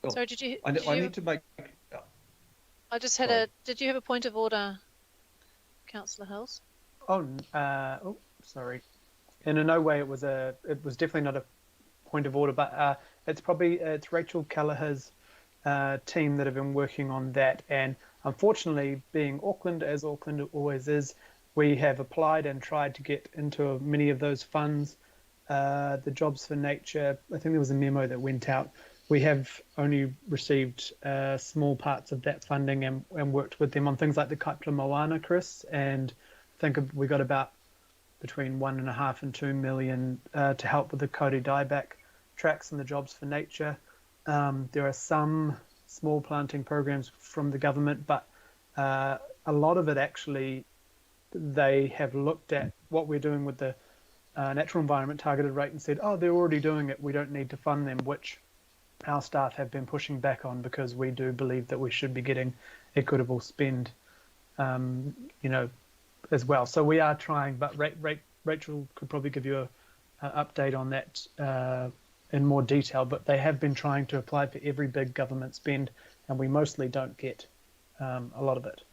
Sorry, did you? I need to make. I just had Sorry. Did you have a point of order, Councillor Hills? Sorry. In no way it was definitely not a point of order, but it's Rachel Kelleher's team that have been working on that. And unfortunately, being Auckland, as Auckland always is, we have applied and tried to get into many of those funds. The Jobs for Nature, I think there was a memo that went out. We have only received small parts of that funding and worked with them on things like the Kaipara Moana, Chris, and I think we got about between 1.5 and 2 million to help with the Kauri dieback tracks and the Jobs for Nature. There are some small planting programs from the government, but a lot of it actually, they have looked at what we're doing with the natural environment targeted rate and said, oh, they're already doing it, we don't need to fund them, which our staff have been pushing back on because we do believe that we should be getting equitable spend, as well. So we are trying, but Rachel could probably give you an update on that in more detail, but they have been trying to apply for every big government spend, and we mostly don't get a lot of it.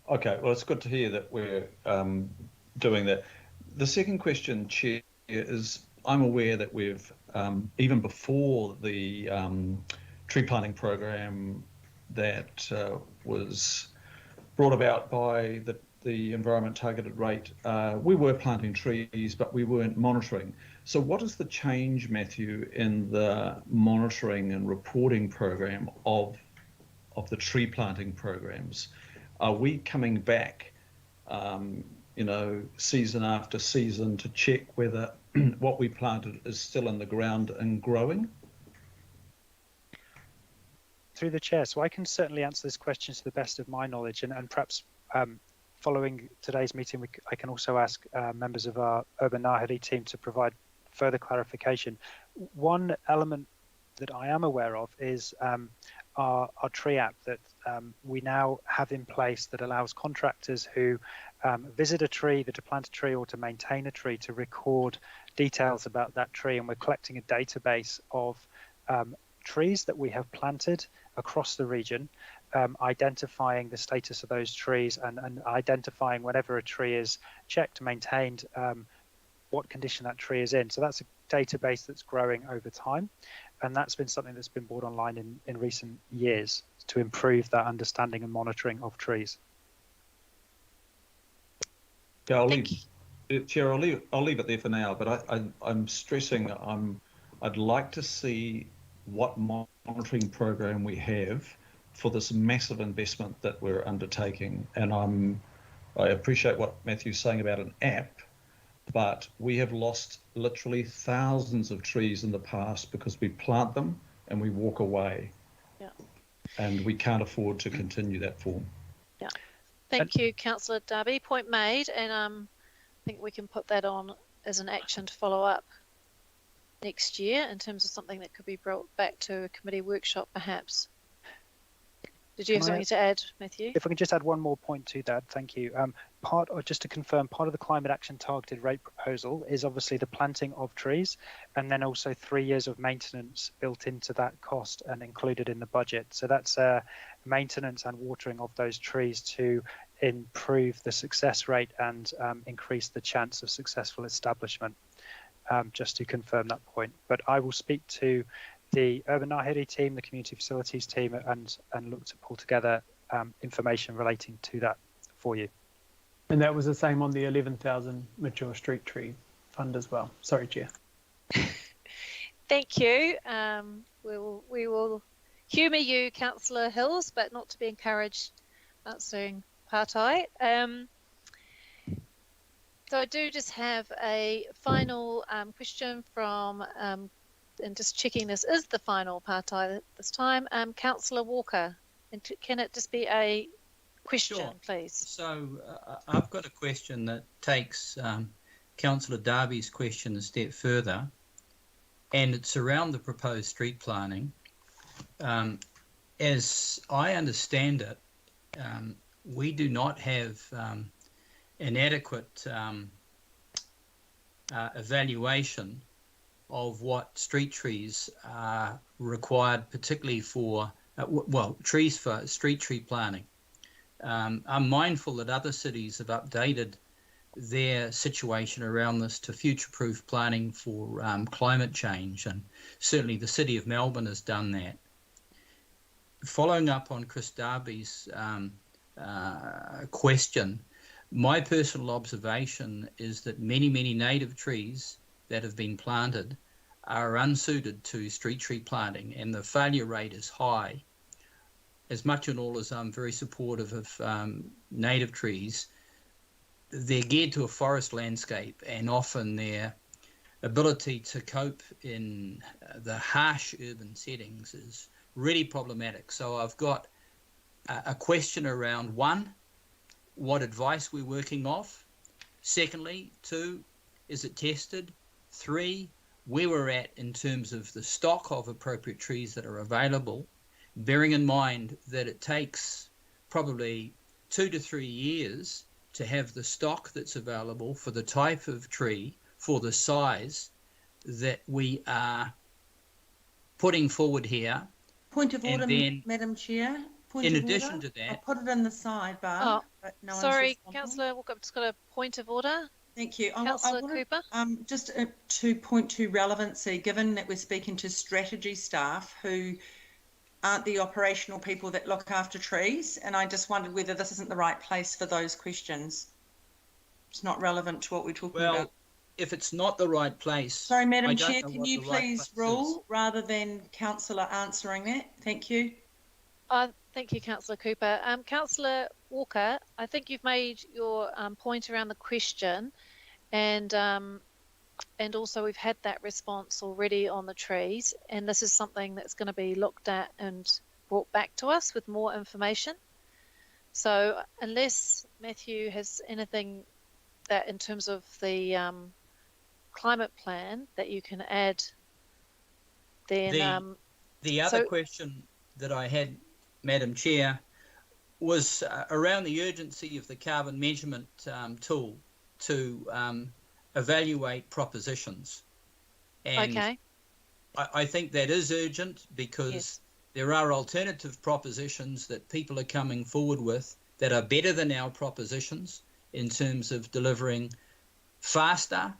Okay, well, it's good to hear that we're doing that. The second question, Chair, is I'm aware that we've, even before the tree planting program that was brought about by the environment targeted rate, we were planting trees, but we weren't monitoring. So what is the change, Matthew, in the monitoring and reporting program of the tree planting programs? Are we coming back, season after season to check whether what we planted is still in the ground and growing? Through the chair, so I can certainly answer this question to the best of my knowledge, and perhaps following today's meeting, I can also ask members of our Urban Ngāhere team to provide further clarification. One element that I am aware of is our tree app that we now have in place that allows contractors who visit a tree, either to plant a tree or to maintain a tree, to record details about that tree. And we're collecting a database of trees that we have planted across the region, identifying the status of those trees and identifying whenever a tree is checked, maintained, what condition that tree is in. So that's a database that's growing over time. And that's been something that's been brought online in recent years to improve that understanding and monitoring of trees. Yeah, Chair, I'll leave it there for now, but I'm stressing I'd like to see what monitoring program we have for this massive investment that we're undertaking. And I appreciate what Matthew's saying about an app, but we have lost literally thousands of trees in the past because we plant them and we walk away. Yeah. And we can't afford to continue that form. Yeah. Thank you, Councillor Darby. Point made, and I think we can put that on as an action to follow up next year in terms of something that could be brought back to a committee workshop, perhaps. Did you have something to add, Matthew? If I could just add one more point to that, thank you. Just to confirm, part of the climate action targeted rate proposal is obviously the planting of trees, and then also 3 years of maintenance built into that cost and included in the budget. So that's maintenance and watering of those trees to improve the success rate and increase the chance of successful establishment, just to confirm that point. But I will speak to the Urban Ngāhere team, the community facilities team, and look to pull together information relating to that for you. And that was the same on the 11,000 mature street tree fund as well. Sorry, Chair. Thank you. We will humour you, Councillor Hills, but not to be encouraged answering partai. So I do just have a final question from, and just checking this is the final partai this time, Councillor Walker. And can it just be a question, sure, please? So I've got a question that takes Councillor Darby's question a step further, and it's around the proposed street planning. As I understand it, we do not have an adequate evaluation of what street trees are required, particularly for, trees for street tree planting. I'm mindful that other cities have updated their situation around this to future-proof planning for climate change, and certainly the City of Melbourne has done that. Following up on Chris Darby's question, my personal observation is that many native trees that have been planted are unsuited to street tree planting, and the failure rate is high. As much and all as I'm very supportive of native trees, they're geared to a forest landscape, and often their ability to cope in the harsh urban settings is really problematic. So I've got a question around, one, what advice we're working off. Secondly, two, is it tested? Three, where we're at in terms of the stock of appropriate trees that are available, bearing in mind that it takes probably 2 to 3 years to have the stock that's available for the type of tree, for the size that we are putting forward here. Point of order, then, Madam Chair. Point in of addition order. to that, I'll put it in the sidebar, but no sorry, one's Councillor Walker, I've just got a point of order. Thank you. Councillor Cooper. Just to point to relevancy, given that we're speaking to strategy staff who aren't the operational people that look after trees, and I just wondered whether this isn't the right place for those questions. It's not relevant to what we're talking about. If it's not the right place... Sorry, Madam Chair, can you please rule rather than Councillor answering that? Thank you. Thank you, Councillor Cooper. Councillor Walker, I think you've made your point around the question, and also we've had that response already on the trees, and this is something that's going to be looked at and brought back to us with more information. So unless Matthew has anything that in terms of the climate plan that you can add, then... The other question that I had, Madam Chair, was around the urgency of the carbon measurement tool to evaluate propositions. And okay. I think that is urgent because there are alternative propositions that people are coming forward with that are better than our propositions in terms of delivering faster,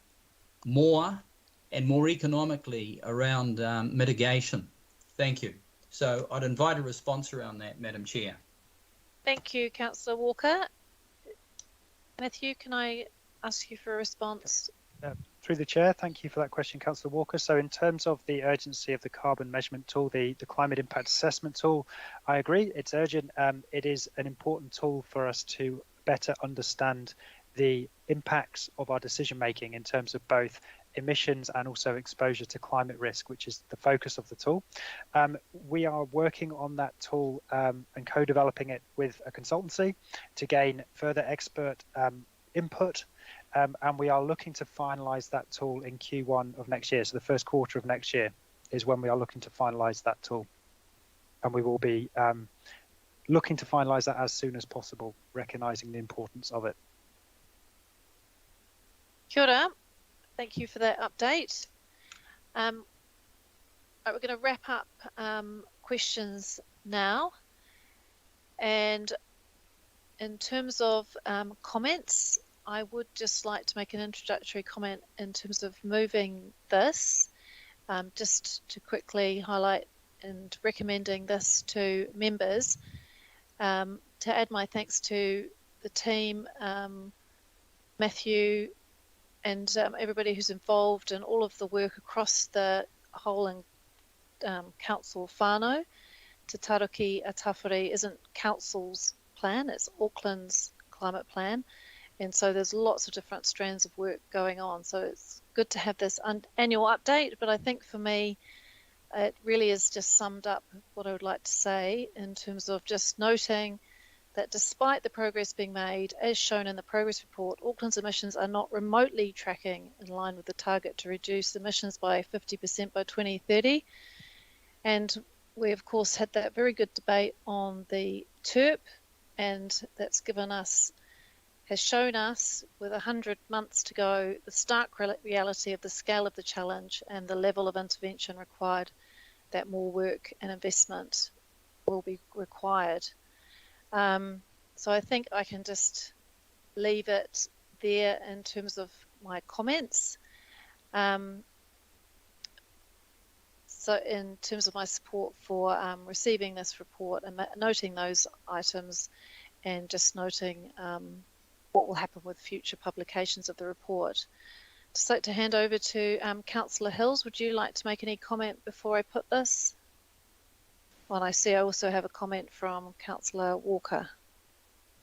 more, and more economically around mitigation. Thank you. So I'd invite a response around that, Madam Chair. Thank you, Councillor Walker. Matthew, can I ask you for a response? Through the chair, thank you for that question, Councillor Walker. So in terms of the urgency of the carbon measurement tool, the climate impact assessment tool, I agree, it's urgent. It is an important tool for us to better understand the impacts of our decision making in terms of both emissions and also exposure to climate risk, which is the focus of the tool. We are working on that tool and co-developing it with a consultancy to gain further expert input, and we are looking to finalise that tool in Q1 of next year. So the first quarter of next year is when we are looking to finalise that tool, and we will be looking to finalise that as soon as possible, recognising the importance of it. Kia ora. Thank you for that update. Right, we're going to wrap up questions now. And in terms of comments, I would just like to make an introductory comment in terms of moving this, just to quickly highlight and recommending this to members, to add my thanks to the team, Matthew, and everybody who's involved in all of the work across the whole and council whānau. Te Taruki a Tawhiri isn't council's plan, it's Auckland's climate plan. And so there's lots of different strands of work going on. So it's good to have this annual update, but I think for me, it really is just summed up what I would like to say in terms of just noting that despite the progress being made, as shown in the progress report, Auckland's emissions are not remotely tracking in line with the target to reduce emissions by 50% by 2030. And we, of course, had that very good debate on the TERP, and that's given us has shown us, with 100 months to go, the stark reality of the scale of the challenge and the level of intervention required, that more work and investment will be required. So I think I can just leave it there in terms of my comments. So in terms of my support for receiving this report and noting those items, and just noting what will happen with future publications of the report. Just like to hand over to Councillor Hills. Would you like to make any comment before I put this? Well, I see I also have a comment from Councillor Walker.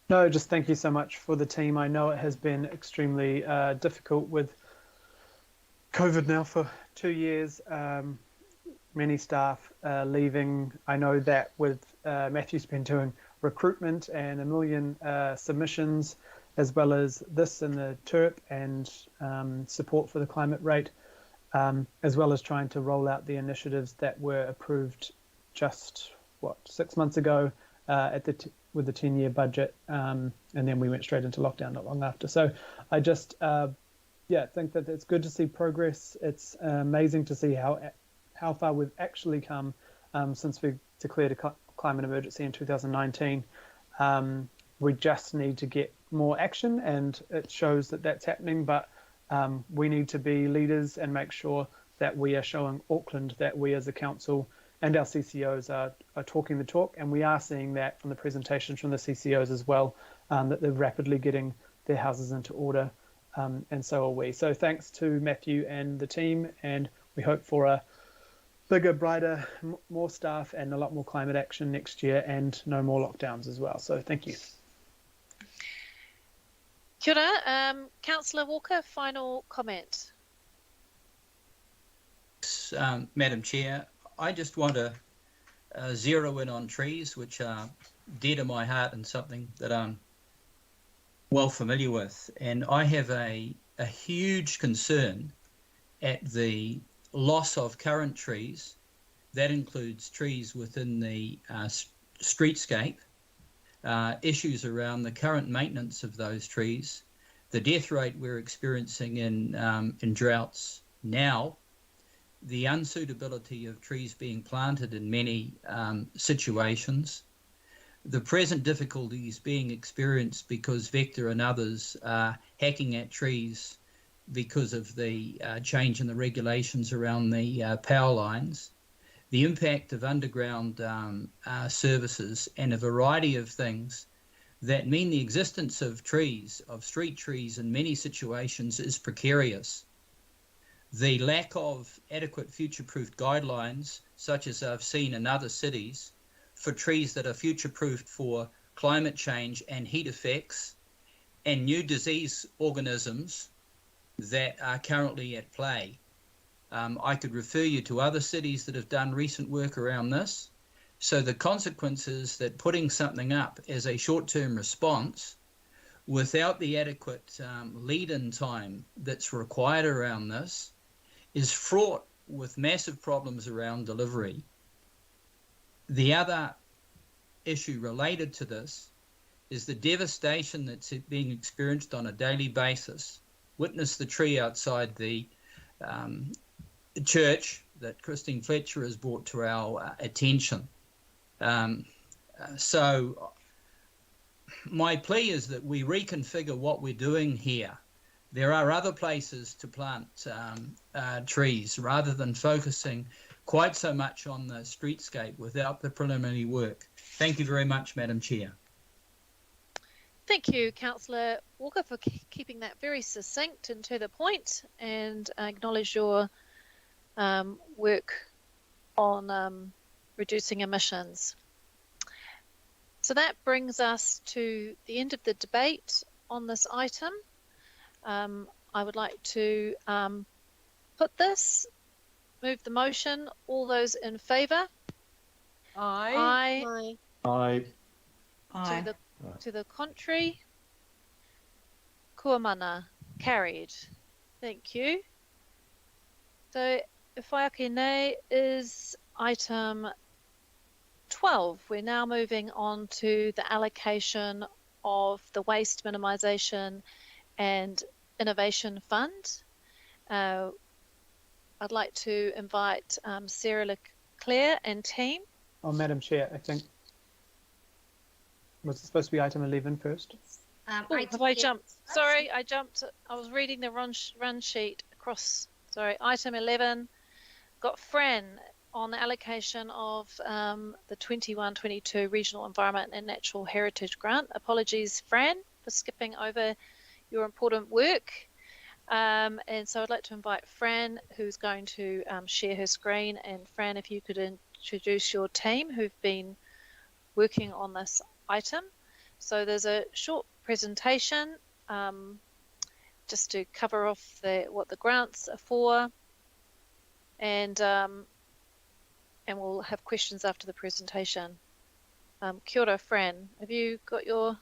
No, just thank you so much for the team. I know it has been extremely difficult with COVID now for 2 years. Many staff leaving. I know that with Matthew's been doing recruitment and 1 million submissions, as well as this in the TERP and support for the climate rate, as well as trying to roll out the initiatives that were approved just 6 months ago with the 10-year budget, and then we went straight into lockdown not long after. So I just think that it's good to see progress. It's amazing to see how far we've actually come since we declared a climate emergency in 2019. We just need to get more action, and it shows that that's happening, but we need to be leaders and make sure that we are showing Auckland that we as a council and our CCOs are talking the talk, and we are seeing that from the presentations from the CCOs as well, that they're rapidly getting their houses into order, and so are we. So thanks to Matthew and the team, and we hope for a bigger, brighter, more staff and a lot more climate action next year, and no more lockdowns as well. So thank you. Kia ora. Councillor Walker, final comment. Madam Chair, I just want to zero in on trees, which are dear to my heart and something that I'm well familiar with. And I have a huge concern at the loss of current trees. That includes trees within the streetscape, issues around the current maintenance of those trees, the death rate we're experiencing in droughts now, the unsuitability of trees being planted in many situations, the present difficulties being experienced because Vector and others are hacking at trees because of the change in the regulations around the power lines, the impact of underground services, and a variety of things that mean the existence of trees, of street trees in many situations, is precarious. The lack of adequate future-proofed guidelines, such as I've seen in other cities, for trees that are future-proofed for climate change and heat effects and new disease organisms that are currently at play. I could refer you to other cities that have done recent work around this. So the consequence is that putting something up as a short-term response without the adequate lead-in time that's required around this is fraught with massive problems around delivery. The other issue related to this is the devastation that's being experienced on a daily basis. Witness the tree outside the church that Christine Fletcher has brought to our attention. So my plea is that we reconfigure what we're doing here. There are other places to plant trees rather than focusing quite so much on the streetscape without the preliminary work. Thank you very much, Madam Chair. Thank you, Councillor Walker, for keeping that very succinct and to the point, and acknowledge your work on reducing emissions. So that brings us to the end of the debate on this item. I would like to move the motion. All those in favour? Aye. Aye. Aye. To the contrary? Kua mana. Carried. Thank you. So whaiake nei is item 12. We're now moving on to the allocation of the Waste Minimisation and Innovation Fund. I'd like to invite Sarah Leclerc and team. Oh, Madam Chair, I think, was it supposed to be item 11 first? Have I jumped? Sorry, I jumped. I was reading the run sheet across. Sorry, item 11. Got Fran on the allocation of the 21-22 Regional Environment and Natural Heritage Grant. Apologies, Fran, for skipping over your important work. And so I'd like to invite Fran, who's going to share her screen. And Fran, if you could introduce your team who've been working on this item. So there's a short presentation just to cover off what the grants are for, and we'll have questions after the presentation. Kia ora, Fran. Have you got your...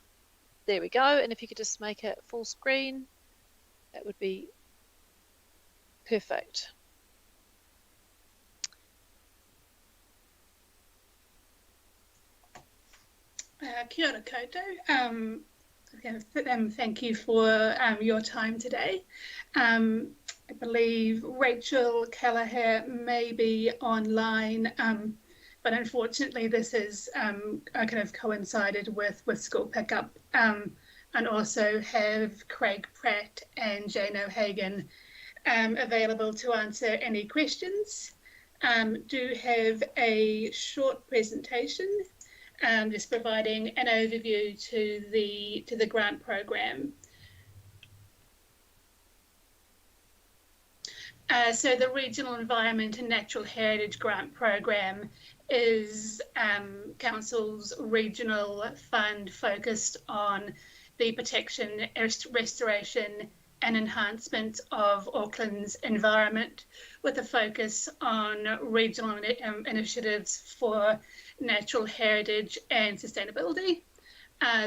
There we go. And if you could just make it full screen, that would be perfect. Kia ora koutou. Thank you for your time today. I believe Rachel Kelleher may be online, but unfortunately this is kind of coincided with school pickup, and also have Craig Pratt and Jane O'Hagan available to answer any questions. Do have a short presentation just providing an overview to the grant program. So the Regional Environment and Natural Heritage Grant Program is Council's regional fund focused on the protection, restoration and enhancement of Auckland's environment, with a focus on regional initiatives for natural heritage and sustainability.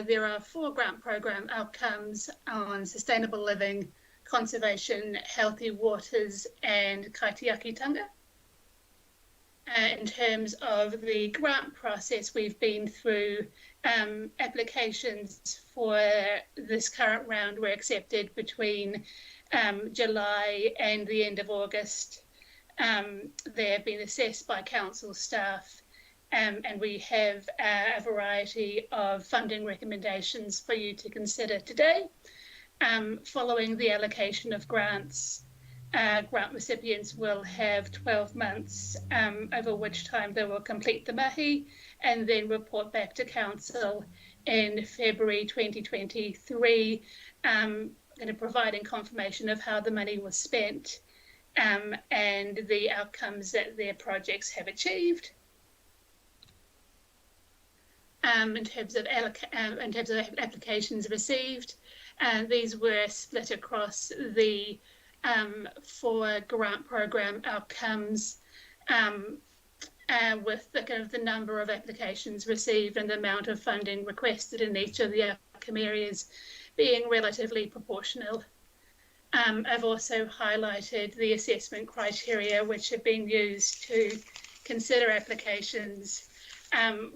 There are 4 grant program outcomes on sustainable living, conservation, healthy waters and kaitiakitanga. In terms of the grant process, we've been through applications for this current round were accepted between July and the end of August. They have been assessed by council staff, and we have a variety of funding recommendations for you to consider today. Following the allocation of grants, grant recipients will have 12 months over which time they will complete the mahi and then report back to council in February 2023, providing confirmation of how the money was spent and the outcomes that their projects have achieved. In terms of applications received, these were split across the 4 grant program outcomes, with the number of applications received and the amount of funding requested in each of the outcome areas being relatively proportional. I've also highlighted the assessment criteria which have been used to consider applications,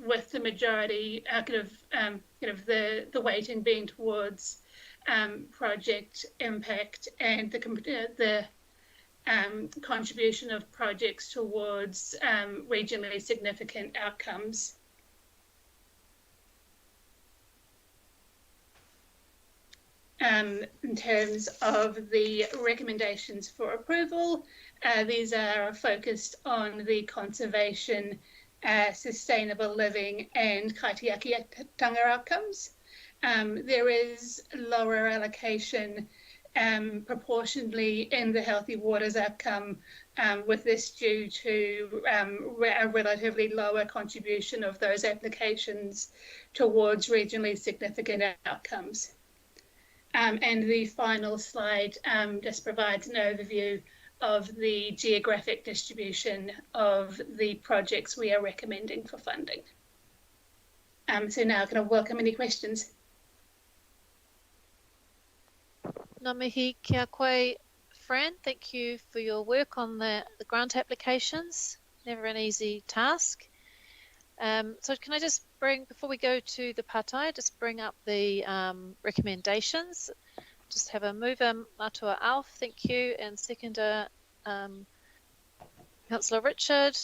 with the majority the weighting being towards project impact and the contribution of projects towards regionally significant outcomes. In terms of the recommendations for approval, these are focused on the conservation, sustainable living and kaitiakitanga outcomes. There is lower allocation proportionally in the healthy waters outcome, with this due to a relatively lower contribution of those applications towards regionally significant outcomes. And the final slide just provides an overview of the geographic distribution of the projects we are recommending for funding. So now I'm going to welcome any questions. Ngā mihi kia koe, Fran. Thank you for your work on the grant applications. Never an easy task. So can I just bring, before we go to the patai, just bring up the recommendations. Just have a mover, Matua Alf, thank you, and seconder, Councillor Richard.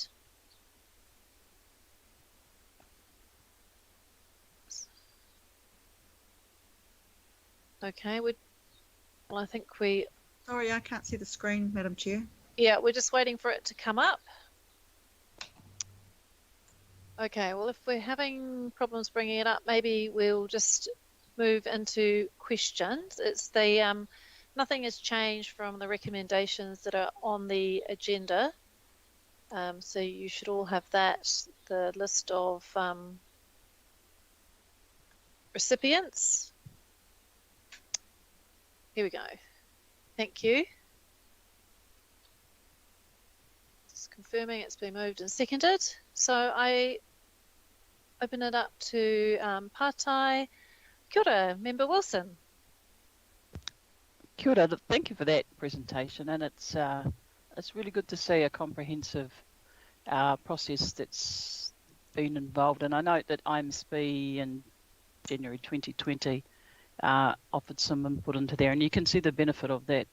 Okay, well, I think we... Sorry, I can't see the screen, Madam Chair. Yeah, we're just waiting for it to come up. Okay, well, if we're having problems bringing it up, maybe we'll just move into questions. It's the nothing has changed from the recommendations that are on the agenda. So you should all have that, the list of recipients. Here we go. Thank you. Just confirming it's been moved and seconded. So I open it up to patai. Kia ora, Member Wilson. Kia ora, thank you for that presentation, and it's really good to see a comprehensive process that's been involved. And I note that IMSB in January 2020 offered some input into there, and you can see the benefit of that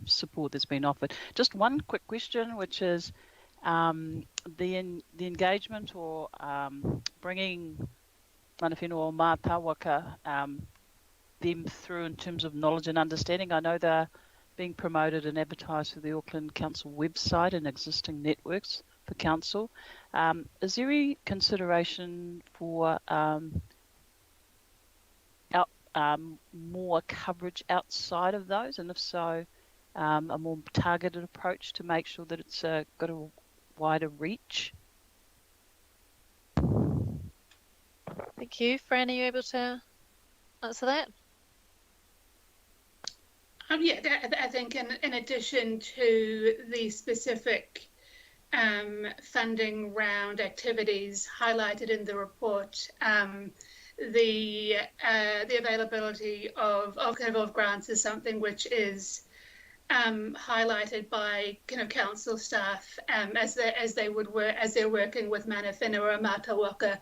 support that's been offered. Just one quick question, which is the engagement or bringing mana whenua o mātāwaka them through in terms of knowledge and understanding. I know they're being promoted and advertised through the Auckland Council website and existing networks for council. Is there any consideration for more coverage outside of those, and if so, a more targeted approach to make sure that it's got a wider reach? Thank you. Fran, are you able to answer that? Yeah, I think in addition to the specific funding round activities highlighted in the report, the availability of grants is something which is highlighted by kind of council staff as they're working with mana whenua mātāwaka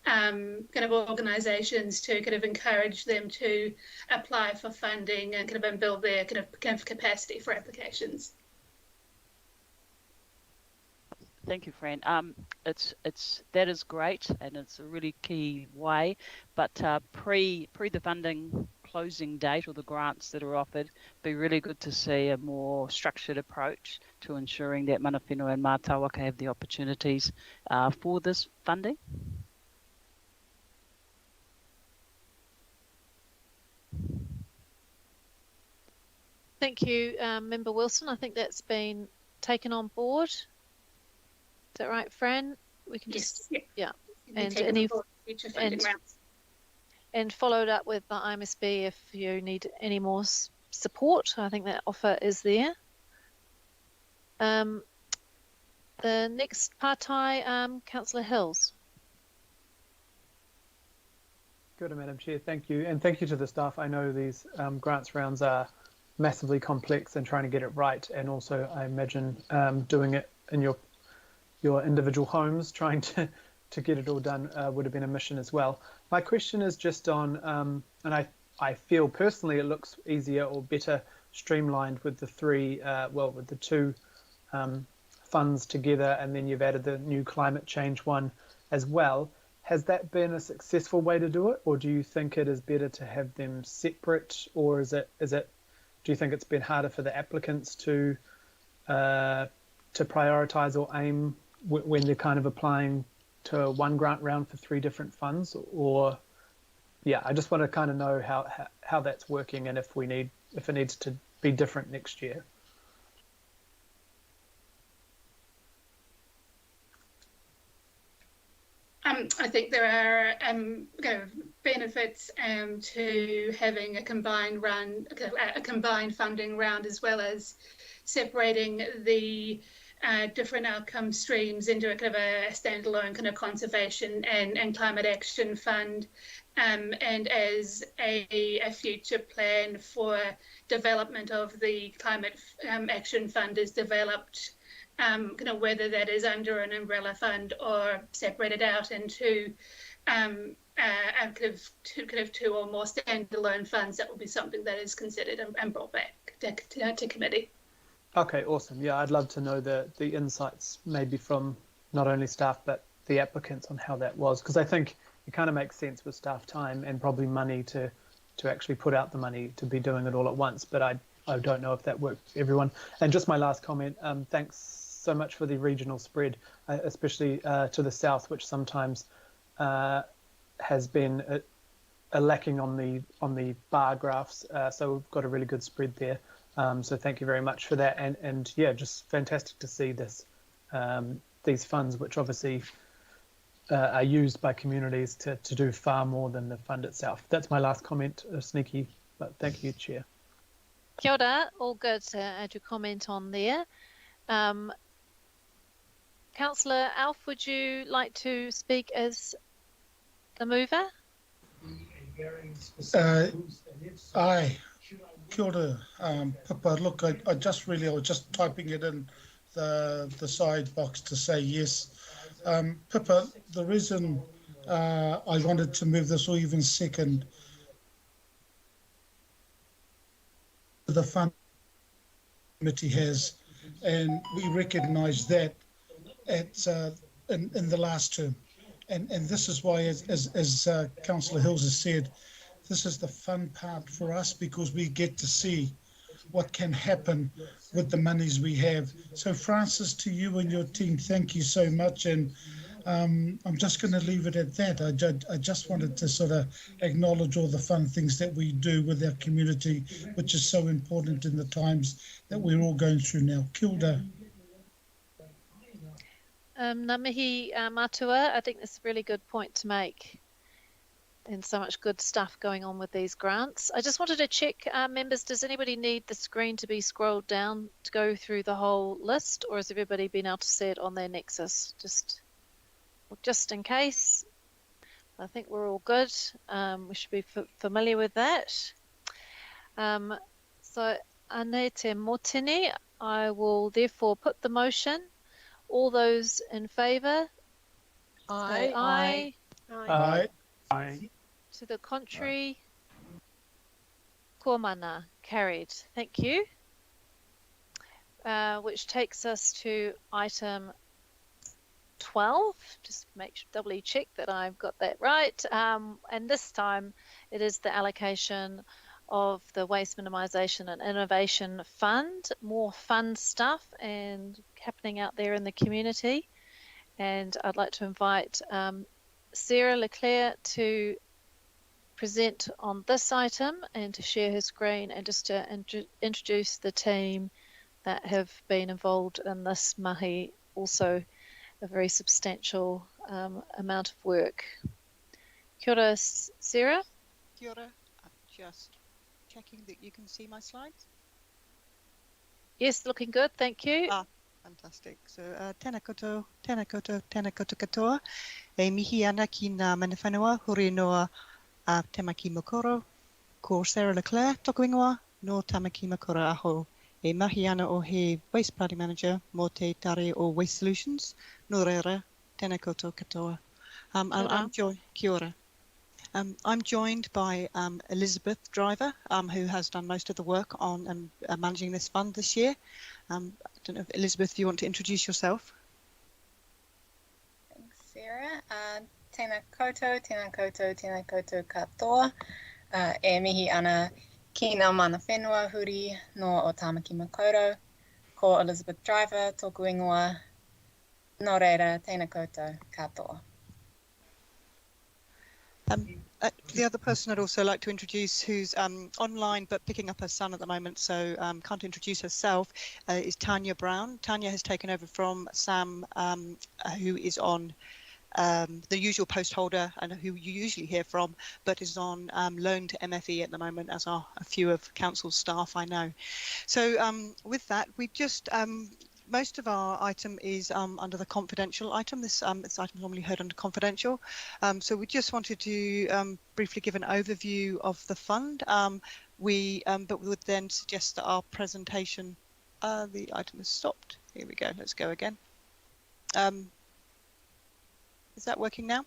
kind of organisations to kind of encourage them to apply for funding and kind of build their kind of capacity for applications. Thank you, Fran. That is great, and it's a really key way. But pre the funding closing date or the grants that are offered, be really good to see a more structured approach to ensuring that mana whenua and mātāwaka have the opportunities for this funding. Thank you, Member Wilson. I think that's been taken on board. Is that right, Fran? We can just yeah. And followed up with the IMSB if you need any more support. I think that offer is there. The next patai, Councillor Hills. Good, Madam Chair. Thank you, and thank you to the staff. I know these grants rounds are massively complex and trying to get it right, and also I imagine doing it in your individual homes, trying to get it all done would have been a mission as well. My question is just on, and I feel personally it looks easier or better streamlined with the with the two funds together, and then you've added the new climate change one as well. Has that been a successful way to do it, or do you think it is better to have them separate, or is it? Do you think it's been harder for the applicants to prioritise or aim when they're kind of applying to one grant round for three different funds? Or yeah, I just want to kind of know how that's working, and if it needs to be different next year. I think there are benefits to having a combined funding round, as well as separating the different outcome streams into a kind of a standalone kind of conservation and climate action fund, and as a future plan for development of the climate action fund is developed, kind of whether that is under an umbrella fund or separated out into kind of two or more standalone funds, that will be something that is considered and brought back to committee. Okay, awesome. Yeah, I'd love to know the insights maybe from not only staff but the applicants on how that was, because I think it kind of makes sense with staff time and probably money to actually put out the money to be doing it all at once, but I don't know if that worked for everyone. And just my last comment, thanks so much for the regional spread, especially to the south, which sometimes has been a lacking on the bar graphs. So we've got a really good spread there. So thank you very much for that. And yeah, just fantastic to see this these funds, which obviously are used by communities to do far more than the fund itself. That's my last comment, sneaky, but thank you, Chair. Kia ora, all good to add your comment on there. Councillor Alf, would you like to speak as the mover? Aye. Kia ora, Pippa. Look, I was just typing it in the side box to say yes. Pippa, the reason I wanted to move this or even second the fund committee has, and we recognise that in the last term, and this is why, as Councillor Hills has said, this is the fun part for us because we get to see what can happen with the monies we have. So Francis, to you and your team, thank you so much. And I'm just going to leave it at that. I just wanted to sort of acknowledge all the fun things that we do with our community, which is so important in the times that we're all going through now. Kia ora. Ngā mihi matua, I think that's a really good point to make. And so much good stuff going on with these grants. I just wanted to check, members, does anybody need the screen to be scrolled down to go through the whole list, or has everybody been able to see it on their Nexus? Just in case. I think we're all good. We should be familiar with that. So, ane te motini, I will therefore put the motion. All those in favour? Say aye. Aye. Aye. To the contrary, ko mana, carried. Thank you. Which takes us to item 12. Just doubly check that I've got that right. And this time it is the allocation of the Waste Minimisation and Innovation Fund. More fun stuff and happening out there in the community. And I'd like to invite Sarah Leclerc to present on this item and to share her screen and just to introduce the team that have been involved in this mahi, also a very substantial amount of work. Kia ora, Sarah. Kia ora. I'm just checking that you can see my slides. Yes, looking good, thank you. Fantastic. So, tēnā koutou katoa. E mihi ana ki ngā mana whenua, huri noa Tamaki Mokoro, ko Sarah Leclerc, toku ingoa, no Tamaki Mokoro aho. E mahi ana o he Waste Party Manager mō te tare o Waste Solutions, no reira, tēnā koutou katoa. And I'm joined, kia ora. I'm joined by Elizabeth Driver, who has done most of the work on managing this fund this year. I don't know if Elizabeth, if you want to introduce yourself. Thanks, Sarah. Tēnā koutou katoa. E mihi ana ki ngā mana whenua huri no o Tamaki Makaurau, ko Elizabeth Driver, tōku ingoa, no reira, tēnā koutou katoa. The other person I'd also like to introduce, who's online but picking up her son at the moment, so can't introduce herself, is Tanya Brown. Tanya has taken over from Sam, who is on the usual post holder and who you usually hear from, but is on loan to MFE at the moment, as are a few of council staff I know. So with that, we just most of our item is under the confidential item. This item is normally heard under confidential. So we just wanted to briefly give an overview of the fund. But we would then suggest that our presentation, the item is stopped. Here we go. Let's go again. Is that working now?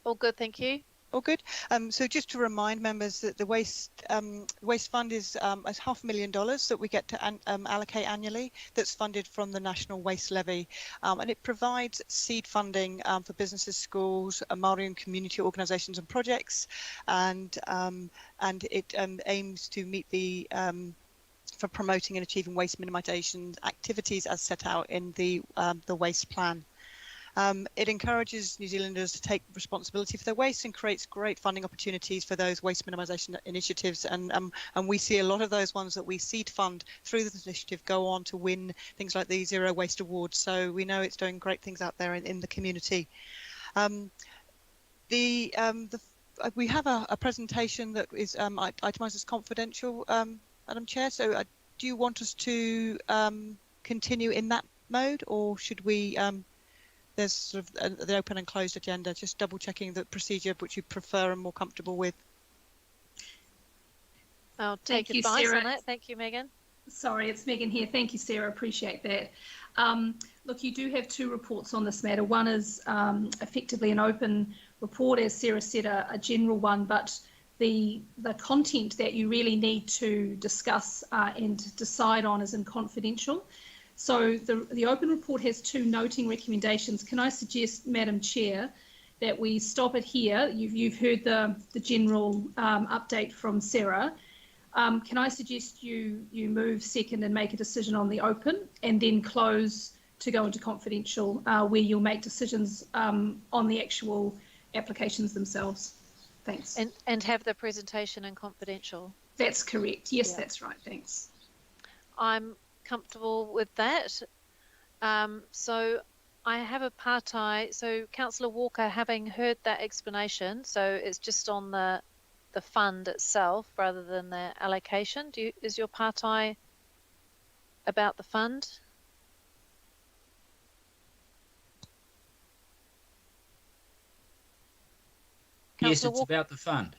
All good, thank you. All good. So just to remind members that the waste fund is $500,000 that we get to allocate annually. That's funded from the National Waste Levy, and it provides seed funding for businesses, schools, Māori and community organisations and projects, and it aims to meet the for promoting and achieving waste minimisation activities as set out in the waste plan. It encourages New Zealanders to take responsibility for their waste and creates great funding opportunities for those waste minimisation initiatives. And we see a lot of those ones that we seed fund through this initiative go on to win things like the Zero Waste Awards. So we know it's doing great things out there in the community. We have a presentation that is itemised as confidential, Madam Chair. So do you want us to continue in that mode, or should we? There's sort of the open and closed agenda, just double checking the procedure which you prefer and more comfortable with. I'll take advice on that. Thank you, Megan. Sorry, it's Megan here. Thank you, Sarah. Appreciate that. Look, you do have two reports on this matter. One is effectively an open report, as Sarah said, a general one, but the content that you really need to discuss and decide on is in confidential. So the open report has two noting recommendations. Can I suggest, Madam Chair, that we stop it here? You've heard the general update from Sarah. Can I suggest you move second and make a decision on the open, and then close to go into confidential, where you'll make decisions on the actual applications themselves? Thanks. And have the presentation in confidential. That's correct. Yes, that's right. Thanks. I'm comfortable with that. So I have a partai. So Councillor Walker, having heard that explanation, so it's just on the fund itself rather than the allocation. Is your partai about the fund? Yes, it's about the fund.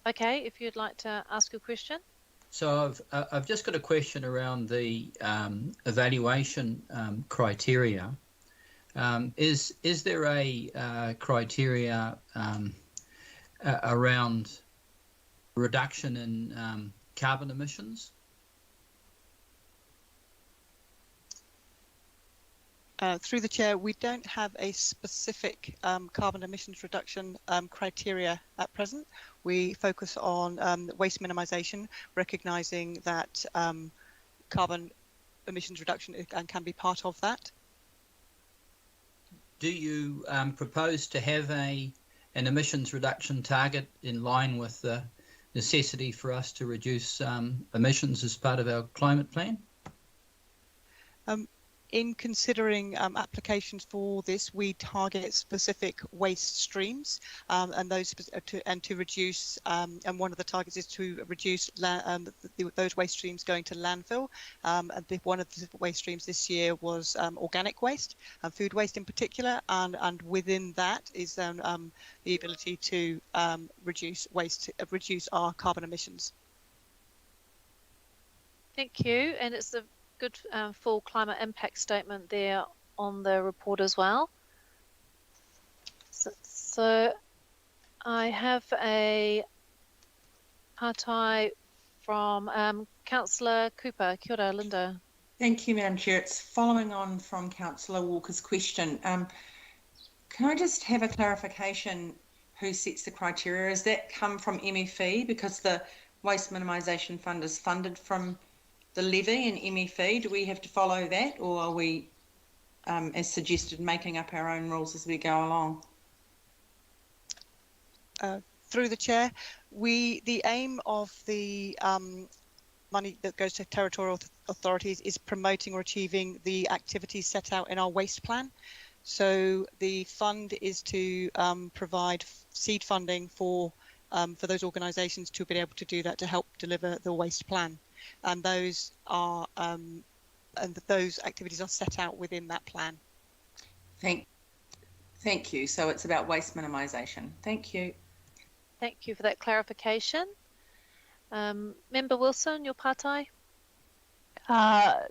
Okay, if you'd like to ask a question. So I've just got a question around the evaluation criteria. Is there a criteria around reduction in carbon emissions? Through the chair, we don't have a specific carbon emissions reduction criteria at present. We focus on waste minimisation, recognising that carbon emissions reduction can be part of that. Do you propose to have an emissions reduction target in line with the necessity for us to reduce emissions as part of our climate plan? In considering applications for this, we target specific waste streams, and those to reduce. And one of the targets is to reduce those waste streams going to landfill. And one of the waste streams this year was organic waste and food waste in particular. And within that is the ability to reduce waste, reduce our carbon emissions. Thank you, and it's a good full climate impact statement there on the report as well. So I have a partai from Councillor Cooper. Kia ora, Linda. Thank you, Madam Chair. It's following on from Councillor Walker's question. Can I just have a clarification who sets the criteria? Does that come from MFE, because the Waste Minimisation Fund is funded from the levy and MFE? Do we have to follow that, or are we, as suggested, making up our own rules as we go along? Through the chair, the aim of the money that goes to territorial authorities is promoting or achieving the activities set out in our waste plan. So the fund is to provide seed funding for those organisations to be able to do that, to help deliver the waste plan. And those are those activities are set out within that plan. Thank you. So it's about waste minimisation. Thank you. Thank you for that clarification. Member Wilson, your partai?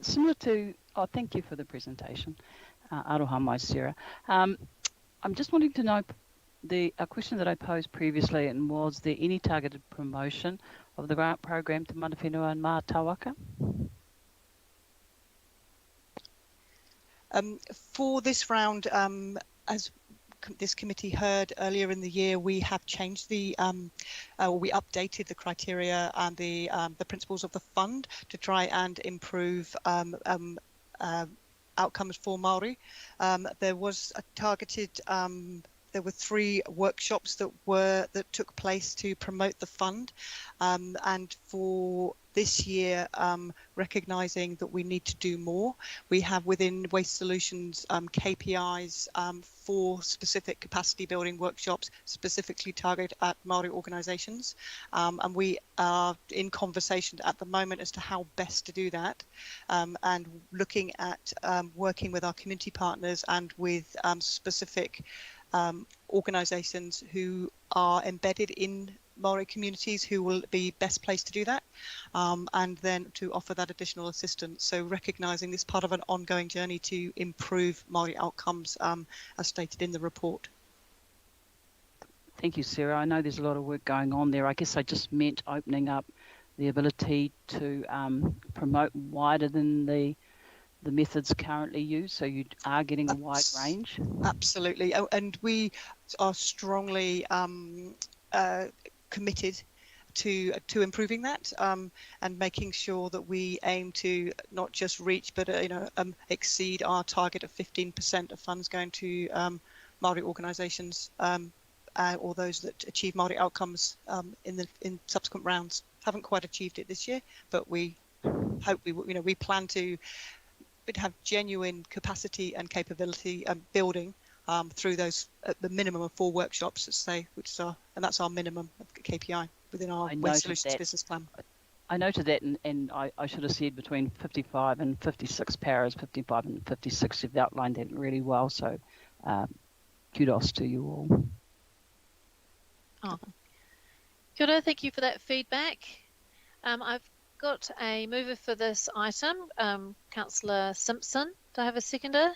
Similar to, thank you for the presentation. Aroha mai, Sarah. I'm just wanting to know a question that I posed previously, and was there any targeted promotion of the grant program to mana whenua and mātāwaka? For this round, as this committee heard earlier in the year, we have changed we updated the criteria and the principles of the fund to try and improve outcomes for Māori. There was a targeted there were 3 workshops that took place to promote the fund, and for this year, recognising that we need to do more, we have within Waste Solutions KPIs for specific capacity building workshops specifically targeted at Māori organisations, and we are in conversation at the moment as to how best to do that, and looking at working with our community partners and with specific organisations who are embedded in Māori communities who will be best placed to do that, and then to offer that additional assistance. So recognising this part of an ongoing journey to improve Māori outcomes as stated in the report. Thank you, Sarah. I know there's a lot of work going on there. I guess I just meant opening up the ability to promote wider than the methods currently used, so you are getting a wide range. Absolutely, and we are strongly committed to improving that, and making sure that we aim to not just reach but exceed our target of 15% of funds going to Māori organisations or those that achieve Māori outcomes in subsequent rounds. Haven't quite achieved it this year, but we hope we plan to have genuine capacity and capability building through those the minimum of 4 workshops, let's say, and that's our minimum KPI within our Waste Solutions business plan. I noted that, and I should have said between 55 and 56 paras, 55 and 56. You've outlined that really well, so kudos to you all. Oh. Kia ora, thank you for that feedback. I've got a mover for this item, Councillor Simpson. Do I have a seconder?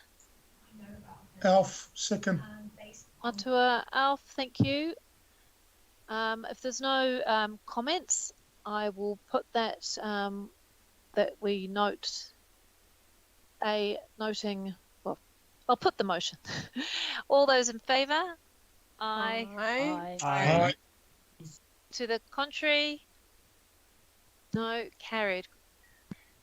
Alf, second. Atua, Alf, thank you. If there's no comments, I will put that that we note noting. Well, I'll put the motion. All those in favour? Aye. Aye. Aye. To the contrary? No, carried.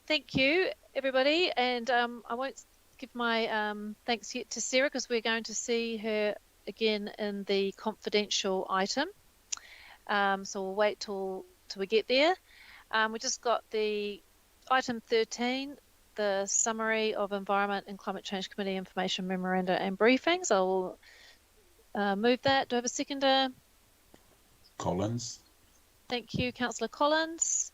Thank you, everybody, and I won't give my thanks yet to Sarah because we're going to see her again in the confidential item. So we'll wait till we get there. We just got the item 13, the summary of Environment and Climate Change Committee information memoranda and briefings. I will move that. Do I have a seconder? Collins. Thank you, Councillor Collins.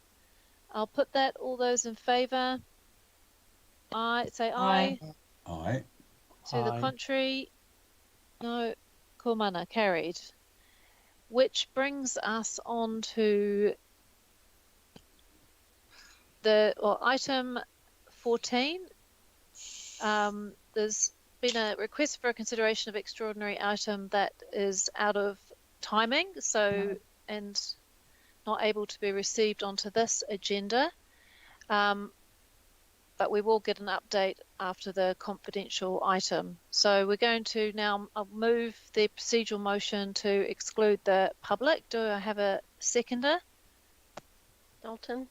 I'll put that. All those in favour? Aye. Say aye. Aye. To the contrary? No. Kumana, carried. Which brings us on to item 14. There's been a request for a consideration of extraordinary item that is out of timing, and not able to be received onto this agenda. But we will get an update after the confidential item. So we're going to now move the procedural motion to exclude the public. Do I have a seconder? Dalton.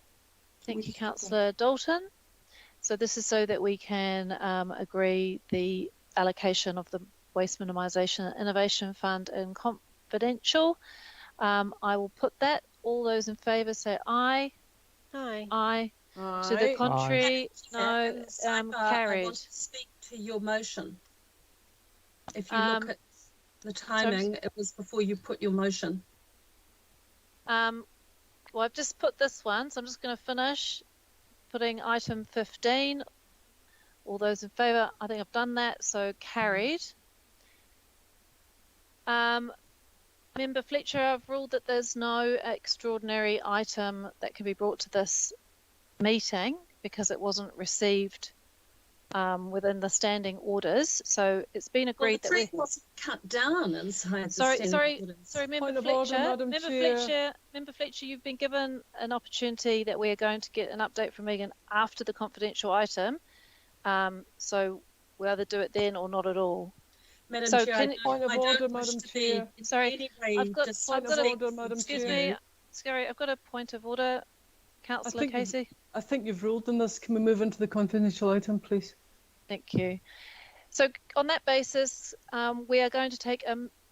Thank you, Councillor Dalton. So this is so that we can agree the allocation of the Waste Minimisation and Innovation Fund in confidential. I will put that. All those in favour say aye. Aye. Aye. To the contrary, no. Carried. I want to speak to your motion. If you look at the timing, it was before you put your motion. Well, I've just put this one, so I'm just going to finish putting item 15. All those in favour, I think I've done that, so carried. Member Fletcher, I've ruled that there's no extraordinary item that can be brought to this meeting because it wasn't received within the standing orders. So it's been agreed the that tree wasn't cut down inside Sorry, the sorry, standing orders. sorry, Member Point of order, Fletcher. Madam Member Chair. Fletcher, Member Fletcher, you've been given an opportunity that we are going to get an update from Megan after the confidential item. So we either do it then or not at all. Madam So Chair, can, Point of I order, don't wish Madam to be Chair. in Sorry, any way I've got Point of disrespectful order, Madam excuse Chair. me, Scary, I've got a point of order, Councillor Casey. I think you've ruled on this. Can we move into the confidential item, please? Thank you. So on that basis, we are going to take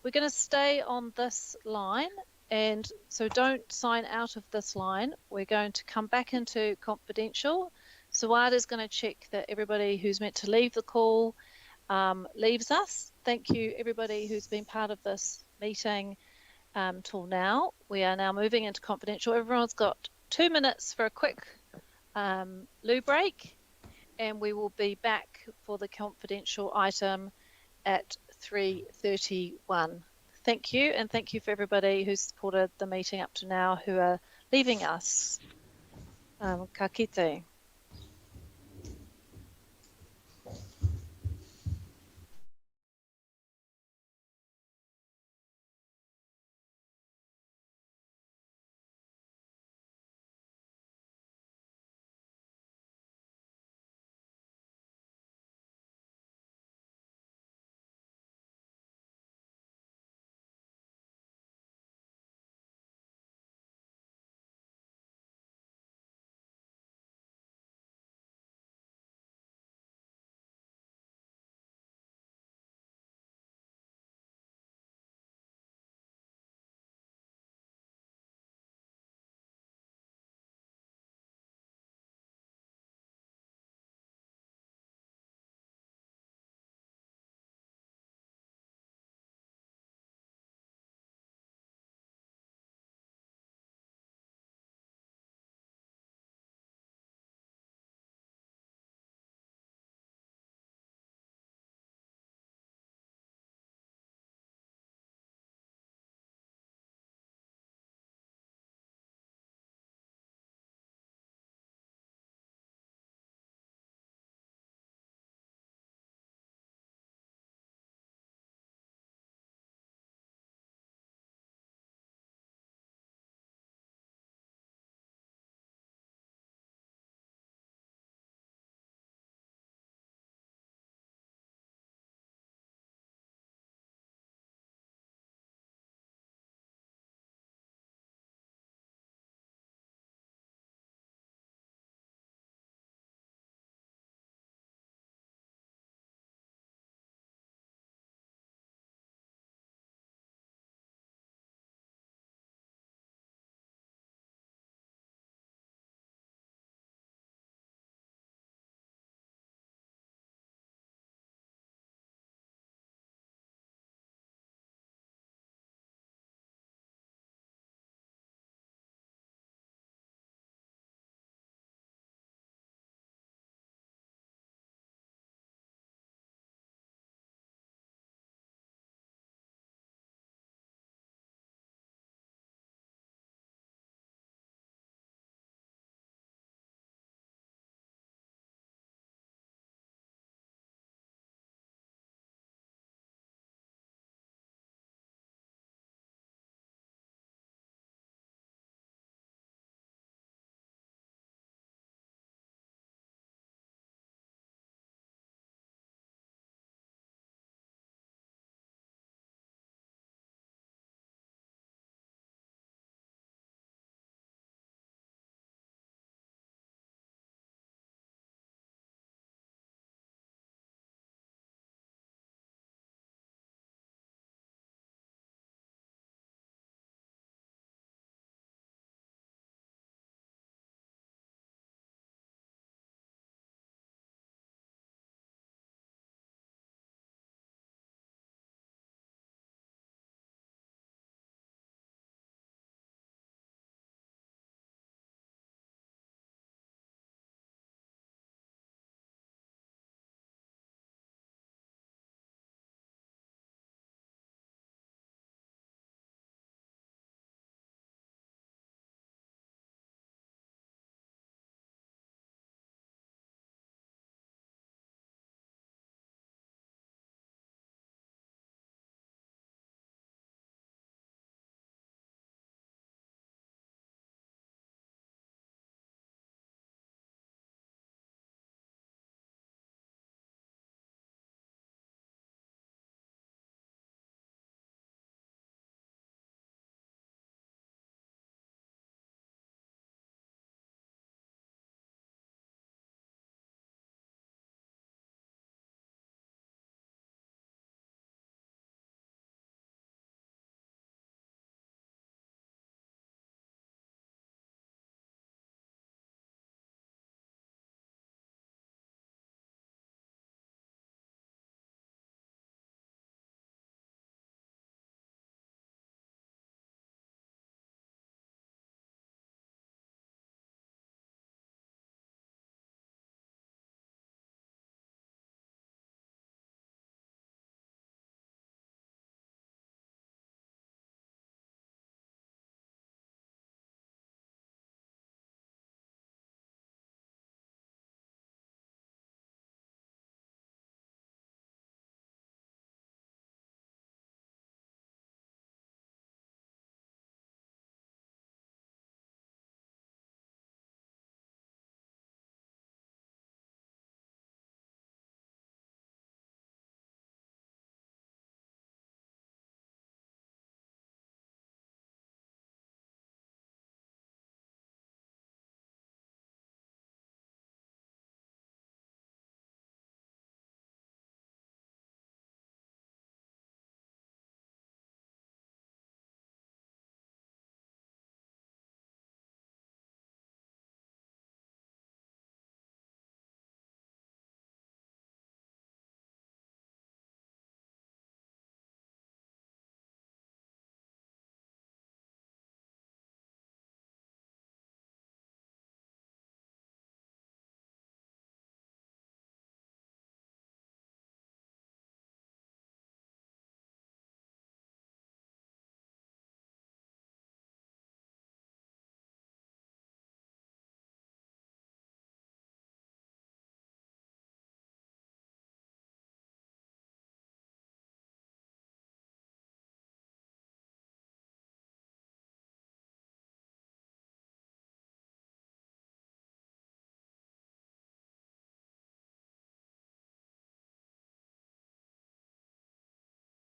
we're going to stay on this line, and so don't sign out of this line. We're going to come back into confidential. Sawada's going to check that everybody who's meant to leave the call leaves us. Thank you, everybody who's been part of this meeting till now. We are now moving into confidential. Everyone's got 2 minutes for a quick loo break, and we will be back for the confidential item at 3:31. Thank you, and thank you for everybody who's supported the meeting up to now who are leaving us. Ka kite.